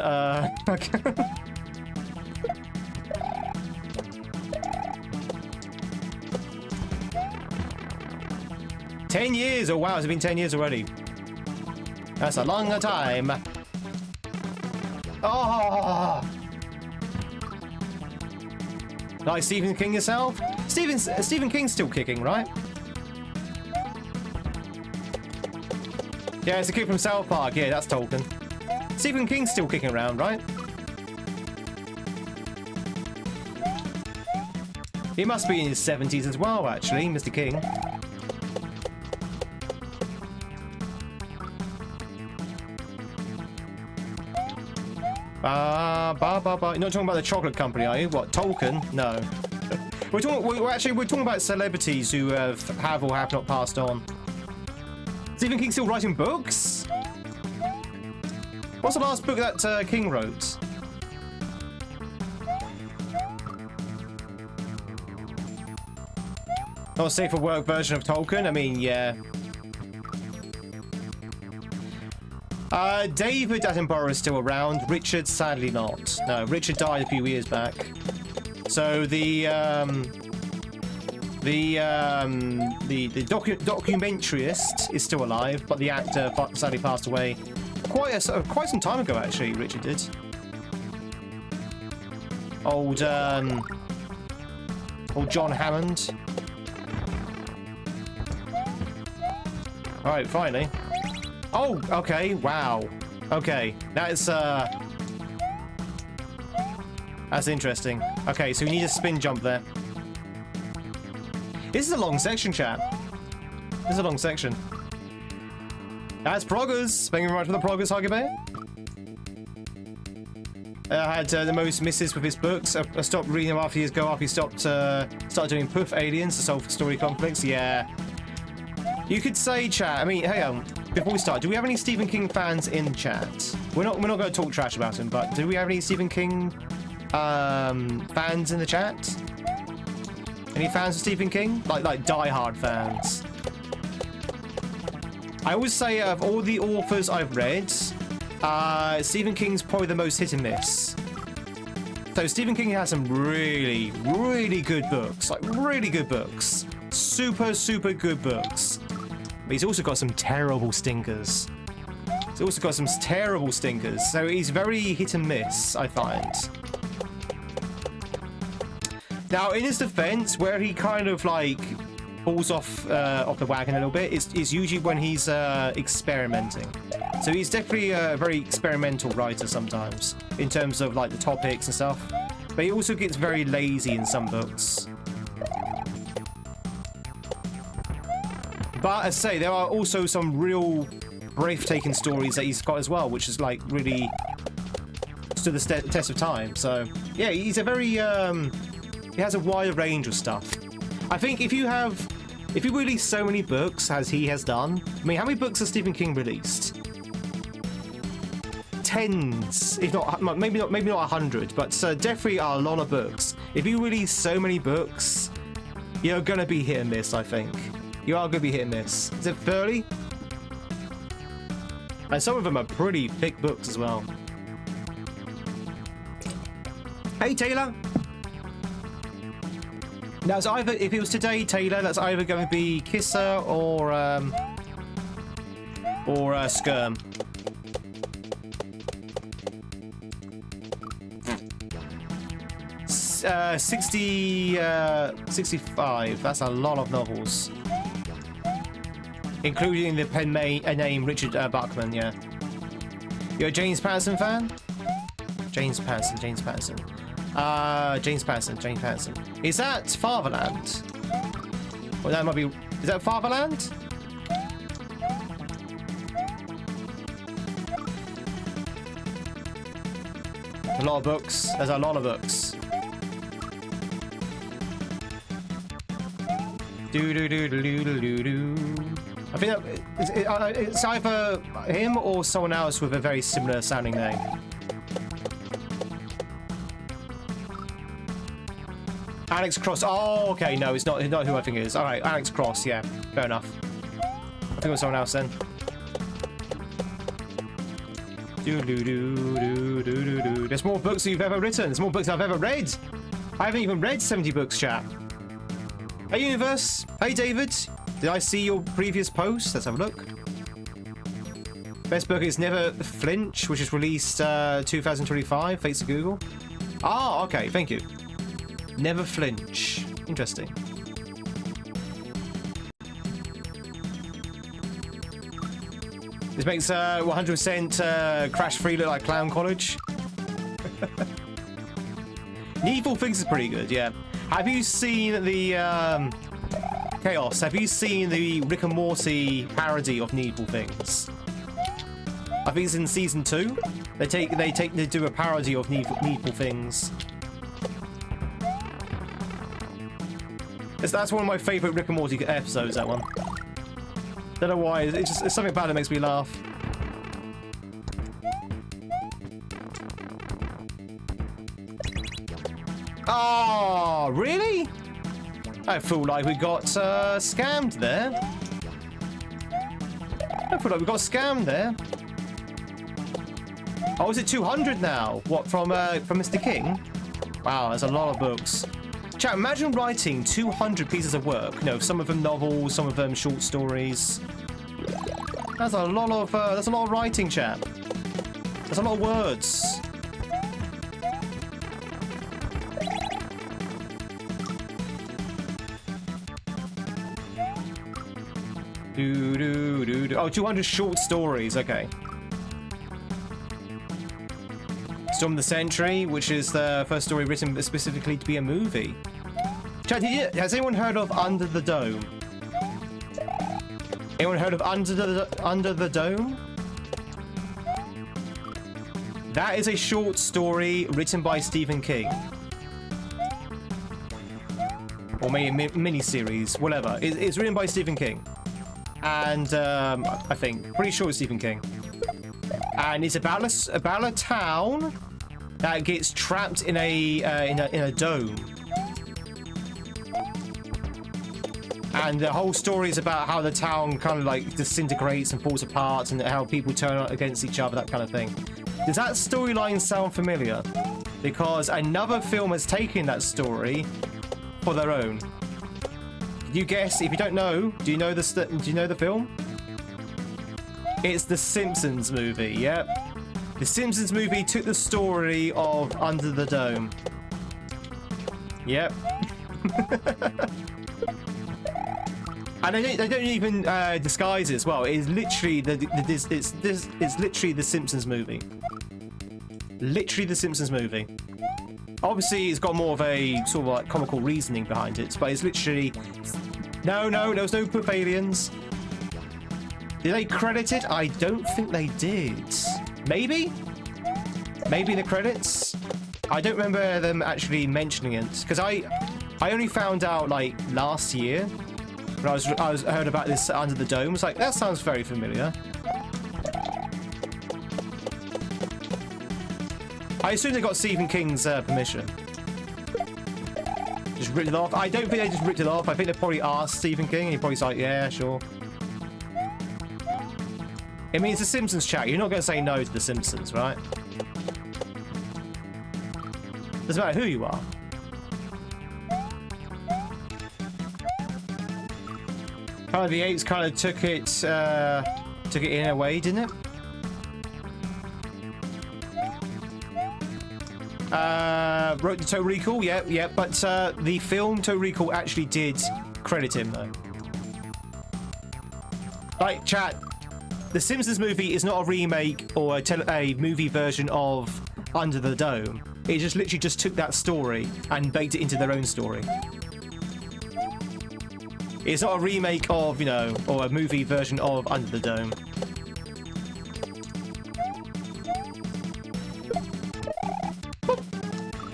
10 years! Oh wow, it's been 10 years already. That's a long time. Oh! Like Stephen King yourself? Stephen King's still kicking, right? Yeah, it's a kid from South Park. Yeah, that's Tolkien. Stephen King's still kicking around, right? He must be in his 70s as well, actually, Mr. King. You're not talking about the chocolate company, are you? What, Tolkien? No. We're talking about celebrities who have or have not passed on. Stephen King still writing books? What's the last book that King wrote? Not a safe for work version of Tolkien? I mean, yeah. David Attenborough is still around. Richard, sadly not. No, Richard died a few years back. So the documentarist is still alive, but the actor sadly passed away quite some time ago. Actually, Richard did. Old John Hammond. All right, finally. Oh, okay. Wow. Okay, that's interesting. Okay, so we need a spin jump there. This is a long section, chat. This is a long section. That's Proggers. Thank you very much for the Proggers, Huggy Bear. I had the most misses with his books. I stopped reading them after years ago. After he started doing Poof Aliens to solve story conflicts. Yeah. You could say, chat. I mean, hey, before we start, do we have any Stephen King fans in the chat? We're not going to talk trash about him, but do we have any Stephen King fans in the chat? Any fans of Stephen King? Like die-hard fans. I always say of all the authors I've read, Stephen King's probably the most hit and miss. So Stephen King has some really, really good books. Like, really good books. Super, super good books. But he's also got some terrible stinkers. So he's very hit and miss, I find. Now, in his defense, where he kind of like falls off the wagon a little bit is usually when he's experimenting. So he's definitely a very experimental writer sometimes in terms of like the topics and stuff. But he also gets very lazy in some books. But as I say, there are also some real breathtaking stories that he's got as well, which is like really stood the test of time. So yeah, he's a very he has a wide range of stuff. I think if you release so many books as he has done, I mean, how many books has Stephen King released? Tens, if not maybe not 100, but definitely a lot of books. If you release so many books, you're gonna be hit and miss. I think you are gonna be hit and miss. Is it 30? And some of them are pretty thick books as well. Hey Taylor. Now, it's either, if it was today, Taylor, that's either going to be Kisser or Skirm. 65. That's a lot of novels. Including the pen name Richard Bachman, yeah. You're a James Patterson fan? James Patterson. James Patterson. Is that Fatherland? Well, that might be... Is that Fatherland? A lot of books. There's a lot of books. I think that it's either him or someone else with a very similar sounding name. Alex Cross. Oh, okay. No, it's not who I think it is. All right, Alex Cross. Yeah, fair enough. I think it was someone else then. There's more books than you've ever written. There's more books I've ever read. I haven't even read 70 books, chat. Hey, Universe. Hey, David. Did I see your previous post? Let's have a look. Best book is Never Flinch, which is released 2025, thanks to Google. Ah, okay, thank you. Never Flinch. Interesting. This makes 100% Crash Free look like Clown College. Needful Things is pretty good, yeah. Have you seen the... Chaos, have you seen the Rick and Morty parody of Needful Things? I think it's in season 2. They do a parody of Needful Things. That's one of my favourite Rick and Morty episodes, that one. Don't know why, it's something about it that makes me laugh. Oh, really? I feel like we got scammed there. I feel like we got scammed there. Oh, is it 200 now? What, from Mr. King? Wow, that's a lot of books. Chat, imagine writing 200 pieces of work. You know, some of them novels, some of them short stories. That's a lot of writing, chat. That's a lot of words. Oh, 200 short stories, okay. Storm of the Century, which is the first story written specifically to be a movie. Chat, has anyone heard of Under the Dome? Anyone heard of Under the Dome? That is a short story written by Stephen King. Or maybe a mini-series, whatever. It's written by Stephen King. And I think pretty sure it's Stephen King, and it's about a town that gets trapped in a dome, and the whole story is about how the town kind of like disintegrates and falls apart, and how people turn against each other, that kind of thing. Does that storyline sound familiar? Because another film has taken that story for their own. You guess. If you don't know, do you know the film? It's the Simpsons movie. Yep. The Simpsons movie took the story of Under the Dome. Yep. And they don't even disguise it as well. It's literally it's literally the Simpsons movie. Literally the Simpsons movie. Obviously, it's got more of a sort of like comical reasoning behind it, but it's literally... No, there was no proof aliens. Did they credit it? I don't think they did. Maybe? Maybe in the credits? I don't remember them actually mentioning it, because I only found out like last year when I heard about this Under the Dome. It's like, that sounds very familiar. I assume they got Stephen King's permission. Just ripped it off. I don't think they just ripped it off. I think they probably asked Stephen King, and he probably's like, yeah, sure. I mean, it's a Simpsons chat. You're not going to say no to the Simpsons, right? Doesn't matter who you are. Planet of the Apes kind of took it in a way, didn't it? Wrote the Total Recall, yeah, but the film Total Recall actually did credit him, though. Like, chat, the Simpsons movie is not a remake or a movie version of Under the Dome. It just literally just took that story and baked it into their own story. It's not a remake of, you know, or a movie version of Under the Dome.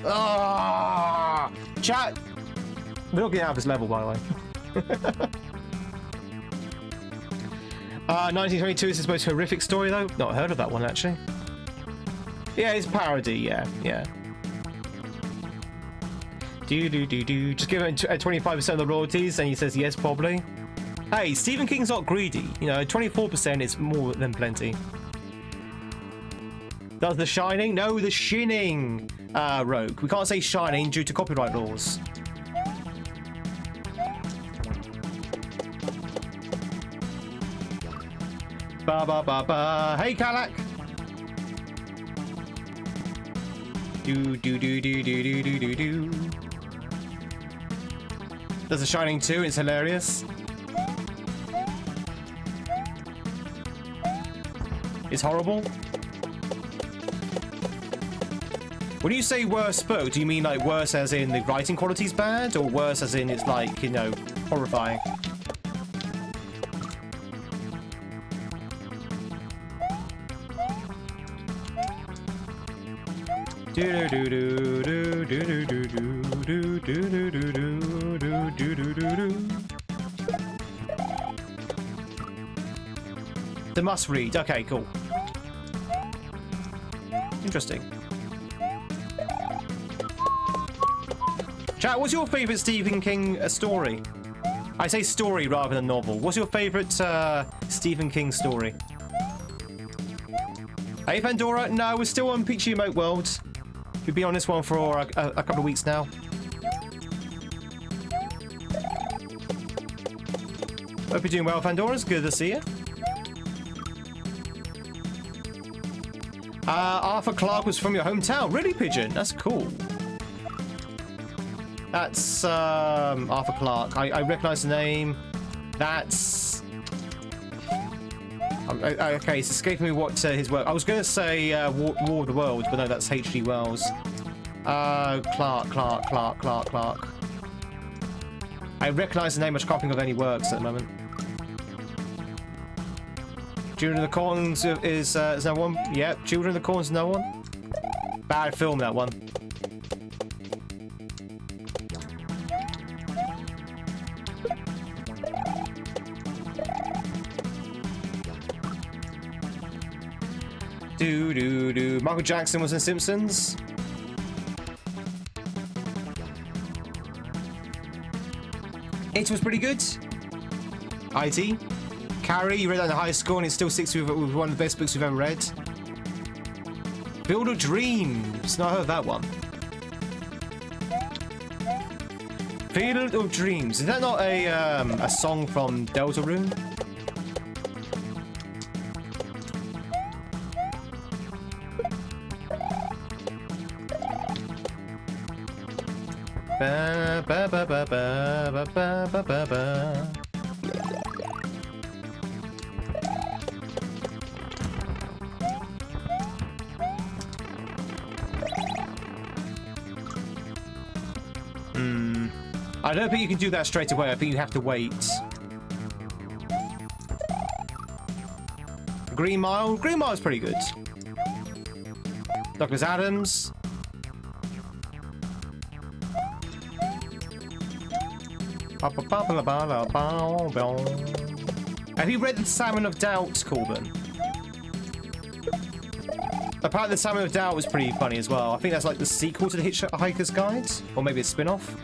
Ah, chat. We're not getting out of this level, by the way. 1922 is his most horrific story, though. Not heard of that one, actually. Yeah, it's parody. Yeah. Just give him 25% of the royalties, and he says yes, probably. Hey, Stephen King's not greedy. You know, 24% is more than plenty. Does The Shining? No, The Shining. Rogue. We can't say Shining due to copyright laws. Ba ba ba ba. Hey, Kalak. Do. There's a Shining 2, it's hilarious. It's horrible. When you say worse spoke, do you mean like worse as in the writing quality's bad, or worse as in it's like, you know, horrifying? The must read. Okay, cool. Interesting. Chat, what's your favourite Stephen King story? I say story rather than novel. What's your favourite Stephen King story? Hey, Pandora. No, we're still on Peachy Remote World. We've been on this one for a couple of weeks now. Hope you're doing well, Pandora. It's good to see you. Arthur Clarke was from your hometown. Really, Pigeon? That's cool. That's Arthur Clarke. I recognise the name. That's... okay, it's escaping me what his work... I was going to say War of the Worlds, but no, that's H.G. Wells. Clarke. I recognise the name, but I can't think of any works at the moment. Children of the Corns is no one? Yep, Children of the Corns, no one? Bad film, that one. Michael Jackson was in Simpsons. It was pretty good. IT. Carrie, you read that in high school and it still sticks with one of the best books we've ever read. Field of Dreams. Not heard of that one. Field of Dreams. Is that not a song from Deltarune? Ba ba ba ba ba ba ba ba ba. I don't think you can do that straight away. I think you have to wait. Green Mile. Green Mile is pretty good. Douglas Adams. Have you read The Salmon of Doubt, Corbin? Apparently The Salmon of Doubt was pretty funny as well. I think that's like the sequel to The Hitchhiker's Guide, or maybe a spin-off.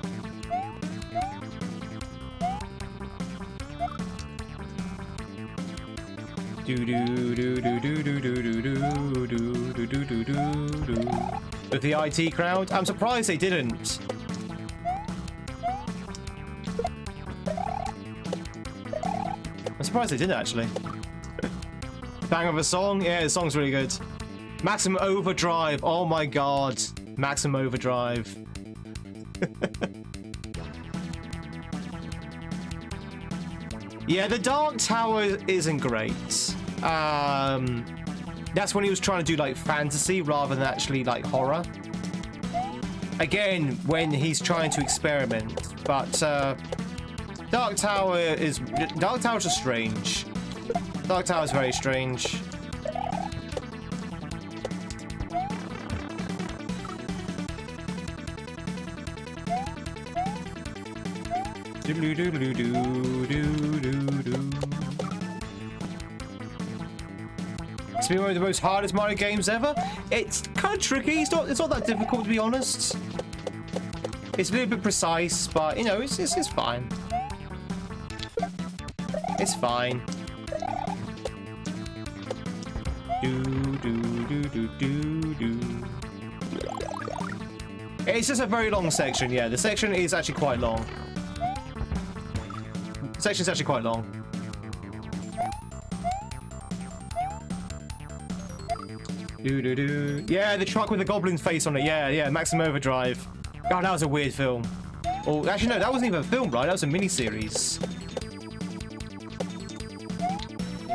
With the IT crowd? I'm surprised they didn't. I'm surprised they didn't, actually. Bang of a song? Yeah, the song's really good. Maximum Overdrive. Oh my god. Maximum overdrive. Yeah, the Dark Tower isn't great. That's when he was trying to do like fantasy rather than actually like horror. Again, when he's trying to experiment, but Dark Tower is just strange. Dark Tower is very strange. It's been one of the most hardest Mario games ever. It's kind of tricky. It's not that difficult, to be honest. It's a little bit precise, but you know, it's fine. It's fine. It's just a very long section. Yeah, the section is actually quite long. The section's actually quite long. Yeah, the truck with the goblin face on it. Yeah, Maximum Overdrive. God, that was a weird film. Oh, actually, no, that wasn't even a film, right? That was a miniseries.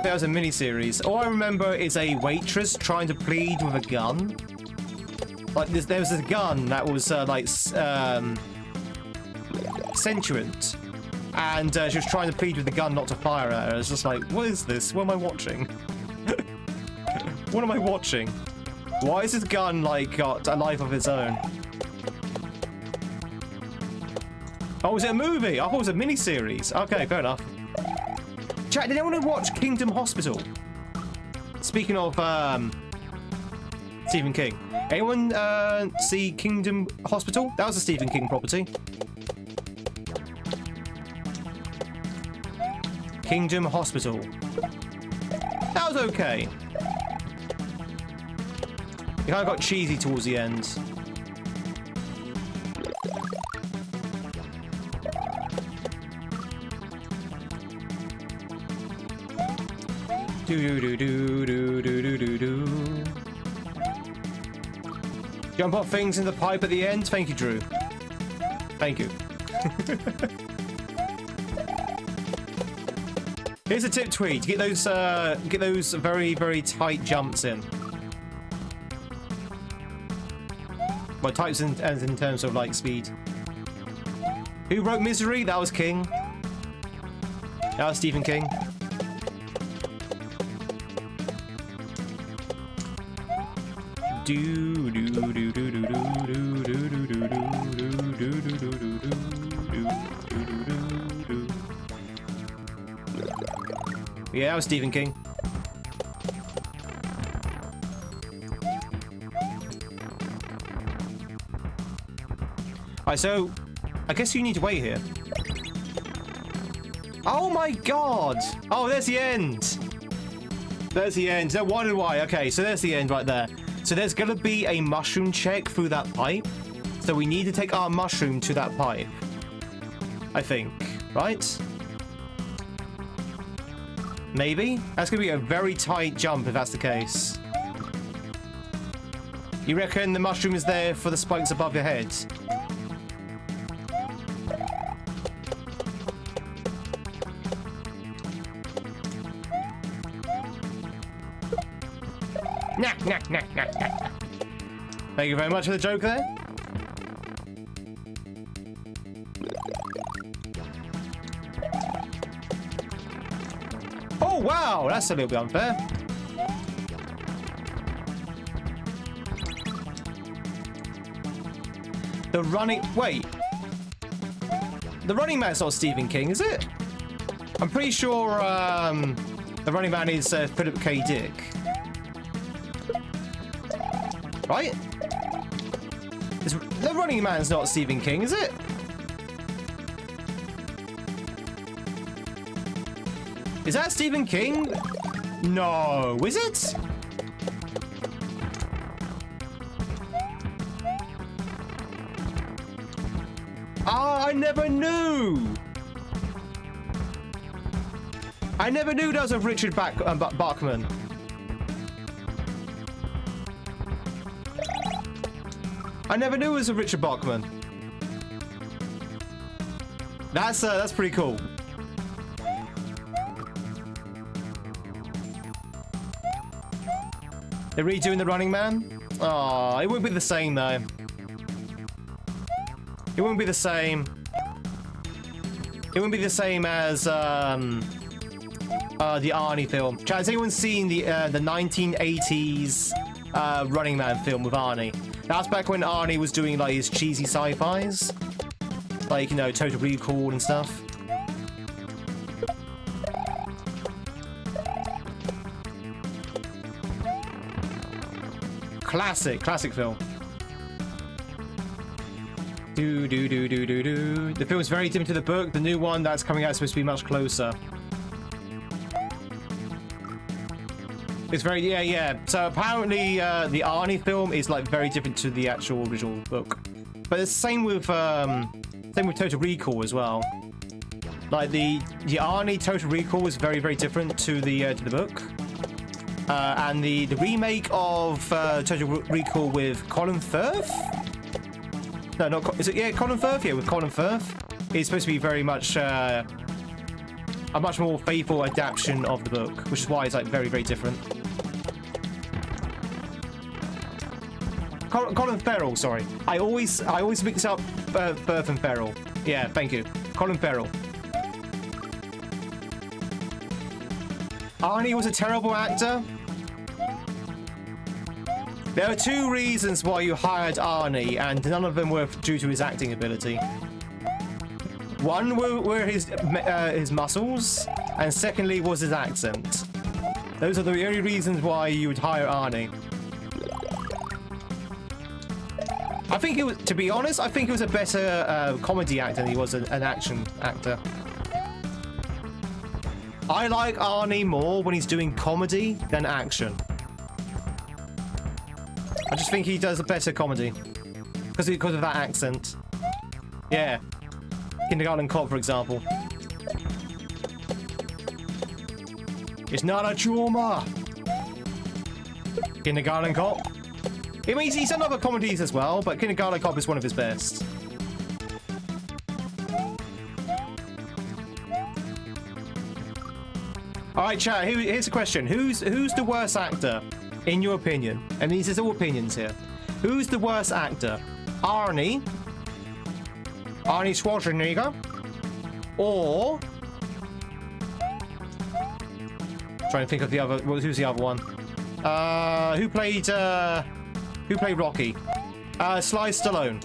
That was a miniseries. All I remember is a waitress trying to plead with a gun. Like, there was this gun that was, sentient. And she was trying to plead with the gun not to fire at her. It's just like, what is this? What am I watching? What am I watching? Why is this gun, like, got a life of its own? Oh, was it a movie? I thought it was a miniseries. Okay, fair enough. Chat, did anyone watch Kingdom Hospital? Speaking of, Stephen King. Anyone, see Kingdom Hospital? That was a Stephen King property. Kingdom Hospital. That was okay. It kind of got cheesy towards the end. Jump off things in the pipe at the end. Thank you, Drew. Thank you. Here's a tip, Tweed. Get those very, very tight jumps in. Well, types in terms of like speed. Who wrote Misery? That was King. That was Stephen King. Yeah, that was Stephen King. Alright, so I guess you need to wait here. Oh my god! Oh, there's the end! There's the end. No, why? Okay, so there's the end right there. So there's gonna be a mushroom check through that pipe. So we need to take our mushroom to that pipe. I think, right? Maybe? That's gonna be a very tight jump if that's the case. You reckon the mushroom is there for the spikes above your head? Nah. Thank you very much for the joke there. Oh, wow! That's a little bit unfair. The running... Wait. The Running Man's not Stephen King, is it? I'm pretty sure the Running Man is Philip K. Dick. Right? The Running Man's not Stephen King, is it? Is that Stephen King? No, is it? Ah, I never knew. I never knew that was a Richard I never knew it was a Richard Bachman. That's pretty cool. They're redoing The Running Man? Oh, it wouldn't be the same though. It wouldn't be the same. It wouldn't be the same as the Arnie film. Chat, has anyone seen the 1980s Running Man film with Arnie? That's back when Arnie was doing like his cheesy sci-fis, like, you know, Total Recall and stuff. Classic film. The film is very different to the book. The new one that's coming out is supposed to be much closer. It's very, yeah. So apparently the Arnie film is like very different to the actual original book. But it's the same with Total Recall as well. Like the Arnie Total Recall is very different to the book. And the remake of Total Recall with Colin Firth? No, not is it? Yeah, Colin Firth. Yeah, with Colin Firth, it's supposed to be very much a much more faithful adaptation of the book, which is why it's like very different. Colin Farrell, sorry. I always mix up Firth and Farrell. Yeah, thank you. Colin Farrell. Arnie was a terrible actor. There are two reasons why you hired Arnie, and none of them were due to his acting ability. One were his muscles, and secondly was his accent. Those are the only reasons why you would hire Arnie. I think it was, to be honest, I think he was a better comedy actor than he was an action actor. I like Arnie more when he's doing comedy than action. I just think he does a better comedy because of that accent. Yeah, Kindergarten Cop, for example. It's not a tumor. Kindergarten Cop. I mean, he's done other comedies as well, but Kindergarten Cop is one of his best. All right, chat. Here's a question: Who's the worst actor, in your opinion? And these are all opinions here. Who's the worst actor? Arnie Schwarzenegger, or trying to think of the other. Well, who's the other one? Who played Rocky? Sly Stallone.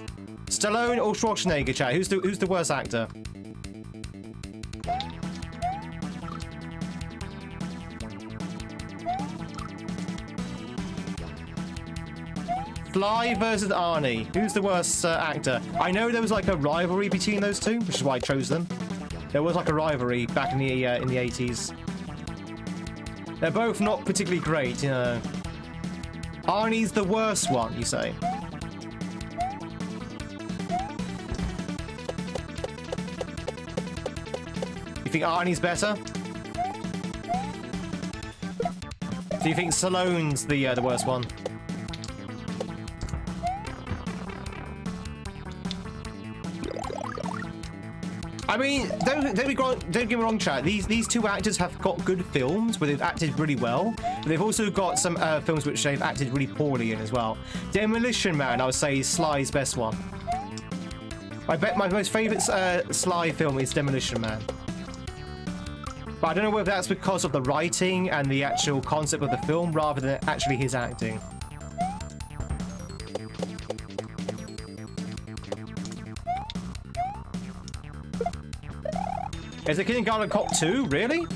Stallone or Schwarzenegger, chat? Who's the worst actor? Sly versus Arnie. Who's the worst actor? I know there was like a rivalry between those two, which is why I chose them. There was like a rivalry back in the 80s. They're both not particularly great, you know. Arnie's the worst one, you say? You think Arnie's better? Do you think Stallone's the worst one? I mean, don't get me wrong, chat. These two actors have got good films where they've acted really well, but they've also got some films which they've acted really poorly in as well. Demolition Man, I would say, is Sly's best one. I bet my most favourite Sly film is Demolition Man. But I don't know whether that's because of the writing and the actual concept of the film rather than actually his acting. Is it Kindergarten Cop 2? Really?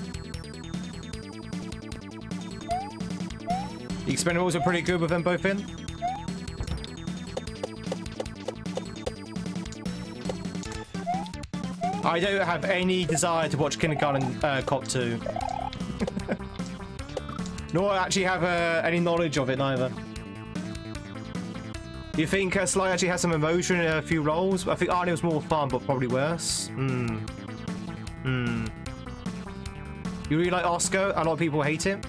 The Expendables are pretty good with them both in. I don't have any desire to watch Kindergarten Cop 2. Nor actually have any knowledge of it neither. Do you think Sly actually has some emotion in a few roles? I think Arnie was more fun, but probably worse. You really like Oscar? A lot of people hate it.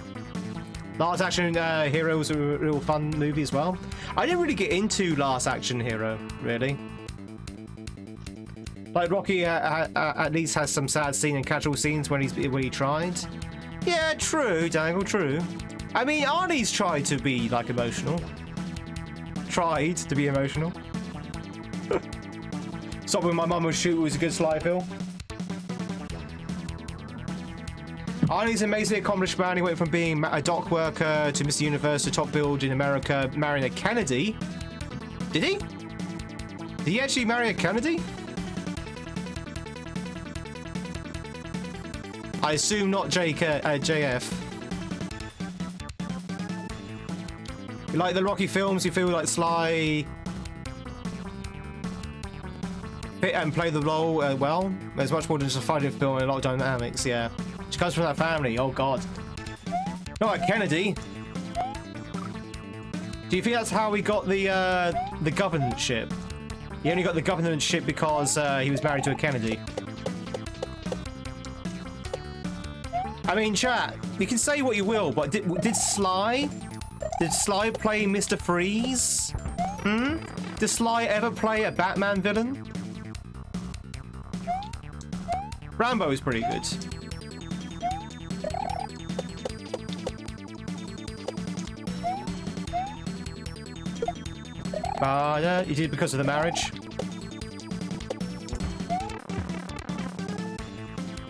Last Action Hero was a real fun movie as well. I didn't really get into Last Action Hero, really. Like Rocky at least has some sad scene and casual scenes when he tried. Yeah, true, Dangle, true. I mean, Arnie's tried to be like emotional. Tried to be emotional. Stop When My Mum Was Shoot was a good slide, Phil. Arnie's an amazingly accomplished man. He went from being a dock worker to Mr. Universe to top build in America, marrying a Kennedy. Did he? Did he actually marry a Kennedy? I assume not JF. You like the Rocky films? You feel like Sly fit and play the role well? There's much more than just a fighting film and a lot of dynamics, yeah. She comes from that family, oh god. Not like Kennedy. Do you think that's how he got the governorship? He only got the governorship because he was married to a Kennedy. I mean, chat, you can say what you will, but did Sly play Mr. Freeze? Hmm? Did Sly ever play a Batman villain? Rambo is pretty good. He did because of the marriage.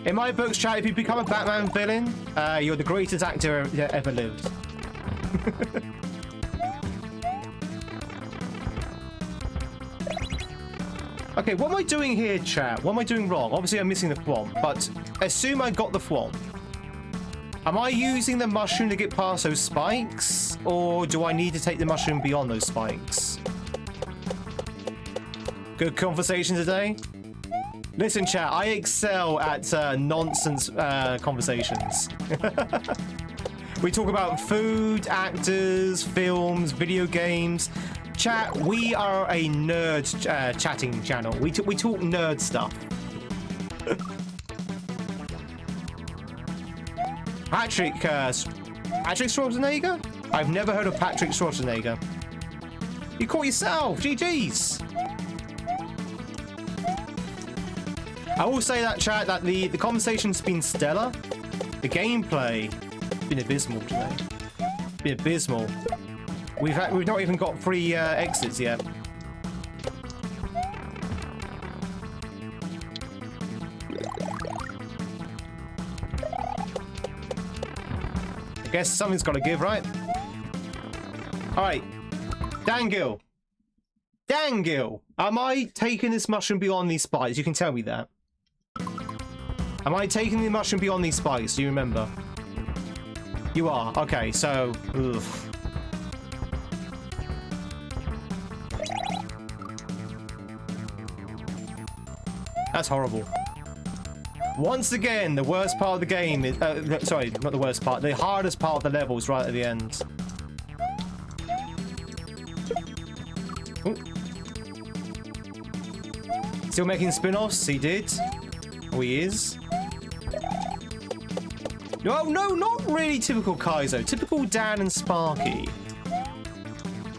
In my books, chat, if you become a Batman villain, you're the greatest actor ever lived. Okay, what am I doing here, chat? What am I doing wrong? Obviously, I'm missing the thwomp, but assume I got the thwomp. Am I using the mushroom to get past those spikes? Or do I need to take the mushroom beyond those spikes? Good conversation today. Listen, chat, I excel at nonsense conversations. We talk about food, actors, films, video games. Chat, we are a nerd chatting channel. We talk nerd stuff. Patrick Schwarzenegger? I've never heard of Patrick Schwarzenegger. You caught yourself. GG's. I will say that, chat, that the conversation's been stellar. The gameplay been abysmal today. Been abysmal. We've not even got 3 exits yet. I guess something's got to give, right? All right, Dangil. Dangil, am I taking this mushroom beyond these spikes? You can tell me that. Am I taking the mushroom beyond these spikes? Do you remember? You are. Okay, so... Ugh. That's horrible. Once again, the worst part of the game is... sorry, not the worst part. The hardest part of the level is right at the end. Ooh. Still making spin-offs? He did. Oh, he is. No, not really typical Kaizo. Typical Dan and Sparky.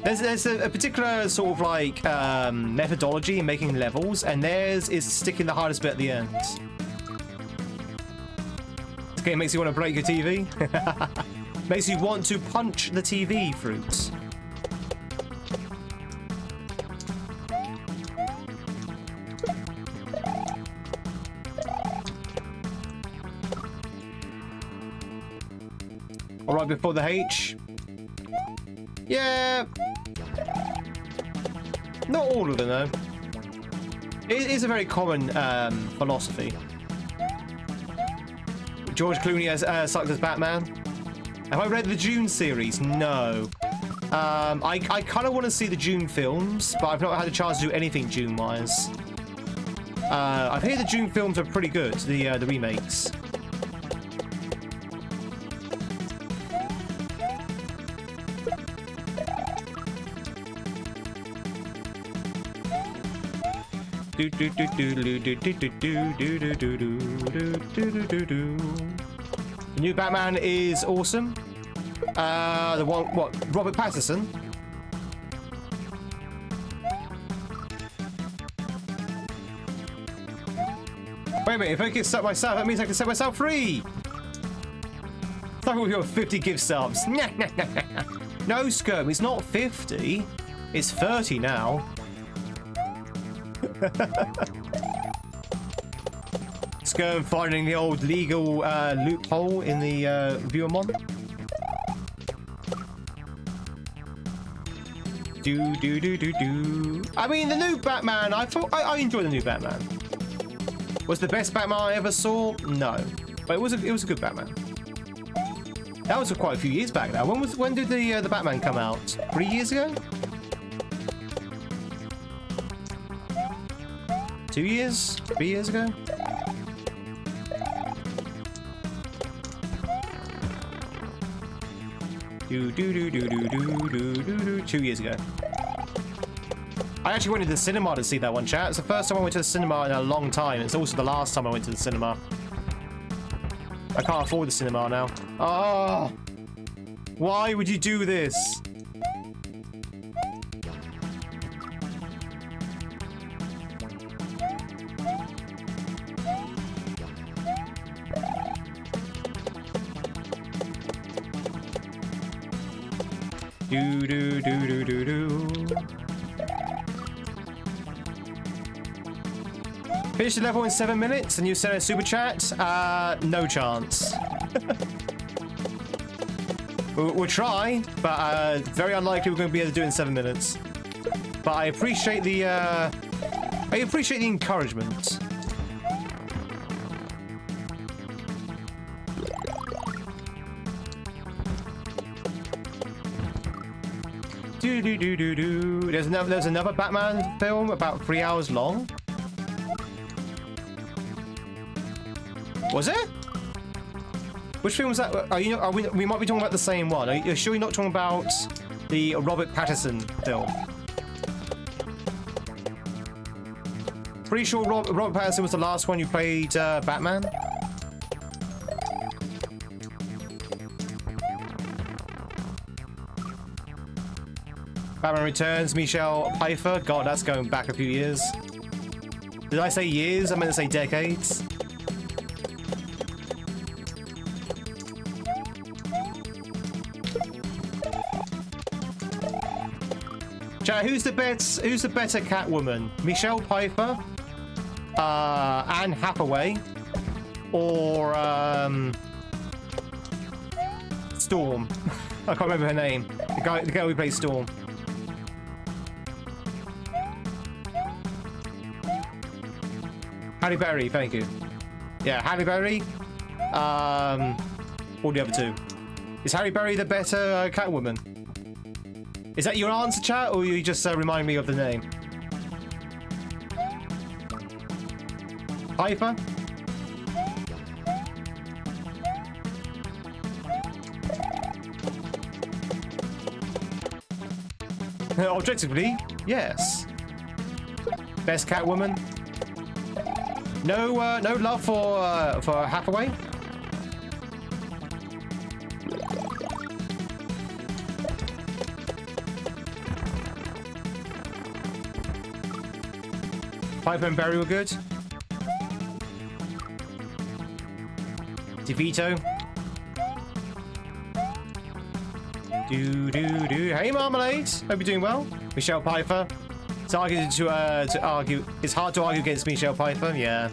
There's a particular sort of like methodology in making levels, and theirs is sticking the hardest bit at the end. This game makes you want to break your TV. Makes you want to punch the TV fruit. All right, before the H. Yeah. Not all of them, though. It is a very common philosophy. George Clooney has sucked as Batman. Have I read the Dune series? No. I kind of want to see the Dune films, but I've not had a chance to do anything Dune-wise. I've heard the Dune films are pretty good, the remakes. The new Batman is awesome. The one, what? Robert Pattinson? Wait a minute, if I can set myself, that means I can set myself free! Start with your 50 gift subs. No, Scum, it's not 50. It's 30 now. Scum finding the old legal loophole in the viewer mod. Do. I mean, the new Batman, I enjoyed the new Batman. Was the best Batman I ever saw? No. But it was a good Batman. That was quite a few years back now. When did the Batman come out? 3 years ago? 2 years? 3 years ago? Do 2 years ago. I actually went to the cinema to see that one, chat. It's the first time I went to the cinema in a long time. It's also the last time I went to the cinema. I can't afford the cinema now. Oh! Why would you do this? Do. Finish the level in 7 minutes and you send a super chat? No chance. We'll try, but very unlikely we're going to be able to do it in 7 minutes. But I appreciate the encouragement. Do. There's another Batman film about 3 hours long. Was it? Which film was that? We might be talking about the same one. Are you sure you're not talking about the Robert Pattinson film? Pretty sure Robert Pattinson was the last one you played Batman. Batman Returns, Michelle Pfeiffer. God, that's going back a few years. Did I say years? I meant to say decades. Chat, who's the better Catwoman? Michelle Pfeiffer, Anne Hathaway, or Storm? I can't remember her name. The girl who plays Storm. Halle Berry, thank you. Yeah, Halle Berry. Or the other two. Is Halle Berry the better Catwoman? Is that your answer, chat, or you just remind me of the name? Pfeiffer? Objectively, yes. Best Catwoman? No love for Hathaway? Pfeiffer and Berry were good. DeVito. Do. Hey, Marmalade. Hope you're doing well. Michelle Pfeiffer. It's hard to argue. It's hard to argue against Michelle Pfeiffer. Yeah.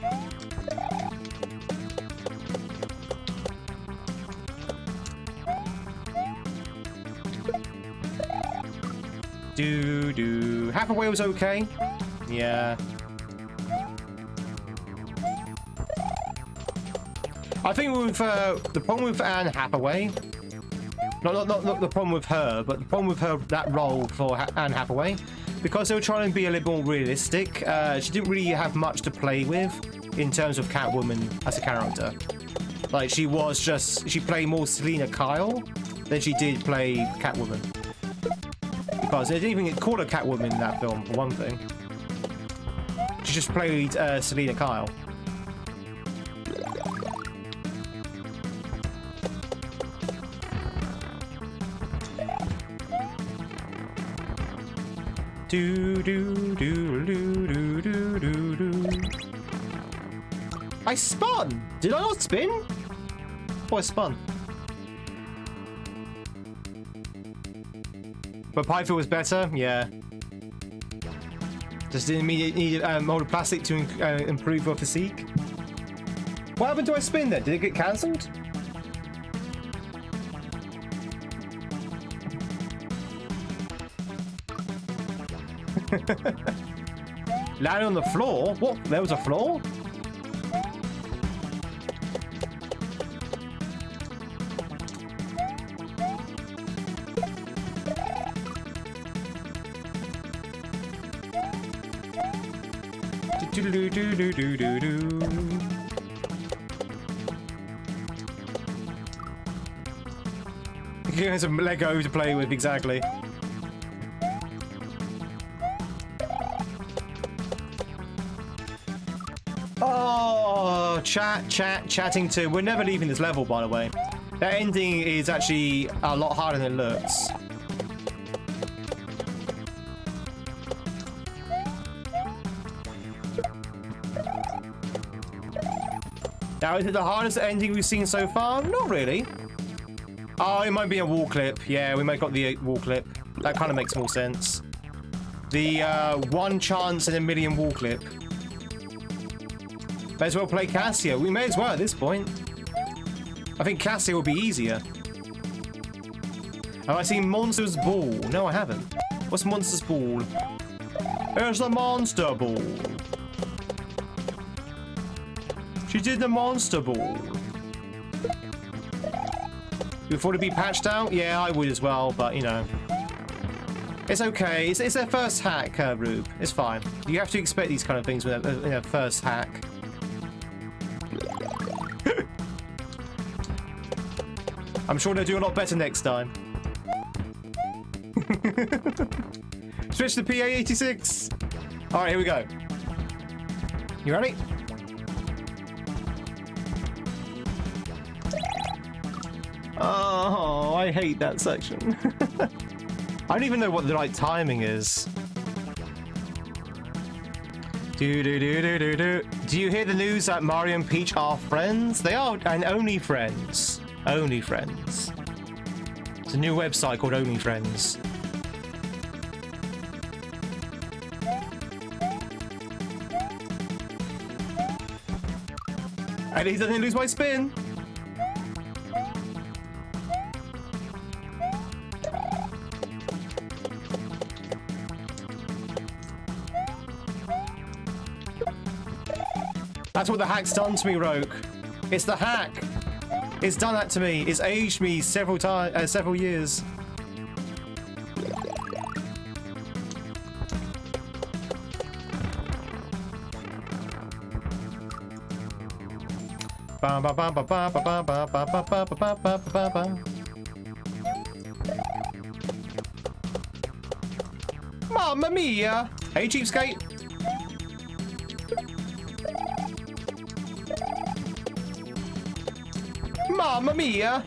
Do. Hathaway was okay. Yeah. I think with the problem with Anne Hathaway, not the problem with her, but the problem with her, that role for Anne Hathaway, because they were trying to be a little more realistic, she didn't really have much to play with in terms of Catwoman as a character. Like, she played more Selena Kyle than she did play Catwoman. Because they didn't even call her Catwoman in that film, for one thing. She just played Selena Kyle. Do do do do do do do do. I spun. Did I not spin? Oh, I spun. But Python was better. Yeah. Just didn't need molded plastic to improve your physique. What happened to I spin then? Did it get cancelled? Landing on the floor? What? There was a floor? Do do do do do do do. He has some Lego to play with, exactly. Oh, chatting to. We're never leaving this level, by the way. That ending is actually a lot harder than it looks. Now, is it the hardest ending we've seen so far? Not really. Oh, it might be a wall clip. Yeah, we might got the wall clip. That kind of makes more sense. The one chance in a million wall clip. May as well play Cassia. We may as well at this point. I think Cassia will be easier. Have I seen Monster's Ball? No, I haven't. What's Monster's Ball? There's the Monster Ball. She did the Monster Ball. Before to be patched out? Yeah, I would as well, but you know. It's okay. It's their first hack, Rube. It's fine. You have to expect these kind of things with a first hack. I'm sure they'll do a lot better next time. Switch to PA86. Alright, here we go. You ready? Oh, I hate that section. I don't even know what the right timing is. Do you hear the news that Mario and Peach are friends? They are, and only friends. Only friends. It's a new website called Only Friends. And he doesn't lose my spin. That's what the hack's done to me, Rogue. It's the hack. It's done that to me. It's aged me several years. Mamma mia! Hey, cheapskate. Mamma mia!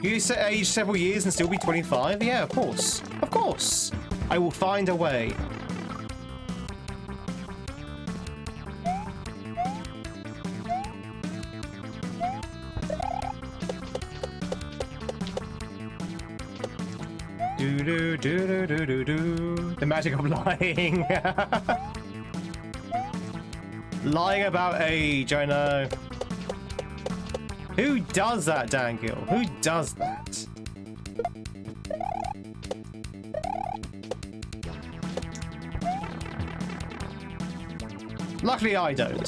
You say age several years and still be 25? Yeah, of course. Of course. I will find a way. Do do do do do do. The magic of lying. Lying about age, I know. Who does that, Dangill? Who does that? Luckily, I don't.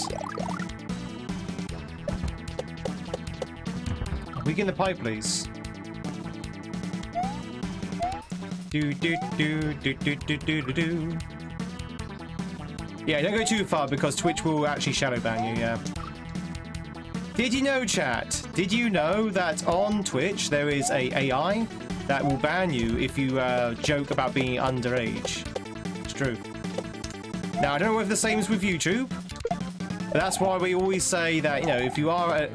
We get in the pipe, please. Do do do do do do do do do. Yeah, don't go too far because Twitch will actually shadow ban you, yeah. Did you know, chat? Did you know that on Twitch there is a AI that will ban you if you joke about being underage? It's true. Now, I don't know if the same is with YouTube, but that's why we always say that, you know, if you are a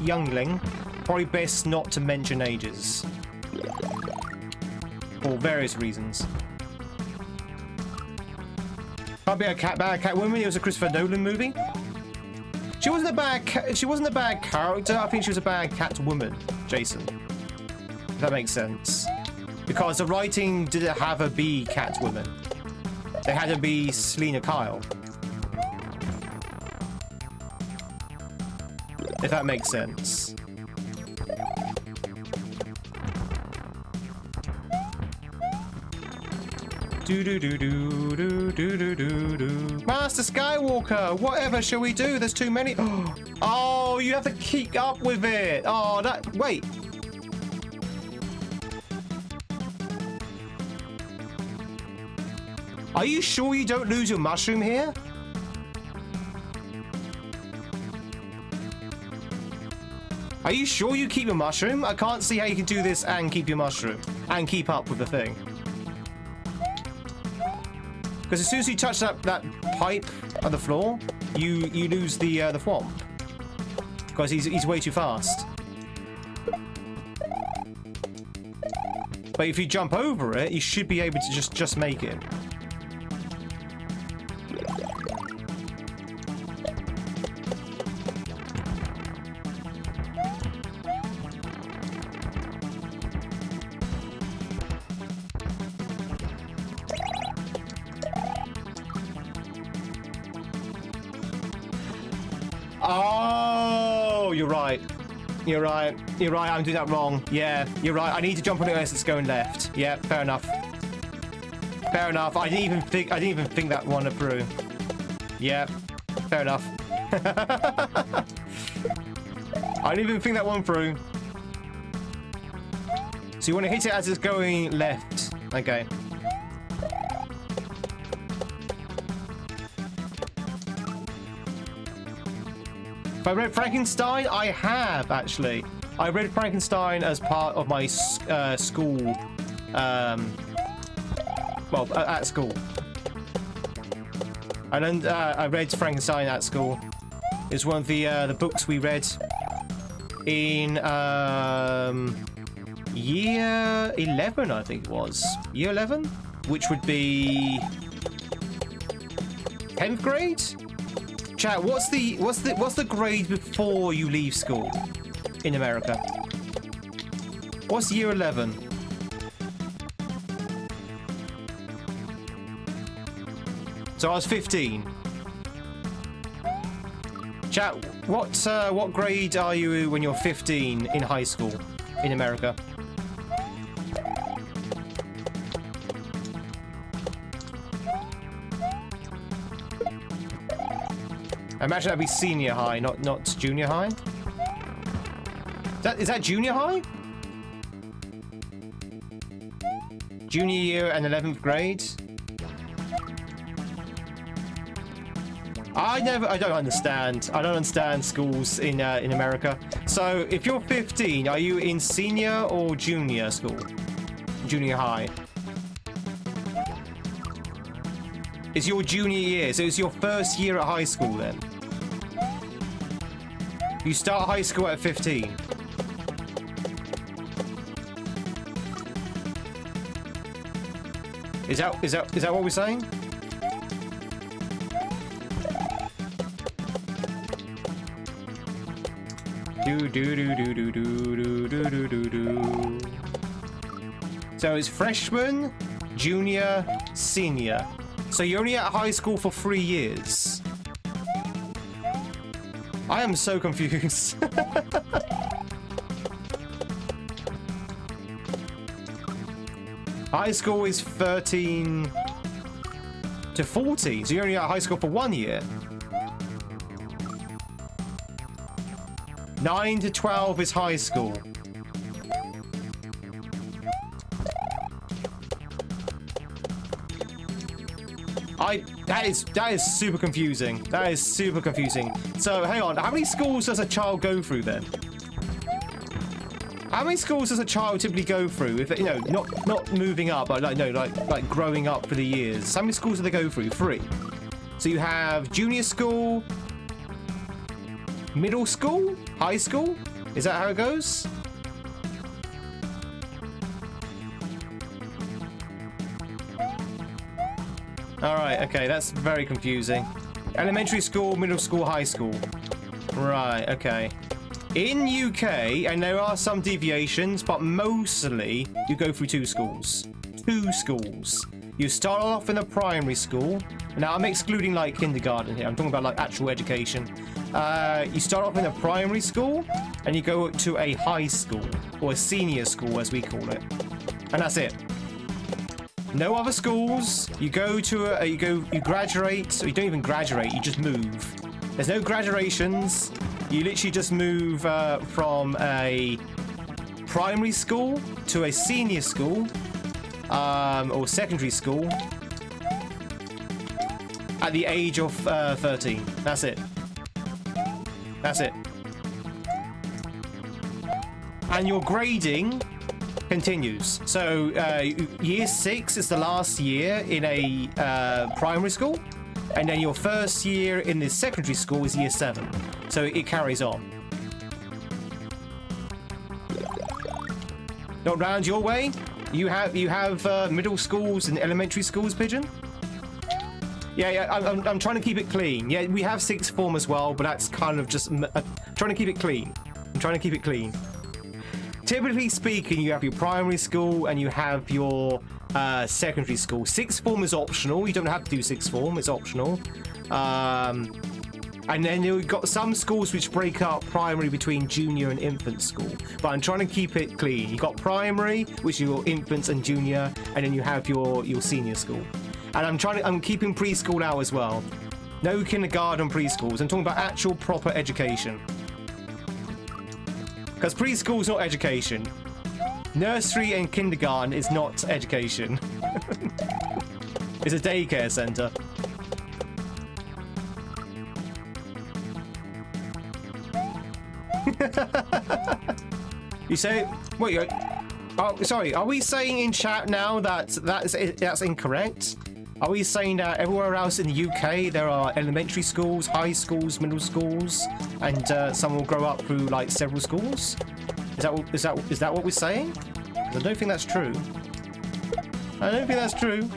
youngling, probably best not to mention ages. for various reasons. Can't be a bad Catwoman. It was a Christopher Nolan movie. She wasn't a bad character. I think she was a bad Catwoman, Jason. If that makes sense. Because the writing didn't have her be Catwoman. They had her be Selena Kyle. If that makes sense. Master Skywalker, whatever shall we do? There's too many. Oh, you have to keep up with it. Oh, that. Wait. Are you sure you don't lose your mushroom here? Are you sure you keep your mushroom? I can't see how you can do this and keep your mushroom and keep up with the thing. Because as soon as you touch that pipe on the floor, you lose the thwomp. Because he's way too fast. But if you jump over it, you should be able to just make it. Oh, you're right. You're right. You're right. I'm doing that wrong. Yeah, you're right. I need to jump on it unless it's going left. Yeah, fair enough. Fair enough. I didn't even think that one through. Yeah, fair enough. I didn't even think that one through. So you want to hit it as it's going left. Okay. I read Frankenstein? I have, actually. I read Frankenstein as part of my school. Well, at school. And then I read Frankenstein at school. It's one of the books we read in year 11, I think it was. Year 11? Which would be 10th grade? Chat, what's the grade before you leave school in America? What's year 11? So I was 15. Chat, what grade are you when you're 15 in high school in America? I imagine that'd be senior high, not junior high. Is that junior high? Junior year and 11th grade. I don't understand. I don't understand schools in America. So if you're 15, are you in senior or junior school? Junior high. It's your junior year, so it's your first year at high school then. You start high school at 15. Is that what we're saying? So it's freshman, junior, senior. So you're only at high school for 3 years. I am so confused. High school is 13 to 40, so you're only at high school for 1 year. 9 to 12 is high school. That is super confusing. That is super confusing. So hang on, how many schools does a child go through then? How many schools does a child typically go through? If not moving up, but like growing up for the years. How many schools do they go through? 3. So you have junior school, middle school, high school. Is that how it goes? All right, okay, that's very confusing. Elementary school, middle school, high school. Right, okay. In UK, and there are some deviations, but mostly you go through two schools. Two schools. You start off in a primary school. Now, I'm excluding, like, kindergarten here. I'm talking about, like, actual education. You start off in a primary school, and you go to a high school, or a senior school, as we call it. And that's it. No other schools. You go to you graduate, or you don't even graduate, you just move. There's no graduations. You literally just move from a primary school to a senior school, or secondary school, at the age of 13. That's it. That's it. And your grading continues. So year 6 is the last year in a primary school, and then your first year in the secondary school is year 7. So it carries on. Not round your way. You have middle schools and elementary schools, Pigeon. Yeah. I'm trying to keep it clean. Yeah, we have sixth form as well, but that's kind of just trying to keep it clean. I'm trying to keep it clean. Typically speaking, you have your primary school and you have your secondary school. Sixth form is optional. You don't have to do sixth form. It's optional. And then you've got some schools which break up primary between junior and infant school. But I'm trying to keep it clean. You've got primary, which is your infants and junior, and then you have your senior school. And I'm keeping preschool out as well. No kindergarten, preschools. I'm talking about actual proper education. Because preschool is not education. Nursery and kindergarten is not education. It's a daycare center. You say, wait, oh, sorry, are we saying in chat now that that's incorrect? Are we saying that everywhere else in the UK there are elementary schools, high schools, middle schools, and some will grow up through like several schools? Is that what we're saying? I don't think that's true. I don't think that's true.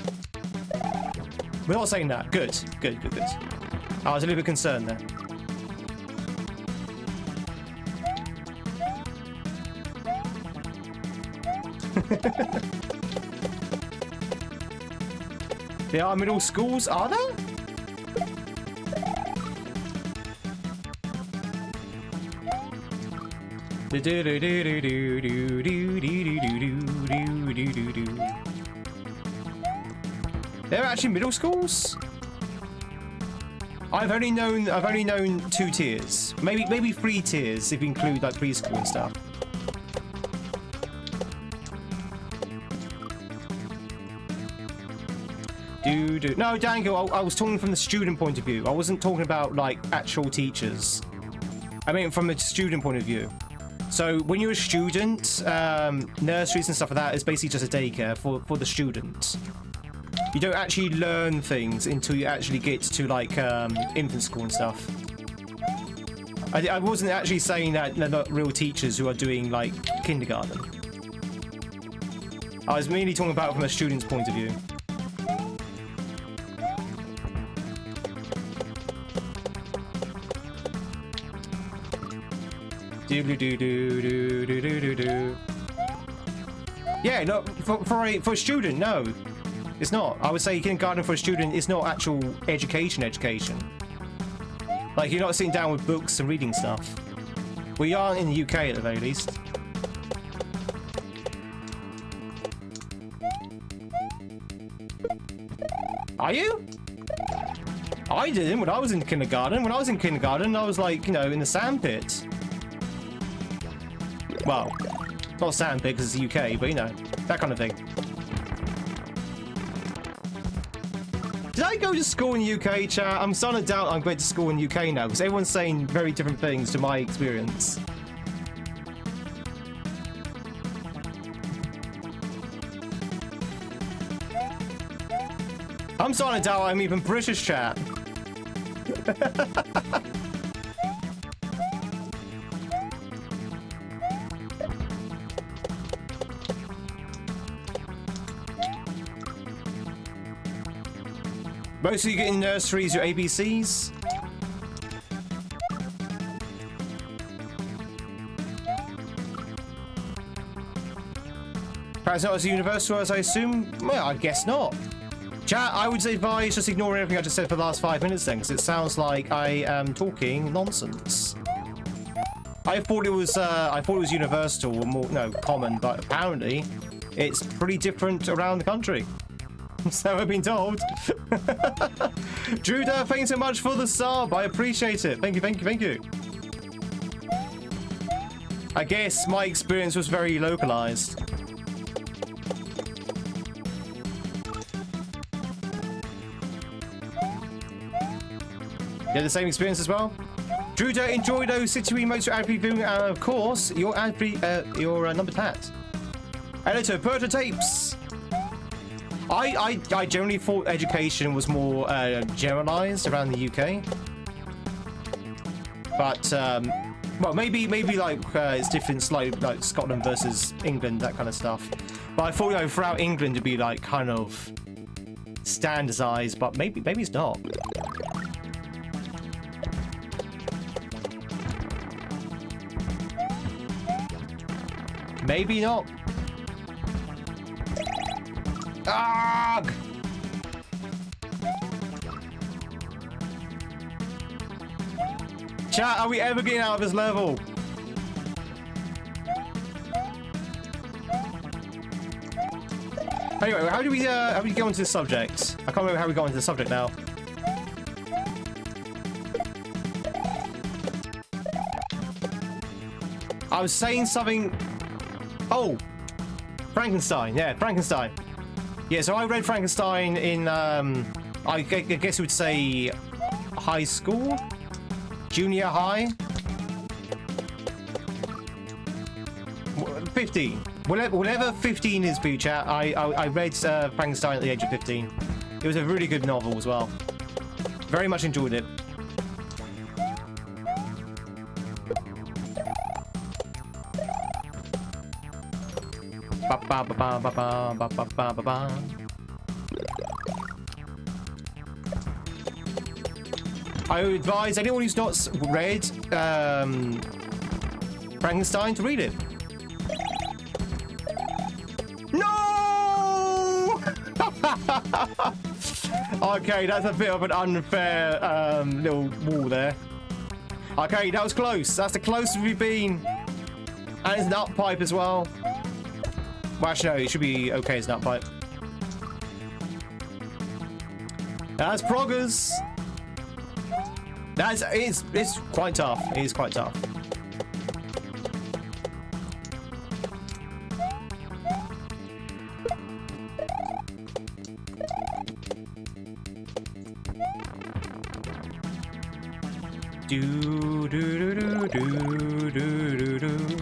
We're not saying that. Good. I was a little bit concerned there. There are middle schools, are there? There are actually middle schools? I've only known 2 tiers. Maybe 3 tiers if you include like preschool and stuff. No, Dango, I was talking from the student point of view. I wasn't talking about like actual teachers. I mean from a student point of view. So when you're a student, nurseries and stuff like that is basically just a daycare for the student. You don't actually learn things until you actually get to like infant school and stuff. I wasn't actually saying that they're not real teachers who are doing like kindergarten. I was mainly talking about it from a student's point of view. Yeah, no, for a student, no, it's not. I would say kindergarten for a student is not actual education. Like you're not sitting down with books and reading stuff. We are in the UK at the very least. Are you? I didn't when I was in kindergarten. When I was in kindergarten, I was like, you know, in the sandpit. Well, not sandpit because it's the UK, but you know, that kind of thing. Did I go to school in the UK, chat? I'm starting to doubt I'm going to school in the UK now because everyone's saying very different things to my experience. I'm starting to doubt I'm even British, chat. Most of you get in nurseries your ABCs. Perhaps not as universal as I assume? Well, I guess not. Chat, I would advise just ignoring everything I just said for the last 5 minutes then, because it sounds like I am talking nonsense. I thought it was universal or more, no, common, but apparently it's pretty different around the country. So I've been told. Druda, thanks so much for the sub. I appreciate it. Thank you, thank you, thank you. I guess my experience was very localized. You had the same experience as well? Druda, enjoy those city emotes for ad-free viewing, and of course, your ad-free, your numbered hat. Editor, Perta Tapes. I generally thought education was more generalized around the UK. But, well, maybe like it's different, like Scotland versus England, that kind of stuff. But I thought, you know, throughout England it'd be like kind of standardized, but maybe it's not. Maybe not. Arrgh! Chat, are we ever getting out of this level? Anyway, how do we go into this subject? I can't remember how we got into the subject now. I was saying something. Oh, Frankenstein. Yeah, Frankenstein. Yeah, so I read Frankenstein in, I guess you would say high school? Junior high? 15. Whatever 15 is, for you, chat. I read Frankenstein at the age of 15. It was a really good novel as well. Very much enjoyed it. I would advise anyone who's not read Frankenstein to read it. No! Okay, that's a bit of an unfair little wall there. Okay, that was close. That's the closest we've been. And it's an up pipe as well. Well, actually, no, it should be okay as an up pipe. That's proggers. It's quite tough. It is quite tough. Do do do do do do do.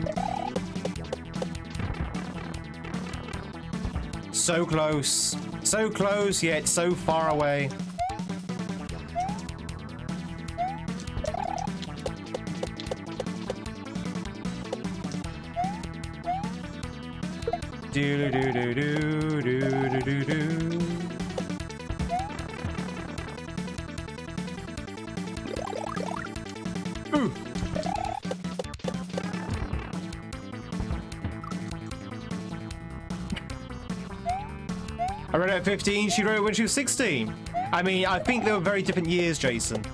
So close, yet so far away. Do do do do do do do do. Ooh. I read it at 15, she wrote it when she was 16. I mean, I think they were very different years, Jason.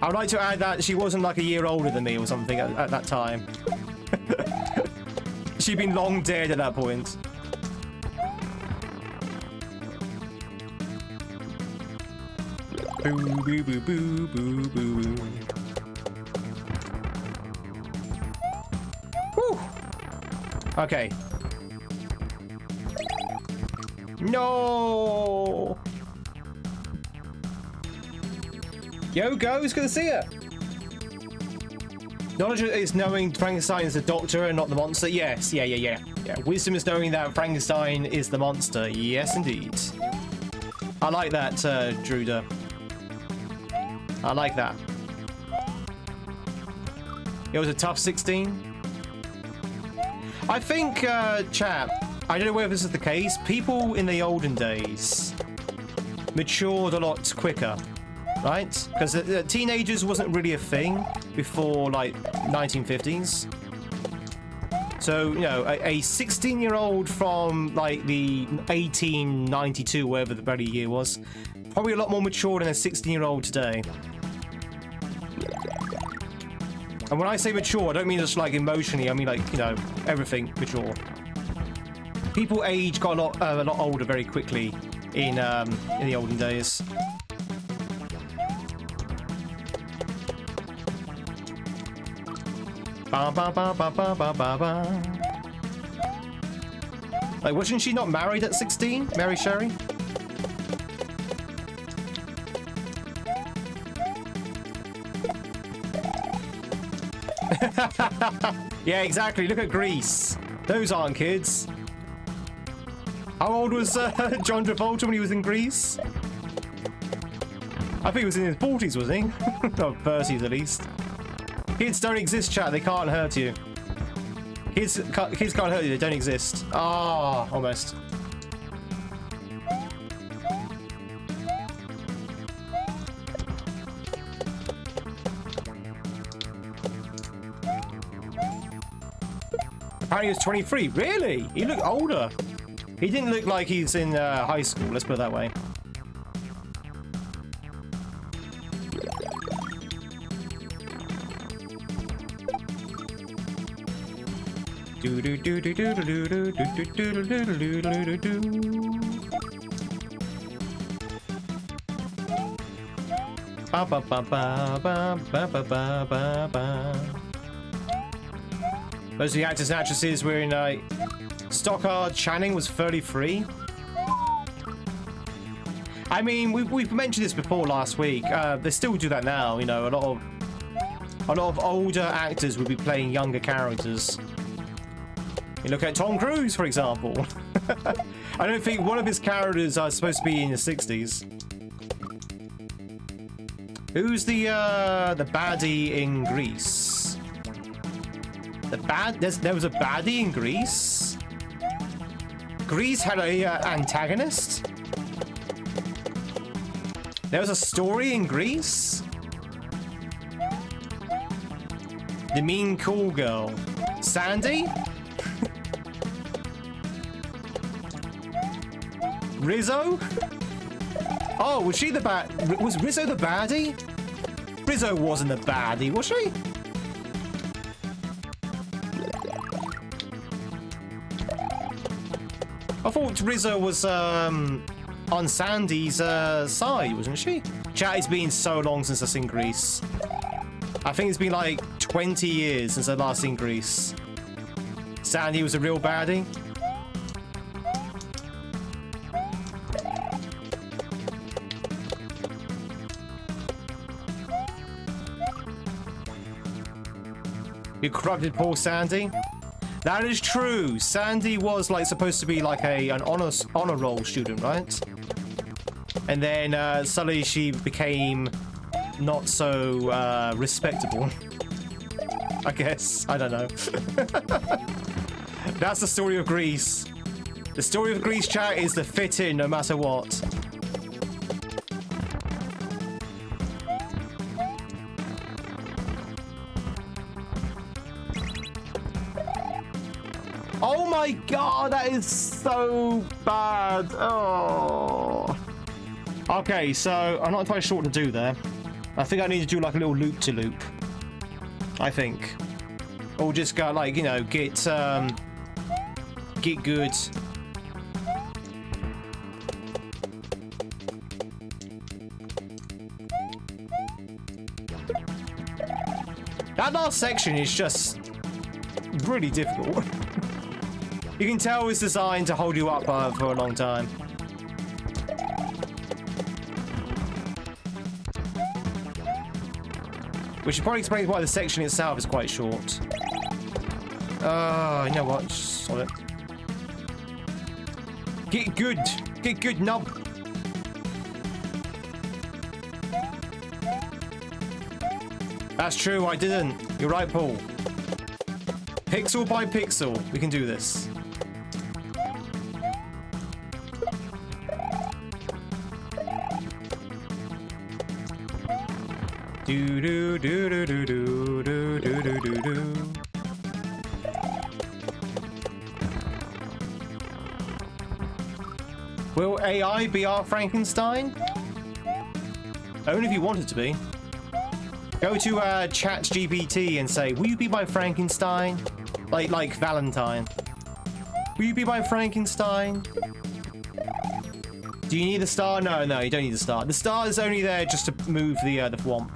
I would like to add that she wasn't like a year older than me or something at that time. She'd been long dead at that point. Boo, boo, boo, boo, boo, boo. Whew. Okay. No. Yo, go. Who's gonna see her? Knowledge is knowing Frankenstein is the doctor and not the monster. Yes, yeah. Wisdom is knowing that Frankenstein is the monster. Yes, indeed. I like that, Druda. I like that. It was a tough 16. I think, chat, I don't know whether this is the case. People in the olden days matured a lot quicker, right? Because teenagers wasn't really a thing before like 1950s. So, you know, a 16-year-old from like the 1892, whatever the bloody year was, probably a lot more mature than a 16-year-old today. And when I say mature, I don't mean just like emotionally. I mean like, you know, everything mature. People age got a lot older very quickly in the olden days. Ba ba ba ba ba ba ba ba. Like, wasn't she not married at 16? Mary Sherry? Yeah, exactly. Look at Grease. Those aren't kids. How old was John Travolta when he was in Grease? I think he was in his 40s, wasn't he? Or 30s at least. Kids don't exist, chat. They can't hurt you. Kids can't hurt you. They don't exist. Ah, almost. Apparently he was 23. Really? He looked older. He didn't look like he's in high school. Let's put it that way. Do do do do do do do do do do do do do do. Ba ba ba ba ba ba ba ba ba. Most of the actors and actresses were in Stockard Channing was 33. I mean, we've mentioned this before last week. They still do that now. You know, a lot of older actors would be playing younger characters. You look at Tom Cruise, for example. I don't think one of his characters are supposed to be in the 60s. Who's the baddie in Grease? There was a baddie in Grease? Grease had a antagonist? There was a story in Grease? The mean cool girl. Sandy? Rizzo? Oh, was she the was Rizzo the baddie? Rizzo wasn't the baddie, was she? I thought Rizzo was on Sandy's side, wasn't she? Chat, it's been so long since I've seen Grease. I think it's been like 20 years since I last seen Grease. Sandy was a real baddie. You corrupted poor Sandy. That is true. Sandy was like supposed to be like an honor roll student, right? And then suddenly she became not so respectable. I guess. I don't know. That's the story of Grease. The story of Grease, chat, is to fit in no matter what. Oh my god, that is so bad. Oh. Okay, so I'm not entirely sure what to do there. I think I need to do like a little loop-to-loop. I think. Or just go like, you know, get good. That last section is just really difficult. You can tell it's designed to hold you up for a long time. Which probably explains why the section itself is quite short. You know what? Just sod it. Get good! Get good, nub! That's true, I didn't. You're right, Paul. Pixel by pixel, we can do this. Do do do do do do do do do do do. Will AI be our Frankenstein? Only if you want it to be. Go to ChatGPT and say, "Will you be my Frankenstein?" Like Valentine. Will you be my Frankenstein? Do you need the star? No, no, you don't need the star. The star is only there just to move the thwomp.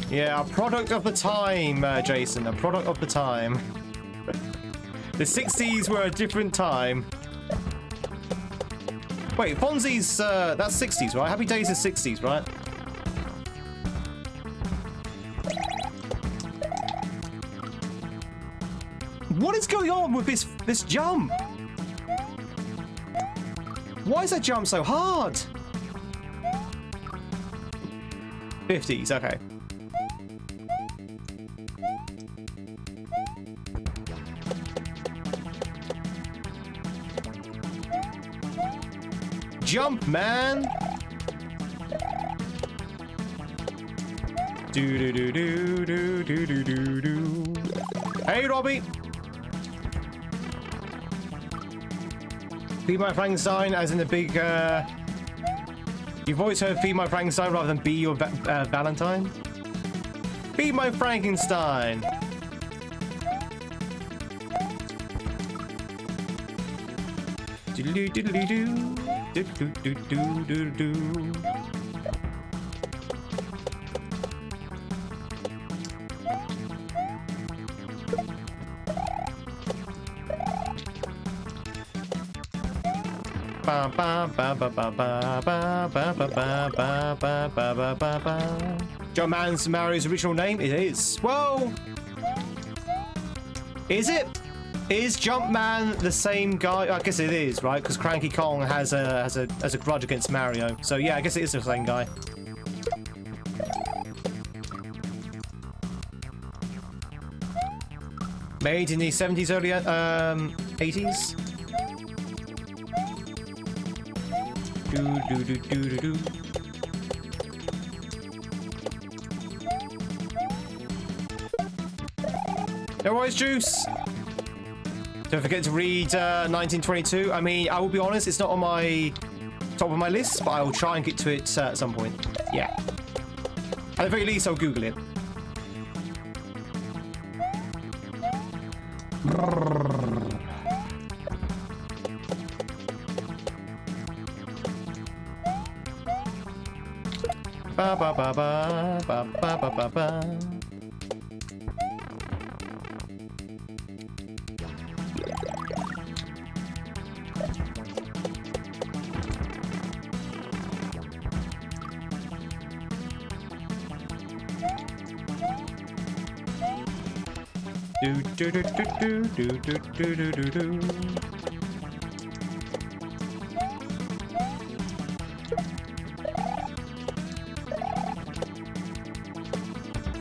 Yeah, a product of the time, Jason. A product of the time. The 60s were a different time. Wait, Fonzie's, that's 60s, right? Happy Days is 60s, right? What is going on with this jump? Why is that jump so hard? 50s, okay. Jump, man! Do do do do do do do do do. Hey, Robbie! Be my Frankenstein, as in the big. You've always heard "Feed my Frankenstein" rather than "Be your Valentine." Feed my Frankenstein. Diddly diddly doo. Do do do do do do. Ba ba ba ba ba ba ba ba ba ba ba ba ba ba ba. Jumpman's Mario's original name? It is. Whoa! Is it? Is Jumpman the same guy? I guess it is, right? Because Cranky Kong has a grudge against Mario. So yeah, I guess it is the same guy. Made in the 70s, early 80s. Do do do do do do. No worries, Juice. Don't forget to read 1922. I mean, I will be honest, it's not on my top of my list, but I will try and get to it at some point. Yeah. At the very least, I'll Google it. Ba ba ba ba ba ba ba ba ba. Do do do do do do do do do do.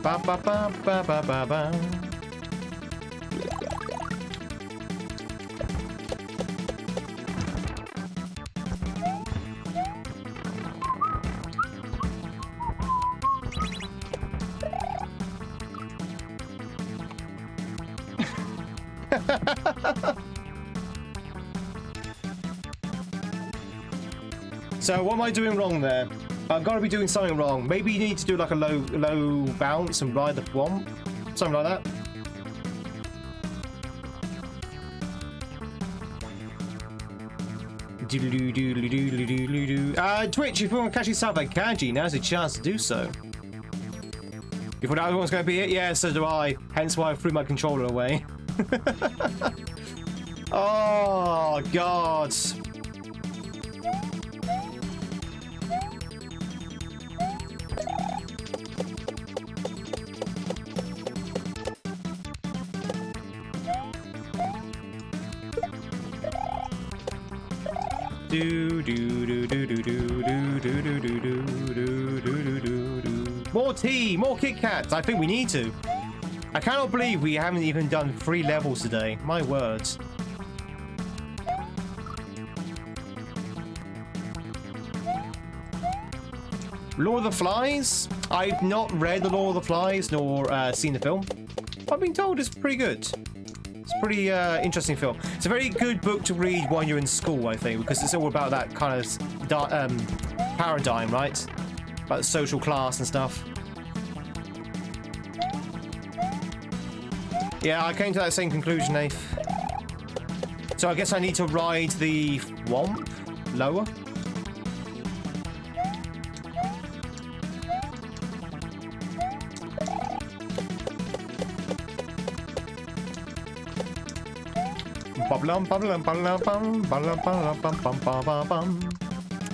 Ba ba ba ba ba ba ba. So what am I doing wrong there? I've got to be doing something wrong. Maybe you need to do like a low bounce and ride the thwomp. Something like that. Twitch, if you want to catch yourself like Kanji, now's a chance to do so. You thought the other one's going to be it? Yeah, so do I. Hence why I threw my controller away. Oh, God. Do do do do do do do do do do do do do do do. More tea, more Kit Kats. I think we need to. I cannot believe we haven't even done 3 levels today. My words. Lord of the Flies? I've not read The Lord of the Flies nor seen the film. I've been told it's pretty good. It's a pretty interesting film. It's a very good book to read while you're in school, I think, because it's all about that kind of paradigm, right? About social class and stuff. Yeah, I came to that same conclusion, Nath. So I guess I need to ride the Womp lower.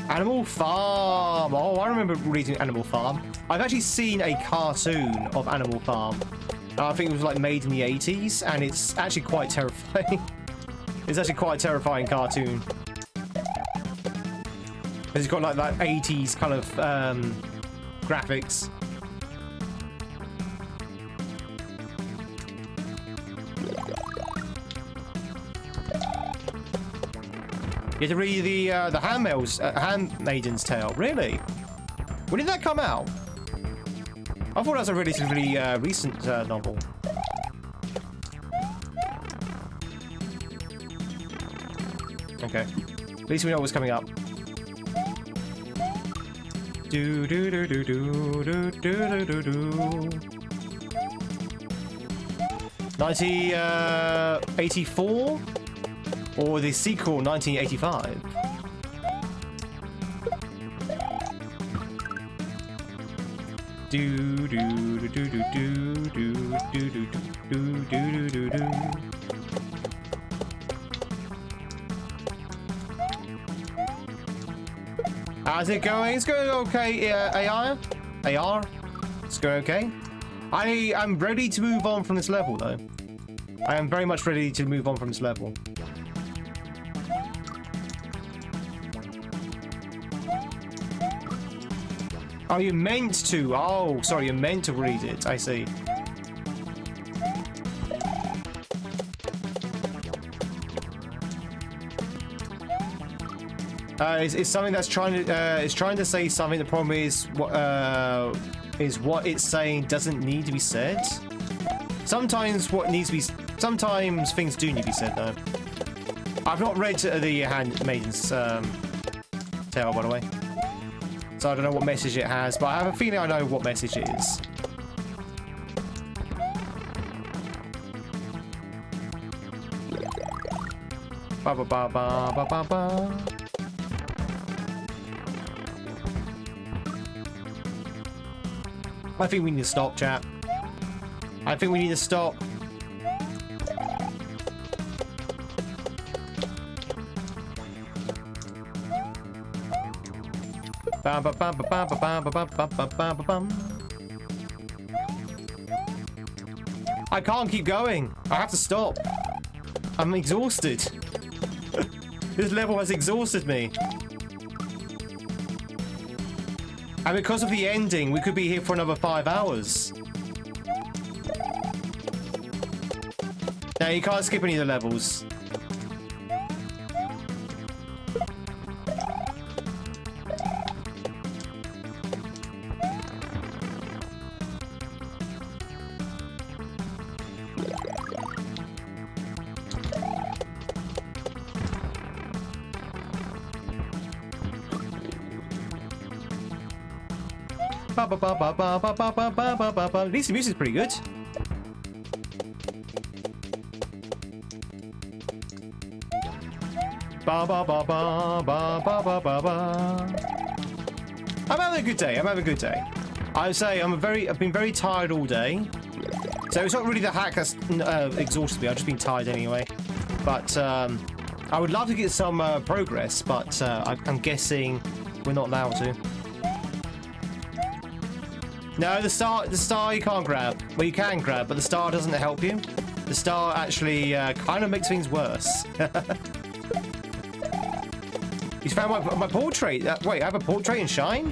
Animal Farm. Oh, I remember reading Animal Farm. I've actually seen a cartoon of Animal Farm. I think it was like made in the 80s, and it's actually quite terrifying. It's actually quite a terrifying cartoon. It's got like that 80s kind of graphics. You have to read the Handmaiden's Tale. Really? When did that come out? I thought that was a relatively recent novel. Okay. At least we know what's coming up. Do do do do do do do do do. 1984 or the sequel 1985. Do do do do do do do do do do do do. How's it going? It's going okay, AR? It's going okay. I am ready to move on from this level, though. I am very much ready to move on from this level. Oh, you meant to. Oh, sorry, you meant to read it. I see. It's something that's trying to it's trying to say something. The problem is what it's saying doesn't need to be said. Sometimes sometimes things do need to be said, though. I've not read the Handmaiden's Tale, by the way, so I don't know what message it has, but I have a feeling I know what message it is. Ba ba ba ba ba ba ba. I think we need to stop, chat. I think we need to stop. Bam, bam, bam, bam, bam, bam, bam, bam, bam, bam. I can't keep going. I have to stop. I'm exhausted. This level has exhausted me. And because of the ending, we could be here for another 5 hours. No, you can't skip any of the levels. Ba ba ba ba ba ba ba ba ba ba ba ba. At least the music's pretty good. Ba ba ba ba ba ba ba ba ba. I'm having a good day. I'm having a good day. I would say I've been very tired all day. So it's not really the hack that's exhausted me. I've just been tired anyway. But I would love to get some progress, but I'm guessing we're not allowed to. No, the star you can't grab. Well, you can grab, but the star doesn't help you. The star actually kind of makes things worse. You found my portrait. Wait, I have a portrait in Shine?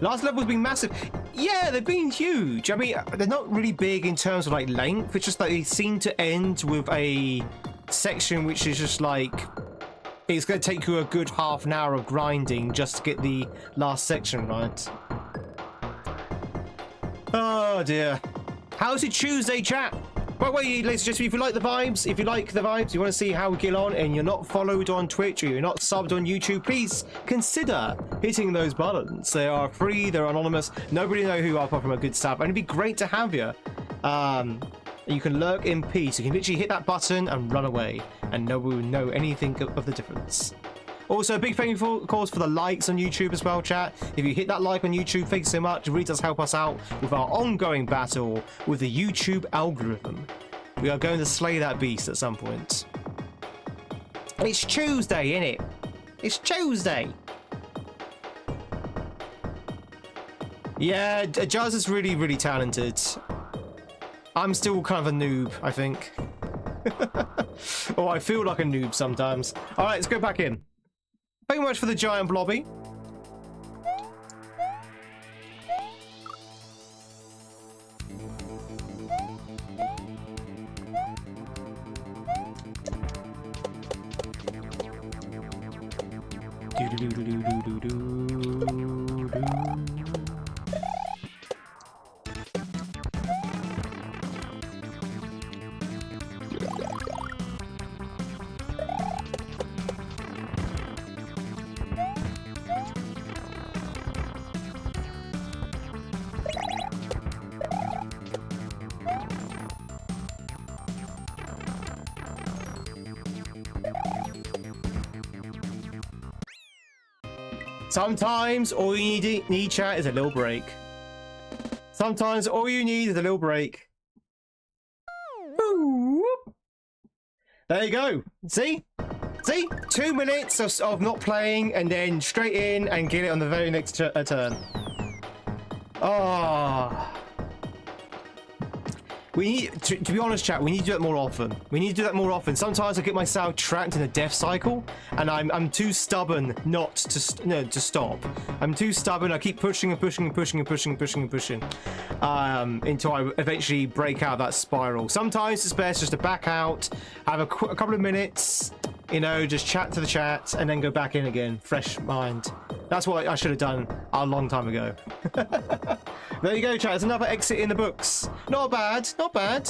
Last level's been massive. Yeah, they've been huge. I mean, they're not really big in terms of like length. It's just that they seem to end with a section which is just like, it's going to take you a good half an hour of grinding just to get the last section right. Oh dear. How's it Tuesday, chat? By the way, ladies and gentlemen, if you like the vibes, you want to see how we get on, and you're not followed on Twitch or you're not subbed on YouTube, please consider hitting those buttons. They are free, they're anonymous, nobody knows who you are apart from a good stab, and it'd be great to have you. You can lurk in peace. You can literally hit that button and run away, and nobody will know anything of the difference. Also, a big thank you, of course, for the likes on YouTube as well, chat. If you hit that like on YouTube, thanks so much. It really does help us out with our ongoing battle with the YouTube algorithm. We are going to slay that beast at some point. It's Tuesday, innit? It's Tuesday. Yeah, Jazz is really, really talented. I'm still kind of a noob, I think. Oh, I feel like a noob sometimes. All right, let's go back in. Thank you much for the giant blobby. Sometimes all you need, chat, is a little break. Sometimes all you need is a little break. There you go. See? See? 2 minutes of not playing and then straight in and get it on the very next turn. Oh. We need, to be honest, chat, we need to do that more often. We need to do that more often. Sometimes I get myself trapped in a death cycle, and I'm too stubborn not to stop. I'm too stubborn. I keep pushing and pushing and pushing and pushing and pushing and pushing until I eventually break out of that spiral. Sometimes it's best just to back out, have a couple of minutes, you know, just chat to the chat, and then go back in again, fresh mind. That's what I should have done a long time ago. There you go, chat. There's another exit in the books. Not bad, not bad.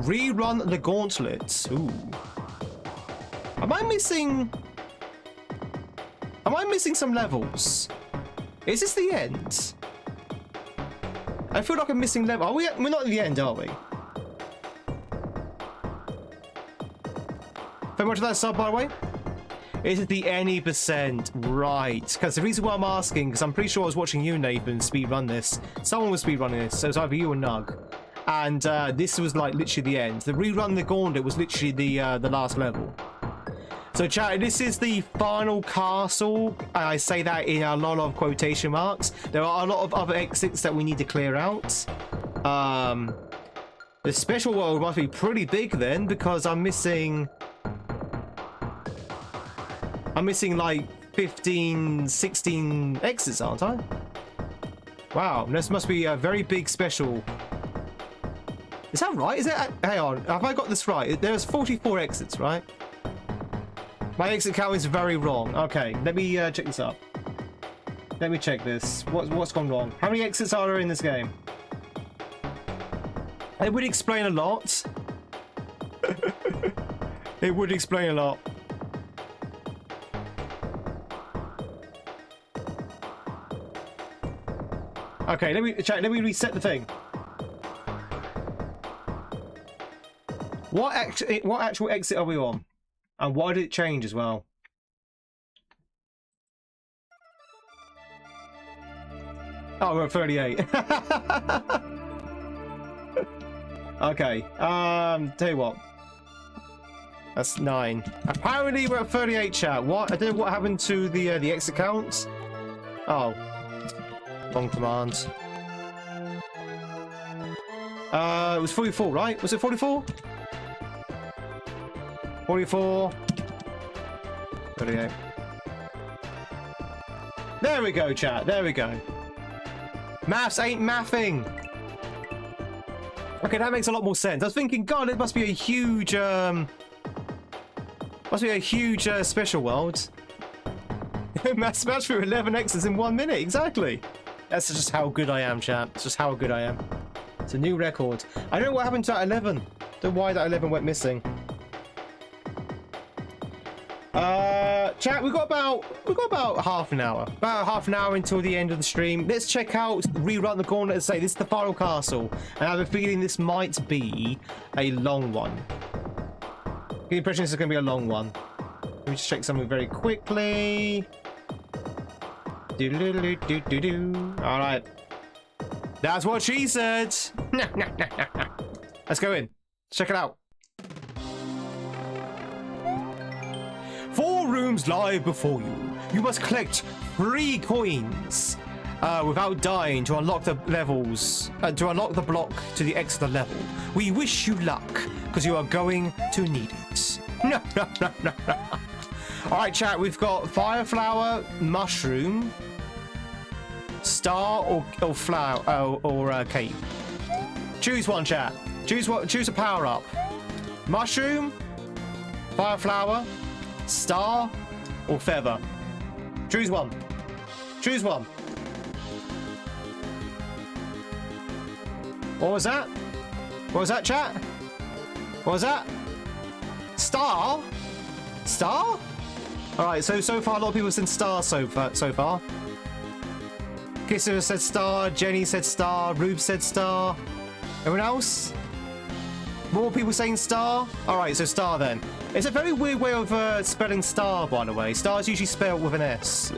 Rerun the gauntlet. Ooh. Am I missing some levels? Is this the end? I feel like I'm missing level. We're not at the end, are we? Very much for that sub, by the way. Is it the any percent? Right. Because the reason why I'm asking, because I'm pretty sure I was watching you, Nathan, speedrun this. Someone was speedrunning this, so it was either you or Nug. And this was like literally the end. The rerun the gauntlet was literally the last level. So chat, this is the final castle. I say that in a lot of quotation marks. There are a lot of other exits that we need to clear out. The special world must be pretty big then, because I'm missing like 15, 16 exits, aren't I? Wow, this must be a very big special. Is that right? Is it? Hang on, have I got this right? There's 44 exits, right? My exit count is very wrong. Okay, let me check this up. Let me check this. What's gone wrong? How many exits are there in this game? It would explain a lot. It would explain a lot. Okay, let me reset the thing. What actual exit are we on? And why did it change as well? Oh, we're at 38. Okay. Tell you what. That's 9. Apparently we're at 38, chat. What? I don't know what happened to the exit counts. Oh. Wrong command. It was 44, right? Was it 44? 44. 38. There we go, chat. There we go. Maths ain't mathing. Okay, that makes a lot more sense. I was thinking, God, it must be a huge, special world. Smash through 11 X's in 1 minute. Exactly. That's just how good I am, chat. It's just how good I am. It's a new record. I don't know what happened to that 11. Don't know why that 11 went missing. Chat, we've got about half an hour. About half an hour until the end of the stream. Let's check out, rerun the gauntlet and say this is the final castle. And I have a feeling this might be a long one. The impression this is going to be a long one. Let me just check something very quickly. Alright. That's what she said. Let's go in. Check it out. 4 rooms lie before you. You must collect 3 coins without dying to unlock the levels, to unlock the block to the extra level. We wish you luck, because you are going to need it. Alright, chat, we've got fire flower, mushroom, star, or flower, or cape. Choose one, chat. Choose a power up. Mushroom, fire flower, star, or feather. Choose one. Choose one. What was that? What was that, chat? What was that? Star? Star? Alright, so far a lot of people said star so far. Kisser said star, Jenny said star, Rube said star. Everyone else? More people saying star? Alright, so star then. It's a very weird way of spelling star, by the way. Star is usually spelled with an S.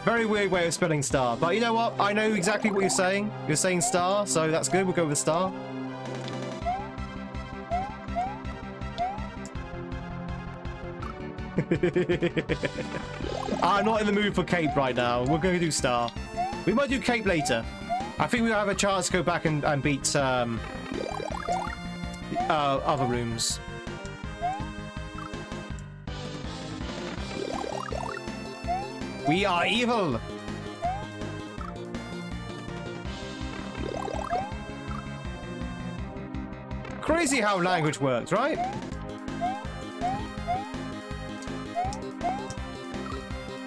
Very weird way of spelling star. But you know what? I know exactly what you're saying. You're saying star, so that's good. We'll go with star. I'm not in the mood for cape right now. We're going to do star. We might do cape later. I think we'll have a chance to go back and beat other rooms. We are evil. Crazy how language works, right?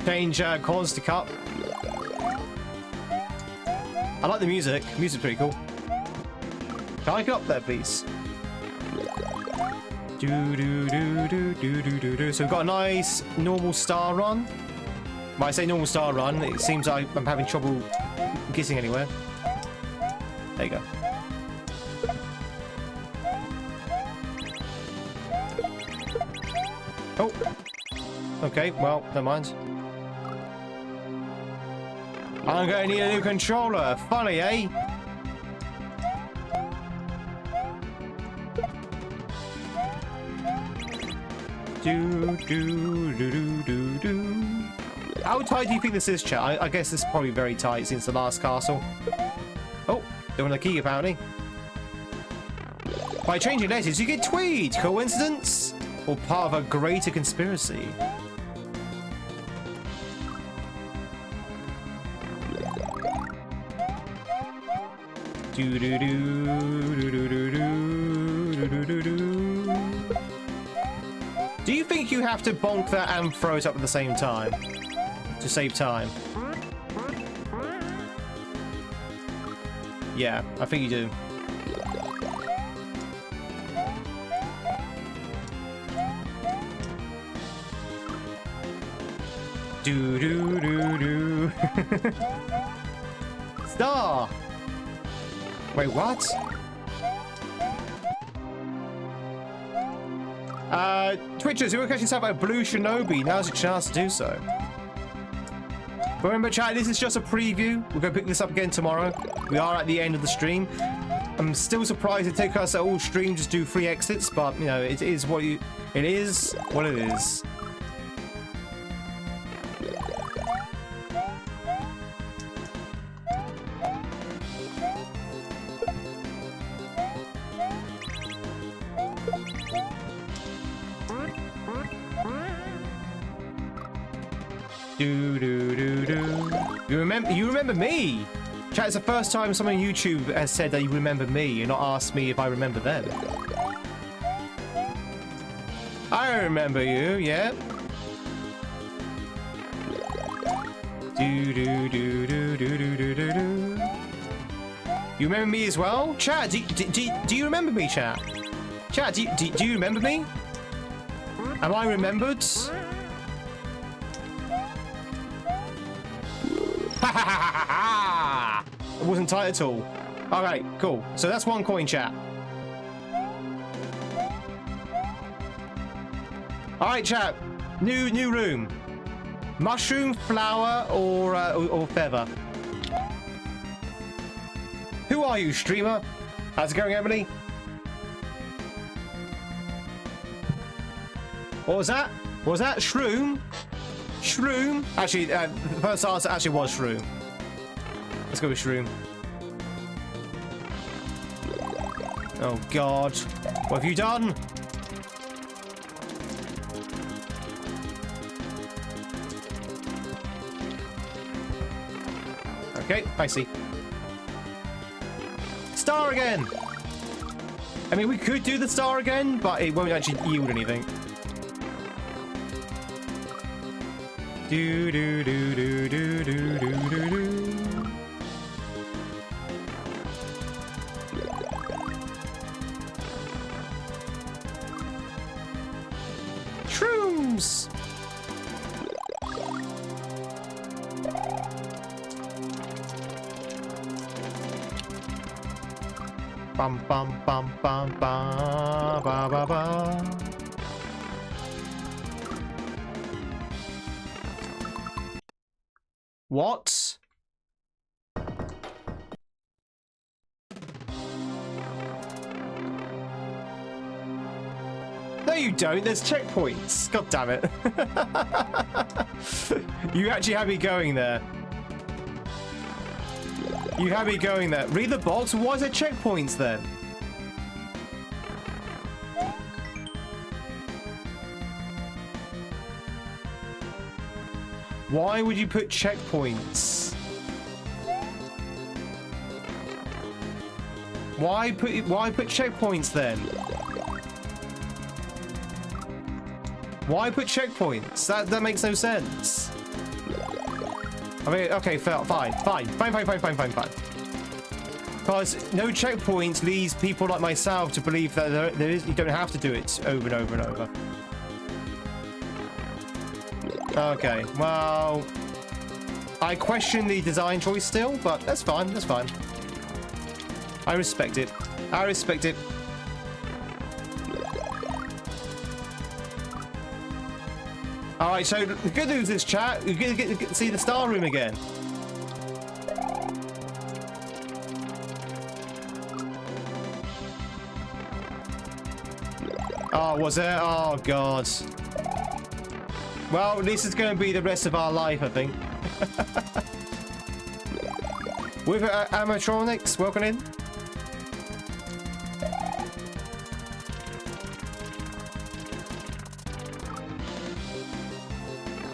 Change cons to cup. I like the music. Music's pretty cool. Can I get up there, please? So we've got a nice normal star run. When I say normal star run, it seems like I'm having trouble getting anywhere. There you go. Oh. Okay, well, never mind. I'm going to need a new controller. Funny, eh? How tight do you think this is, chat? I guess it's probably very tight since the last castle. Oh, doing the key apparently. By changing letters, you get Tweed. Coincidence? Or part of a greater conspiracy? Do you think you have to bonk that and throw it up at the same time to save time? Yeah, I think you do. Do. Star. Wait, what? Twitchers, you were catching yourself a blue shinobi. Now's your chance to do so. But remember, chat, this is just a preview. We're going to pick this up again tomorrow. We are at the end of the stream. I'm still surprised it took us a whole stream just do 3 exits, but you know, it is what it is. Do do do do. You remember me? Chat, it's the first time someone on YouTube has said that you remember me and not asked me if I remember them. I remember you, yeah. Do do do do do do do do do. You remember me as well? Chat, do you remember me, chat? Chat, do you remember me? Am I remembered? Ha ha ha ha ha! It wasn't tight at all. Alright, cool. So that's one coin, chat. Alright, chat. New room. Mushroom, flower, or feather? Who are you, streamer? How's it going, Emily? What was that? What was that? Shroom? Shroom? Actually, the first answer actually was shroom. Let's go with shroom. Oh, God. What have you done? Okay, I see. Star again! I mean, we could do the star again, but it won't actually yield anything. Do do do do do do do do do. Shrooms! Bum bum bum bum ba ba ba ba. What? No, you don't. There's checkpoints. God damn it. You actually had me going there. You had me going there. Read the box. Why is there checkpoints then? Why would you put checkpoints? Why put checkpoints then? Why put checkpoints? That makes no sense. I mean, okay, fine. Because no checkpoints leads people like myself to believe that you don't have to do it over and over and over. Okay, well, I question the design choice still, but that's fine, that's fine. I respect it. I respect it. Alright, so the good news is, chat, you get to see the star room again. Oh, was it? Oh, God. Well, this is going to be the rest of our life, I think. With animatronics, welcome in.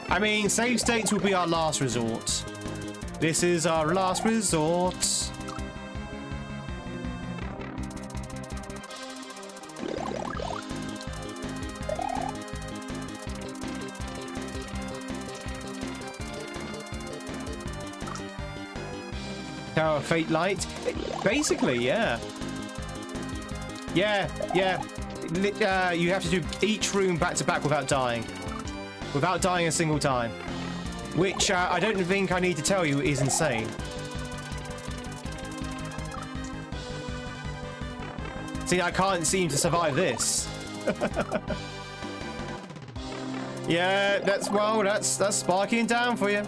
I mean, save states will be our last resort. This is our last resort. Tower of Fate Light? Basically, yeah. Yeah. You have to do each room back to back without dying. Without dying a single time. Which I don't think I need to tell you is insane. See, I can't seem to survive this. Yeah, that's sparking down for you.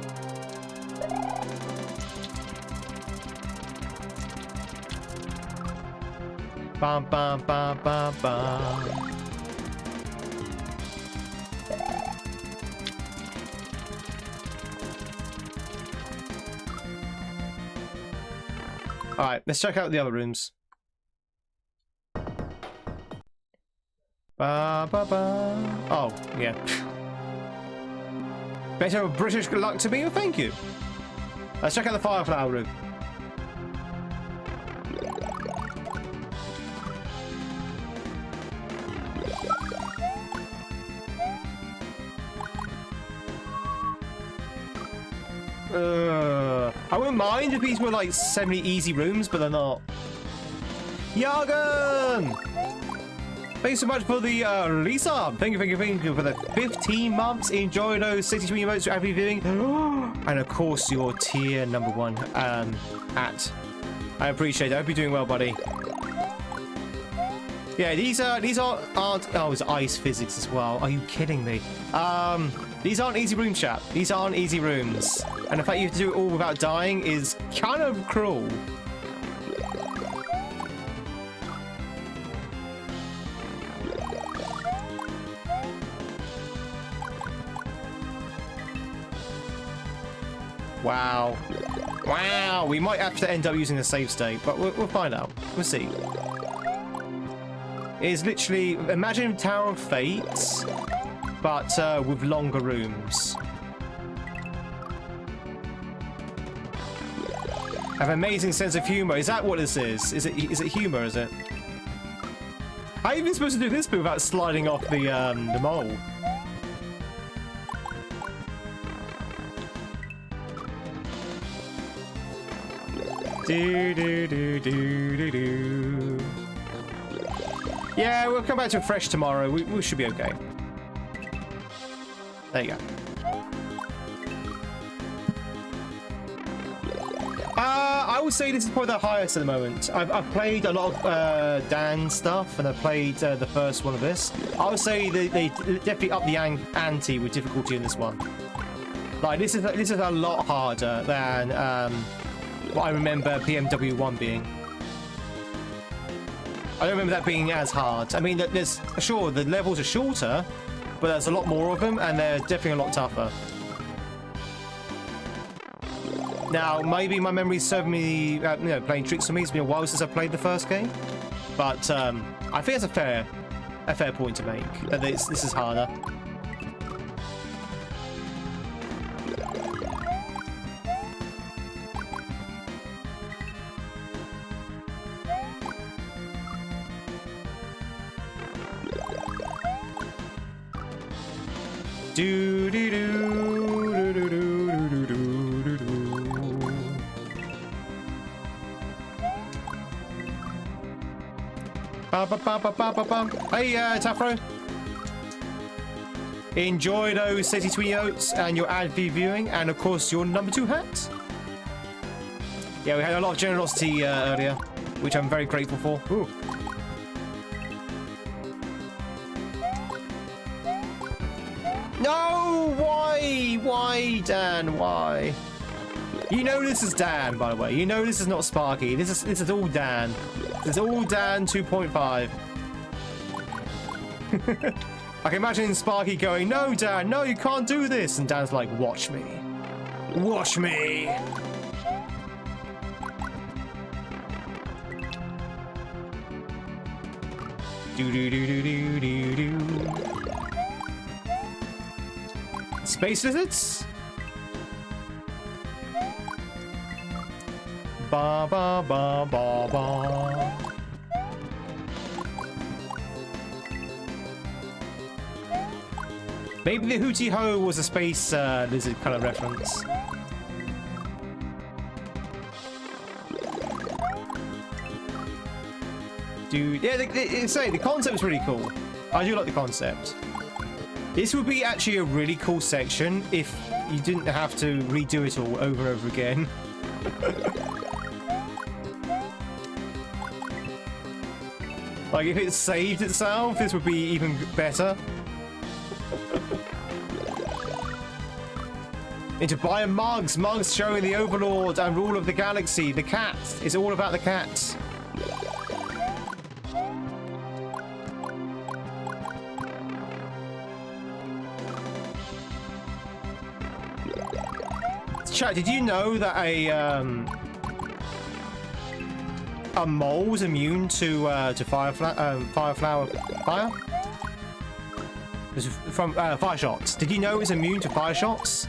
Bum bum bum bum bum. All right, let's check out the other rooms. Ba ba ba. Oh, yeah. Better British luck to me, thank you. Let's check out the Fireflower room. I wouldn't mind if these were like semi-easy rooms, but they're not. Yagan! Thanks so much for the Lisa. Thank you for the 15 months. Enjoy those 62 emotes for every viewing. And of course, your tier #1 at. I appreciate it. I hope you're doing well, buddy. Yeah, these aren't. Oh, it's ice physics as well. Are you kidding me? These aren't easy rooms, chat. These aren't easy rooms. And the fact you have to do it all without dying is kind of cruel. Wow. Wow. We might have to end up using a save state, but we'll find out. We'll see. It is literally, imagine Tower of Fate, but with longer rooms. Have an amazing sense of humor. Is that what this is? Is it humor? Is it? How are you even supposed to do this bit without sliding off the mole? Do. Yeah, we'll come back to it fresh tomorrow. We should be okay. There you go. I would say this is probably the highest at the moment. I've played a lot of Dan stuff, and I've played the first one of this. I would say they definitely up the ante with difficulty in this one. Like this is a lot harder than what I remember PMW 1 being. I don't remember that being as hard. I mean, there's sure the levels are shorter, but there's a lot more of them, and they're definitely a lot tougher. Now, maybe my memory's serving me, you know, playing tricks on me. It's been a while since I played the first game, but I think it's a fair point to make that this is harder. Do do do do do do do do do. Ba ba ba ba ba ba ba. Hey, Tafro. Enjoy those 62 notes and your ad viewing, and of course your #2 hat. Yeah, we had a lot of generosity earlier, which I'm very grateful for. Ooh. No! Why, Dan? Why? You know this is Dan, by the way. You know this is not Sparky. This is all Dan. This is all Dan 2.5. I can imagine Sparky going, "No, Dan, no, you can't do this," and Dan's like, "Watch me, watch me." Do do do do do do do. Space lizards? Ba ba ba ba ba. Maybe the Hootie Ho was a space lizard kind of reference. Dude, yeah, the concept's really cool. I do like the concept. This would be actually a really cool section if you didn't have to redo it all over and over again. Like, if it saved itself, this would be even better. Into buying mugs showing the overlord and rule of the galaxy. The cat. It's all about the cat. Chat, did you know that a mole's immune to fire? It's from fire shots. Did you know it's immune to fire shots?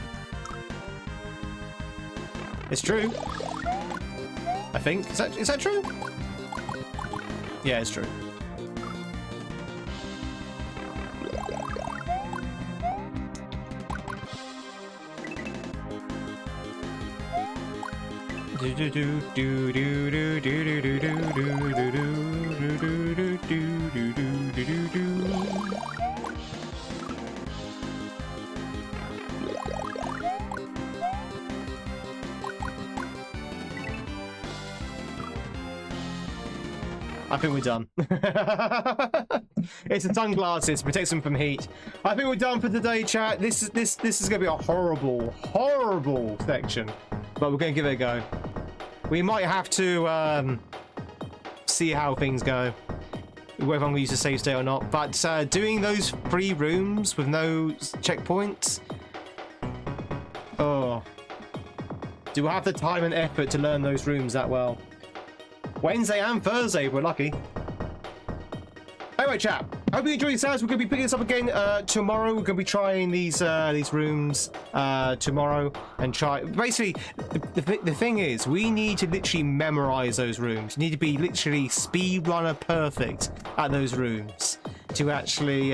It's true. I think. Is that true? Yeah, it's true. I think we're done. It's the sunglasses, protects them from heat. I think we're done for today, chat. This is gonna be a horrible section, but we're gonna give it a go. We might have to see how things go, whether I'm gonna use a save state or not. But doing those 3 rooms with no checkpoints, oh, do I have the time and effort to learn those rooms that well? Wednesday and Thursday, we're lucky. Anyway, chat, hope you enjoyed yourselves. We're going to be picking this up again tomorrow. We're going to be trying these rooms tomorrow and try. Basically, the thing is, we need to literally memorize those rooms. You need to be literally speedrunner perfect at those rooms to actually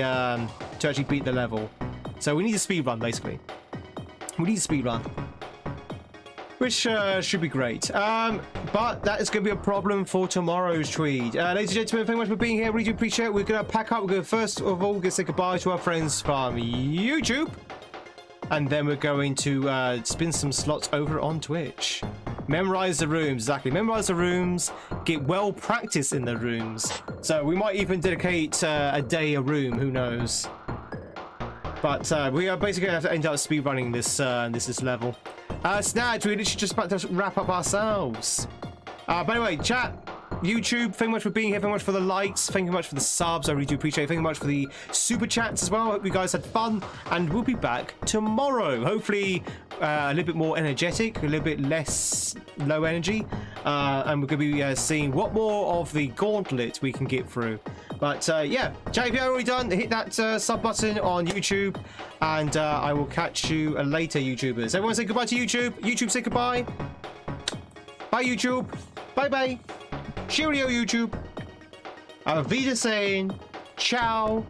beat the level. So we need to speedrun, basically. We need to speedrun. Which should be great. But that is going to be a problem for tomorrow's Tweed. Ladies and gentlemen, thank you much for being here. Really do appreciate it. We're going to pack up. We're going to first of all say goodbye to our friends from YouTube. And then we're going to spin some slots over on Twitch. Memorize the rooms, exactly. Memorize the rooms. Get well practiced in the rooms. So we might even dedicate a day a room. Who knows? But we are basically going to have to end up speedrunning this level. Snatch, we're literally just about to wrap up ourselves. But anyway, chat, YouTube, thank you much for being here. Thank you much for the likes. Thank you much for the subs. I really do appreciate it. Thank you much for the super chats as well. I hope you guys had fun. And we'll be back tomorrow. Hopefully a little bit more energetic, a little bit less low energy. And we're going to be seeing what more of the gauntlet we can get through. But yeah, chat, if you haven't already done, hit that sub button on YouTube. And I will catch you later, YouTubers. Everyone say goodbye to YouTube. YouTube, say goodbye. Bye, YouTube. Bye-bye. Cheerio, YouTube. Auf Wiedersehen. Ciao.